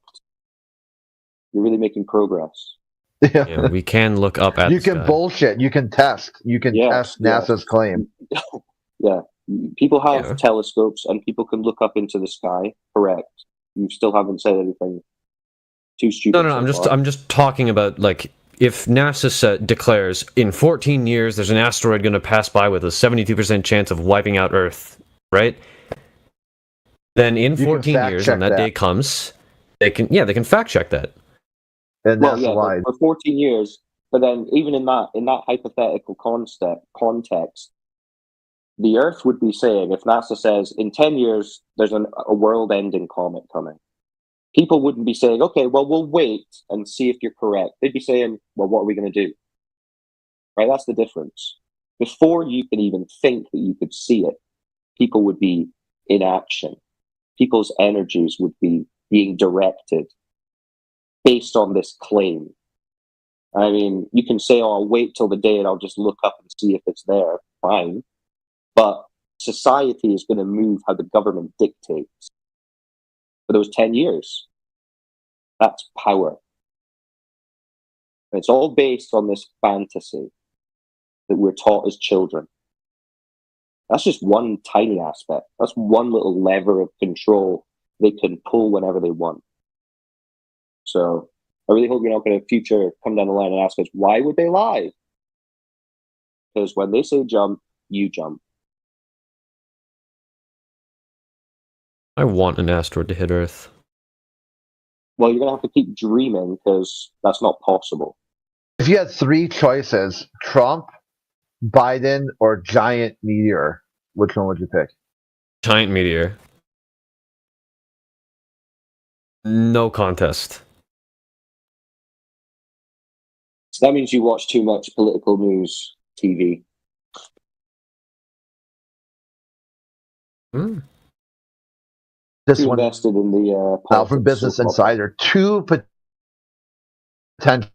S11: You're really making progress.
S7: Yeah, we can look up at
S10: You
S7: the
S10: can
S7: sky.
S10: bullshit. You can test. You can test NASA's claim.
S11: Yeah. People have telescopes and people can look up into the sky. Correct. You still haven't said anything too stupid.
S7: No, I'm just talking about, like, if NASA declares in 14 years there's an asteroid going to pass by with a 72% chance of wiping out Earth, right? Then in 14 years, when that day comes, they can fact check that.
S10: And
S11: well, yeah, for 14 years, but then even in that hypothetical context, the Earth would be saying, if NASA says in 10 years there's a world-ending comet coming, people wouldn't be saying, okay, well, we'll wait and see if you're correct. They'd be saying, well, what are we going to do? Right? That's the difference. Before you can even think that you could see it, people would be in action. People's energies would be being directed based on this claim. I mean, you can say, oh, I'll wait till the day and I'll just look up and see if it's there. Fine. But society is going to move how the government dictates for those 10 years. That's power. And it's all based on this fantasy that we're taught as children. That's just one tiny aspect. That's one little lever of control they can pull whenever they want. So I really hope you're not going to come down the line and ask us, why would they lie? Because when they say jump, you jump.
S7: I want an asteroid to hit Earth.
S11: Well, you're going to have to keep dreaming, because that's not possible.
S10: If you had three choices, Trump, Biden, or giant meteor, which one would you pick?
S7: Giant meteor. No contest.
S11: So that means you watch too much political news TV.
S10: This
S11: Too
S10: one
S11: invested in the
S10: from Business Insider. Two potentially.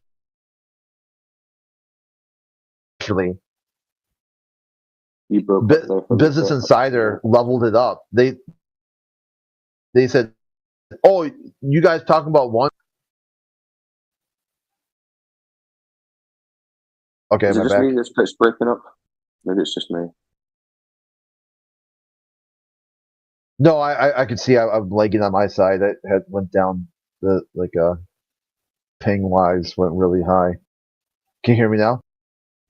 S11: You broke
S10: Business Insider leveled it up. They said, "Oh, you guys talking about one?" Okay,
S11: Is it
S10: my
S11: just
S10: back.
S11: me that's breaking up? Maybe it's just me.
S10: No, I could see I'm lagging on my side. It had went down ping wise went really high. Can you hear me now?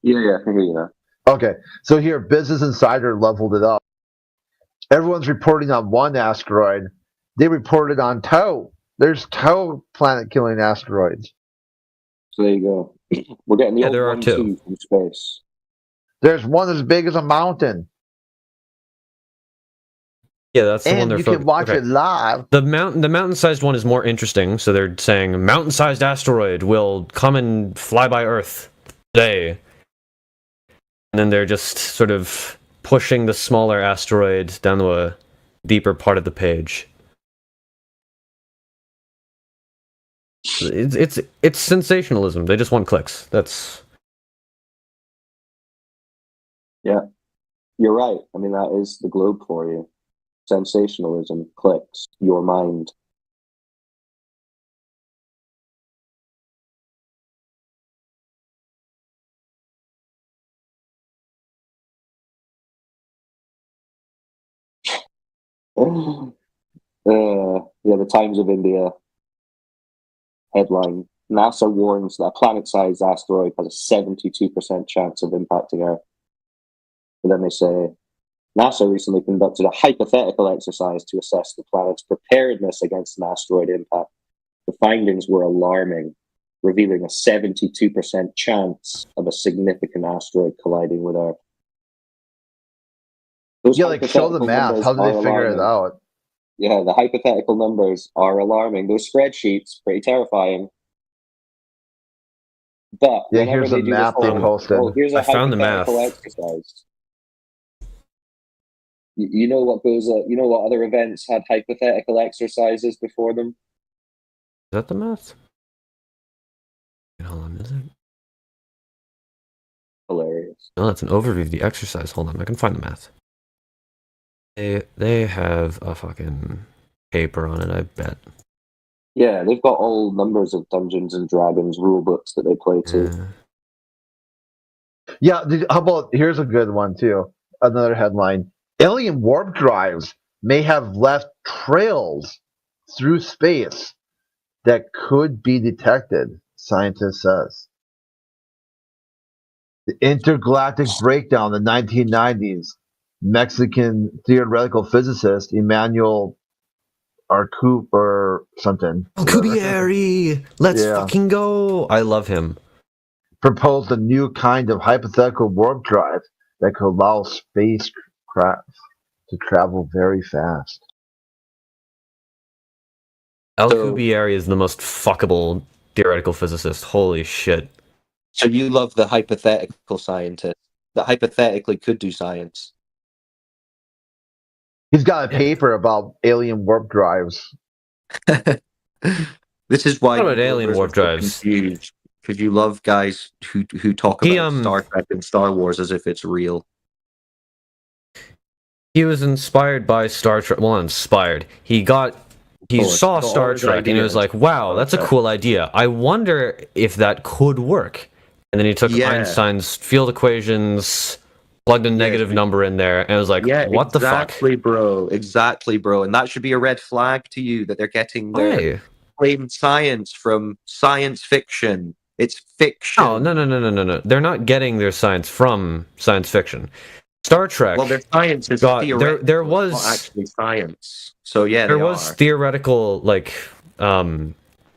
S11: Yeah, I can hear you now.
S10: Okay, so here Business Insider leveled it up. Everyone's reporting on one asteroid. They reported on two. There's two planet-killing asteroids.
S11: So there you go. We're getting the
S7: Yeah,
S11: old
S7: there are
S11: 1-2
S7: two.
S11: from space.
S10: There's one as big as a mountain.
S7: Yeah, that's the one
S10: And
S7: they're
S10: you can watch
S7: okay.
S10: it live.
S7: The mountain-sized one is more interesting. So they're saying mountain-sized asteroid will come and fly by Earth today, and then they're just sort of pushing the smaller asteroid down to a deeper part of the page. It's sensationalism. They just want clicks. That's
S11: Yeah, you're right. I mean, that is the globe for you. Sensationalism, clicks, your mind. Yeah, the Times of India headline: NASA warns that a planet-sized asteroid has a 72% chance of impacting Earth. But then they say, NASA recently conducted a hypothetical exercise to assess the planet's preparedness against an asteroid impact. The findings were alarming, revealing a 72% chance of a significant asteroid colliding with Earth. Those
S10: Yeah, like show the
S11: hypothetical
S10: math.
S11: numbers
S10: How do they
S11: are
S10: figure it
S11: alarming.
S10: out?
S11: Yeah, the hypothetical numbers are alarming. Those spreadsheets, pretty terrifying. But
S10: Yeah,
S11: whenever
S10: here's
S11: they
S10: a
S11: do this
S10: map they
S11: whole,
S10: posted.
S11: oh, here's a
S7: I found the math.
S11: hypothetical exercise. You know what goes? You know what other events had hypothetical exercises before them?
S7: Is that the math? Hold on, is it?
S11: Hilarious.
S7: No, that's an overview of the exercise. Hold on, I can find the math. They have a fucking paper on it, I bet.
S11: Yeah, they've got all numbers of Dungeons and Dragons rule books that they play to.
S10: Yeah, how about here's a good one too. Another headline: Alien warp drives may have left trails through space that could be detected, scientist says. The intergalactic breakdown in the 1990s, Mexican theoretical physicist Emmanuel Arcoup or something.
S7: Alcubierre! Let's fucking go! I love him.
S10: Proposed a new kind of hypothetical warp drive that could allow spacecraft to travel very fast.
S7: Alcubierre is the most fuckable theoretical physicist. Holy shit.
S12: So you love the hypothetical scientist that hypothetically could do science.
S10: He's got a paper about alien warp drives.
S12: This is why
S7: What about
S12: you
S7: alien
S12: lovers
S7: warp
S12: are so
S7: drives?
S12: confused, because you love guys who talk about Star Trek and Star Wars as if it's real.
S7: He was inspired by Star Trek. Well, not inspired. He saw Star Trek and he was like, wow, that's a cool idea. I wonder if that could work. And then he took Einstein's field equations, plugged a negative number in there, and was like, what the fuck?
S12: Exactly, bro. And that should be a red flag to you that they're getting their claimed science from science fiction. It's fiction.
S7: Oh, no. They're not getting their science from science fiction. Star Trek.
S12: Well, their science is theoretical.
S7: There was
S12: it's not actually science. So yeah,
S7: there was theoretical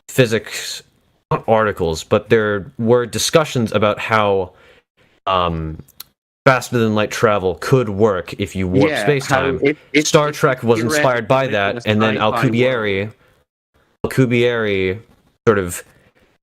S7: physics, not articles, but there were discussions about how faster than light travel could work if you warp space-time. Star Trek was inspired by that, and then Alcubierre sort of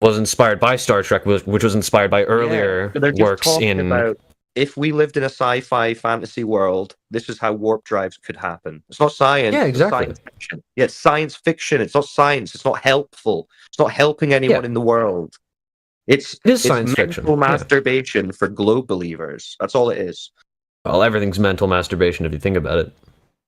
S7: was inspired by Star Trek, which was inspired by earlier works in.
S12: About if we lived in a sci-fi fantasy world, this is how warp drives could happen. It's not science.
S7: Yeah, exactly.
S12: It's science fiction. Yeah, it's science fiction. It's not science. It's not helpful. It's not helping anyone in the world.
S7: It is science fiction.
S12: Mental masturbation for globe believers. That's all it is.
S7: Well, everything's mental masturbation if you think about it.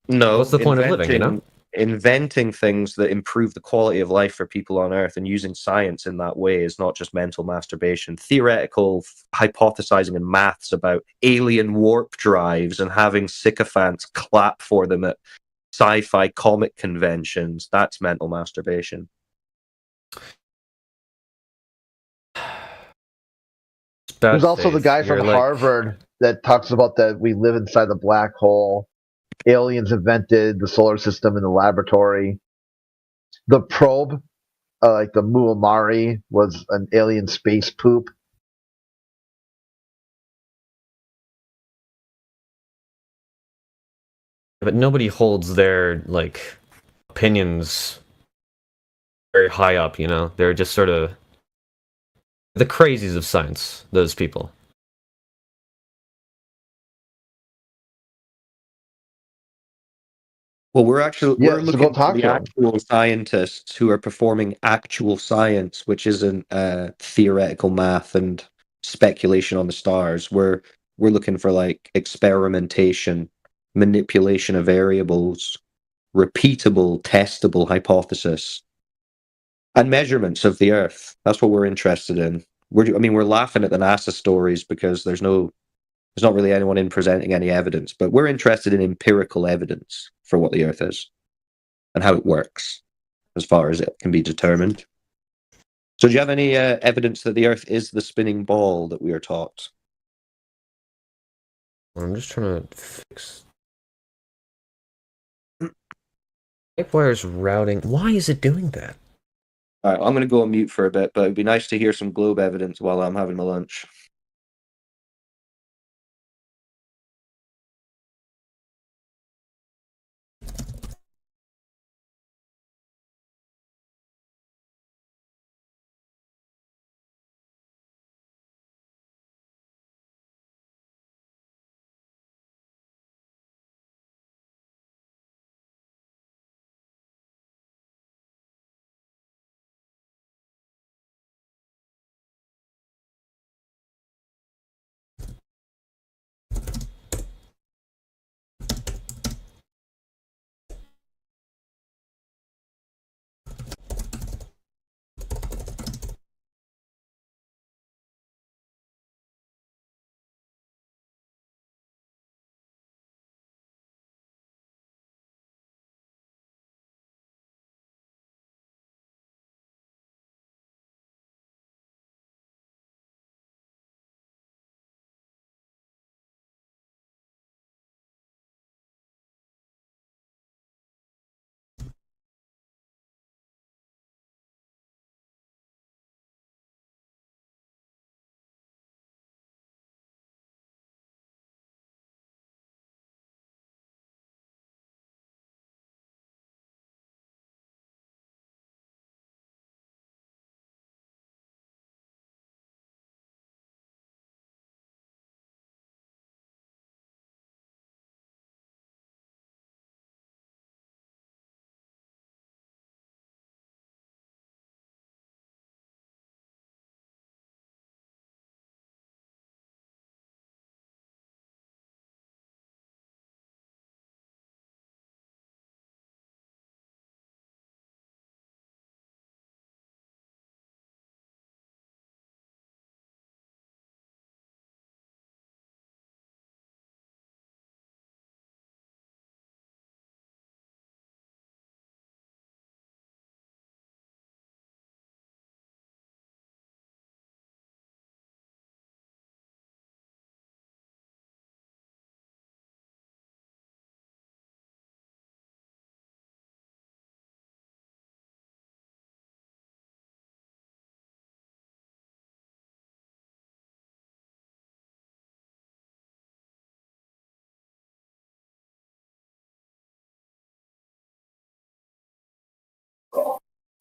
S12: No.
S7: What's the point of living, you know?
S12: Inventing things that improve the quality of life for people on Earth and using science in that way is not just mental masturbation. Theoretical hypothesizing and maths about alien warp drives and having sycophants clap for them at sci-fi comic conventions. That's mental masturbation.
S10: There's also the guy from Harvard that talks about that we live inside the black hole. Aliens invented the solar system in the laboratory. The probe, like the Muammari, was an alien space poop.
S7: But nobody holds their like opinions very high up, you know? They're just sort of the crazies of science, those people.
S12: Well, we're looking
S10: go
S12: for
S10: talk
S12: the
S10: to 'em.
S12: actual scientists who are performing actual science, which isn't theoretical math and speculation on the stars. We're looking for like experimentation, manipulation of variables, repeatable, testable hypothesis, and measurements of the Earth. That's what we're interested in. We're laughing at the NASA stories because there's not really anyone in presenting any evidence, but we're interested in empirical evidence for what the Earth is and how it works, as far as it can be determined. So, do you have any evidence that the Earth is the spinning ball that we are taught?
S7: I'm just trying to fix. Pipewire's routing. Why is it doing that?
S12: All right, I'm going to go on mute for a bit, but it'd be nice to hear some globe evidence while I'm having my lunch.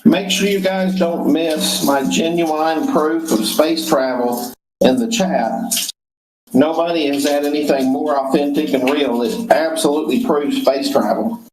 S14: Make sure you guys don't miss my genuine proof of space travel in the chat. Nobody has had anything more authentic and real. It absolutely proves space travel.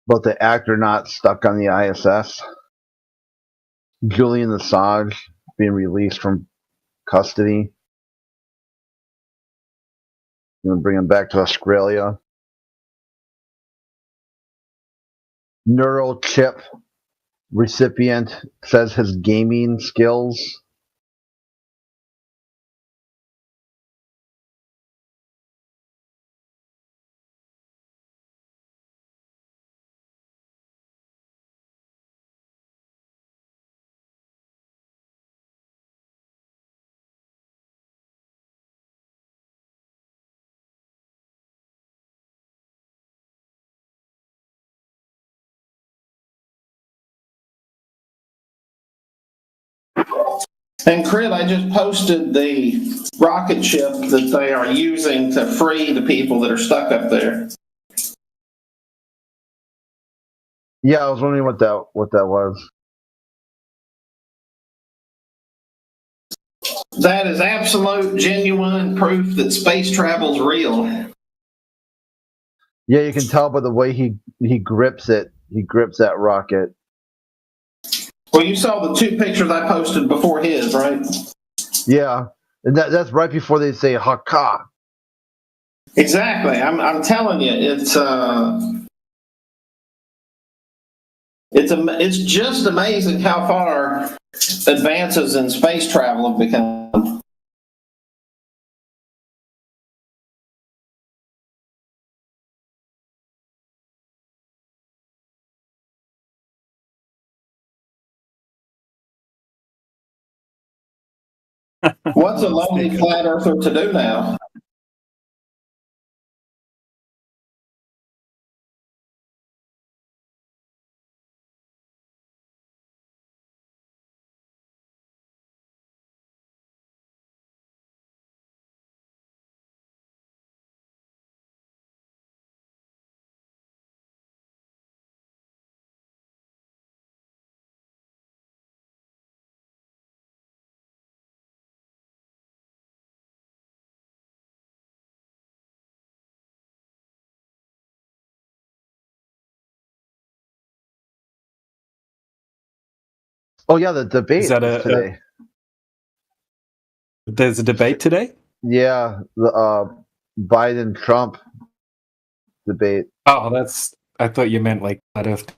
S10: about the actor not stuck on the ISS. Julian Assange being released from custody. Going to bring him back to Australia. Neural chip recipient says his gaming skills.
S14: And Crit, I just posted the rocket ship that they are using to free the people that are stuck up there.
S10: Yeah, I was wondering what that was.
S14: That is absolute, genuine proof that space travel's real.
S10: Yeah, you can tell by the way he grips it. He grips that rocket.
S14: Well, you saw the two pictures I posted before his, right?
S10: Yeah, and that's right before they say "haka."
S14: Exactly. I'm telling you, it's just amazing how far advances in space travel have become. What's a lonely flat earther to do now?
S10: Oh yeah, the debate
S16: Is that
S10: today.
S16: There's a debate today?
S10: Yeah, the Biden-Trump debate.
S16: Oh, I thought you meant like flat Earth.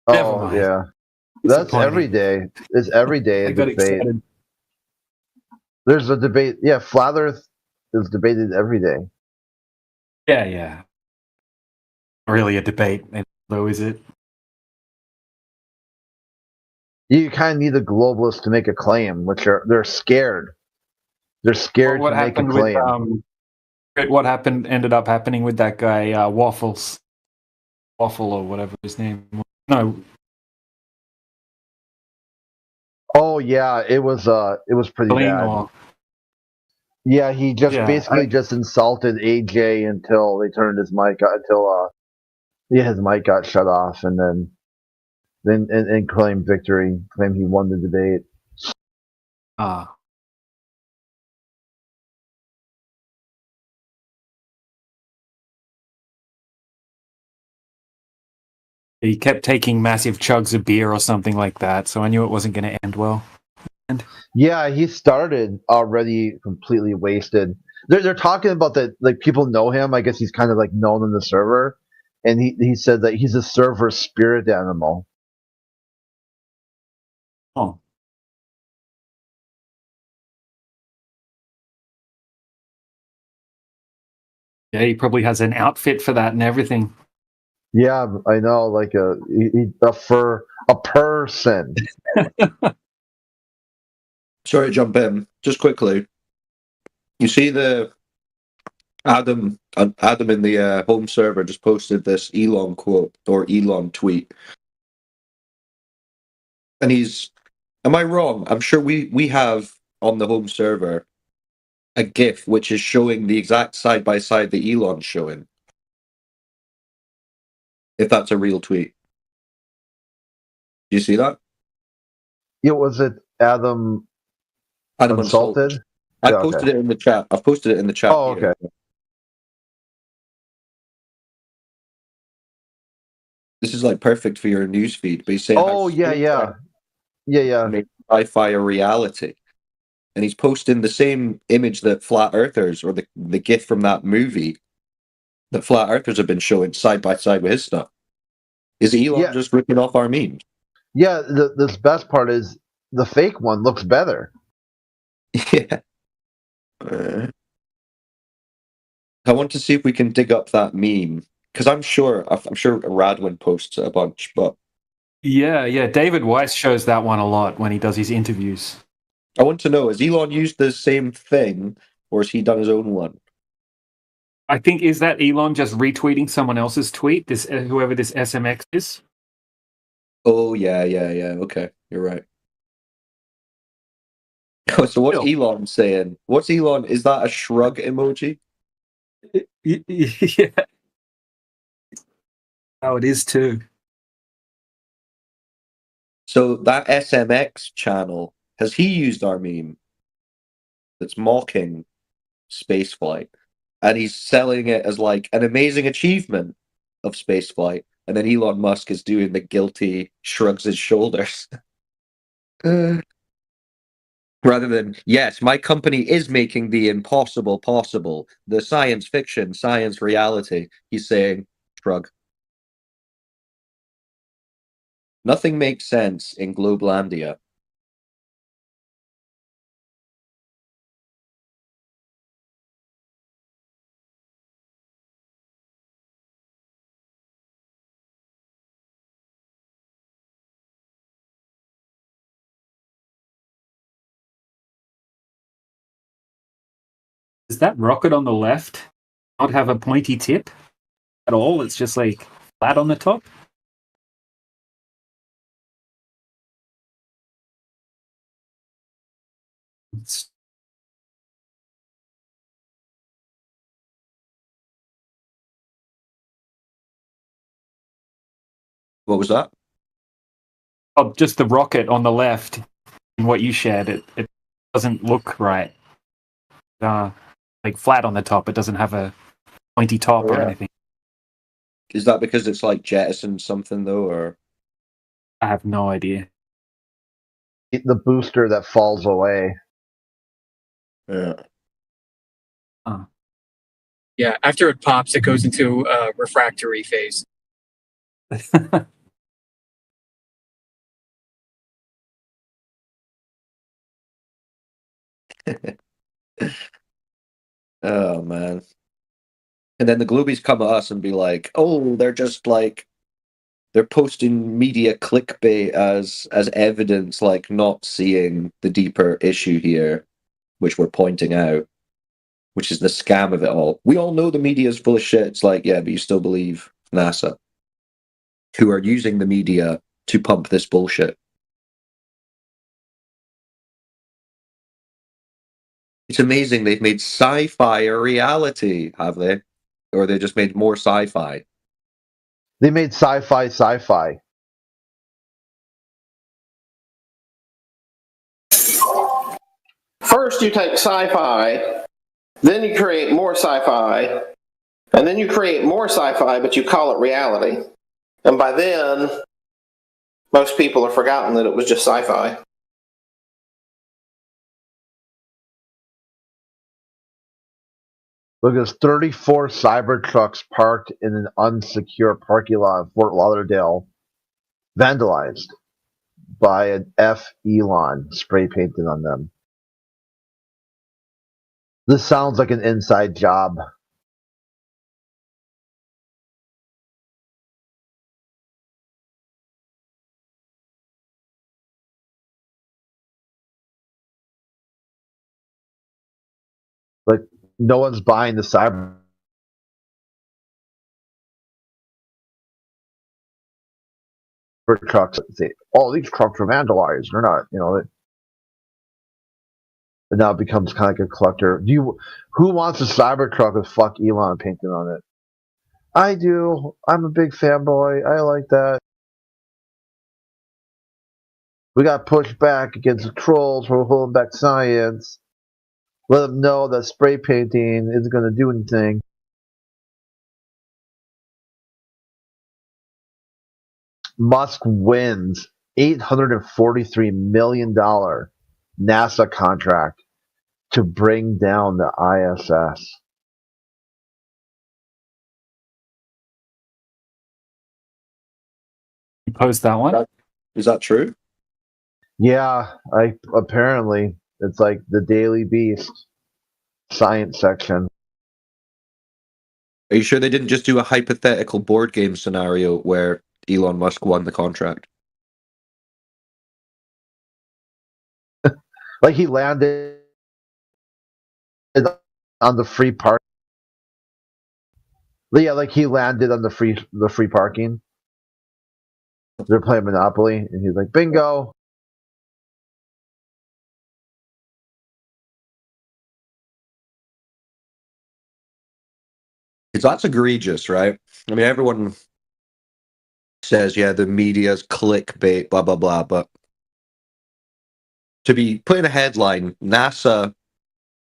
S16: Never
S10: Oh
S16: mind.
S10: yeah, that's every day. It's every day a
S16: I got
S10: debate.
S16: excited.
S10: There's a debate. Yeah, flat Earth is debated every day.
S16: Yeah. Really a debate, though, is it?
S10: You kind of need the globalists to make a claim, they're scared. They're scared
S16: What
S10: to make a
S16: happened
S10: claim.
S16: what ended up happening with that guy Waffle or whatever his name was. No.
S10: Oh yeah, it was pretty bad. Yeah, he just basically just insulted AJ until they turned his mic his mic got shut off, and then claimed victory, claimed he won the debate.
S16: He kept taking massive chugs of beer or something like that, so I knew it wasn't going to end well.
S10: Yeah, he started already completely wasted. They're talking about that, like people know him. I guess he's kind of like known in the server, and he said that he's a server spirit animal.
S16: Oh. Yeah, he probably has an outfit for that and everything.
S10: Yeah, I know, like a person.
S12: Sorry to jump in. Just quickly. You see the Adam in the home server just posted this Elon quote or Elon tweet. And am I wrong? I'm sure we have on the home server a GIF which is showing the exact side by side that Elon's showing. If that's a real tweet. Do you see that?
S10: Yeah, was it Adam Unsalted?
S12: I posted it in the chat. I've posted it in the chat.
S10: Oh, okay.
S12: This is like perfect for your newsfeed. But he's saying,
S10: Oh yeah.
S12: make sci-fi a reality, and he's posting the same image that flat earthers or the gif from that movie that flat earthers have been showing side by side with his stuff. Is Elon just ripping off our memes?
S10: Yeah, the best part is the fake one looks better.
S12: Yeah. I want to see if we can dig up that meme because I'm sure Radwin posts it a bunch, but
S16: Yeah. David Weiss shows that one a lot when he does his interviews.
S12: I want to know, has Elon used the same thing or has he done his own one?
S16: I think, is that Elon just retweeting someone else's tweet? This whoever this SMX is.
S12: Oh yeah. Okay, you're right. So what's Elon saying? What's Elon? Is that a shrug emoji?
S16: Yeah. Oh, it is too.
S12: So that SMX channel, has he used our meme that's mocking spaceflight? And he's selling it as like an amazing achievement of spaceflight. And then Elon Musk is doing the guilty shrugs his shoulders. Rather than, yes, my company is making the impossible possible, the science fiction, science reality. He's saying, shrug. Nothing makes sense in Globelandia.
S16: Does that rocket on the left not have a pointy tip at all? It's just like flat on the top.
S12: What was that?
S16: Oh, just the rocket on the left. And what you shared, it doesn't look right. Like flat on the top. It doesn't have a pointy top or anything.
S12: Is that because it's like jettisoned something though, or?
S16: I have no idea.
S10: The booster that falls away.
S12: Yeah.
S17: Yeah, after it pops, it goes into a refractory phase.
S12: Oh man. And then the Globies come at us and be like, oh, they're just like they're posting media clickbait as evidence, like not seeing the deeper issue here, which we're pointing out, which is the scam of it all. We all know the media is full of shit. It's like, yeah, but you still believe NASA, who are using the media to pump this bullshit. It's amazing they've made sci-fi a reality, have they? Or they just made more sci-fi?
S10: They made sci-fi.
S14: First, you take sci-fi, then you create more sci-fi, and then you create more sci-fi, but you call it reality. And by then, most people have forgotten that it was just sci-fi.
S10: Look, there's 34 Cybertrucks parked in an unsecure parking lot in Fort Lauderdale, vandalized by an F. Elon spray painted on them. This sounds like an inside job. Like, no one's buying the Cybertrucks. Say, oh, these trucks are vandalized. They're not, And now it becomes kind of like a collector. Who wants a Cybertruck with fuck Elon painted on it? I do. I'm a big fanboy. I like that. We got pushed back against the trolls for holding back science. Let them know that spray painting isn't going to do anything. Musk wins $843 million NASA contract to bring down the ISS.
S16: You post that one?
S12: Is that true?
S10: Yeah, apparently it's like the Daily Beast science section.
S12: Are you sure they didn't just do a hypothetical board game scenario where Elon Musk won the contract?
S10: Like he landed on the free park. Yeah, like he landed on the free parking. They're playing Monopoly, and he's like, "Bingo!"
S12: Because that's egregious, right? I mean, everyone says, yeah, the media's clickbait, blah, blah, blah, but to be put in a headline, NASA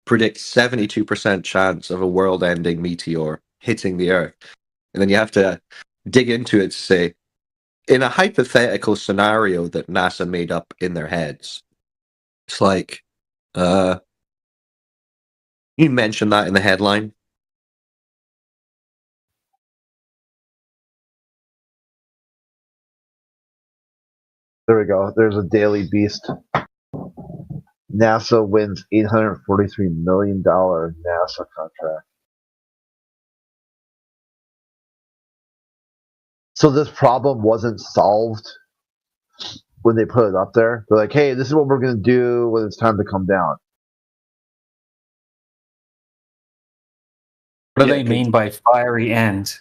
S12: predicts 72% chance of a world-ending meteor hitting the Earth. And then you have to dig into it to say, in a hypothetical scenario that NASA made up in their heads, it's like, you mentioned that in the headline.
S10: There we go. There's a Daily Beast. NASA wins $843 million NASA contract. So this problem wasn't solved when they put it up there. They're like, "Hey, this is what we're going to do when it's time to come down."
S16: What do they mean by fiery end?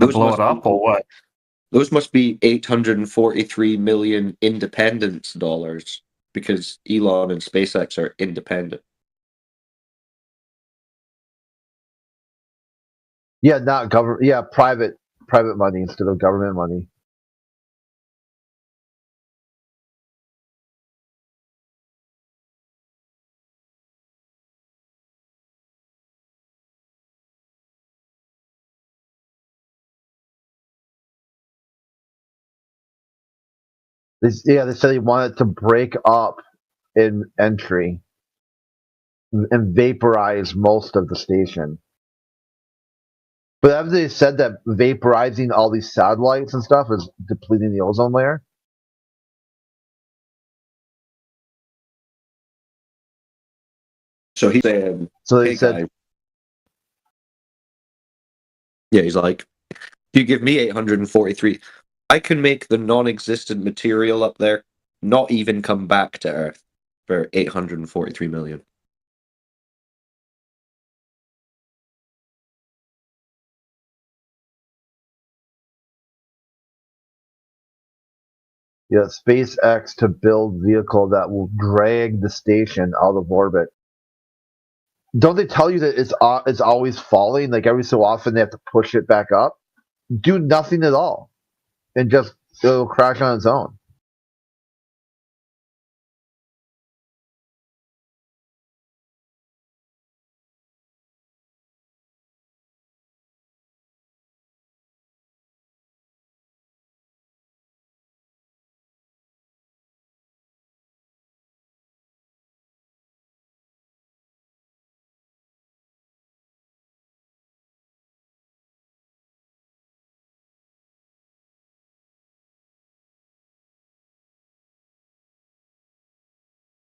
S16: To blow it up or what?
S12: Those must be 843 million independence dollars because Elon and SpaceX are independent.
S10: Yeah, not government. Yeah, private money instead of government money. They said they wanted to break up in entry and vaporize most of the station. But have they said that vaporizing all these satellites and stuff is depleting the ozone layer?
S12: So he's saying,
S10: So they
S12: hey,
S10: said,
S12: guy. Yeah, he's like, if you give me 843, I can make the non-existent material up there not even come back to Earth for 843 million.
S10: yeah, SpaceX to build vehicle that will drag the station out of orbit. Don't they tell you that it's always falling? Like every so often they have to push it back up. Do nothing at all, and just it'll crash on its own.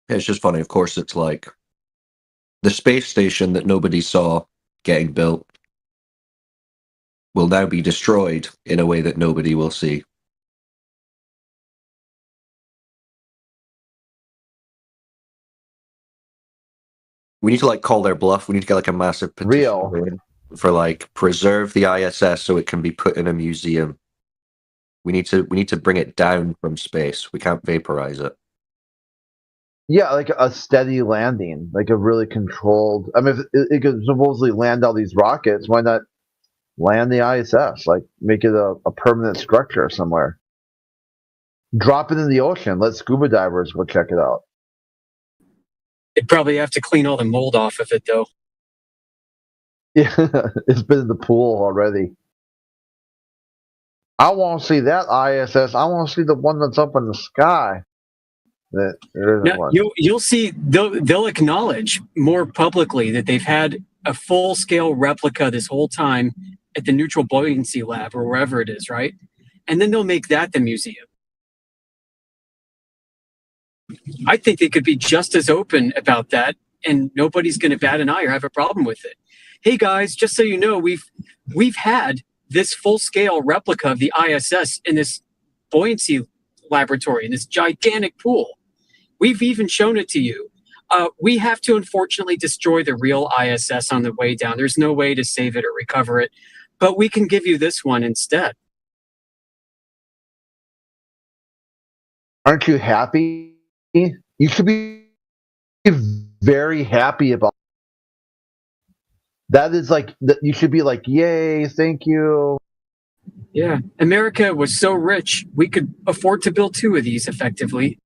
S12: It's just funny. Of course, it's like the space station that nobody saw getting built will now be destroyed in a way that nobody will see. We need to like call their bluff. We need to get like a massive petition for like preserve the ISS so it can be put in a museum. We need to bring it down from space. We can't vaporize it.
S10: Yeah, like a steady landing, like a really controlled. I mean, if it could supposedly land all these rockets, why not land the ISS? Like, make it a permanent structure somewhere. Drop it in the ocean. Let scuba divers go check it out.
S17: They'd probably have to clean all the mold off of it, though.
S10: Yeah, it's been in the pool already. I want to see that ISS. I want to see the one that's up in the sky. That there isn't
S17: No,
S10: one.
S17: you'll see they'll acknowledge more publicly that they've had a full scale replica this whole time at the Neutral Buoyancy Lab or wherever it is, right? And then they'll make that the museum. I think they could be just as open about that, and nobody's going to bat an eye or have a problem with it. Hey guys, just so you know, we've had this full scale replica of the ISS in this buoyancy laboratory in this gigantic pool. We've even shown it to you. We have to unfortunately destroy the real ISS on the way down. There's no way to save it or recover it, but we can give you this one instead.
S10: Aren't you happy? You should be very happy about that. Is like you should be like, yay, thank you.
S17: Yeah, America was so rich, we could afford to build 2 of these effectively.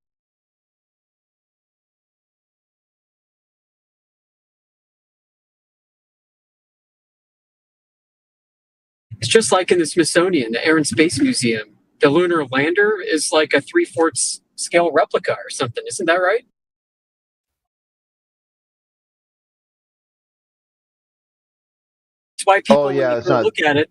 S17: It's just like in the Smithsonian, the Air and Space Museum. The lunar lander is like a 3/4 scale replica or something. Isn't that right? That's why people when they look at it,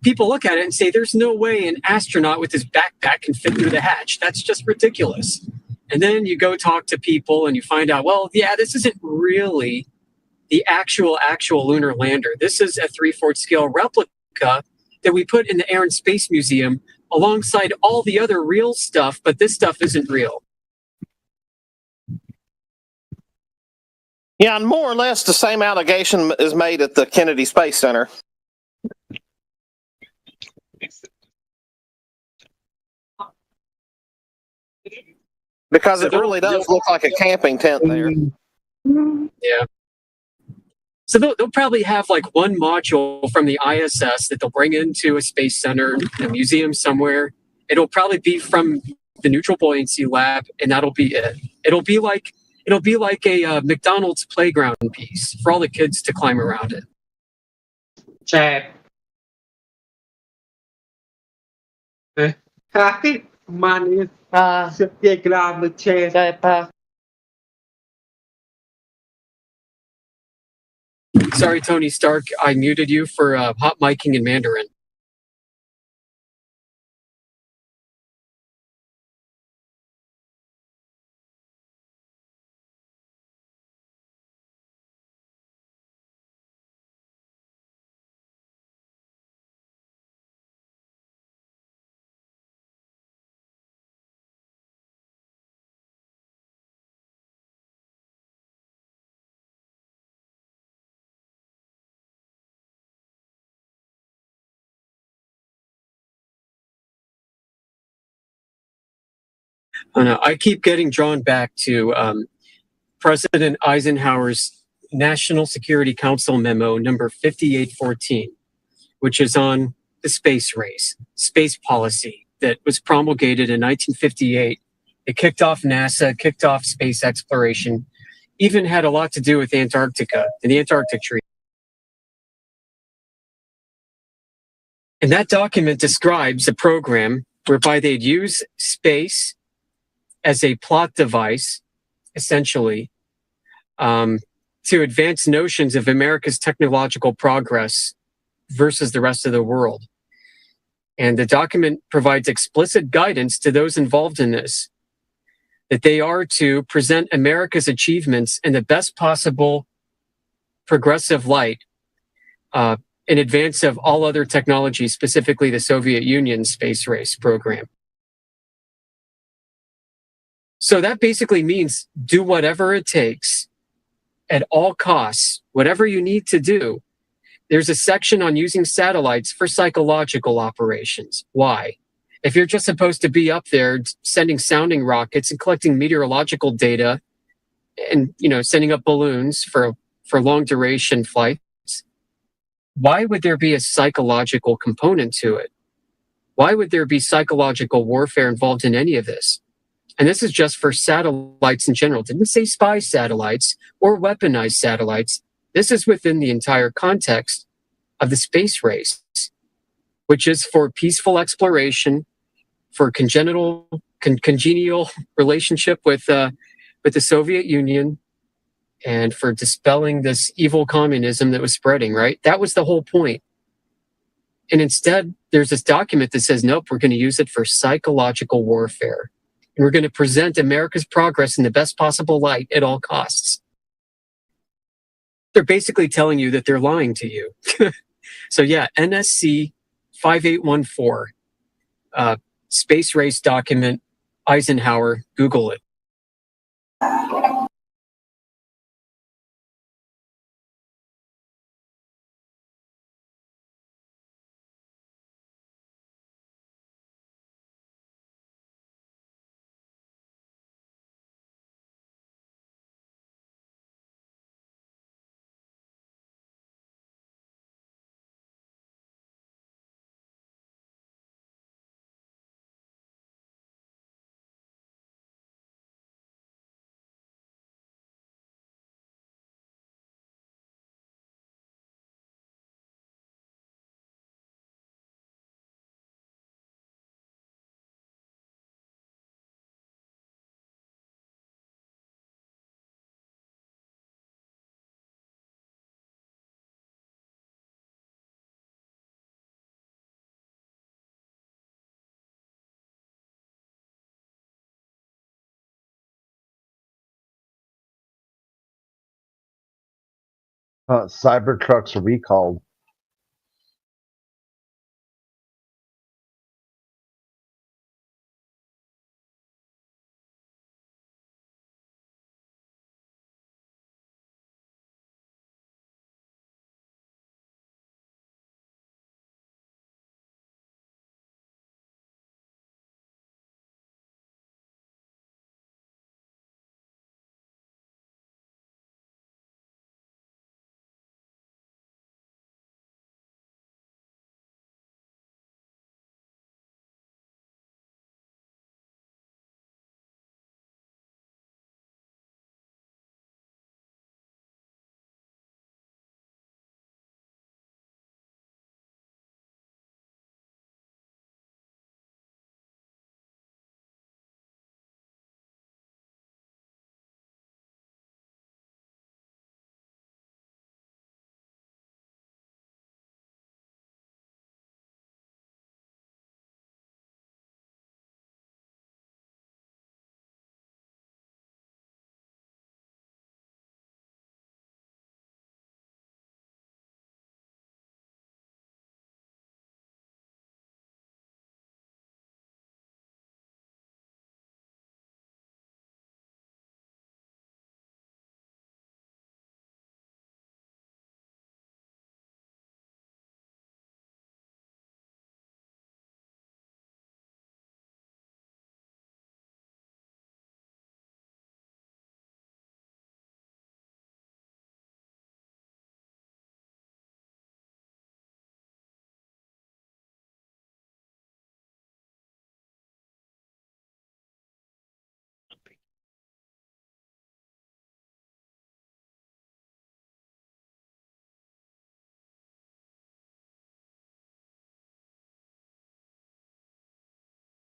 S17: people look at it and say, there's no way an astronaut with his backpack can fit through the hatch. That's just ridiculous. And then you go talk to people and you find out, well, yeah, this isn't really the actual lunar lander. This is a 3/4 scale replica that we put in the Air and Space Museum alongside all the other real stuff, but this stuff isn't real.
S14: Yeah, and more or less the same allegation is made at the Kennedy Space Center. Because it really does look like a camping tent there.
S17: Yeah. So they'll probably have like one module from the ISS that they'll bring into a space center, a museum somewhere. It'll probably be from the Neutral Buoyancy Lab, and that'll be it. It'll be like a McDonald's playground piece for all the kids to climb around it.
S18: Chad.
S17: Sorry, Tony Stark, I muted you for hot miking in Mandarin. Oh, no, I keep getting drawn back to President Eisenhower's National Security Council memo number 5814, which is on the space race, space policy that was promulgated in 1958. It kicked off NASA, kicked off space exploration, even had a lot to do with Antarctica and the Antarctic Treaty. And that document describes a program whereby they'd use space as a plot device, essentially, to advance notions of America's technological progress versus the rest of the world. And the document provides explicit guidance to those involved in this, that they are to present America's achievements in the best possible progressive light in advance of all other technologies, specifically the Soviet Union's space race program. So that basically means do whatever it takes at all costs, whatever you need to do. There's a section on using satellites for psychological operations. Why? If you're just supposed to be up there sending sounding rockets and collecting meteorological data and, sending up balloons for long duration flights, why would there be a psychological component to it? Why would there be psychological warfare involved in any of this? And this is just for satellites in general. It didn't say spy satellites or weaponized satellites. This is within the entire context of the space race, which is for peaceful exploration, for congenial relationship with the Soviet Union, and for dispelling this evil communism that was spreading, right? That was the whole point. And instead, there's this document that says, nope, we're going to use it for psychological warfare. And we're going to present America's progress in the best possible light at all costs. They're basically telling you that they're lying to you. So yeah, NSC 5814, space race document, Eisenhower, Google it.
S10: Cybertrucks are recalled.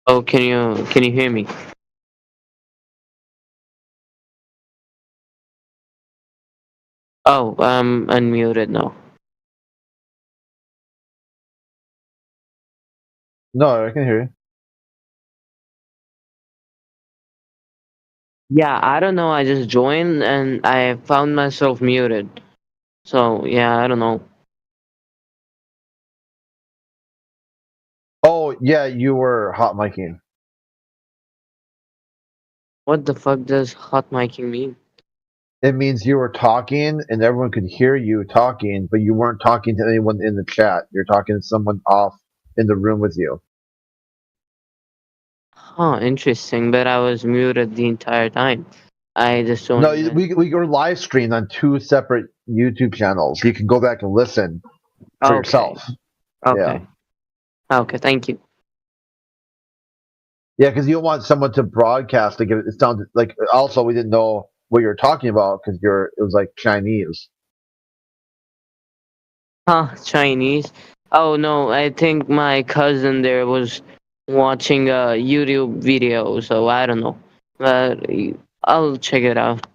S3: Oh, can you hear me? Oh, I'm unmuted now.
S10: No, I can hear you.
S3: Yeah, I don't know. I just joined and I found myself muted. So yeah, I don't know.
S10: Oh, yeah, you were hot micing.
S3: What the fuck does hot micing mean?
S10: It means you were talking and everyone could hear you talking, but you weren't talking to anyone in the chat. You're talking to someone off in the room with you.
S3: Huh, interesting. But I was muted the entire time. I just
S10: No,
S3: joined.
S10: we were live streamed on 2 separate YouTube channels. You can go back and listen for
S3: Okay.
S10: yourself.
S3: Okay. Okay, thank you.
S10: Yeah, because you don't want someone to broadcast to get it sounded like. Also, we didn't know what you were talking about because it was like Chinese.
S3: Huh, Chinese? Oh no, I think my cousin there was watching a YouTube video, so I don't know. But I'll check it out.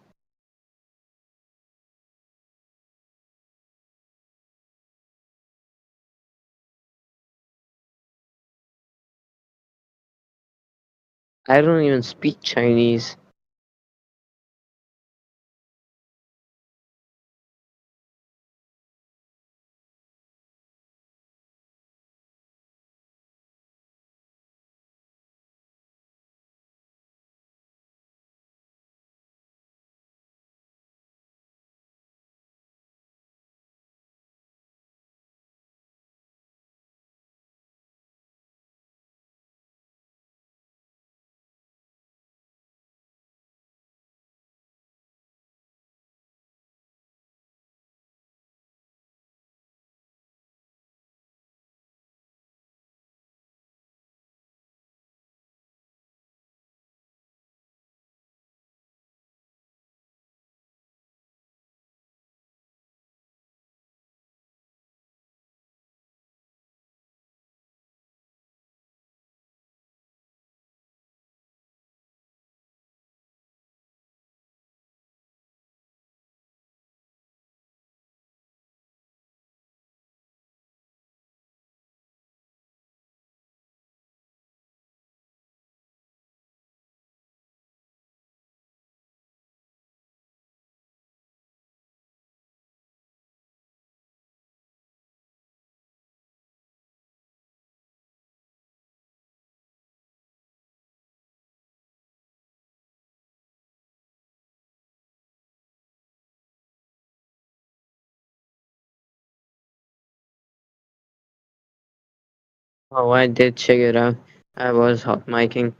S3: I don't even speak Chinese. Oh, I did check it out. I was hot micing.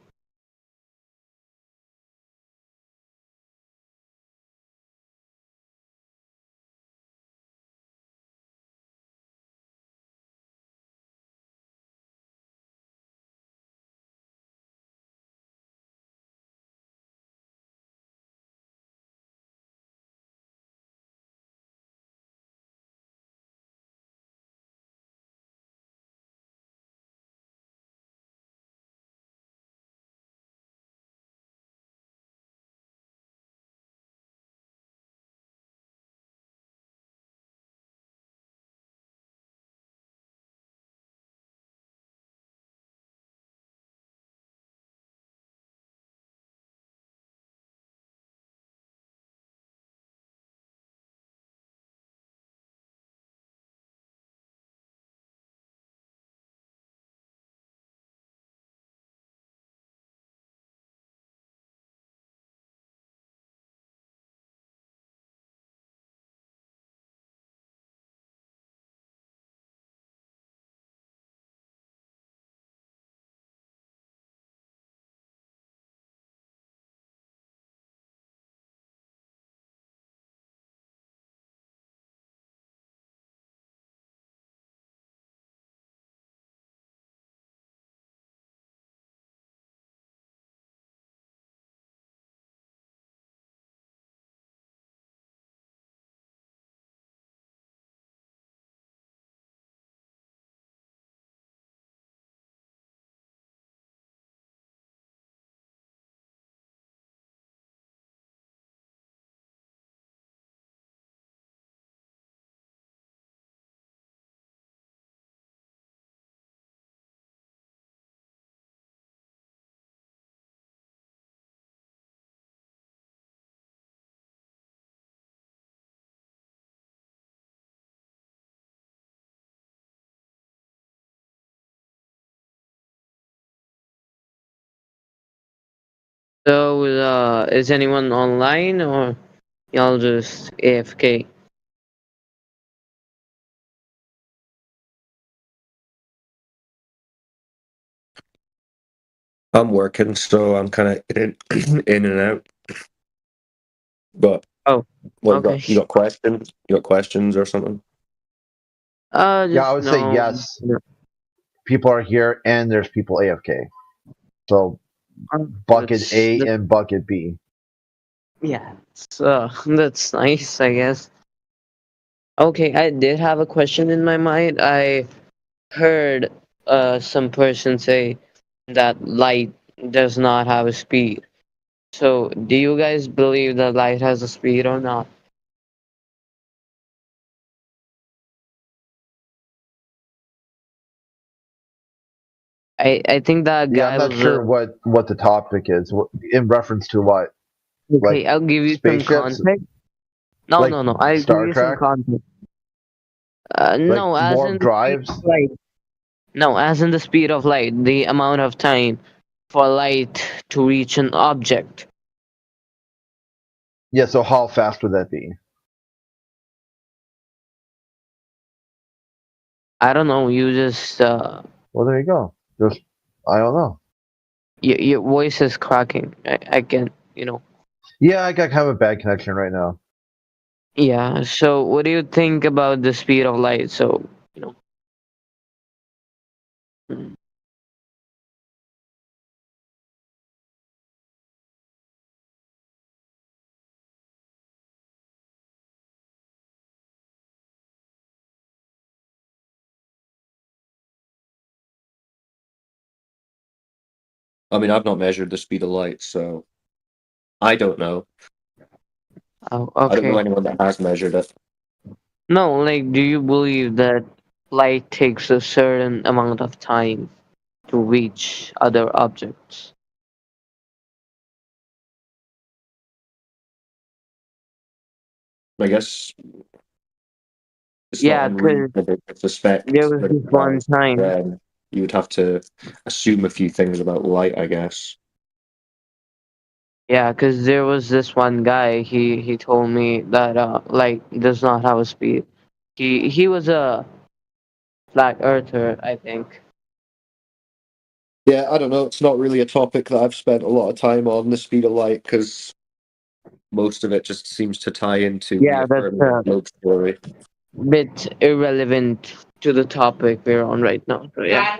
S3: So, is anyone online or y'all just AFK?
S12: I'm working, so I'm kind of in and out. But
S3: oh,
S12: what you got questions? You got questions or something?
S10: Yeah, I would say yes. People are here, and there's people AFK. So bucket A and bucket B.
S3: Yeah, so that's nice, I guess. Okay, I did have a question in my mind. I heard some person say that light does not have a speed. So, do you guys believe that light has a speed or not? I think that
S10: Yeah, I'm
S3: guy
S10: not
S3: was
S10: sure what the topic is. In reference to what?
S3: okay.
S10: Like
S3: I'll give you some
S10: spaceships?
S3: context. No,
S10: Like
S3: no, no. I'll give
S10: Star
S3: you some
S10: Trek?
S3: context.
S10: Like
S3: No, as in
S10: warp
S3: the speed
S10: drives?
S3: of light. No, as in the speed of light, the amount of time for light to reach an object.
S10: Yeah, so how fast would that be?
S3: I don't know. You just
S10: Well, there you go. Just I don't know.
S3: your voice is cracking. I can, you know.
S10: Yeah, I got kind of a bad connection right now.
S3: Yeah. So, what do you think about the speed of light? So, you know. mm,
S12: I mean, I've not measured the speed of light, so I don't know.
S3: Oh,
S12: I don't know
S3: okay.
S12: anyone that has measured it.
S3: No, like, do you believe that light takes a certain amount of time to reach other objects?
S12: I guess it's not
S3: Yeah, because
S12: unreasonable to
S3: there
S12: suspect
S3: was
S12: that
S3: this
S12: it
S3: one
S12: does.
S3: time.
S12: Then you would have to assume a few things about light, I guess.
S3: Yeah, because there was this one guy. He told me that light does not have a speed. He was a flat earther, I think.
S12: Yeah, I don't know. It's not really a topic that I've spent a lot of time on, the speed of light, because most of it just seems to tie into the
S3: Yeah, that's
S12: affirmative
S3: a
S12: globe story.
S3: bit irrelevant to the topic we're on right now. So yeah.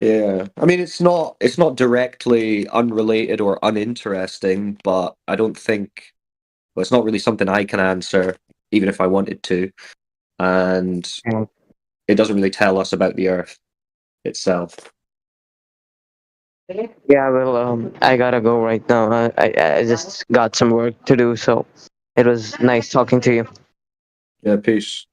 S12: Yeah, I mean it's not directly unrelated or uninteresting, but I don't think well, it's not really something I can answer, even if I wanted to, and it doesn't really tell us about the Earth itself.
S3: Yeah, well, I gotta go right now. I just got some work to do, so it was nice talking to you.
S12: Yeah, peace.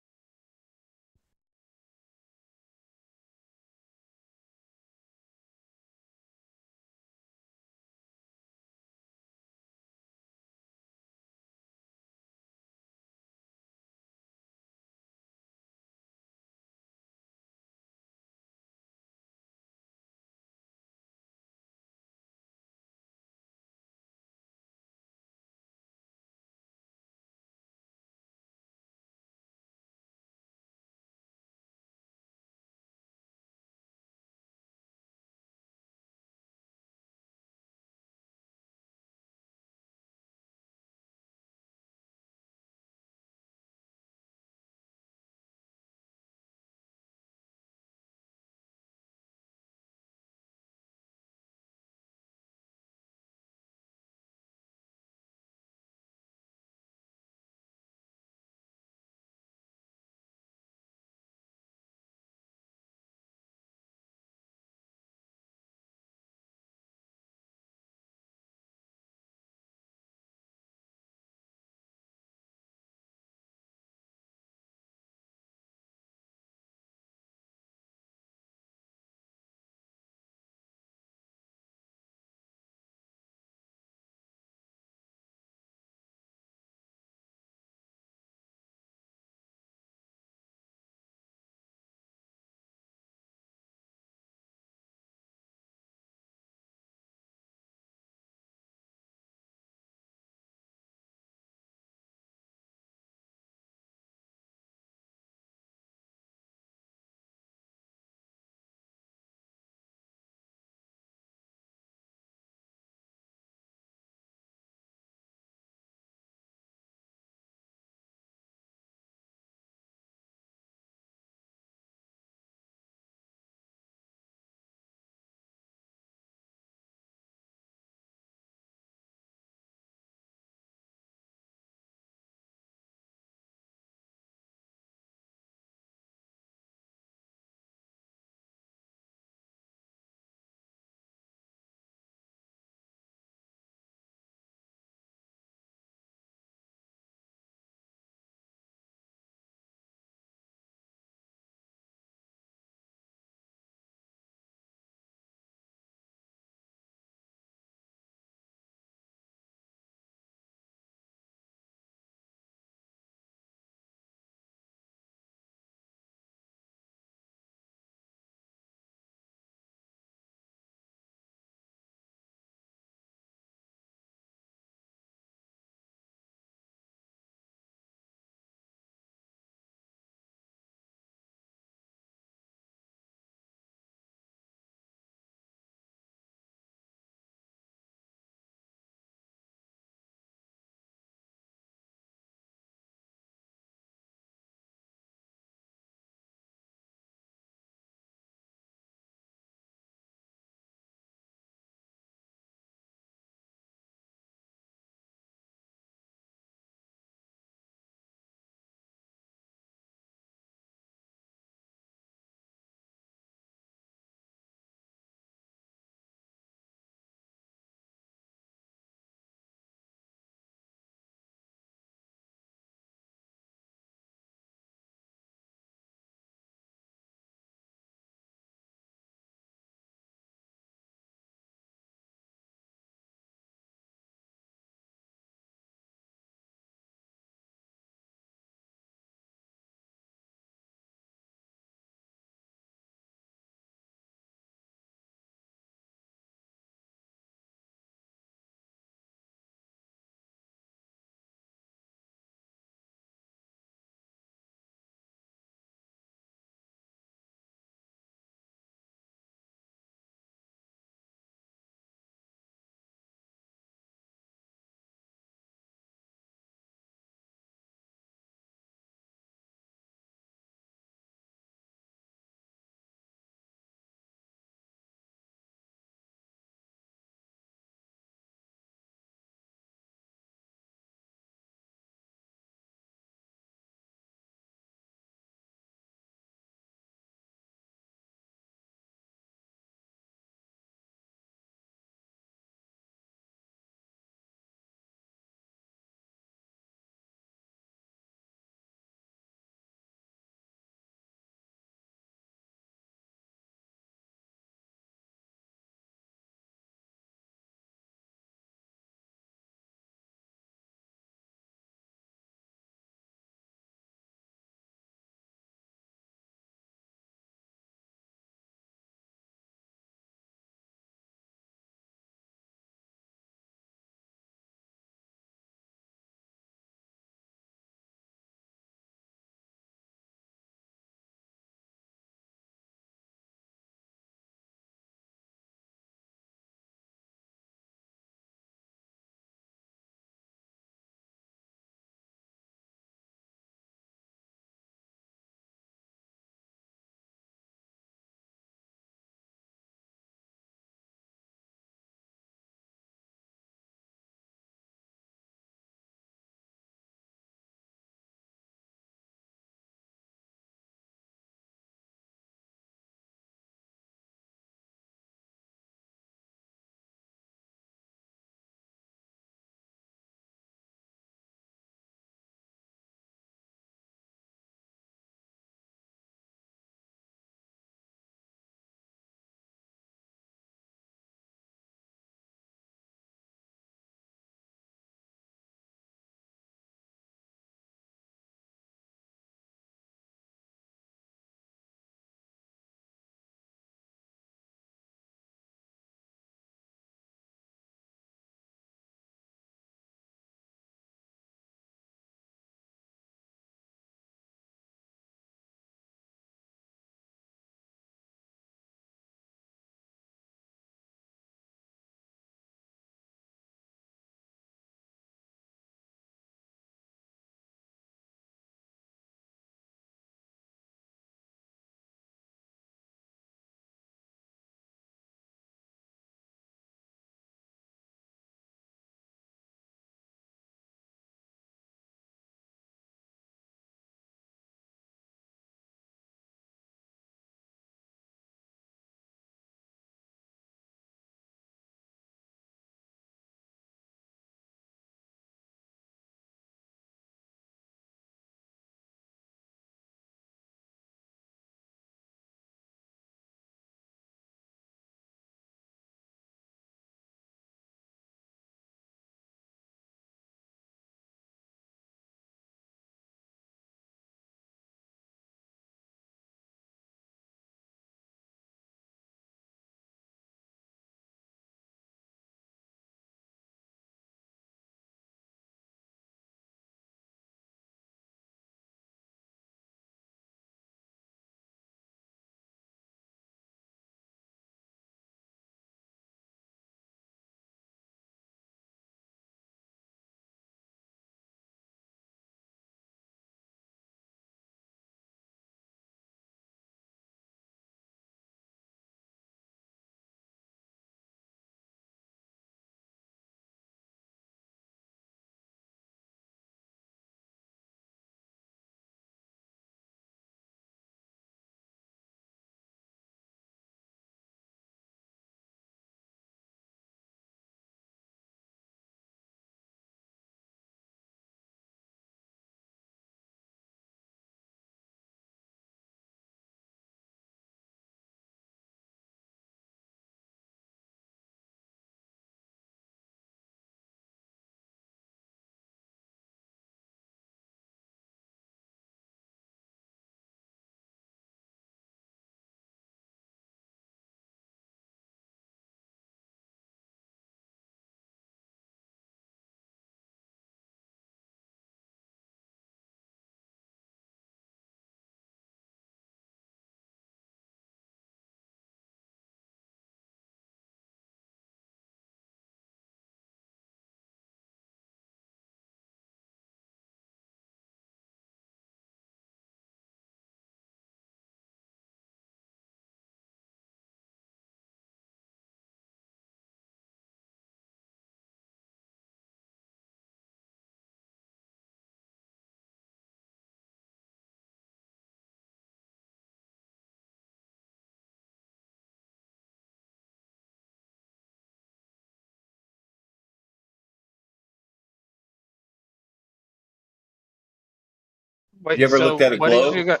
S8: Wait,
S19: You ever
S8: so
S19: looked at a
S8: what is
S19: globe?
S8: you got?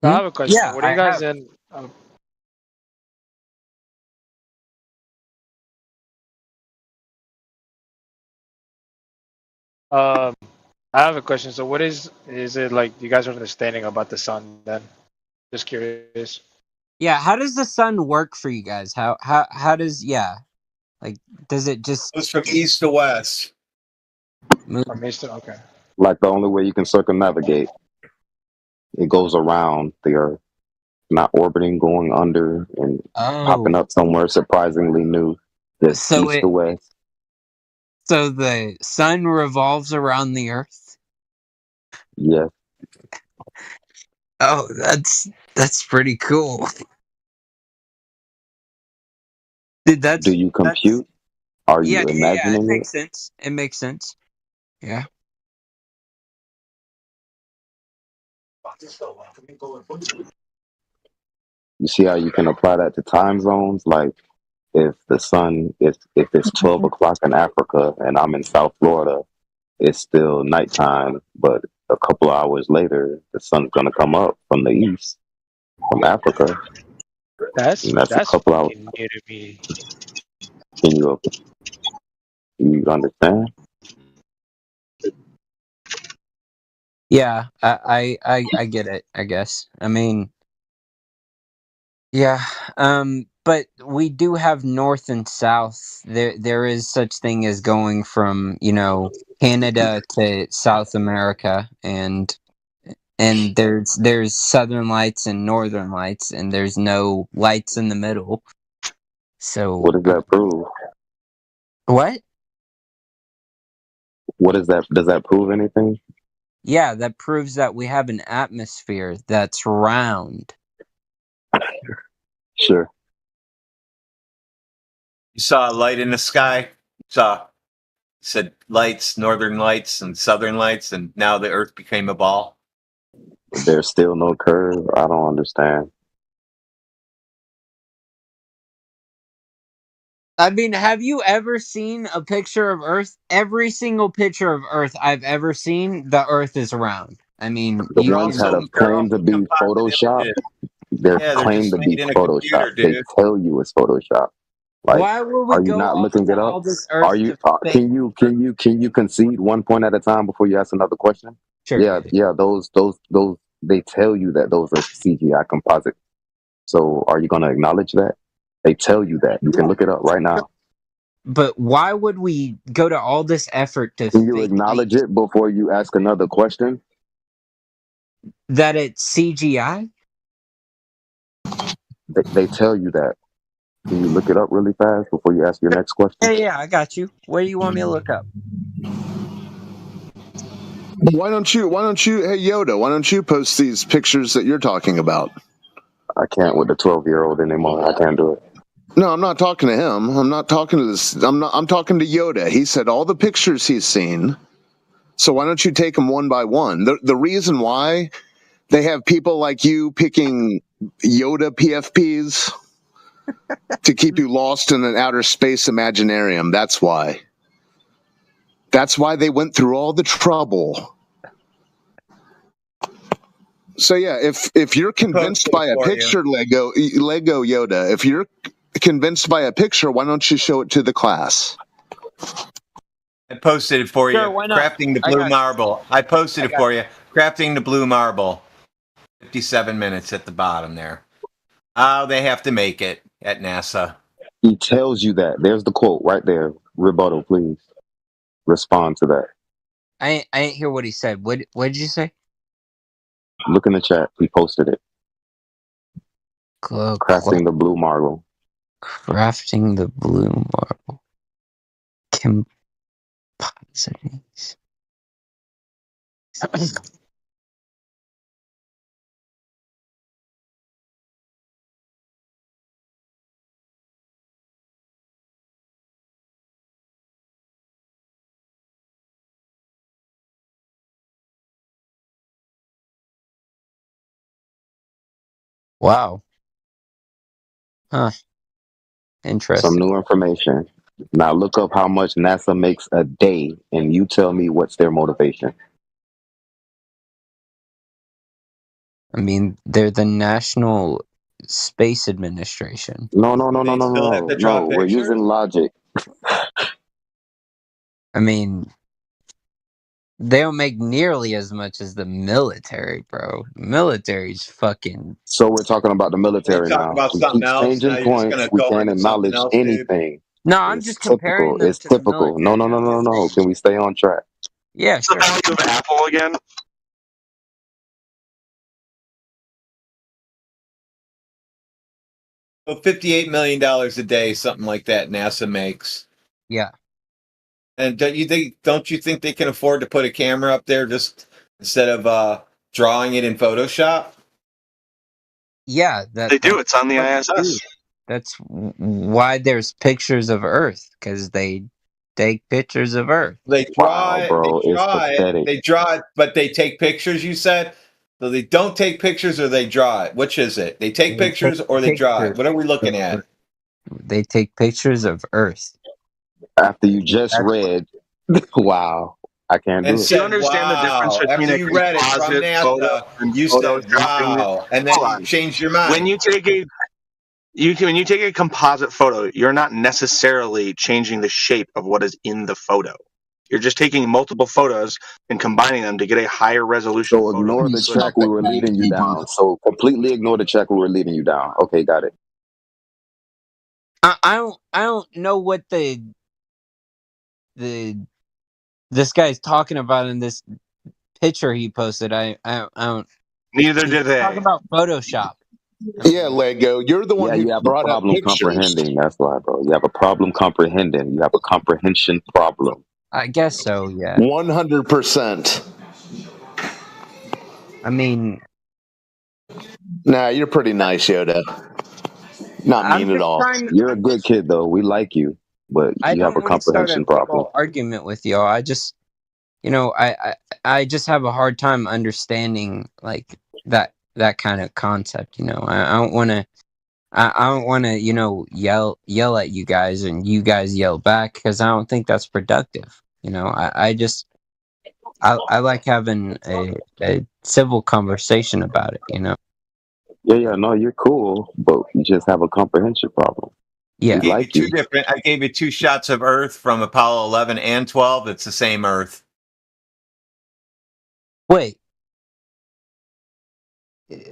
S8: So I have a question.
S20: Yeah,
S8: What are
S20: I
S8: you guys
S20: have.
S8: in? Um, I have a question. So what is it like you guys are understanding about the sun then? Just curious.
S20: Yeah, how does the sun work for you guys? How does like does it just
S19: Goes from east to west.
S20: move?
S8: From east to okay.
S24: Like the only way you can circumnavigate, it goes around the Earth, not orbiting, going under, and popping
S20: Oh,
S24: up somewhere surprisingly new. Just
S20: so
S24: east to
S20: it
S24: west.
S20: so the sun revolves around the earth?
S24: Yes.
S20: Oh, that's pretty cool. Dude,
S24: Do you
S20: that's
S24: compute? Are
S20: yeah,
S24: you
S20: it
S24: imagining it?
S20: makes sense. It makes sense. Yeah.
S24: You see how you can apply that to time zones? Like if the sun, if it's 12 o'clock in Africa and I'm in South Florida, it's still nighttime, but a couple of hours later, the sun's gonna come up from the east, from Africa, and that's a
S8: That's
S24: couple hours.
S8: fucking new to me.
S24: Can you understand?
S20: Yeah, I get it, I guess. I mean, yeah, but we do have north and south. There is such thing as going from, Canada to South America, and there's southern lights and northern lights, and there's no lights in the middle. So
S24: What does that prove?
S20: what?
S24: What is that? Does that prove anything?
S20: Yeah, that proves that we have an atmosphere that's round.
S24: Sure.
S19: You saw a light in the sky. Said lights, northern lights and southern lights, and now the Earth became a ball.
S24: There's still no curve. I don't understand.
S20: I mean, have you ever seen a picture of Earth? Every single picture of Earth I've ever seen, the Earth is round. I mean,
S24: The
S20: you
S24: ones
S20: can.
S24: that have claimed to be Photoshop, they're
S19: Yeah, they're
S24: claimed
S19: just
S24: to be
S19: made in a
S24: Photoshop.
S19: computer,
S24: They
S19: dude.
S24: tell you it's Photoshop. Like,
S20: Why would we
S24: are you
S20: go
S24: not
S20: off
S24: looking
S20: to
S24: it up?
S20: all this
S24: Are
S20: Earth
S24: you?
S20: to fake?
S24: Can you concede one point at a time before you ask another question?
S20: Sure.
S24: Yeah. Those. They tell you that those are CGI composite. So, are you going to acknowledge that? They tell you that. You can look it up right now.
S20: But why would we go to all this effort to
S24: Can you
S20: fake
S24: acknowledge it before you ask another question?
S20: that it's CGI?
S24: They tell you that. Can you look it up really fast before you ask your next question?
S20: Yeah, I got you. Where do you want me to look up?
S25: Why don't you, hey Yoda, why don't you post these pictures that you're talking about?
S24: I can't with the 12-year-old anymore. I can't do it.
S25: No, I'm not talking to him. I'm not talking to this. I'm talking to Yoda. He said all the pictures he's seen. So why don't you take them one by one? The reason why they have people like you picking Yoda PFPs to keep you lost in an outer space imaginarium. That's why. That's why they went through all the trouble. So yeah, if you're convinced by a picture, Lego Yoda, if you're convinced by a picture, why don't you show it to the class?
S19: I posted it for
S20: Sure,
S19: you.
S20: why not?
S19: Crafting the
S20: I
S19: blue
S20: got you.
S19: marble. I posted
S20: I
S19: it
S20: got
S19: for you. Crafting the blue marble. 57 minutes at the bottom there. Oh, they have to make it at NASA.
S24: He tells you that. There's the quote right there. Rebuttal, please. Respond to that.
S20: I didn't hear what he said. What did you say?
S24: Look in the chat. He posted it. Crafting the blue marble.
S20: Crafting the blue marble. Composites. Wow. Huh. Interesting.
S24: Some new information. Now look up how much NASA makes a day, and you tell me what's their motivation.
S20: I mean, they're the National Space Administration.
S24: No, no. We're using logic.
S20: I mean, they don't make nearly as much as the military, bro. Military's fucking.
S24: So we're talking about the military
S19: talking
S24: now.
S19: about
S24: We
S19: something
S24: keep
S19: else.
S24: changing
S19: Now you're just
S24: points.
S19: gonna
S24: We
S19: go
S24: can't
S19: into something
S24: acknowledge
S19: else, dude.
S24: anything.
S20: No, I'm
S24: It's
S20: just comparing
S24: typical.
S20: them
S24: It's
S20: to the
S24: typical.
S20: military.
S24: No. Can we stay on track?
S20: Yeah, sure.
S4: The value of Apple again?
S19: So $58 million a day, something like that, NASA makes.
S20: Yeah.
S19: And don't you think they can afford to put a camera up there just instead of drawing it in Photoshop?
S20: Yeah,
S4: They do. It's on the ISS.
S20: That's why there's pictures of Earth, because they take pictures of Earth.
S19: They draw it,
S24: bro,
S19: they draw
S24: it's pathetic.
S19: they draw it, but they take pictures, you said? So they don't take pictures or they draw it. Which is it? They take pictures or they draw it? What are we looking at?
S20: They take pictures of Earth.
S24: After you just read, wow, I can't do
S19: And
S24: it.
S19: said,
S4: you understand the difference
S19: wow.
S4: between
S19: After
S4: a
S19: you read it from
S4: composite
S19: NASA,
S4: photo and
S19: you
S4: photos
S19: said,
S4: dropping it?
S19: wow. And then
S4: Hold
S19: you
S4: on.
S19: changed your mind.
S4: When you take a composite photo, you're not necessarily changing the shape of what is in the photo. You're just taking multiple photos and combining them to get a higher resolution.
S24: So ignore the track we were leading you down. So completely ignore the track we were leading you down. Okay, got it.
S20: I don't know what this guy's talking about in this picture he posted. I don't.
S4: Neither did they.
S20: Talk about Photoshop.
S25: Yeah, Lego, you're the one
S24: you
S25: who
S24: have a
S25: brought up
S24: problem
S25: pictures.
S24: comprehending. That's why, bro. You have a problem comprehending. You have a comprehension problem.
S20: I guess so. Yeah.
S25: 100%.
S20: I mean,
S25: nah, you're pretty nice, Yoda. Not mean at all.
S24: You're a good kid, though. We like you, but
S20: I
S24: you have
S20: don't
S24: a
S20: want to start a
S24: comprehension
S20: big
S24: problem.
S20: old argument with y'all. I just, I just have a hard time understanding like that kind of concept. I don't want to. I don't want to, yell at you guys and you guys yell back, because I don't think that's productive. I like having a civil conversation about it.
S24: Yeah, no, you're cool, but you just have a comprehension problem.
S20: Yeah.
S24: We like you.
S19: I gave you two shots of Earth from Apollo 11 and 12. It's the same Earth.
S20: Wait.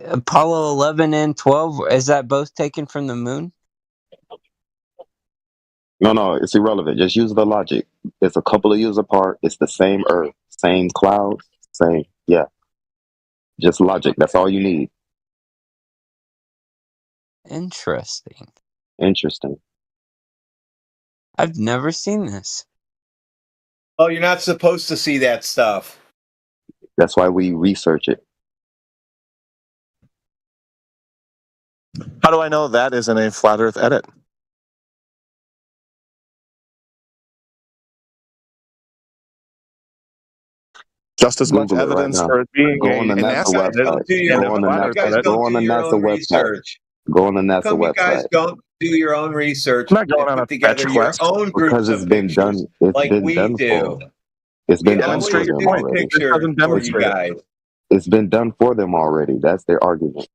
S20: Apollo 11 and 12, is that both taken from the moon?
S24: No, it's irrelevant. Just use the logic. It's a couple of years apart. It's the same Earth, same clouds, same. Yeah. Just logic. That's all you need.
S20: Interesting.
S24: I've
S20: never seen this.
S19: Oh, you're not supposed to see that stuff.
S24: That's why we research it.
S5: How do I know that isn't a flat Earth edit? Just as much
S24: Google it right
S5: evidence
S24: now.
S5: for it being
S24: Go on the
S5: an
S24: NASA
S5: NASA edit.
S24: website. Go on the NASA. Go on the NASA website. Go on the NASA
S19: Come you guys
S24: website.
S19: don't do your own research.
S5: I'm not going
S19: and
S5: on
S19: put
S5: a
S19: together
S5: fetch
S19: your
S5: quest.
S19: own groups
S24: Because it's
S19: of
S24: been
S19: pictures
S24: done. It's
S19: like
S24: been
S19: we
S24: done
S19: do.
S24: for them. It's been done
S19: Always
S24: for them
S19: doing
S24: already.
S19: pictures for you
S5: demonstrate it.
S19: guys.
S24: It's been done for them already. That's their argument.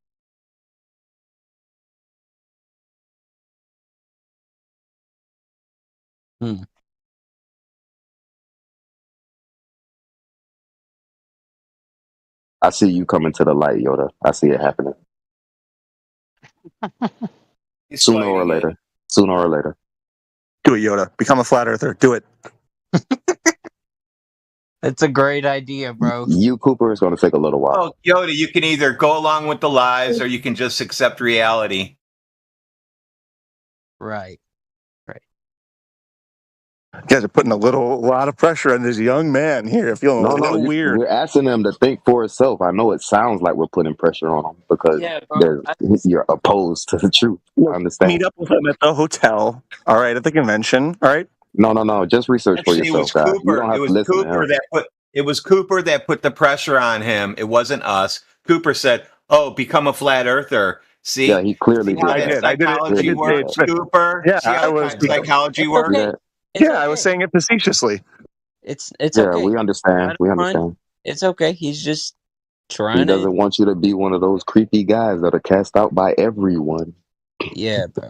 S24: I see you coming to the light, Yoda. I see it happening. Sooner or later. Sooner or later.
S5: Do it, Yoda. Become a flat earther. Do it.
S20: It's a great idea, bro.
S24: You, Cooper, is going to take a little while.
S19: Oh, Yoda, you can either go along with the lies or you can just accept reality.
S20: Right.
S5: You guys are putting a lot of pressure on this young man here. Feeling a little weird.
S24: We're asking them to think for itself. I know it sounds like we're putting pressure on them because you're opposed to the truth. I understand.
S5: Meet up with him at the hotel. All right, at the convention. All right.
S24: No. Just research for
S19: Actually,
S24: yourself, guys. You don't have to listen to him.
S19: It was Cooper that put the pressure on him. It wasn't us. Cooper said, "Oh, become a flat earther." See?
S24: Yeah, he clearly
S19: See how
S24: did
S19: that
S24: that.
S5: I did it.
S19: psychology
S24: Clearly did
S19: works,
S24: that.
S19: Cooper?
S5: Yeah,
S19: See
S5: I
S19: how
S5: was.
S19: psychology
S20: It's
S19: works?
S20: okay.
S24: Yeah,
S20: It's
S5: Yeah, I was
S20: okay.
S5: saying it facetiously.
S20: It's
S24: yeah,
S20: okay.
S24: we understand.
S20: Let
S24: We
S20: him run.
S24: understand.
S20: It's okay. He's just
S24: He
S20: trying to.
S24: doesn't want you to be one of those creepy guys that are cast out by everyone.
S20: Yeah, bro.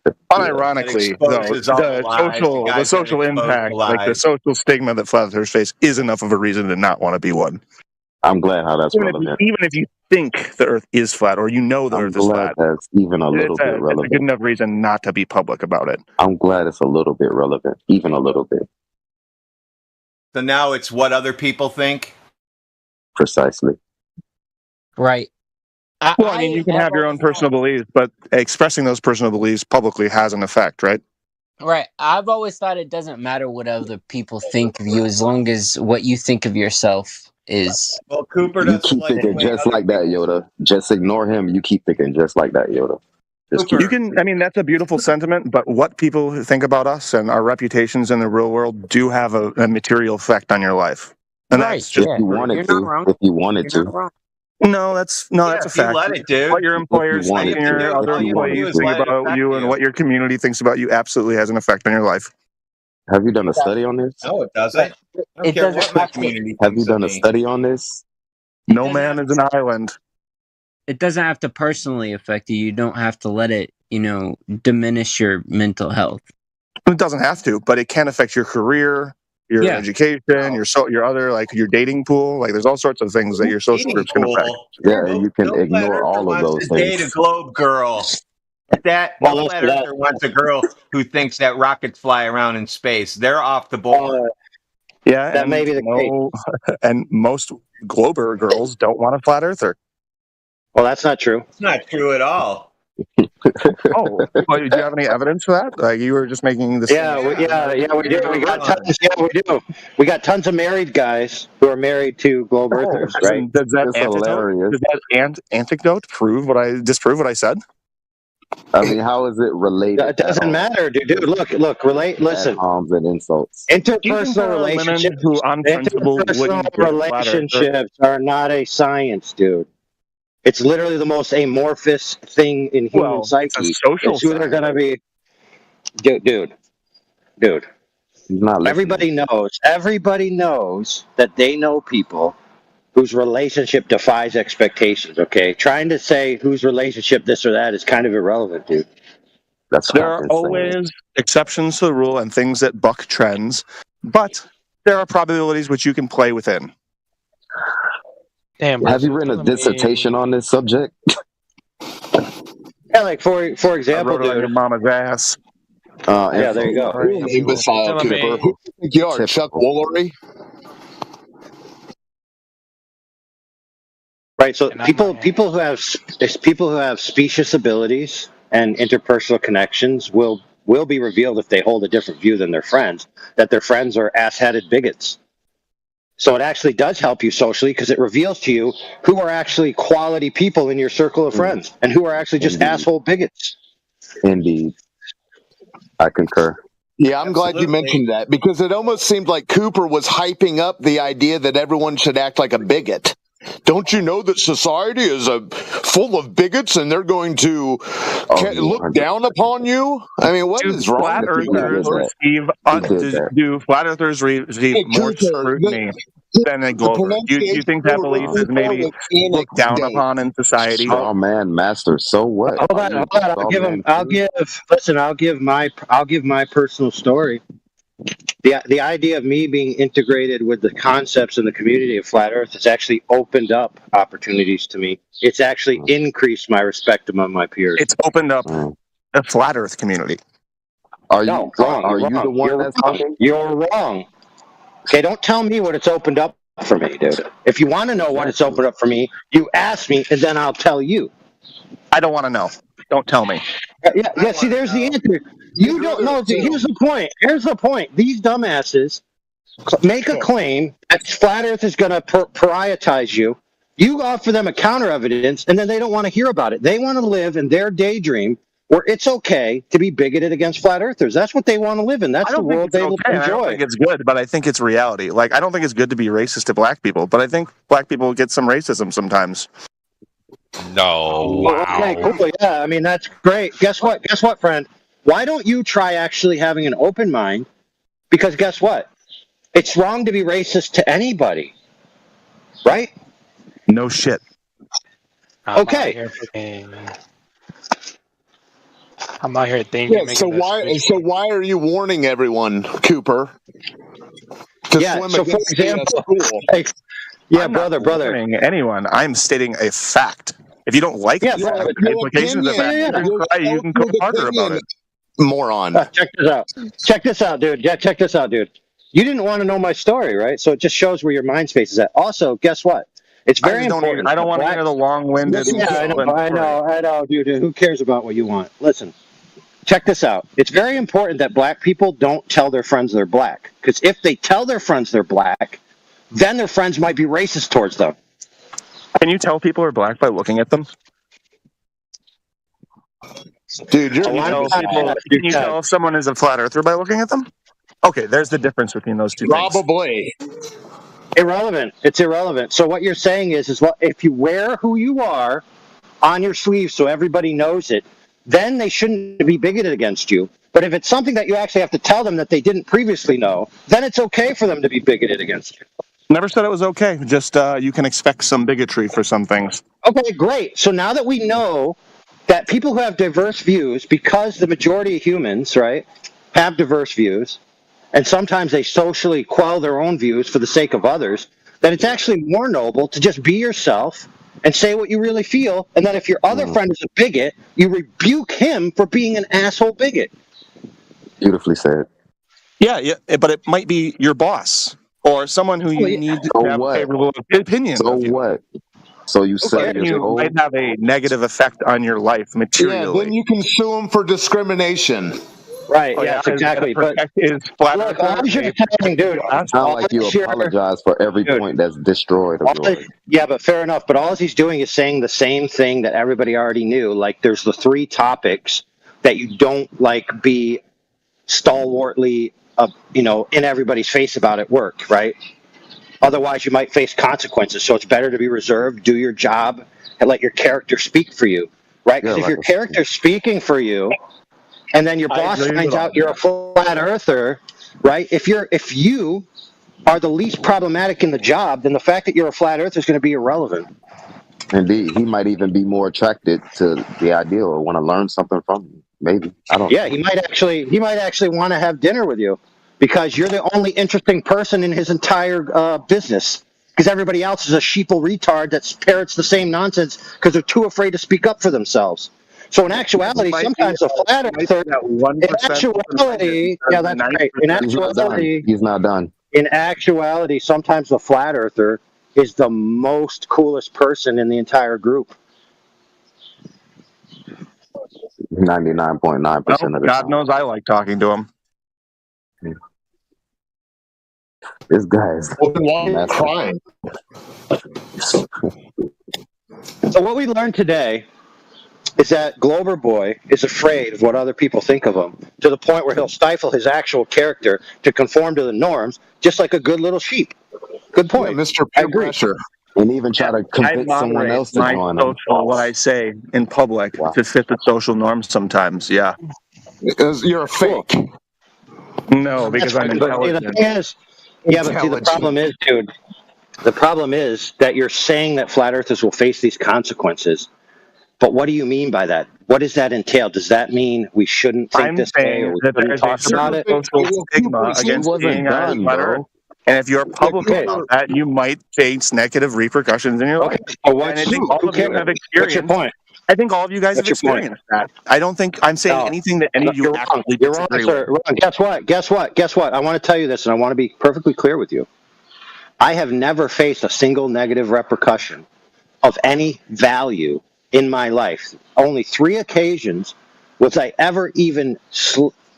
S19: That
S5: Unironically, though,
S19: exposes all the lies. The
S5: the
S19: guys that
S5: social
S19: expose the
S5: impact, like the
S19: lies.
S5: social stigma that flat earthers face, is enough of a reason to not want to be one.
S24: I'm glad how that's relevant.
S5: Even if you think the Earth is flat, or you know the
S24: I'm
S5: Earth is
S24: glad
S5: flat,
S24: that's even a little bit
S5: it's a good
S24: relevant.
S5: enough reason not to be public about it.
S24: I'm glad it's a little bit relevant, even a little bit.
S19: So now it's what other people think.
S24: Precisely.
S20: Right.
S5: Well, I mean, you can have your own personal beliefs, but expressing those personal beliefs publicly has an effect, right?
S20: Right. I've always thought it doesn't matter what other people think of you as long as what you think of yourself is.
S19: Well, Cooper
S24: You keep thinking just like that, Yoda. Just ignore him. You keep thinking just like that, Yoda. Just keep.
S5: You can. I mean, that's a beautiful sentiment, but what people think about us and our reputations in the real world do have a material effect on your life, and that's just
S24: If you wanted to. If you wanted to.
S5: No, that's
S19: if
S5: a
S19: you
S5: fact.
S19: let it, dude.
S5: What your employers
S19: All you
S5: think and
S19: have to
S5: your
S19: do-
S5: other
S19: all you have to do
S5: employees
S19: is
S5: think
S19: let it
S5: about
S19: affect
S5: you and what your community thinks about you absolutely has an effect on your life.
S24: Have you done a study on this?
S19: No, it doesn't. I don't
S20: It
S19: care
S20: doesn't
S19: what my
S20: have to-
S19: community
S24: Have you
S19: thinks of
S24: done a
S19: me.
S24: study on this?
S5: No man is an island.
S20: It doesn't have to personally affect you. You don't have to let it, diminish your mental health.
S5: It doesn't have to, but it can affect your career, your
S20: Yeah.
S5: education, your other, like your dating pool. Like there's all sorts of things that your social groups can affect.
S24: Yeah, and you can
S19: No flat
S24: ignore
S19: earther
S24: all of
S19: wants
S24: those
S19: to date a
S24: things.
S19: globe girl. No flat earther wants a girl who thinks that rockets fly around in space. They're off the board.
S5: Yeah,
S19: That
S5: and
S19: may be the
S5: and most Glober girls don't want a flat earther.
S12: Well, that's not true.
S19: It's not true at all.
S5: Oh, well, do you have any evidence for that? Like you were just making this.
S12: Yeah, we do. We got tons. Yeah, we do. We got tons of married guys who are married to globe earthers, right?
S5: Does that anecdote disprove what I said?
S24: I mean, how is it related?
S12: It doesn't matter, dude. Look. Listen.
S24: Harms and insults.
S12: Interpersonal relationships. Interpersonal relationships are not a science, dude. It's literally the most amorphous thing in human psyche.
S5: It's a social
S12: it's either going to be, dude. Everybody knows that they know people whose relationship defies expectations. Okay, trying to say whose relationship this or that is kind of irrelevant, dude.
S5: There are always exceptions to the rule and things that buck trends, but there are probabilities which you can play within.
S8: Damn.
S24: Have you written a dissertation on this subject?
S12: Yeah, like for example,
S5: I wrote it on your mama's ass.
S12: Yeah, there you go.
S25: You're an imbecile, Cooper. Who do you think you are, Chuck Woolery?
S12: Right. So people who have specious abilities and interpersonal connections will be revealed if they hold a different view than their friends. That their friends are ass-headed bigots. So it actually does help you socially because it reveals to you who are actually quality people in your circle of friends and who are actually just asshole bigots.
S24: Indeed. I concur.
S25: Yeah, I'm glad you mentioned that because it almost seemed like Cooper was hyping up the idea that everyone should act like a bigot. Don't you know that society is full of bigots and they're going to look down upon you? I mean, what is wrong
S5: Flat
S25: with you?
S5: earthers do flat earthers receive more scrutiny than a Glober? Do you think that belief is maybe looked down upon in society?
S24: Straw man master. So what?
S12: Hold on. I'll give my personal story. The idea of me being integrated with the concepts in the community of flat Earth has actually opened up opportunities to me. It's actually increased my respect among my peers.
S5: It's opened up a flat Earth community.
S12: Wrong. You're wrong. Okay, don't tell me what it's opened up for me, dude. If you want to know what it's opened up for me, you ask me, and then I'll tell you.
S5: I don't want to know. Don't tell me.
S12: Yeah. See, there's the answer. You don't know. Here's the point. These dumbasses make a claim that flat Earth is going to pariahtize you. You offer them a counter evidence, and then they don't want to hear about it. They want to live in their daydream where it's okay to be bigoted against flat earthers. That's what they want to live in. That's the world they will enjoy.
S5: I don't think it's good, but I think it's reality. Like, I don't think it's good to be racist to black people, but I think black people get some racism sometimes.
S1: No.
S6: Okay, cool. Yeah, I mean, that's great. Guess what? Guess what, friend? Why don't you try actually having an open mind? Because guess what? It's wrong to be racist to anybody, right?
S5: No shit.
S6: Okay.
S8: I'm out here thinking.
S25: Yeah, so why are you warning everyone, Cooper? To swim
S6: so for
S25: against the,
S6: example,
S25: school?
S5: I'm not warning anyone. I'm stating a fact. If you don't like the implications of that, you can go harder about it.
S25: Moron.
S6: Check this out. Check this out, dude. Yeah, check this out, dude. You didn't want to know my story, right? So it just shows where your mind space is at. Also, guess what? It's very important.
S5: I don't want to hear the long-winded.
S6: Yeah, I know, dude. Who cares about what you want? Listen, check this out. It's very important that black people don't tell their friends they're black. Because if they tell their friends they're black, then their friends might be racist towards them.
S5: Can you tell people are black by looking at them?
S25: Dude,
S5: can you tell if someone is a flat earther by looking at them? Okay, there's the difference between those two things.
S25: Probably.
S6: Irrelevant. It's irrelevant. So what you're saying is what if you wear who you are on your sleeve so everybody knows it, then they shouldn't be bigoted against you. But if it's something that you actually have to tell them that they didn't previously know, then it's okay for them to be bigoted against you.
S5: Never said it was okay. Just you can expect some bigotry for some things.
S6: Okay, great. So now that we know that people who have diverse views, because the majority of humans, right, have diverse views, and sometimes they socially quell their own views for the sake of others, that it's actually more noble to just be yourself and say what you really feel, and then if your other friend is a bigot, you rebuke him for being an asshole bigot.
S24: Beautifully said.
S5: Yeah, but it might be your boss or someone who you need to have a favorable opinion.
S24: So what? So you said
S5: you might have a negative effect on your life materially.
S25: Yeah, then you can sue them for discrimination.
S6: Right, yes, exactly. But look, all you're saying, dude,
S24: it's not like you apologize for every point that's destroyed of yours.
S6: Yeah, but fair enough. But all he's doing is saying the same thing that everybody already knew. Like, there's the 3 topics that you don't be stalwartly, in everybody's face about at work, right? Otherwise, you might face consequences. So it's better to be reserved, do your job, and let your character speak for you, right? Because if your character's speaking for you, and then your boss finds out you're a flat earther, right? If you are the least problematic in the job, then the fact that you're a flat earther is going to be irrelevant.
S24: Indeed, he might even be more attracted to the idea or want to learn something from you. Maybe I don't.
S6: Yeah, he might actually want to have dinner with you because you're the only interesting person in his entire business. Because everybody else is a sheeple retard that parrots the same nonsense because they're too afraid to speak up for themselves. So in actuality, sometimes a flat earther. In actuality, yeah, that's great. In actuality,
S24: he's not done.
S6: In actuality, sometimes the flat earther is the most coolest person in the entire group.
S24: 99.9% of the time.
S5: God knows I like talking to him.
S24: This guy is.
S25: Well, why are you crying?
S6: So what we learned today is that Glober Boy is afraid of what other people think of him, to the point where he'll stifle his actual character to conform to the norms, just like a good little sheep. Good point.
S25: Yeah, Mr. Peer Pressure.
S24: And even try to convince someone else to join him.
S5: What I say in public to fit the social norms sometimes, yeah.
S25: Because you're a fake.
S5: No, because I'm intelligent.
S6: The problem is, dude, the problem is that you're saying that flat earthers will face these consequences. But what do you mean by that? What does that entail? Does that mean we shouldn't think this way or we shouldn't talk about it?
S5: Social stigma against being a flat earth. And if you're public about that, you might face negative repercussions in your life. And I think all of you have experienced.
S6: What's your point?
S5: I think all of you guys have experienced that. I don't think I'm saying anything that any of you actually disagree with.
S6: Guess what? I want to tell you this, and I want to be perfectly clear with you. I have never faced a single negative repercussion of any value in my life. Only 3 occasions was I ever even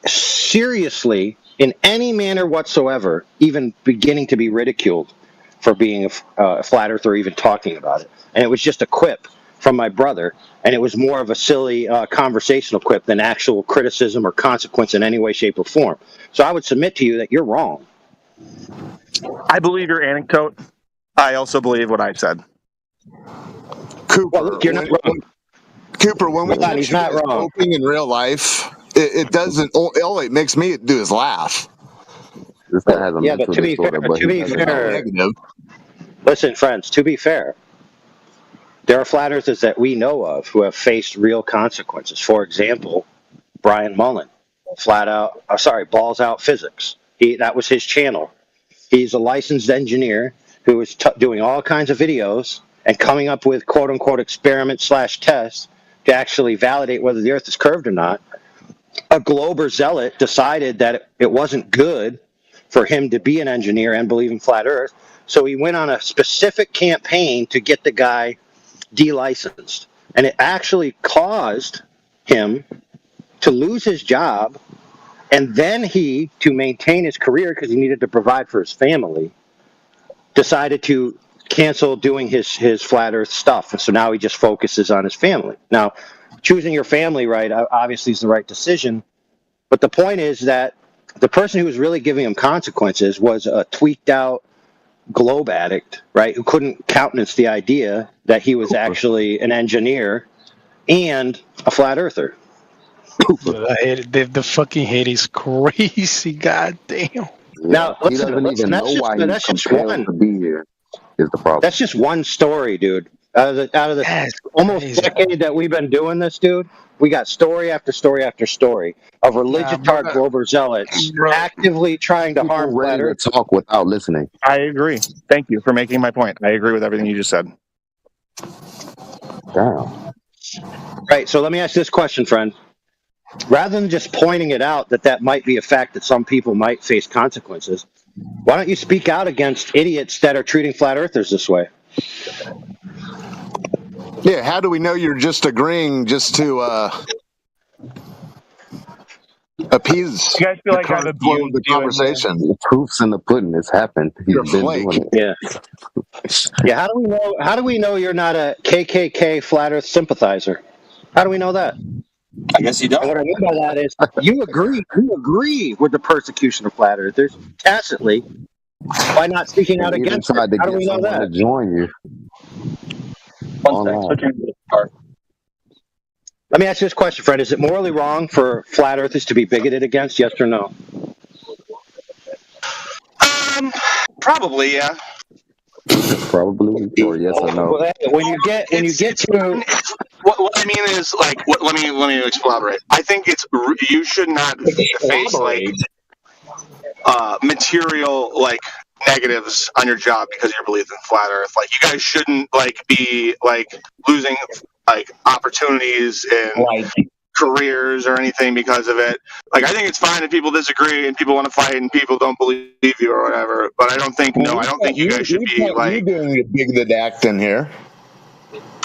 S6: seriously, in any manner whatsoever, even beginning to be ridiculed for being a flat earther or even talking about it. And it was just a quip from my brother, and it was more of a silly conversational quip than actual criticism or consequence in any way, shape, or form. So I would submit to you that you're wrong.
S5: I believe your anecdote. I also believe what I said.
S25: Cooper,
S6: well, look, you're not wrong.
S25: Cooper, when we
S6: Hold on,
S25: catch
S6: he's
S25: you
S6: not
S25: guys
S6: wrong.
S25: coping in real life, it doesn't. All it makes me do is laugh.
S24: This guy has a
S6: Yeah, but
S24: mental
S6: to be fair,
S24: disorder, but he doesn't know it.
S25: Negative.
S6: Listen, friends, to be fair, there are flat earthers that we know of who have faced real consequences. For example, Brian Mullen, balls out physics. That was his channel. He's a licensed engineer who was doing all kinds of videos and coming up with quote unquote experiment/tests to actually validate whether the earth is curved or not. A Glober zealot decided that it wasn't good for him to be an engineer and believe in flat earth. So he went on a specific campaign to get the guy delicensed. And it actually caused him to lose his job. And then he, to maintain his career because he needed to provide for his family, decided to cancel doing his flat earth stuff. And so now he just focuses on his family. Now, choosing your family right obviously is the right decision. But the point is that the person who was really giving him consequences was a tweaked out globe addict, right, who couldn't countenance the idea that he was actually an engineer and a flat earther.
S8: The fucking hate is crazy. God damn.
S24: Yeah.
S6: Now,
S24: He doesn't even know why he's compelled to be here. Is the problem?
S6: That's just one story, dude. Out of the almost decade that we've been doing this, dude, we got story after story after story of religious Glober zealots actively trying to harm flat earth.
S24: Talk without listening.
S5: I agree. Thank you for making my point. I agree with everything you just said.
S24: Damn.
S6: Right. So let me ask this question, friend. Rather than just pointing it out that might be a fact that some people might face consequences, why don't you speak out against idiots that are treating flat earthers this way?
S25: Yeah, how do we know you're just agreeing just to appease?
S5: You guys feel like I've abused
S25: the conversation?
S24: The proof's in the pudding. It's happened. He's been doing it.
S6: Yeah. Yeah. How do we know you're not a KKK flat Earth sympathizer? How do we know that?
S11: I guess you don't.
S6: And what I mean by that is you agree with the persecution of flat earthers tacitly by not speaking out against it. How do we know that?
S24: To join you.
S6: Let me ask you this question, Fred. Is it morally wrong for flat earthers to be bigoted against? Yes or no?
S4: Probably, yeah.
S24: Probably, or yes or no.
S6: Well, when you get to
S4: what I mean is like let me elaborate. I think you should not face like material like negatives on your job because you believe in flat Earth. Like you guys shouldn't like be like losing like opportunities in careers or anything because of it. Like I think it's fine if people disagree and people want to fight and people don't believe you or whatever. But I don't think you guys should be like
S25: doing the bigoted act in here.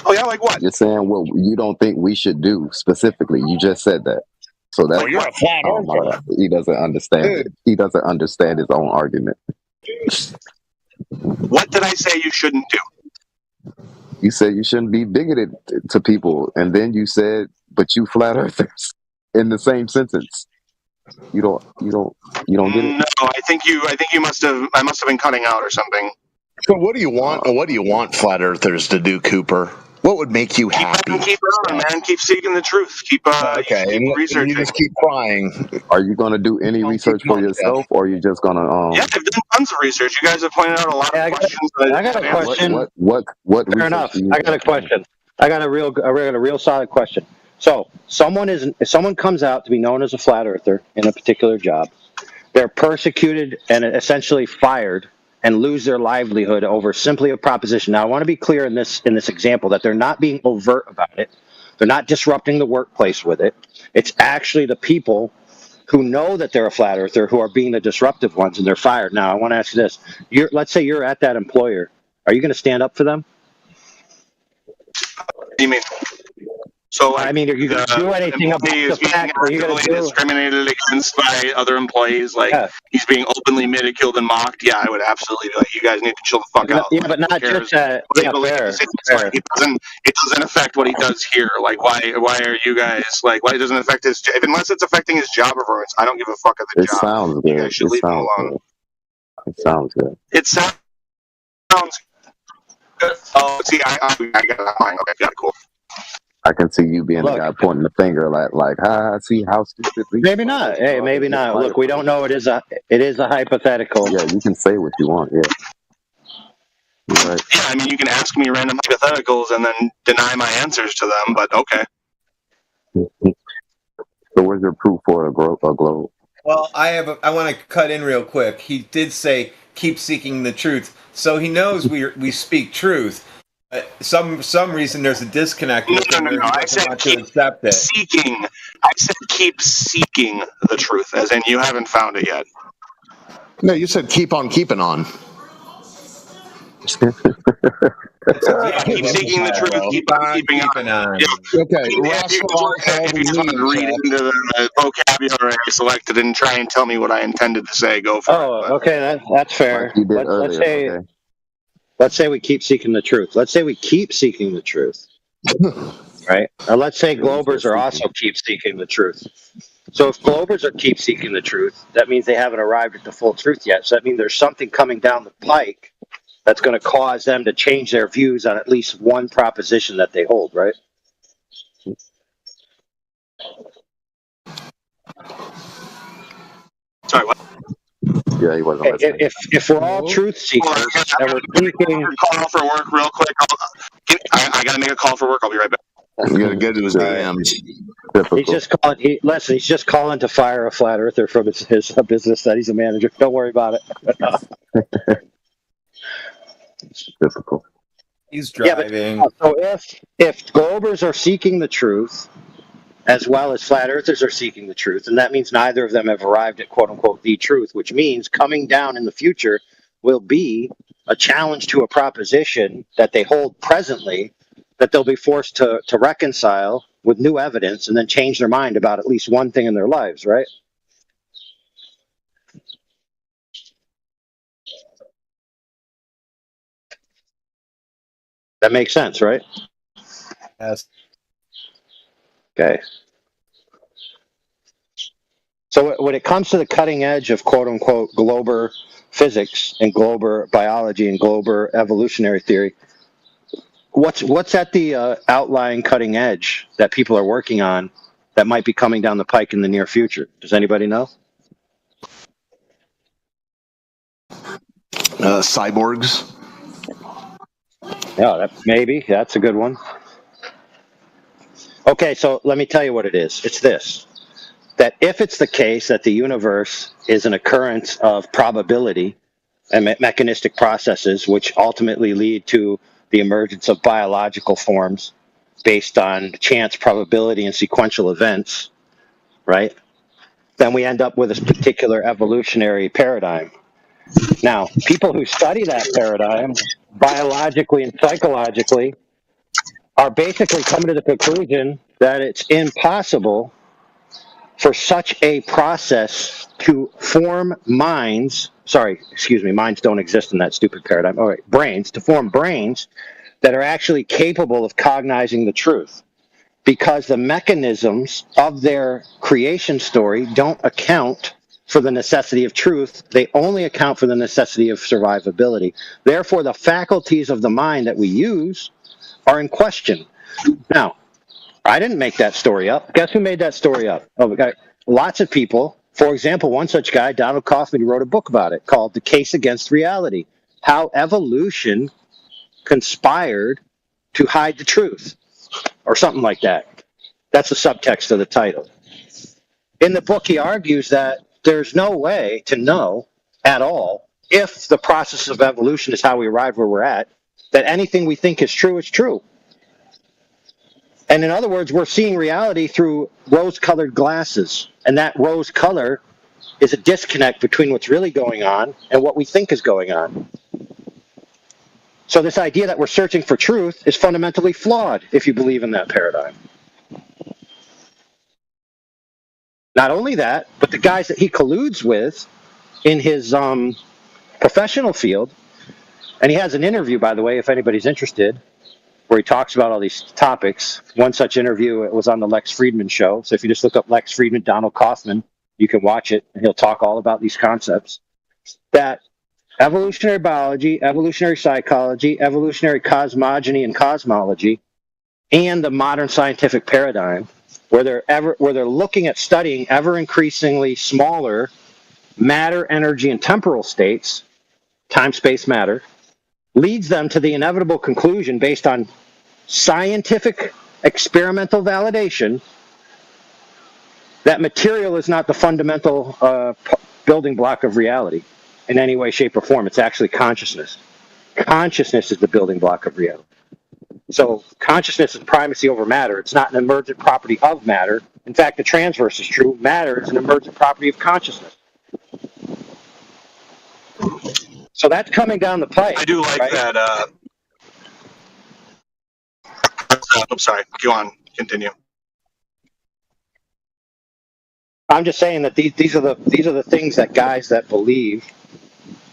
S4: Oh yeah, like what?
S24: You're saying what you don't think we should do specifically. You just said that. So that's
S25: you're a flat earther.
S24: He doesn't understand it. He doesn't understand his own argument.
S4: What did I say you shouldn't do?
S24: You said you shouldn't be bigoted to people, and then you said, "But you flat earthers," in the same sentence. You don't get it.
S4: No, I think you must have. I must have been cutting out or something.
S25: So what do you want? What do you want flat earthers to do, Cooper? What would make you happy?
S4: Keep on, man. Keep seeking the truth. Keep keep researching.
S25: You just keep trying.
S24: Are you going to do any research for yourself, or are you just going to?
S4: Yeah, I've done tons of research. You guys have pointed out a lot of questions.
S6: I got a question.
S24: What?
S6: Fair enough. I got a question. I got a real solid question. So if someone comes out to be known as a flat earther in a particular job, they're persecuted and essentially fired and lose their livelihood over simply a proposition. Now, I want to be clear in this example that they're not being overt about it. They're not disrupting the workplace with it. It's actually the people who know that they're a flat earther who are being the disruptive ones, and they're fired. Now, I want to ask you this. Let's say you're at that employer. Are you going to stand up for them?
S4: What do you mean? So, like,
S6: I mean, are you going to do anything about the fact that you're going to
S4: discriminated against by other employees? Like, he's being openly ridiculed and mocked. Yeah, I would absolutely be like, you guys need to chill the fuck out.
S6: Yeah, but not just that.
S4: Fair. Like, it doesn't affect what he does here. Like, why are you guys like? Why it doesn't affect his? Unless it's affecting his job performance, I don't give a fuck at the job.
S24: Sounds good.
S4: You guys should leave him alone.
S24: It sounds good.
S4: It sounds. Oh, see, I got that line. Okay, got it, cool.
S24: I can see you being the guy pointing the finger like, see how stupid.
S6: Maybe not. Hey, maybe not. Look, we don't know. It is a hypothetical.
S24: Yeah, you can say what you want. Yeah. Right.
S4: Yeah, I mean, you can ask me random hypotheticals and then deny my answers to them, but okay.
S24: So where's your proof for a globe?
S19: Well, I want to cut in real quick. He did say keep seeking the truth, so he knows we speak truth. Some reason there's a disconnect.
S4: No. I said keep seeking. I said keep seeking the truth, as in you haven't found it yet.
S25: No, you said keep on keeping on.
S4: Keep seeking the truth. Keep on keeping on. Yeah.
S25: Okay.
S4: If you just want to read into the vocabulary I selected and try and tell me what I intended to say, go for it.
S6: Oh, okay, that's fair.
S24: Like you did earlier,
S6: Let's say we keep seeking the truth. Let's say we keep seeking the truth. Right? Now let's say Globers are also keep seeking the truth. So if Globers are keep seeking the truth, that means they haven't arrived at the full truth yet. So that means there's something coming down the pike that's going to cause them to change their views on at least one proposition that they hold, right?
S4: Sorry, what?
S24: Yeah, he wasn't listening.
S6: If we're all truth seekers and we're seeking...
S4: Call for work real quick. I got to make a call for work. I'll be right back.
S25: You got to get to his DMs.
S6: He's just calling. He's just calling to fire a flat earther from his business that he's a manager. Don't worry about it.
S24: Difficult.
S19: He's driving.
S6: Yeah, so if Globers are seeking the truth, as well as flat earthers are seeking the truth, and that means neither of them have arrived at quote unquote the truth, which means coming down in the future will be a challenge to a proposition that they hold presently that they'll be forced to reconcile with new evidence and then change their mind about at least one thing in their lives, right? That makes sense, right?
S19: Yes.
S6: Okay. So when it comes to the cutting edge of quote unquote Glober physics and Glober biology and Glober evolutionary theory, what's at the outlying cutting edge that people are working on that might be coming down the pike in the near future? Does anybody know?
S25: Cyborgs.
S6: Yeah, maybe. That's a good one. Okay, so let me tell you what it is. It's this. That if it's the case that the universe is an occurrence of probability and mechanistic processes which ultimately lead to the emergence of biological forms based on chance, probability, and sequential events, right? Then we end up with a particular evolutionary paradigm. Now, people who study that paradigm biologically and psychologically are basically coming to the conclusion that it's impossible for such a process to form minds, minds don't exist in that stupid paradigm, all right, brains, to form brains that are actually capable of cognizing the truth, because the mechanisms of their creation story don't account for the necessity of truth. They only account for the necessity of survivability. Therefore, the faculties of the mind that we use are in question. Now, I didn't make that story up. Guess who made that story up? Oh, we got lots of people. For example, one such guy, Donald Kaufman, wrote a book about it called The Case Against Reality, How Evolution Conspired to Hide the Truth, or something like that. That's the subtext of the title. In the book, he argues that there's no way to know at all if the process of evolution is how we arrive where we're at, that anything we think is true. And in other words, we're seeing reality through rose-colored glasses. And that rose color is a disconnect between what's really going on and what we think is going on. So this idea that we're searching for truth is fundamentally flawed if you believe in that paradigm. Not only that, but the guys that he colludes with in his professional field, and he has an interview, by the way, if anybody's interested, where he talks about all these topics. One such interview, it was on the Lex Friedman show. So if you just look up Lex Friedman, Donald Kaufman, you can watch it, and he'll talk all about these concepts. That evolutionary biology, evolutionary psychology, evolutionary cosmogony and cosmology, and the modern scientific paradigm, where they're looking at studying ever increasingly smaller matter, energy, and temporal states, time, space, matter, leads them to the inevitable conclusion based on scientific experimental validation that material is not the fundamental building block of reality in any way, shape, or form. It's actually consciousness. Consciousness is the building block of reality. So consciousness is primacy over matter. It's not an emergent property of matter. In fact, the transverse is true. Matter is an emergent property of consciousness. So that's coming down the pipe.
S4: I do like that. I'm sorry. Go on. Continue.
S6: I'm just saying that these are the things that guys that believe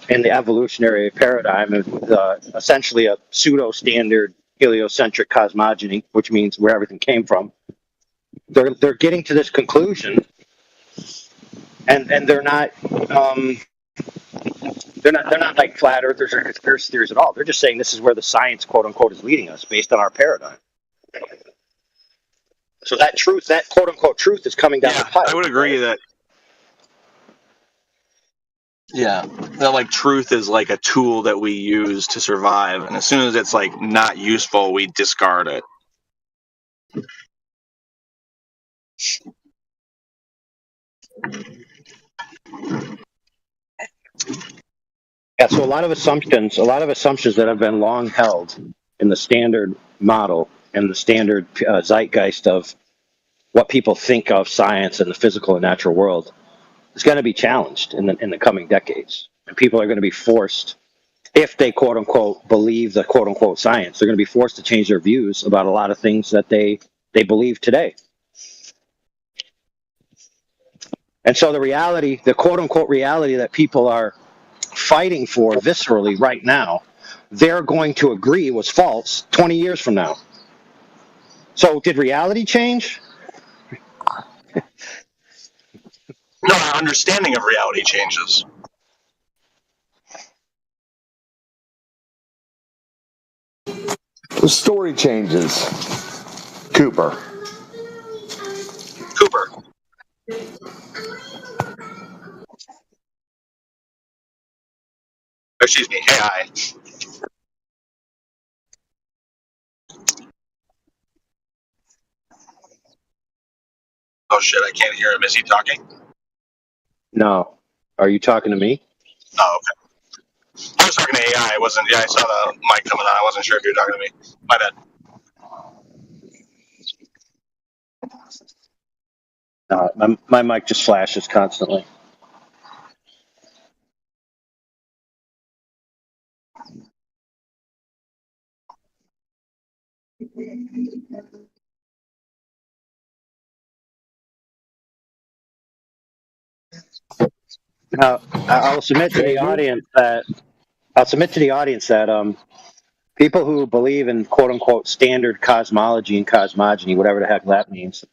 S6: in the evolutionary paradigm with essentially a pseudo standard heliocentric cosmogony, which means where everything came from. They're getting to this conclusion, and they're not like flat earthers or conspiracy theories at all. They're just saying this is where the science, quote unquote, is leading us based on our paradigm. So that truth, that quote unquote truth, is coming down the pipe.
S4: I would agree that. Yeah, that like truth is like a tool that we use to survive, and as soon as it's like not useful, we discard it.
S6: Yeah, so a lot of assumptions that have been long held in the standard model and the standard zeitgeist of what people think of science and the physical and natural world is going to be challenged in the coming decades. And people are going to be forced, if they quote unquote believe the quote unquote science, they're going to be forced to change their views about a lot of things that they believe today. And so the reality, the quote unquote reality that people are fighting for viscerally right now, they're going to agree was false 20 years from now. So did reality change?
S4: No, our understanding of reality changes.
S25: The story changes. Cooper.
S4: Excuse me, AI. Oh shit, I can't hear him. Is he talking?
S6: No. Are you talking to me?
S4: Oh, okay. I was talking to AI. I wasn't. Yeah, I saw the mic coming on. I wasn't sure if you were talking to me. My bad.
S6: My mic just flashes constantly. I'll submit to the audience that people who believe in quote unquote standard cosmology and cosmogony, whatever the heck that means,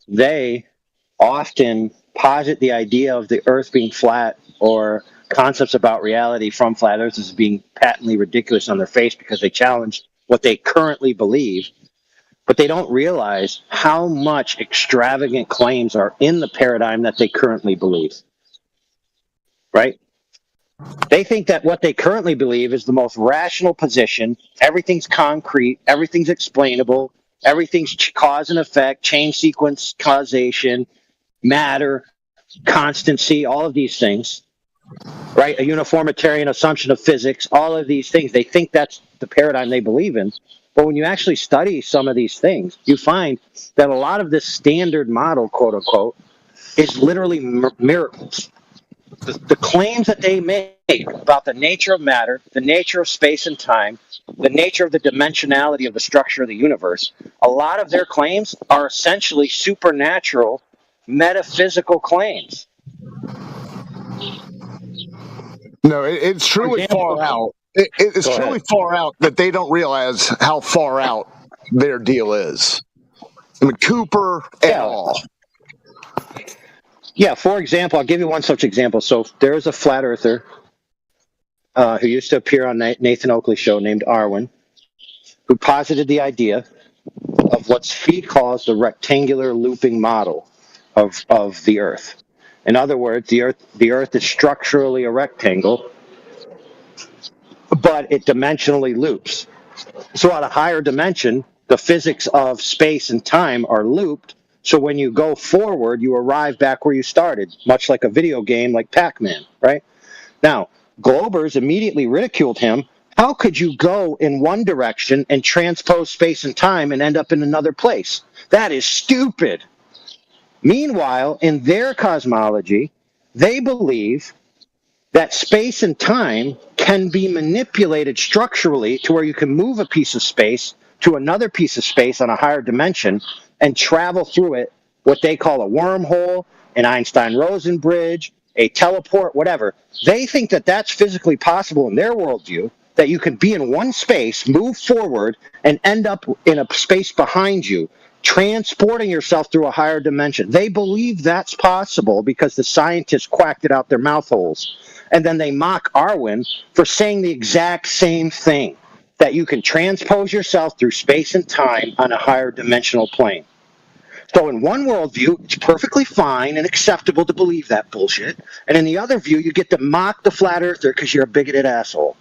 S6: they often posit the idea of the Earth being flat or concepts about reality from flat Earth as being patently ridiculous on their face because they challenge what they currently believe. But they don't realize how much extravagant claims are in the paradigm that they currently believe. Right? They think that what they currently believe is the most rational position. Everything's concrete. Everything's explainable. Everything's cause and effect, chain sequence, causation, matter, constancy, all of these things. Right? A uniformitarian assumption of physics, all of these things. They think that's the paradigm they believe in. But when you actually study some of these things, you find that a lot of this standard model, quote unquote, is literally miracles. The claims that they make about the nature of matter, the nature of space and time, the nature of the dimensionality of the structure of the universe, a lot of their claims are essentially supernatural, metaphysical claims.
S25: No, it's truly far out. It's truly far out that they don't realize how far out their deal is. I mean, Cooper et al.
S6: Yeah, for example, I'll give you one such example. So there's a flat earther who used to appear on Nathan Oakley's show named Arwen, who posited the idea of what he calls the rectangular looping model of the Earth. In other words, the Earth is structurally a rectangle, but it dimensionally loops. So at a higher dimension, the physics of space and time are looped. So when you go forward, you arrive back where you started, much like a video game like Pac-Man, right? Now, Globers immediately ridiculed him. How could you go in one direction and transpose space and time and end up in another place? That is stupid. Meanwhile, in their cosmology, they believe that space and time can be manipulated structurally to where you can move a piece of space to another piece of space on a higher dimension and travel through it, what they call a wormhole, an Einstein-Rosen bridge, a teleport, whatever. They think that that's physically possible in their worldview, that you can be in one space, move forward, and end up in a space behind you, transporting yourself through a higher dimension. They believe that's possible because the scientists quacked it out their mouth holes. And then they mock Arwen for saying the exact same thing, that you can transpose yourself through space and time on a higher dimensional plane. So in one worldview, it's perfectly fine and acceptable to believe that bullshit. And in the other view, you get to mock the flat earther because you're a bigoted asshole.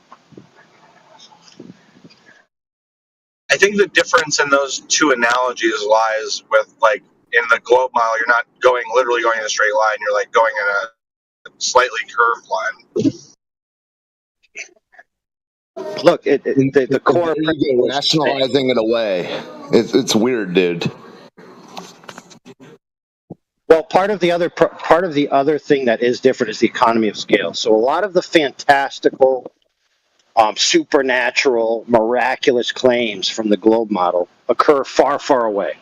S4: I think the difference in those two analogies lies with, like, in the globe model, you're not literally going in a straight line. You're like going in a slightly curved line.
S6: Look, the core
S25: rationalizing it away. It's weird, dude.
S6: Well, part of the other thing that is different is the economy of scale. So a lot of the fantastical, supernatural, miraculous claims from the globe model occur far, far away,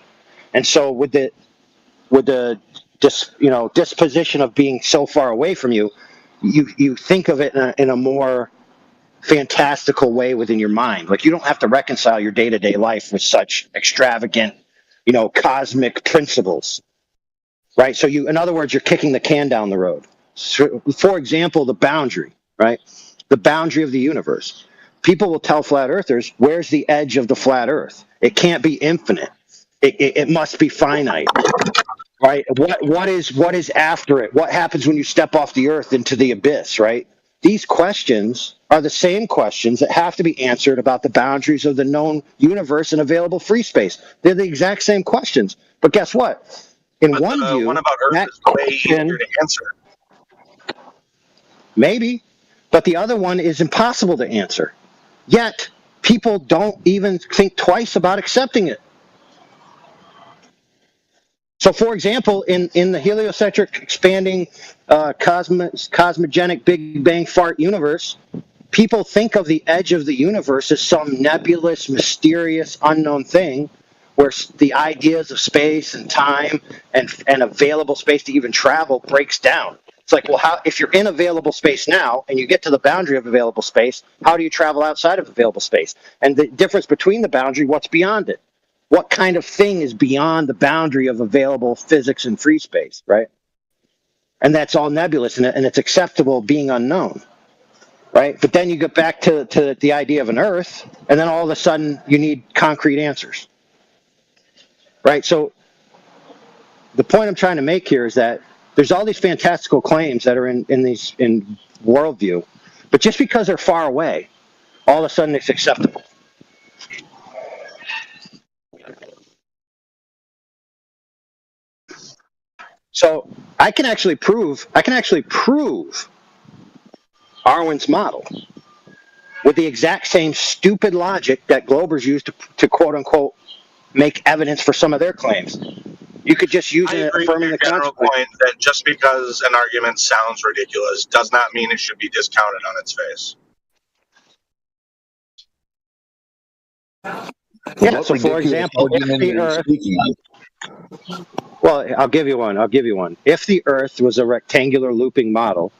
S6: and so with the disposition of being so far away from you, you think of it in a more fantastical way within your mind. Like, you don't have to reconcile your day-to-day life with such extravagant, cosmic principles. Right? So in other words, you're kicking the can down the road. So, for example, the boundary, right? The boundary of the universe. People will tell flat earthers, where's the edge of the flat earth? It can't be infinite. It must be finite. Right? What is after it? What happens when you step off the earth into the abyss, right? These questions are the same questions that have to be answered about the boundaries of the known universe and available free space. They're the exact same questions. But guess what? In one view,
S4: one about Earth is way easier to answer.
S6: Maybe, but the other one is impossible to answer. Yet, people don't even think twice about accepting it. So, for example, in the heliocentric expanding cosmogenic Big Bang fart universe, people think of the edge of the universe as some nebulous, mysterious, unknown thing, where the ideas of space and time and available space to even travel breaks down. It's like, well, if you're in available space now and you get to the boundary of available space, how do you travel outside of available space? And the difference between the boundary, what's beyond it? What kind of thing is beyond the boundary of available physics and free space, right? And that's all nebulous, and it's acceptable being unknown, right? But then you get back to the idea of an Earth, and then all of a sudden you need concrete answers. Right, so the point I'm trying to make here is that there's all these fantastical claims that are in worldview, but just because they're far away, all of a sudden it's acceptable. So I can actually prove Arwen's model with the exact same stupid logic that Globers use to quote unquote make evidence for some of their claims. You could just use it affirming the
S4: general point that just because an argument sounds ridiculous does not mean it should be discounted on its face.
S6: Yeah, so for example, if the Earth... Well, I'll give you one. If the Earth was a rectangular looping model,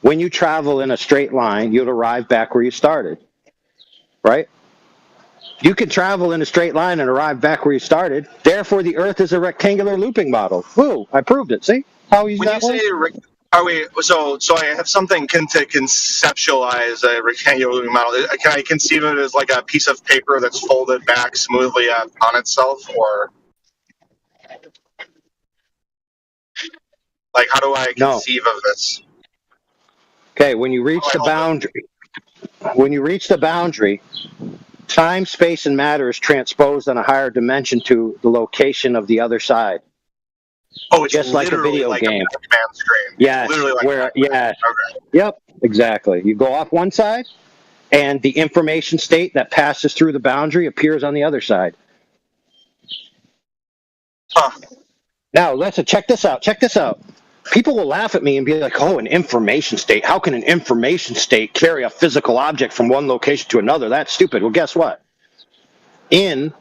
S6: when you travel in a straight line, you'd arrive back where you started, right? You can travel in a straight line and arrive back where you started. Therefore, the Earth is a rectangular looping model. Woo, I proved it, see? How is
S4: When
S6: that
S4: you
S6: way?
S4: say so I have something to conceptualize a rectangular model. Can I conceive of it as like a piece of paper that's folded back smoothly on itself, or like how do I
S6: No.
S4: conceive of this?
S6: Okay, when you reach the boundary, time, space, and matter is transposed on a higher dimension to the location of the other side.
S4: Oh, it's
S6: just like a
S4: literally
S6: video
S4: like
S6: game.
S4: a Pac-Man screen.
S6: Yes,
S4: Literally like
S6: where
S4: Pac-Man.
S6: yeah,
S4: Okay.
S6: yep, exactly. You go off one side, and the information state that passes through the boundary appears on the other side.
S4: Huh.
S6: Now, let's check this out. Check this out. People will laugh at me and be like, "Oh, an information state. How can an information state carry a physical object from one location to another? That's stupid." Well, guess what? In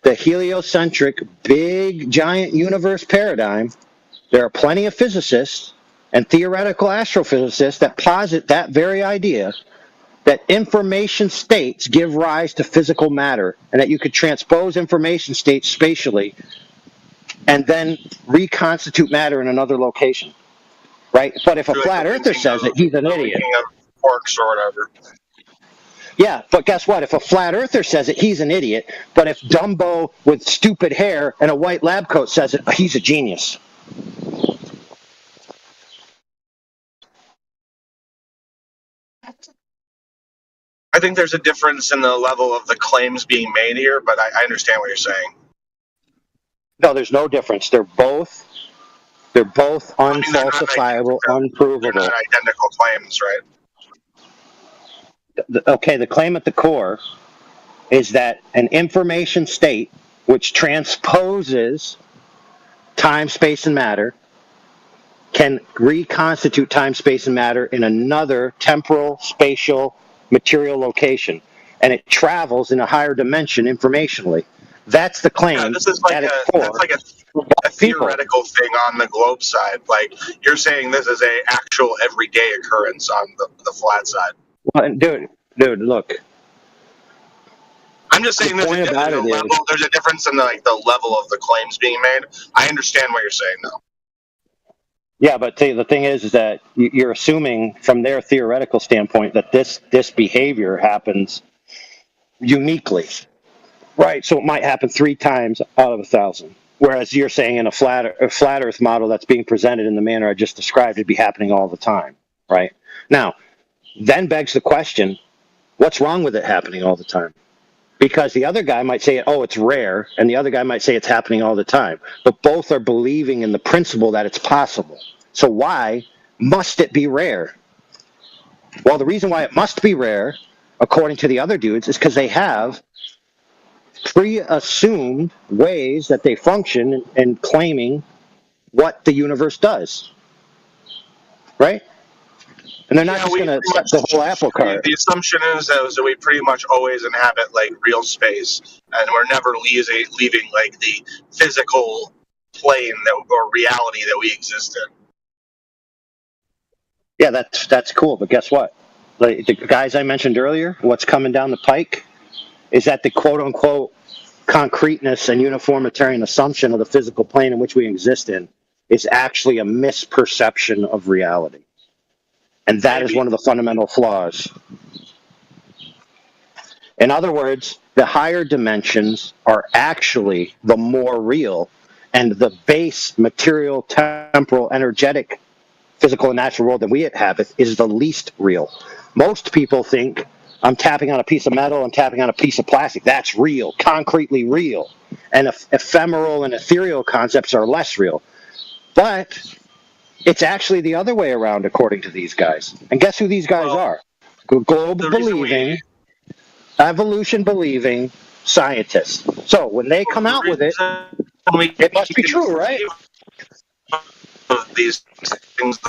S6: the heliocentric, big, giant universe paradigm, there are plenty of physicists and theoretical astrophysicists that posit that very idea that information states give rise to physical matter and that you could transpose information states spatially and then reconstitute matter in another location, right? But if a flat earther says it, he's an idiot.
S4: Quarks or whatever.
S6: Yeah, but guess what? If a flat earther says it, he's an idiot. But if Dumbo with stupid hair and a white lab coat says it, he's a genius.
S4: I think there's a difference in the level of the claims being made here, but I understand what you're saying.
S6: No, there's no difference. They're both unfalsifiable, unprovable.
S4: They're not identical claims, right?
S6: Okay, the claim at the core is that an information state which transposes time, space, and matter can reconstitute time, space, and matter in another temporal, spatial, material location. And it travels in a higher dimension informationally. That's the claim.
S4: Yeah, this is like a theoretical thing on the globe side. Like you're saying, this is a actual everyday occurrence on the flat side.
S6: Well, dude, look.
S4: I'm just saying there's a difference in the level of the claims being made. I understand what you're saying, though.
S6: Yeah, but the thing is that you're assuming from their theoretical standpoint that this behavior happens uniquely, right? So it might happen 3 times out of 1,000. Whereas you're saying in a flat Earth model that's being presented in the manner I just described, it'd be happening all the time, right? Now, then begs the question, what's wrong with it happening all the time? Because the other guy might say, oh, it's rare, and the other guy might say it's happening all the time. But both are believing in the principle that it's possible. So why must it be rare? Well, the reason why it must be rare, according to the other dudes, is because they have pre-assumed ways that they function in claiming what the universe does. Right? And they're not just going to set the whole apple cart.
S4: The assumption is that we pretty much always inhabit like real space, and we're never leaving like the physical plane or reality that we exist in.
S6: Yeah, that's cool, but guess what? Like the guys I mentioned earlier, what's coming down the pike is that the quote-unquote concreteness and uniformitarian assumption of the physical plane in which we exist in is actually a misperception of reality. And that is one of the fundamental flaws. In other words, the higher dimensions are actually the more real, and the base material, temporal, energetic, physical and natural world that we inhabit is the least real. Most people think I'm tapping on a piece of metal, I'm tapping on a piece of plastic. That's real, concretely real. And ephemeral and ethereal concepts are less real. But it's actually the other way around, according to these guys. And guess who these guys are? Globe believing, evolution believing scientists. So when they come out with it, it must be true, right?
S4: These things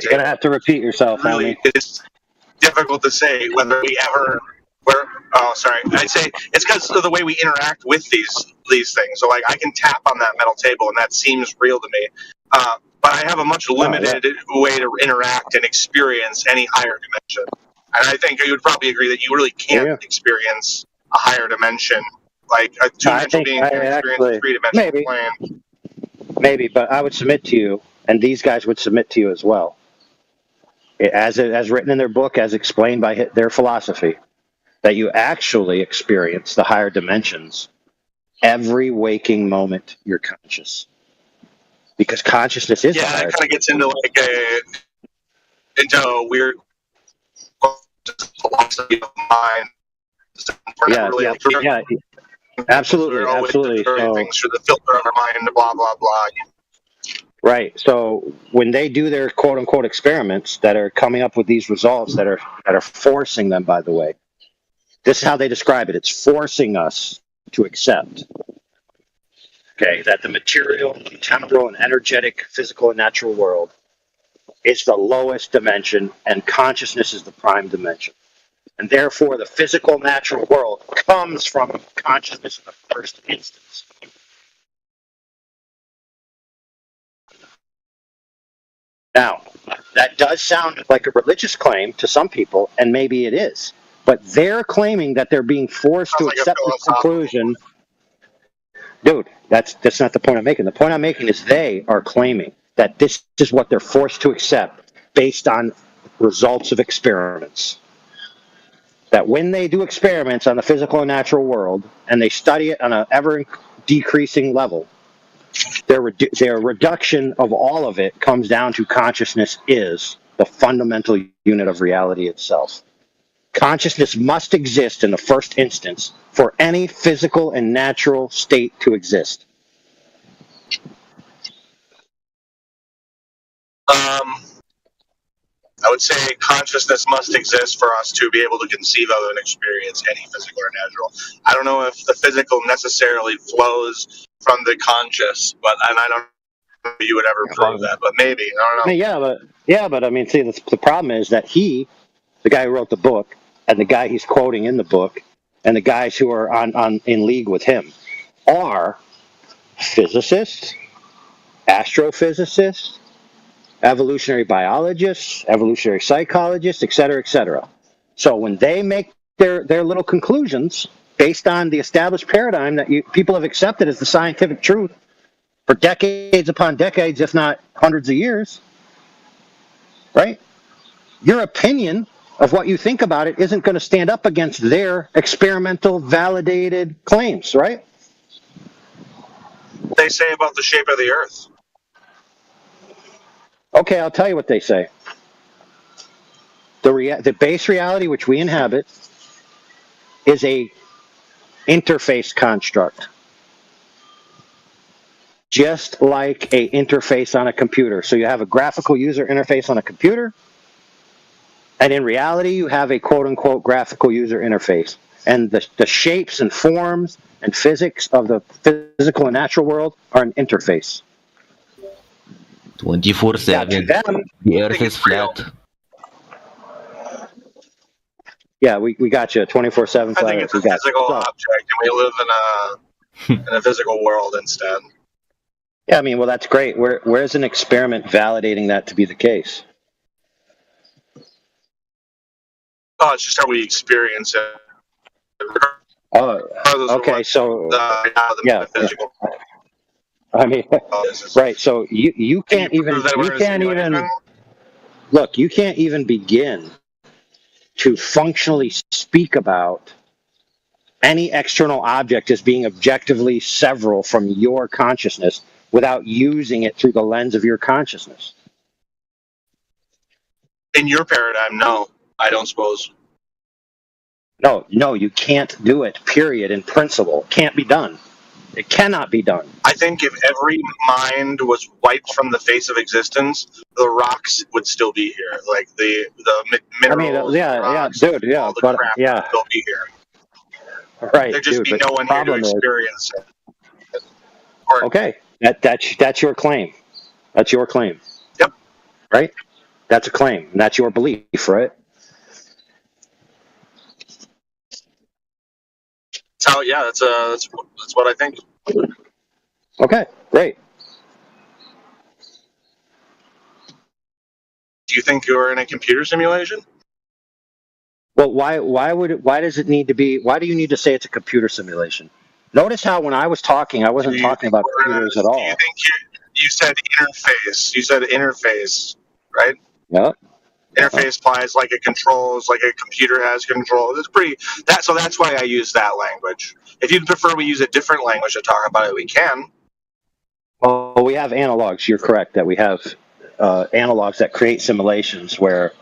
S6: You're gonna have to repeat yourself,
S4: really, it's difficult to say whether we ever. I say it's because of the way we interact with these things. So like I can tap on that metal table and that seems real to me, but I have a much limited way to interact and experience any higher dimension. And I think you would probably agree that you really can't experience a higher dimension like a
S6: I
S4: two-dimensional
S6: think
S4: being
S6: I
S4: can experience a
S6: actually
S4: three-dimensional
S6: maybe,
S4: plane.
S6: but I would submit to you, and these guys would submit to you as well, as written in their book, as explained by their philosophy, that you actually experience the higher dimensions every waking moment you're conscious, because consciousness is the
S4: Yeah,
S6: higher.
S4: it kind of gets into like a weird philosophy of mind. We're never really
S6: Yeah, absolutely,
S4: We're always
S6: absolutely.
S4: observing
S6: So,
S4: things through the filter of our mind, blah blah blah.
S6: right. So when they do their quote unquote experiments that are coming up with these results that are forcing them, by the way, this is how they describe it. It's forcing us to accept, okay, that the material, temporal, and energetic, physical, and natural world is the lowest dimension, and consciousness is the prime dimension. And therefore, the physical, natural world comes from consciousness in the first instance. Now, that does sound like a religious claim to some people, and maybe it is. But they're claiming that they're being forced to accept this conclusion. Dude, that's not the point I'm making. The point I'm making is they are claiming that this is what they're forced to accept based on results of experiments. That when they do experiments on the physical and natural world, and they study it on an ever decreasing level, their reduction of all of it comes down to consciousness is the fundamental unit of reality itself. Consciousness must exist in the first instance for any physical and natural state to exist.
S4: I would say consciousness must exist for us to be able to conceive of and experience any physical or natural. I don't know if the physical necessarily flows from the conscious, and I don't know if you would ever prove that, but maybe. I don't know.
S6: But I mean, see, the problem is that the guy who wrote the book, and the guy he's quoting in the book, and the guys who are in league with him, are physicists, astrophysicists, evolutionary biologists, evolutionary psychologists, et cetera, et cetera. So when they make their little conclusions based on the established paradigm that people have accepted as the scientific truth for decades upon decades, if not hundreds of years, right? Your opinion of what you think about it isn't going to stand up against their experimental, validated claims, right?
S4: What they say about the shape of the Earth.
S6: Okay, I'll tell you what they say. The base reality which we inhabit is a interface construct, just like a interface on a computer. So you have a graphical user interface on a computer, and in reality, you have a quote-unquote graphical user interface. And the shapes and forms and physics of the physical and natural world are an interface.
S1: 24/7. The Earth is flat.
S6: Yeah, we got you. 24/7.
S4: I think it's a physical object, and we live in a physical world instead.
S6: Yeah, I mean, well, that's great. Where's an experiment validating that to be the case?
S4: Oh, it's just how we experience it.
S6: Oh, okay. So, yeah.
S4: Physical.
S6: I mean, right. So you can't even look. You can't even begin to functionally speak about any external object as being objectively several from your consciousness without using it through the lens of your consciousness.
S4: In your paradigm, no, I don't suppose.
S6: No, you can't do it, period, in principle. Can't be done. It cannot be done.
S4: I think if every mind was wiped from the face of existence, the rocks would still be here. Like the minerals, rocks,
S6: dude,
S4: all the crap would still be here.
S6: Right,
S4: There'd just be no one here to experience it.
S6: Okay, that's your claim. That's your claim.
S4: Yep.
S6: Right? That's a claim. And that's your belief, right?
S4: So yeah, that's what I think.
S6: Okay, great.
S4: Do you think you're in a computer simulation?
S6: Well, why do you need to say it's a computer simulation? Notice how when I was talking, I wasn't talking about computers at all.
S4: You said interface. You said interface, right?
S6: Yep.
S4: Interface applies like it controls, like a computer has controls. It's pretty so that's why I use that language. If you'd prefer we use a different language to talk about it, we can.
S6: Well, we have analogs. You're correct that we have analogs that create simulations where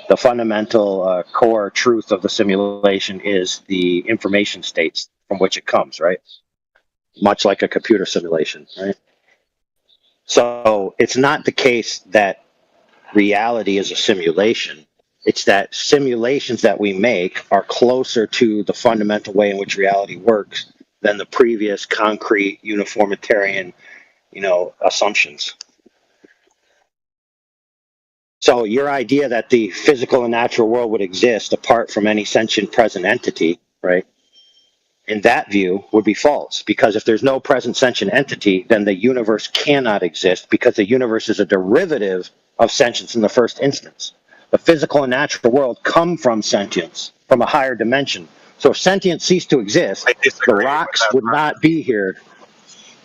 S6: the fundamental core truth of the simulation is the information states from which it comes, right? Much like a computer simulation, right? So it's not the case that reality is a simulation. It's that simulations that we make are closer to the fundamental way in which reality works than the previous concrete uniformitarian, assumptions. So your idea that the physical and natural world would exist apart from any sentient present entity, right? In that view would be false, because if there's no present sentient entity, then the universe cannot exist, because the universe is a derivative of sentience in the first instance. The physical and natural world come from sentience, from a higher dimension. So if sentience ceased to exist, the rocks would not be here.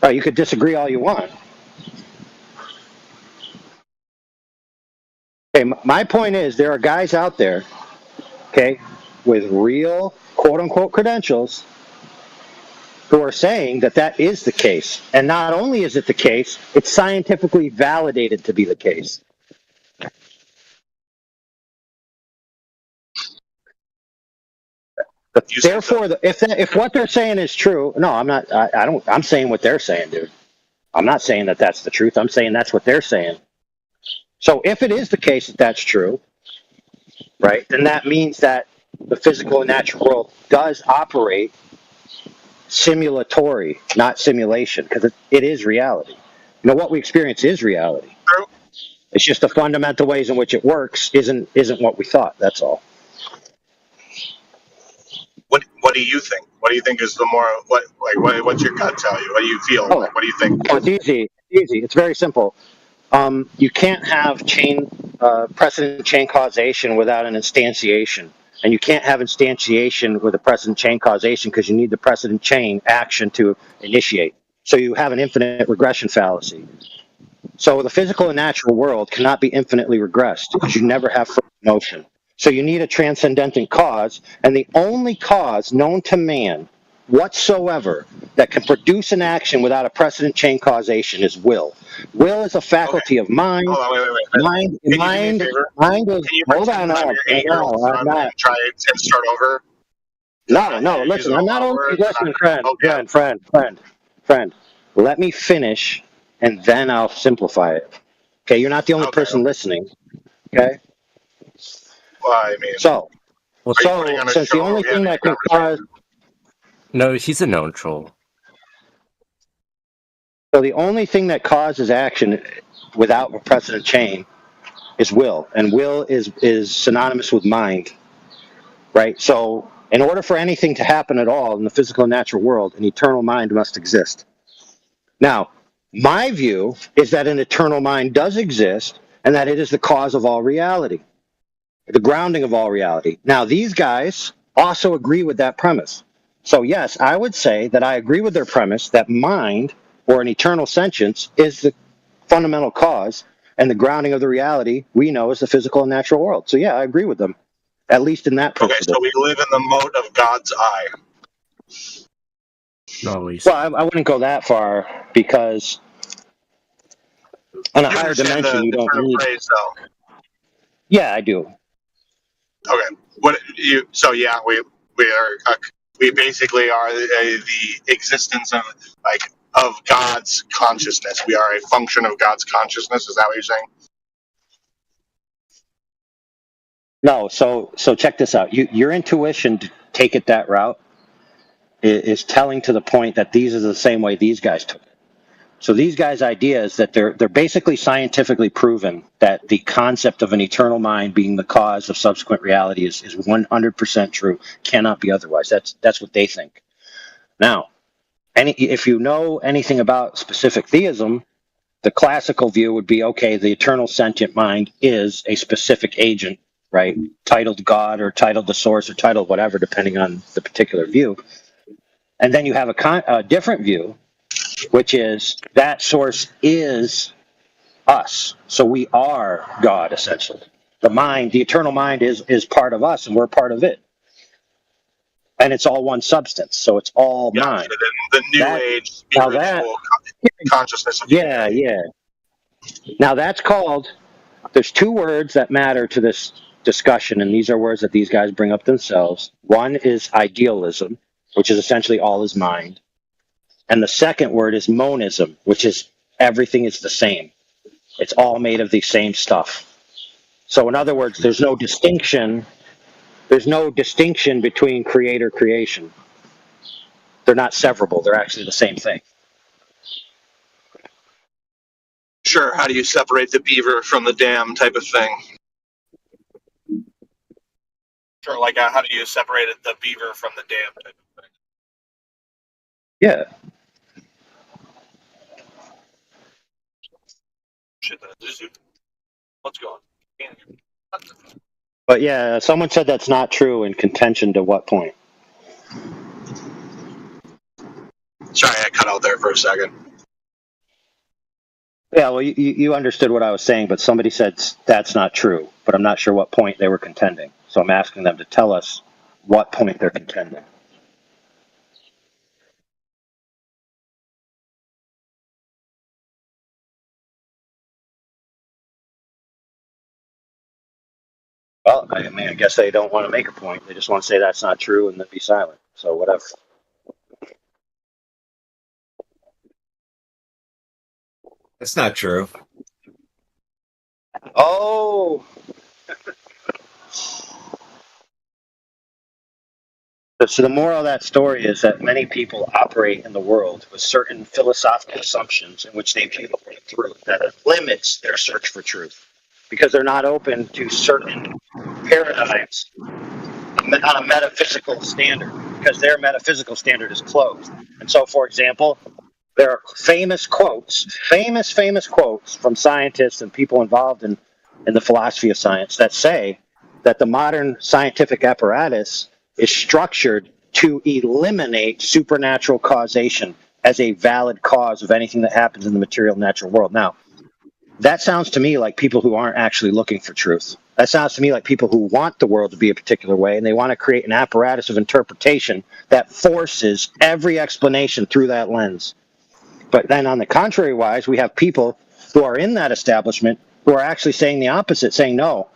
S6: You could disagree all you want. Okay, my point is there are guys out there, okay, with real quote-unquote credentials who are saying that that is the case. And not only is it the case, it's scientifically validated to be the case. Therefore, if what they're saying is true, no, I'm not. I'm saying what they're saying, dude. I'm not saying that that's the truth. I'm saying that's what they're saying. So if it is the case that that's true, right, then that means that the physical and natural world does operate simulatory, not simulation, because it is reality. What we experience is reality.
S4: True.
S6: It's just the fundamental ways in which it works isn't what we thought. That's all.
S4: What do you think? What do you think is the more what's your gut tell you? What do you feel? What do you think?
S6: Oh, it's easy. It's very simple. You can't have precedent chain causation without an instantiation. And you can't have instantiation with a precedent chain causation because you need the precedent chain action to initiate. So you have an infinite regression fallacy. So the physical and natural world cannot be infinitely regressed because you never have first motion. So you need a transcendental cause, and the only cause known to man whatsoever that can produce an action without a precedent chain causation is will. Will is a faculty of mind.
S4: Hold on, wait.
S6: Mind is. Hold on, I'm not.
S4: Try and start over.
S6: No. Listen, I'm not only listening, friend. Let me finish, and then I'll simplify it. Okay, you're not the only person listening. Okay.
S4: Well, I mean.
S6: So since the only thing that can cause.
S9: No, he's a neutral.
S6: So the only thing that causes action without a precedent chain is will, and will is synonymous with mind, right? So in order for anything to happen at all in the physical and natural world, an eternal mind must exist. Now, my view is that an eternal mind does exist, and that it is the cause of all reality, the grounding of all reality. Now, these guys also agree with that premise. So yes, I would say that I agree with their premise that mind, or an eternal sentience, is the fundamental cause, and the grounding of the reality we know is the physical and natural world. So yeah, I agree with them, at least in that principle.
S4: Okay, so we live in the mote of God's eye.
S6: Well, I wouldn't go that far, because on a higher dimension you don't need.
S4: Phrase, though.
S6: Yeah, I do.
S4: Okay, we basically are the existence of God's consciousness. We are a function of God's consciousness. Is that what you're saying?
S6: No, so check this out. Your intuition to take it that route is telling to the point that these are the same way these guys took it. So these guys' idea is that they're basically scientifically proven that the concept of an eternal mind being the cause of subsequent reality is 100% true, cannot be otherwise. That's what they think. Now, if you know anything about specific theism, the classical view would be, okay, the eternal sentient mind is a specific agent, right? Titled God or titled the source or titled whatever, depending on the particular view. And then you have a different view, which is that source is us. So we are God, essentially. The mind, the eternal mind is part of us, and we're part of it. And it's all one substance, so it's all mind.
S4: So the new age spiritual consciousness of humanity.
S6: Yeah. Now that's called, there's two words that matter to this discussion, and these are words that these guys bring up themselves. One is idealism, which is essentially all is mind. And the second word is monism, which is everything is the same. It's all made of the same stuff. So in other words, there's no distinction. There's no distinction between creator creation. They're not severable. They're actually the same thing.
S4: Sure. How do you separate the beaver from the dam type of thing? Sure. Like how do you separate the beaver from the dam type of thing?
S6: Yeah.
S4: Shit, let's go on.
S6: But yeah, someone said that's not true in contention to what point?
S4: Sorry, I cut out there for a second.
S6: Yeah, well, you understood what I was saying, but somebody said that's not true, but I'm not sure what point they were contending. So I'm asking them to tell us what point they're contending. Well, I mean, I guess they don't want to make a point. They just want to say that's not true and then be silent. So whatever.
S19: That's not true.
S6: Oh. So the moral of that story is that many people operate in the world with certain philosophical assumptions in which they view truth that limits their search for truth because they're not open to certain paradigms on a metaphysical standard because their metaphysical standard is closed. And so, for example, there are famous quotes from scientists and people involved in the philosophy of science that say that the modern scientific apparatus is structured to eliminate supernatural causation as a valid cause of anything that happens in the material natural world. Now, that sounds to me like people who aren't actually looking for truth. That sounds to me like people who want the world to be a particular way, and they want to create an apparatus of interpretation that forces every explanation through that lens. But then on the contrary wise, we have people who are in that establishment who are actually saying the opposite, saying, no,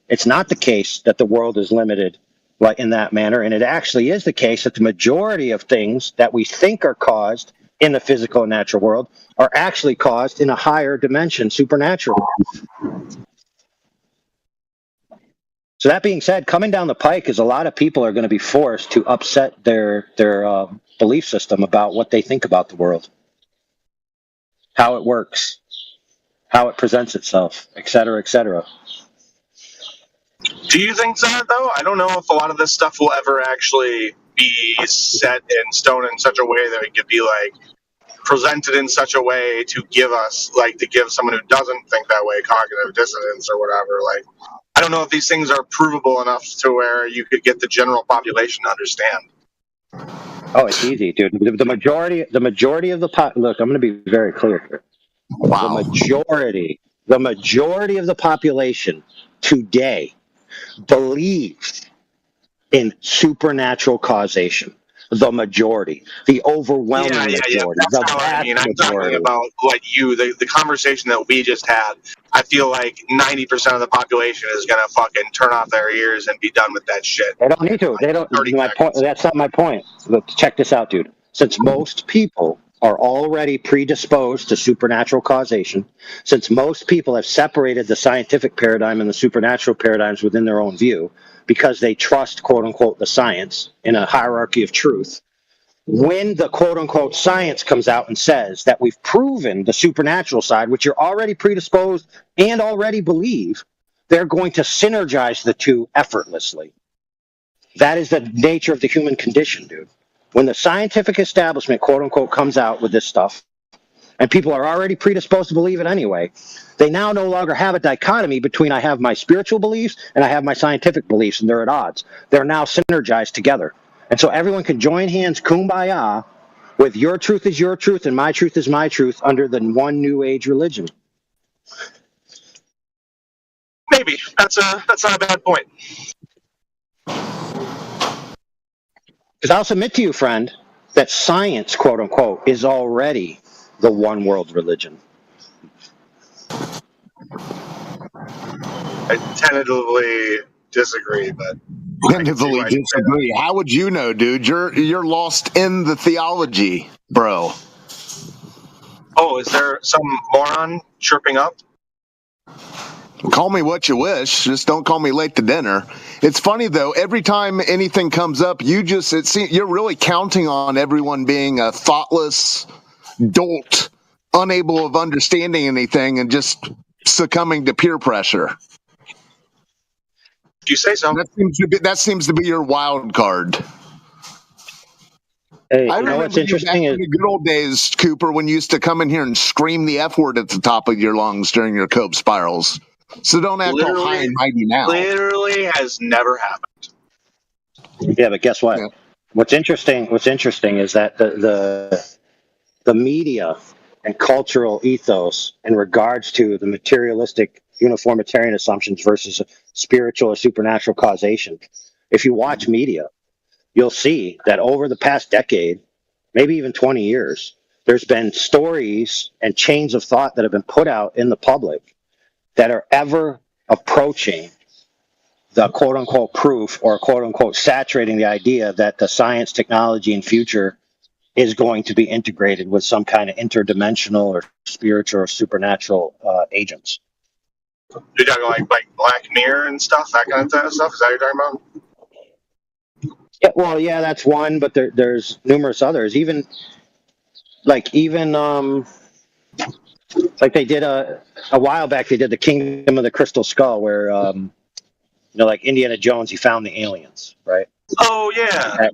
S6: it's not the case that the world is limited like in that manner. And it actually is the case that the majority of things that we think are caused in the physical and natural world are actually caused in a higher dimension, supernatural. So that being said, coming down the pike is a lot of people are going to be forced to upset their belief system about what they think about the world, how it works, how it presents itself, et cetera, et cetera.
S4: Do you think that, though? I don't know if a lot of this stuff will ever actually be set in stone in such a way that it could be, like, presented in such a way to give us, like, to give someone who doesn't think that way cognitive dissonance or whatever. Like, I don't know if these things are provable enough to where you could get the general population to understand.
S6: Oh, it's easy, dude. The majority of the look, I'm going to be very clear here. Wow. The majority of the population today believe in supernatural causation. The majority, the overwhelming majority,
S4: That's
S6: the
S4: not what I mean. I'm
S6: majority.
S4: talking about like the conversation that we just had. I feel like 90% of the population is gonna fucking turn off their ears and be done with that shit.
S6: They don't need to. They don't. My point. That's not my point. Let's check this out, dude. Since most people are already predisposed to supernatural causation, since most people have separated the scientific paradigm and the supernatural paradigms within their own view because they trust, quote unquote, the science in a hierarchy of truth, when the quote unquote science comes out and says that we've proven the supernatural side, which you're already predisposed and already believe, they're going to synergize the two effortlessly. That is the nature of the human condition, dude. When the scientific establishment, quote unquote, comes out with this stuff, and people are already predisposed to believe it anyway, they now no longer have a dichotomy between I have my spiritual beliefs and I have my scientific beliefs, and they're at odds. They're now synergized together. And so everyone can join hands, kumbaya, with your truth is your truth and my truth is my truth under the one new age religion.
S4: Maybe that's not a bad point.
S6: Because I'll submit to you, friend, that science, quote unquote, is already the one world religion.
S4: I tentatively disagree, but
S25: tentatively disagree. How would you know, dude? You're lost in the theology, bro.
S4: Oh, is there some moron chirping up?
S25: Call me what you wish, just don't call me late to dinner. It's funny though, every time anything comes up, you're really counting on everyone being a thoughtless dolt, unable of understanding anything and just succumbing to peer pressure.
S4: Do you say so?
S25: That seems to be your wild card.
S6: Hey,
S25: I
S6: you know what's interesting
S25: in the good old days, Cooper, when you used to come in here and scream the F word at the top of your lungs during your Cope spirals. So don't act all high and mighty now.
S4: Literally has never happened.
S6: Yeah, but guess what? Yeah. What's interesting is that the media and cultural ethos in regards to the materialistic uniformitarian assumptions versus spiritual or supernatural causation. If you watch media, you'll see that over the past decade, maybe even 20 years, there's been stories and chains of thought that have been put out in the public that are ever approaching the quote unquote proof or quote unquote saturating the idea that the science, technology, and future is going to be integrated with some kind of interdimensional or spiritual or supernatural agents.
S4: You're talking like Black Mirror and stuff, that kind of stuff? Is that what you're talking about?
S6: Yeah, well, yeah, that's one, but there's numerous others. Even like they did a while back, they did the Kingdom of the Crystal Skull, where like Indiana Jones, he found the aliens, right?
S4: Oh yeah,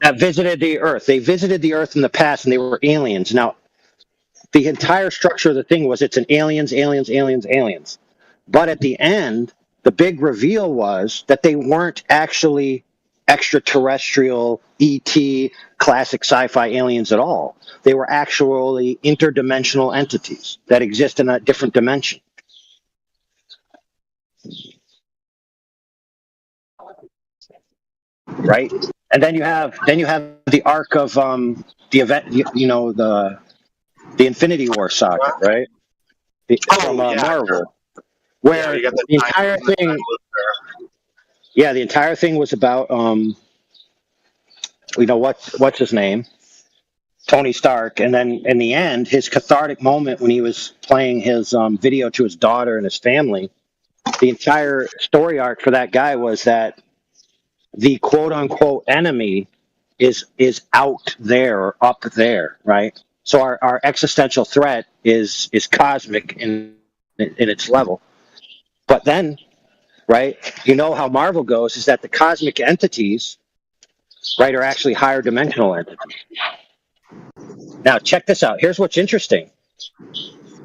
S6: that visited the Earth. They visited the Earth in the past, and they were aliens. Now, the entire structure of the thing was it's an aliens. But at the end, the big reveal was that they weren't actually extraterrestrial ET classic sci-fi aliens at all. They were actually interdimensional entities that exist in a different dimension. Right? And then you have the arc of the event, the Infinity War saga, right? From Marvel. Where the entire thing, the entire thing was about, what's his name, Tony Stark, and then in the end, his cathartic moment when he was playing his video to his daughter and his family, the entire story arc for that guy was that the quote unquote enemy is out there or up there, right? So our existential threat is cosmic in its level. But then, right, how Marvel goes is that the cosmic entities, right, are actually higher dimensional entities. Now, check this out. Here's what's interesting.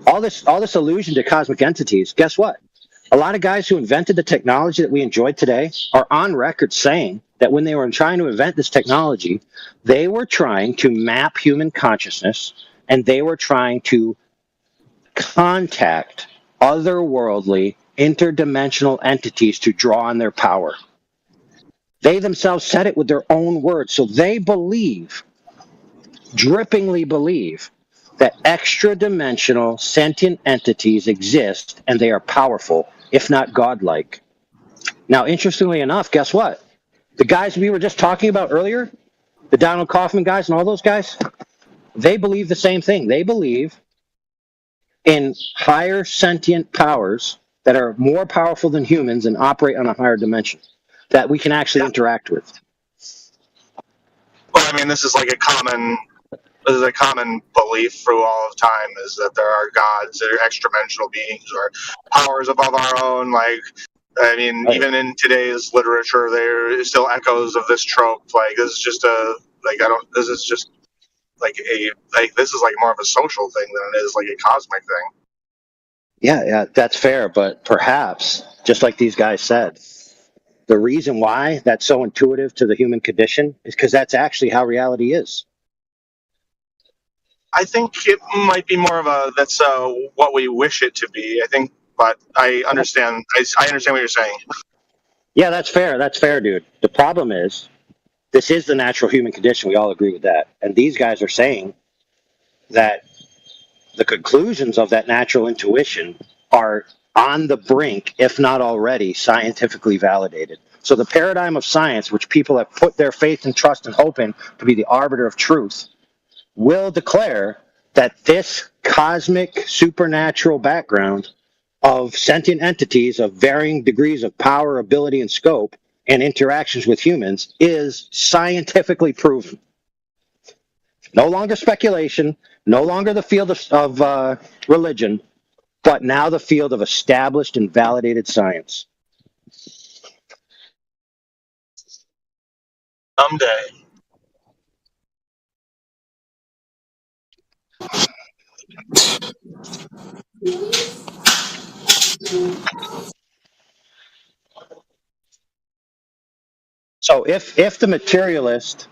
S6: All this allusion to cosmic entities, guess what? A lot of guys who invented the technology that we enjoy today are on record saying that when they were trying to invent this technology, they were trying to map human consciousness and they were trying to contact otherworldly interdimensional entities to draw on their power. They themselves said it with their own words. So they drippingly believe, that extra-dimensional sentient entities exist and they are powerful, if not godlike. Now, interestingly enough, guess what? The guys we were just talking about earlier, the Donald Kaufman guys and all those guys, they believe the same thing. They believe in higher sentient powers that are more powerful than humans and operate on a higher dimension that we can actually interact with.
S4: Well, I mean, this is a common belief through all of time, is that there are gods that are extra-dimensional beings or powers above our own. Even in today's literature, there is still echoes of this trope. This is just this is more of a social thing than it is a cosmic thing.
S6: Yeah, that's fair. But perhaps, just like these guys said, the reason why that's so intuitive to the human condition is because that's actually how reality is.
S4: I think it might be more of that's what we wish it to be. I think, but I understand. I understand what you're saying.
S6: Yeah, that's fair. That's fair, dude. The problem is, this is the natural human condition. We all agree with that. And these guys are saying that the conclusions of that natural intuition are on the brink, if not already, scientifically validated. So the paradigm of science, which people have put their faith and trust and hope in to be the arbiter of truth, will declare that this cosmic supernatural background of sentient entities of varying degrees of power, ability, and scope and interactions with humans is scientifically proven. No longer speculation, no longer the field of religion, but now the field of established and validated science.
S4: Someday.
S6: So if the materialist,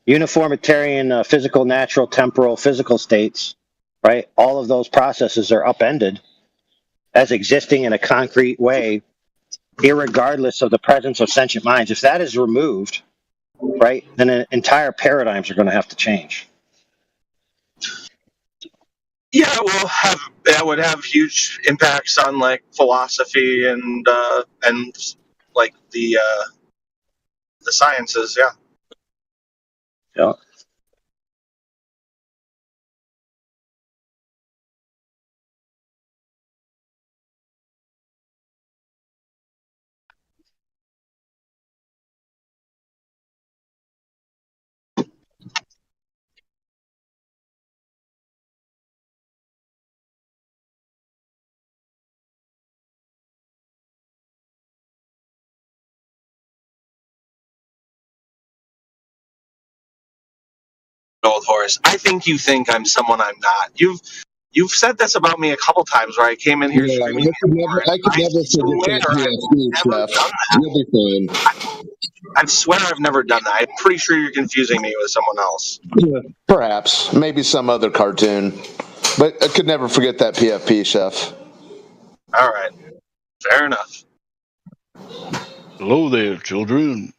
S6: uniformitarian, physical, natural, temporal, physical states, right, all of those processes are upended as existing in a concrete way, irregardless of the presence of sentient minds, if that is removed, right, then entire paradigms are going to have to change.
S4: Yeah, that would have huge impacts on like philosophy and like the sciences. Yeah.
S6: Yeah.
S4: Old horse. I think you think I'm someone I'm not. You've said this about me a couple times where I came in here screaming.
S25: I could never forget that PFP, Chef. You'll be fine.
S4: I swear I've never done that. I'm pretty sure you're confusing me with someone else.
S25: Yeah, perhaps. Maybe some other cartoon. But I could never forget that PFP, Chef.
S4: All right. Fair enough.
S13: Hello there, children.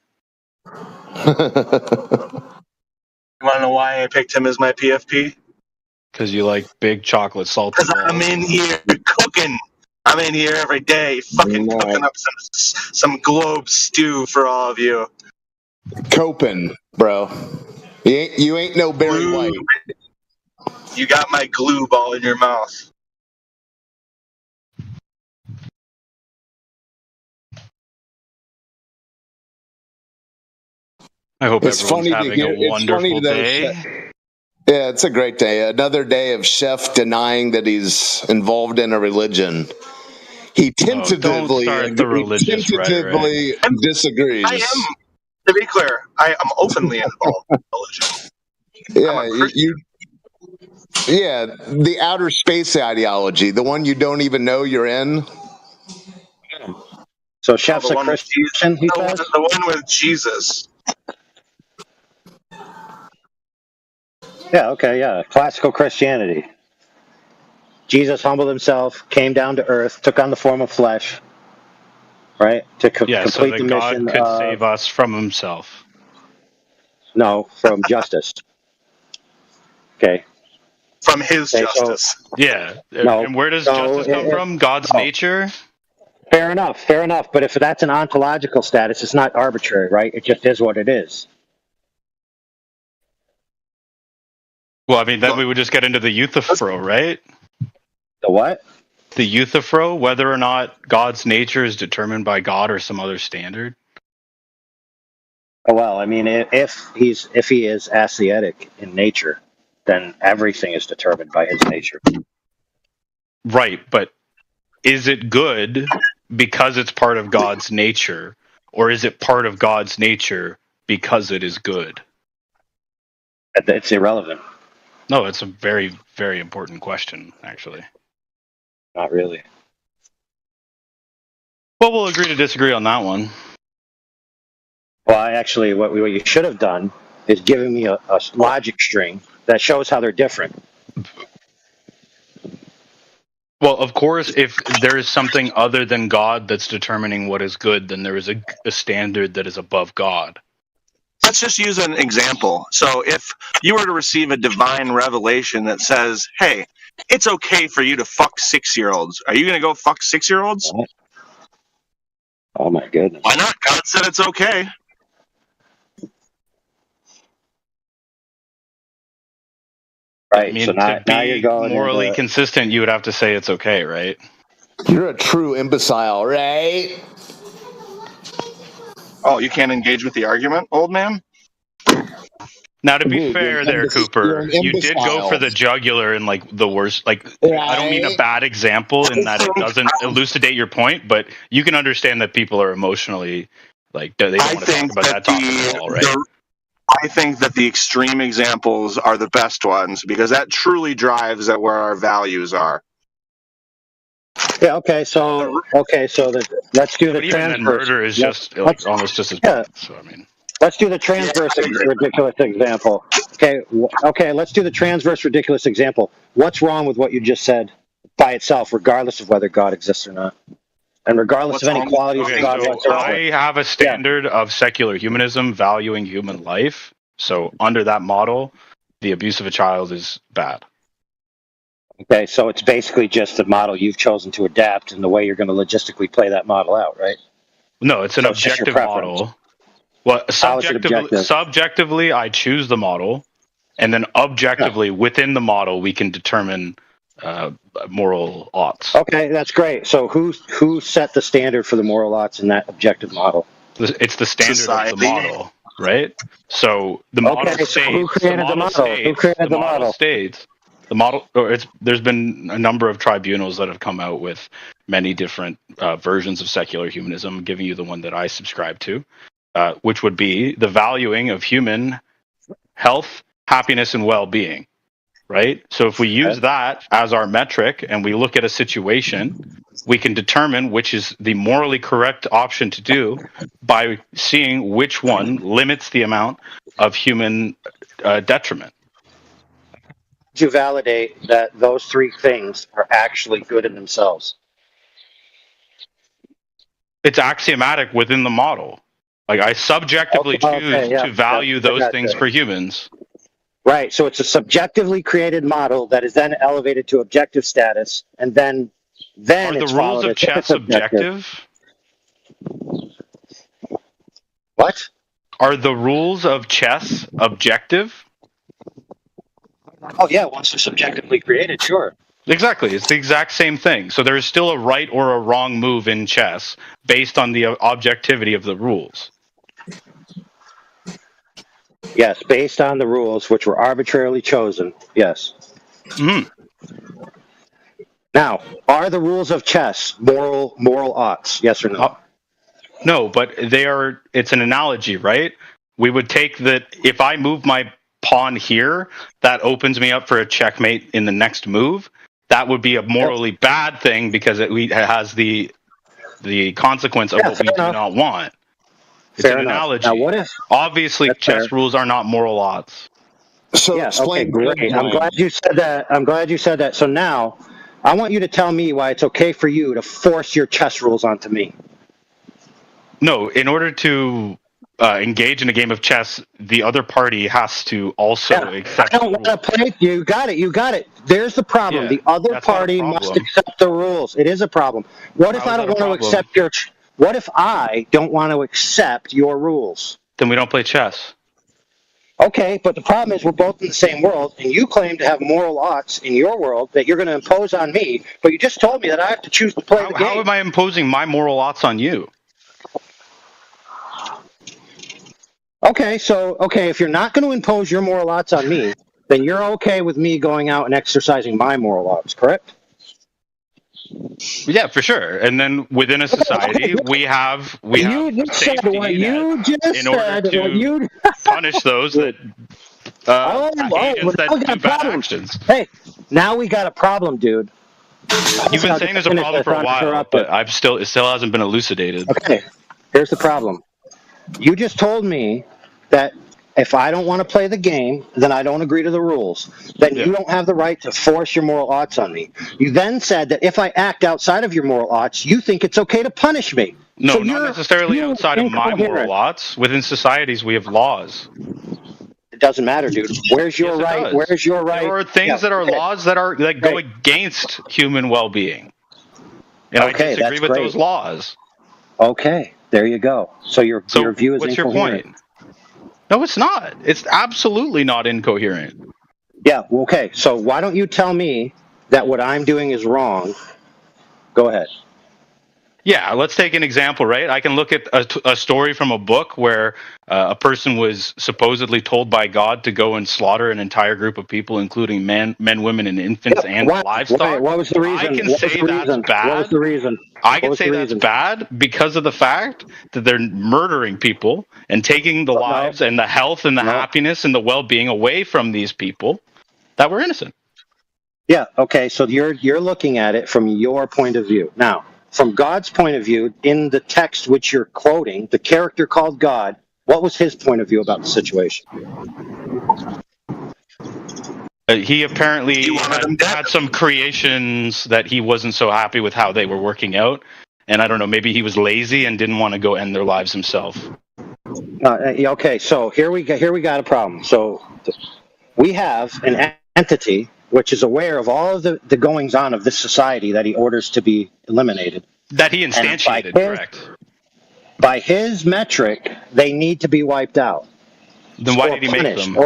S4: You want to know why I picked him as my PFP?
S13: Because you like big chocolate salty balls.
S4: Because I'm in here cooking. I'm in here every day, fucking cooking up some globe stew for all of you.
S25: Coping, bro. You ain't no Barry White.
S4: You got my glue ball in your mouth.
S13: I hope everyone's having a wonderful day.
S25: Yeah, it's a great day. Another day of Chef denying that he's involved in a religion. He tentatively, disagrees.
S4: I am, to be clear, I am openly involved in religion.
S25: Yeah, the outer space ideology, the one you don't even know you're in.
S6: So Chef's a Christian, he says?
S4: The one with Jesus.
S6: Yeah, okay, yeah. Classical Christianity. Jesus humbled himself, came down to earth, took on the form of flesh, right? To complete
S13: so that
S6: the mission.
S13: God could save us from himself.
S6: No, from justice. Okay.
S4: From his justice.
S13: No, and where does justice come from? God's nature?
S6: Fair enough. But if that's an ontological status, it's not arbitrary, right? It just is what it is.
S13: Well, I mean, then we would just get into the Euthyphro, right?
S6: The what?
S13: The Euthyphro, whether or not God's nature is determined by God or some other standard.
S6: Oh, well, I mean, if he is ascetic in nature, then everything is determined by his nature.
S13: Right, but is it good because it's part of God's nature, or is it part of God's nature because it is good?
S6: It's irrelevant.
S13: No, it's a very, very important question, actually.
S6: Not really.
S13: Well, we'll agree to disagree on that one.
S6: Well, actually, what you should have done is given me a logic string that shows how they're different.
S13: Well, of course, if there is something other than God that's determining what is good, then there is a standard that is above God.
S4: Let's just use an example. So if you were to receive a divine revelation that says, hey, it's okay for you to fuck 6-year-olds, are you going to go fuck 6-year-olds?
S6: Oh, my goodness.
S4: Why not? God said it's okay.
S6: Right.
S13: I mean,
S6: So now you're going
S13: morally
S6: into...
S13: consistent, you would have to say it's okay, right?
S25: You're a true imbecile, right?
S4: Oh, you can't engage with the argument, old man?
S13: Now, to be
S25: Dude,
S13: fair there, Cooper, you did go for the jugular in, like, the worst... Like, I don't mean a bad example in that it doesn't elucidate your point, but you can understand that people are emotionally... Like, they don't want to talk about that topic at all, right?
S4: I think that the extreme examples are the best ones because that truly drives at where our values are.
S6: Yeah. Okay. So let's do the
S13: But even then, murder is just like almost just as bad. So I mean,
S6: let's do the transverse ridiculous example. Okay. Okay. Let's do the transverse ridiculous example. What's wrong with what you just said by itself, regardless of whether God exists or not, and regardless of any qualities of God whatsoever?
S13: I have a standard of secular humanism valuing human life. So under that model, the abuse of a child is bad.
S6: Okay, so it's basically just the model you've chosen to adapt and the way you're going to logistically play that model out, right?
S13: No, it's an objective model. Well, subjectively, I choose the model, and then objectively, within the model, we can determine moral oughts.
S6: Okay, that's great. So who set the standard for the moral oughts in that objective model?
S13: It's the standard of the model, right? So the model states.
S6: So who created the model? Who created the model?
S13: States. The model, there's been a number of tribunals that have come out with many different versions of secular humanism. I'm giving you the one that I subscribe to, which would be the valuing of human health, happiness, and well-being, right? So if we use that as our metric and we look at a situation, we can determine which is the morally correct option to do by seeing which one limits the amount of human detriment.
S6: You validate that those three things are actually good in themselves.
S13: It's axiomatic within the model. Like I subjectively choose to value those things for humans.
S6: Right. So it's a subjectively created model that is then elevated to objective status, and then
S13: are the rules of chess subjective?
S6: What?
S13: Are the rules of chess objective?
S6: Oh, yeah, once they're subjectively created, sure.
S13: Exactly. It's the exact same thing. So there is still a right or a wrong move in chess based on the objectivity of the rules.
S6: Yes, based on the rules, which were arbitrarily chosen. Yes.
S13: Mm-hmm.
S6: Now, are the rules of chess moral oughts? Yes or no?
S13: No, but it's an analogy, right? We would take that if I move my pawn here, that opens me up for a checkmate in the next move. That would be a morally bad thing because it has the consequence of what we do not want. It's an analogy. Now, what if obviously chess rules are not moral oughts?
S6: So okay, great. I'm glad you said that. So now, I want you to tell me why it's okay for you to force your chess rules onto me.
S13: No, in order to engage in a game of chess, the other party has to also accept.
S6: I don't want to play. You got it. There's the problem. The other party must accept the rules. It is a problem. What if I don't want to accept your? What if I don't want to accept your rules?
S13: Then we don't play chess.
S6: Okay, but the problem is we're both in the same world, and you claim to have moral oughts in your world that you're going to impose on me, but you just told me that I have to choose to play the game.
S13: How am I imposing my moral oughts on you?
S6: Okay, if you're not going to impose your moral oughts on me, then you're okay with me going out and exercising my moral oughts, correct?
S13: Yeah, for sure. And then within a society, we have safety in order to punish those that agents that do bad actions.
S6: Hey, now we got a problem, dude.
S13: You've been saying there's a problem for a while, but it still hasn't been elucidated.
S6: Okay, here's the problem. You just told me that if I don't want to play the game, then I don't agree to the rules. Then you don't have the right to force your moral oughts on me. You then said that if I act outside of your moral oughts, you think it's okay to punish me.
S13: No,
S6: So
S13: not necessarily outside of my moral oughts. Within societies, we have laws.
S6: It doesn't matter, dude. Where's your right? Where's your right?
S13: There are things that are laws that go against human well-being, and I disagree with those laws.
S6: Okay, there you go. So your view is
S13: what's
S6: incoherent.
S13: your point? No, it's not. It's absolutely not incoherent.
S6: Yeah. Okay. So why don't you tell me that what I'm doing is wrong? Go ahead.
S13: Yeah, let's take an example, right? I can look at a story from a book where a person was supposedly told by God to go and slaughter an entire group of people, including men, women, and infants, and livestock.
S6: Why? What was the reason?
S13: I can say that's bad.
S6: What was the reason?
S13: I can say that's bad because of the fact that they're murdering people and taking the lives and the health and the happiness and the well-being away from these people that were innocent.
S6: Yeah. Okay. So you're looking at it from your point of view. Now, from God's point of view, in the text which you're quoting, the character called God, what was his point of view about the situation?
S13: He apparently had some creations that he wasn't so happy with how they were working out. And I don't know, maybe he was lazy and didn't want to go end their lives himself.
S6: Okay, so here we got a problem. So we have an entity which is aware of all of the goings on of this society that he orders to be eliminated.
S13: That he instantiated, correct.
S6: By his metric, they need to be wiped out.
S13: Then why did he make them?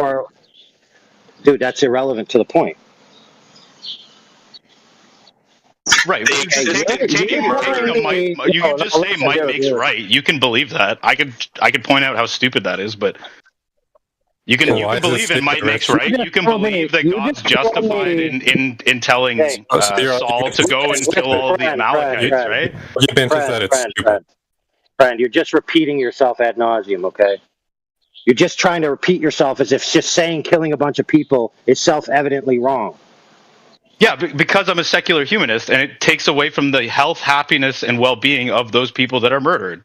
S6: Dude, that's irrelevant to the point.
S13: Right. You can just say might makes right. You can believe that. I could point out how stupid that is, but you can believe in might makes right. You can believe that God's justified in telling Saul to go and kill all of the Amalekites, right?
S6: Friend, you're just repeating yourself ad nauseum, okay? You're just trying to repeat yourself as if just saying killing a bunch of people is self-evidently wrong.
S13: Yeah, because I'm a secular humanist, and it takes away from the health, happiness, and well-being of those people that are murdered.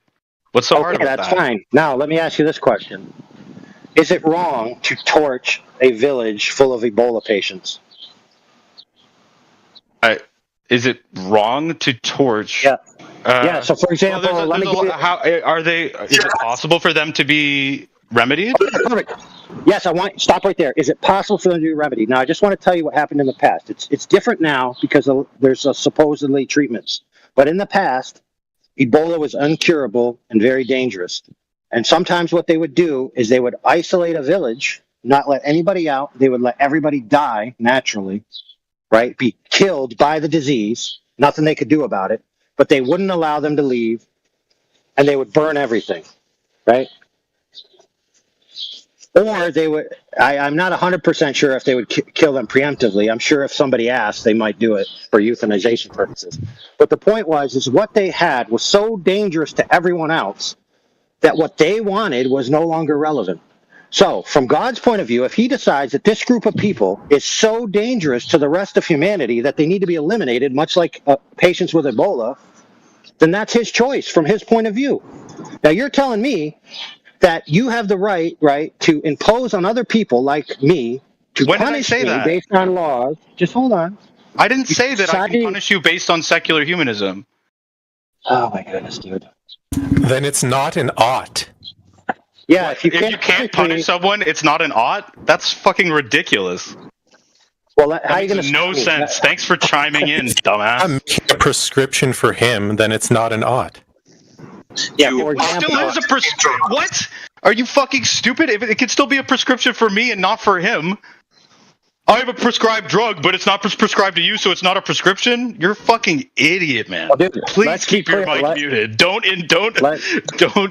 S13: What's so hard about that?
S6: That's fine. Now, let me ask you this question. Is it wrong to torch a village full of Ebola patients?
S13: Is it wrong to torch?
S6: Yeah. So, for example,
S13: is it possible for them to be remedied?
S6: Okay, perfect. Yes, stop right there. Is it possible for them to be remedied? Now, I just want to tell you what happened in the past. It's different now because there's supposedly treatments. But in the past, Ebola was uncurable and very dangerous. And sometimes what they would do is they would isolate a village, not let anybody out. They would let everybody die naturally, right? Be killed by the disease. Nothing they could do about it. But they wouldn't allow them to leave. And they would burn everything, right? Or they would, I'm not 100% sure if they would kill them preemptively. I'm sure if somebody asked, they might do it for euthanization purposes. But the point is what they had was so dangerous to everyone else that what they wanted was no longer relevant. So, from God's point of view, if he decides that this group of people is so dangerous to the rest of humanity that they need to be eliminated, much like patients with Ebola, then that's his choice from his point of view. Now, you're telling me that you have the right, to impose on other people like me to punish me based on laws. Just hold on.
S13: I didn't say that I can punish you based on secular humanism.
S6: Oh, my goodness, dude.
S2: Then it's not an ought.
S6: Yeah,
S13: if you can't punish someone, it's not an ought? That's fucking ridiculous.
S6: Well,
S13: that makes no sense. Thanks for chiming in, dumbass.
S2: I'm making a prescription for him, then it's not an ought.
S6: Yeah,
S13: it still is a prescription. What? Are you fucking stupid? It could still be a prescription for me and not for him. I have a prescribed drug, but it's not prescribed to you, so it's not a prescription. You're a fucking idiot, man. Please keep your mic muted. Don't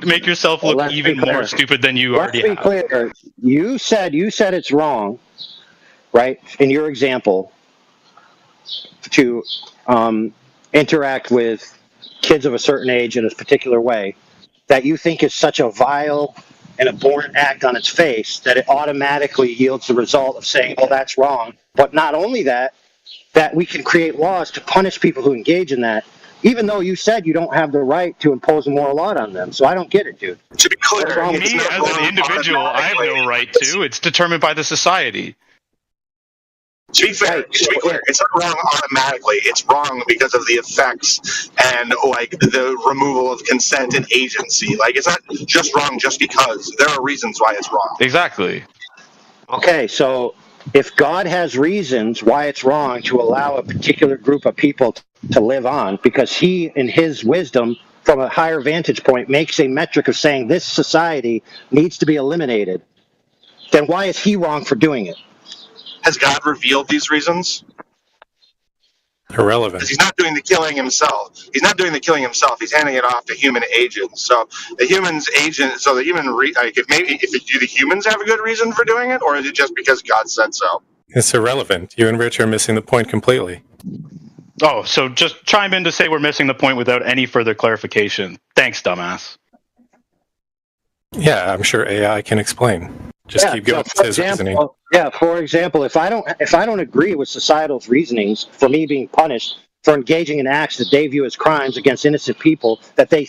S13: make yourself look even more stupid than you already have.
S6: Let's be clear. You said it's wrong, right? In your example, to interact with kids of a certain age in a particular way that you think is such a vile and abhorrent act on its face that it automatically yields the result of saying, oh, that's wrong. But not only that we can create laws to punish people who engage in that even though you said you don't have the right to impose a moral law on them. So I don't get it, dude.
S4: To be clear,
S13: Me as an individual, I have no right to. It's determined by the society.
S4: To be fair, it's not wrong automatically. It's wrong because of the effects and like the removal of consent and agency. Like it's not just wrong just because. There are reasons why it's wrong.
S13: Exactly.
S6: Okay, so if God has reasons why it's wrong to allow a particular group of people to live on, because he, in his wisdom, from a higher vantage point, makes a metric of saying this society needs to be eliminated, then why is he wrong for doing it?
S4: Has God revealed these reasons?
S2: Irrelevant.
S4: Because he's not doing the killing himself. He's not doing the killing himself. He's handing it off to human agents. So the human, do the humans have a good reason for doing it, or is it just because God said so?
S2: It's irrelevant. You and Rich are missing the point completely.
S13: Oh, so just chime in to say we're missing the point without any further clarification. Thanks, dumbass.
S2: Yeah, I'm sure AI can explain. Just keep going with his reasoning.
S6: Yeah, for example, if I don't agree with societal's reasonings for me being punished for engaging in acts that they view as crimes against innocent people that they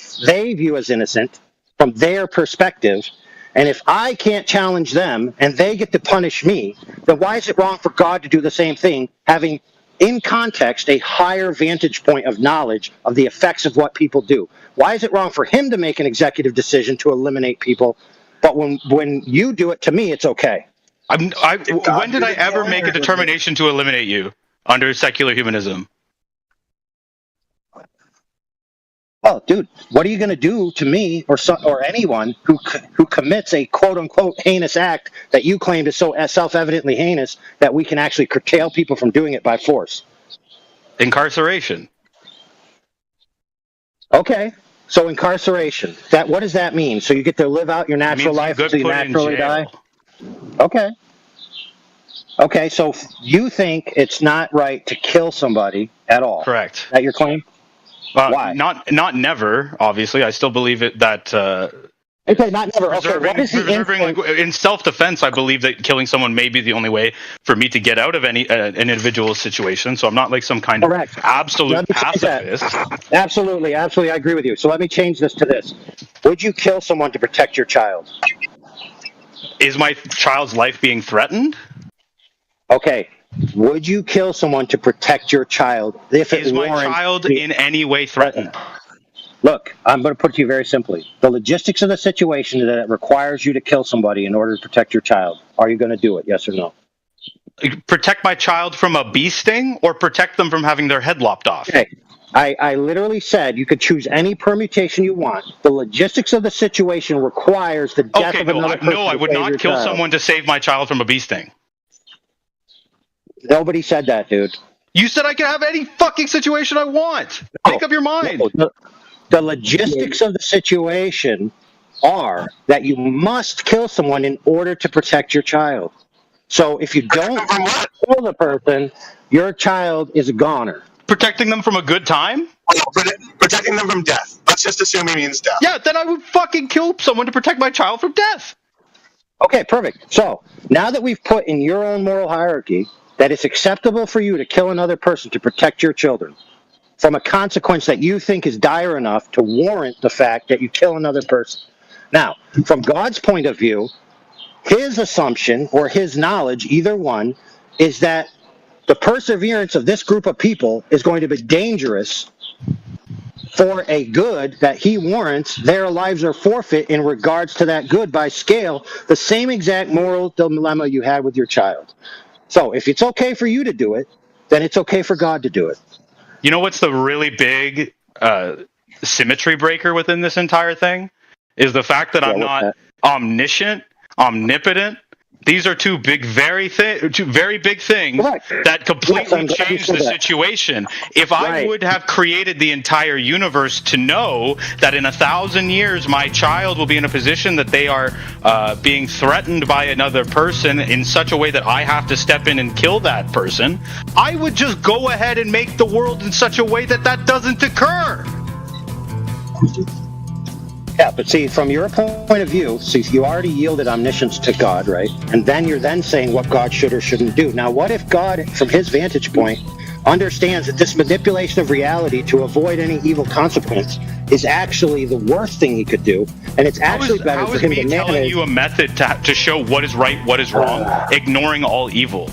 S6: view as innocent from their perspective, and if I can't challenge them and they get to punish me, then why is it wrong for God to do the same thing, having in context a higher vantage point of knowledge of the effects of what people do? Why is it wrong for him to make an executive decision to eliminate people, but when you do it to me, it's okay?
S13: When did I ever make a determination to eliminate you under secular humanism?
S6: Oh, dude, what are you going to do to me or anyone who commits a quote-unquote heinous act that you claimed is so self-evidently heinous that we can actually curtail people from doing it by force?
S13: Incarceration.
S6: Okay, so incarceration. What does that mean? So you get to live out your natural life until you naturally die? Okay. Okay, so you think it's not right to kill somebody at all?
S13: Correct.
S6: Is that your claim? Why?
S13: Not never. Obviously, I still believe it that.
S6: Okay, not never. Okay, what is the
S13: in self-defense, I believe that killing someone may be the only way for me to get out of any an individual situation. So I'm not like some kind of absolute pacifist.
S6: Absolutely, I agree with you. So let me change this to this: would you kill someone to protect your child?
S13: Is my child's life being threatened?
S6: Okay. Would you kill someone to protect your child if it warrants?
S13: Is my child in any way threatened?
S6: Look, I'm going to put it to you very simply. The logistics of the situation that it requires you to kill somebody in order to protect your child. Are you going to do it? Yes or no?
S13: Protect my child from a bee sting or protect them from having their head lopped off?
S6: Okay. I literally said you could choose any permutation you want. The logistics of the situation requires the death of another person.
S13: No, I would not kill someone to save my child from a bee sting.
S6: Nobody said that, dude.
S13: You said I can have any fucking situation I want. Make up your mind.
S6: No. The logistics of the situation are that you must kill someone in order to protect your child. So if you don't kill the person, your child is a goner.
S13: Protecting them from a good time?
S4: Protecting them from death. Let's just assume he means death.
S13: Yeah, then I would fucking kill someone to protect my child from death.
S6: Okay, perfect. So now that we've put in your own moral hierarchy that it's acceptable for you to kill another person to protect your children from a consequence that you think is dire enough to warrant the fact that you kill another person. Now, from God's point of view, his assumption or his knowledge, either one, is that the perseverance of this group of people is going to be dangerous for a good that he warrants. Their lives are forfeit in regards to that good by scale, the same exact moral dilemma you had with your child. So if it's okay for you to do it, then it's okay for God to do it.
S13: You know what's the really big symmetry breaker within this entire thing? Is the fact that I'm not omniscient, omnipotent. These are two very big things that completely change the situation. If I would have created the entire universe to know that in 1,000 years my child will be in a position that they are being threatened by another person in such a way that I have to step in and kill that person, I would just go ahead and make the world in such a way that that doesn't occur.
S6: Yeah, but see, from your point of view, see, you already yielded omniscience to God, right? And then you're saying what God should or shouldn't do. Now, what if God, from his vantage point, understands that this manipulation of reality to avoid any evil consequence is actually the worst thing he could do, and it's actually better for him to manage.
S13: Telling you a method to show what is right, what is wrong, ignoring all evil.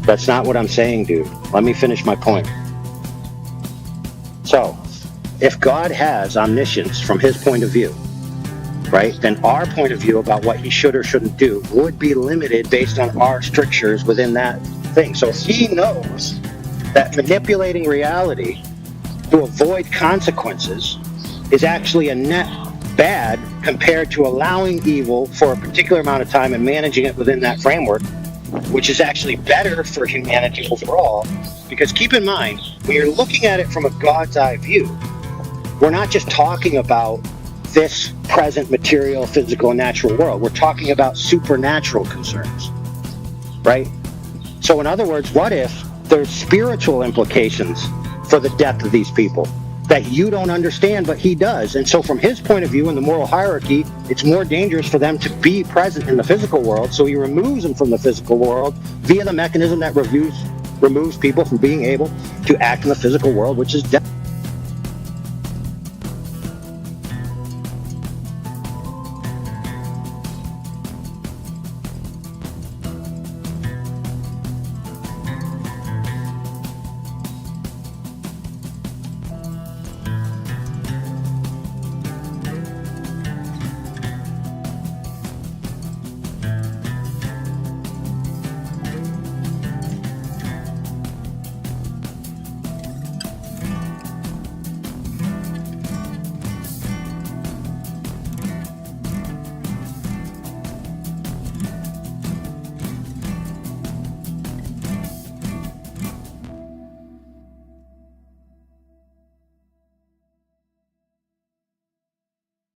S6: That's not what I'm saying, dude. Let me finish my point. So, if God has omniscience from his point of view, right, then our point of view about what he should or shouldn't do would be limited based on our strictures within that thing. So if he knows that manipulating reality to avoid consequences is actually a net bad compared to allowing evil for a particular amount of time and managing it within that framework, which is actually better for humanity overall, because keep in mind, when you're looking at it from a God's eye view, we're not just talking about this present material, physical, and natural world. We're talking about supernatural concerns, right? So in other words, what if there's spiritual implications for the death of these people that you don't understand, but he does? And so from his point of view in the moral hierarchy, it's more dangerous for them to be present in the physical world, so he removes them from the physical world via the mechanism that removes people from being able to act in the physical world, which is death.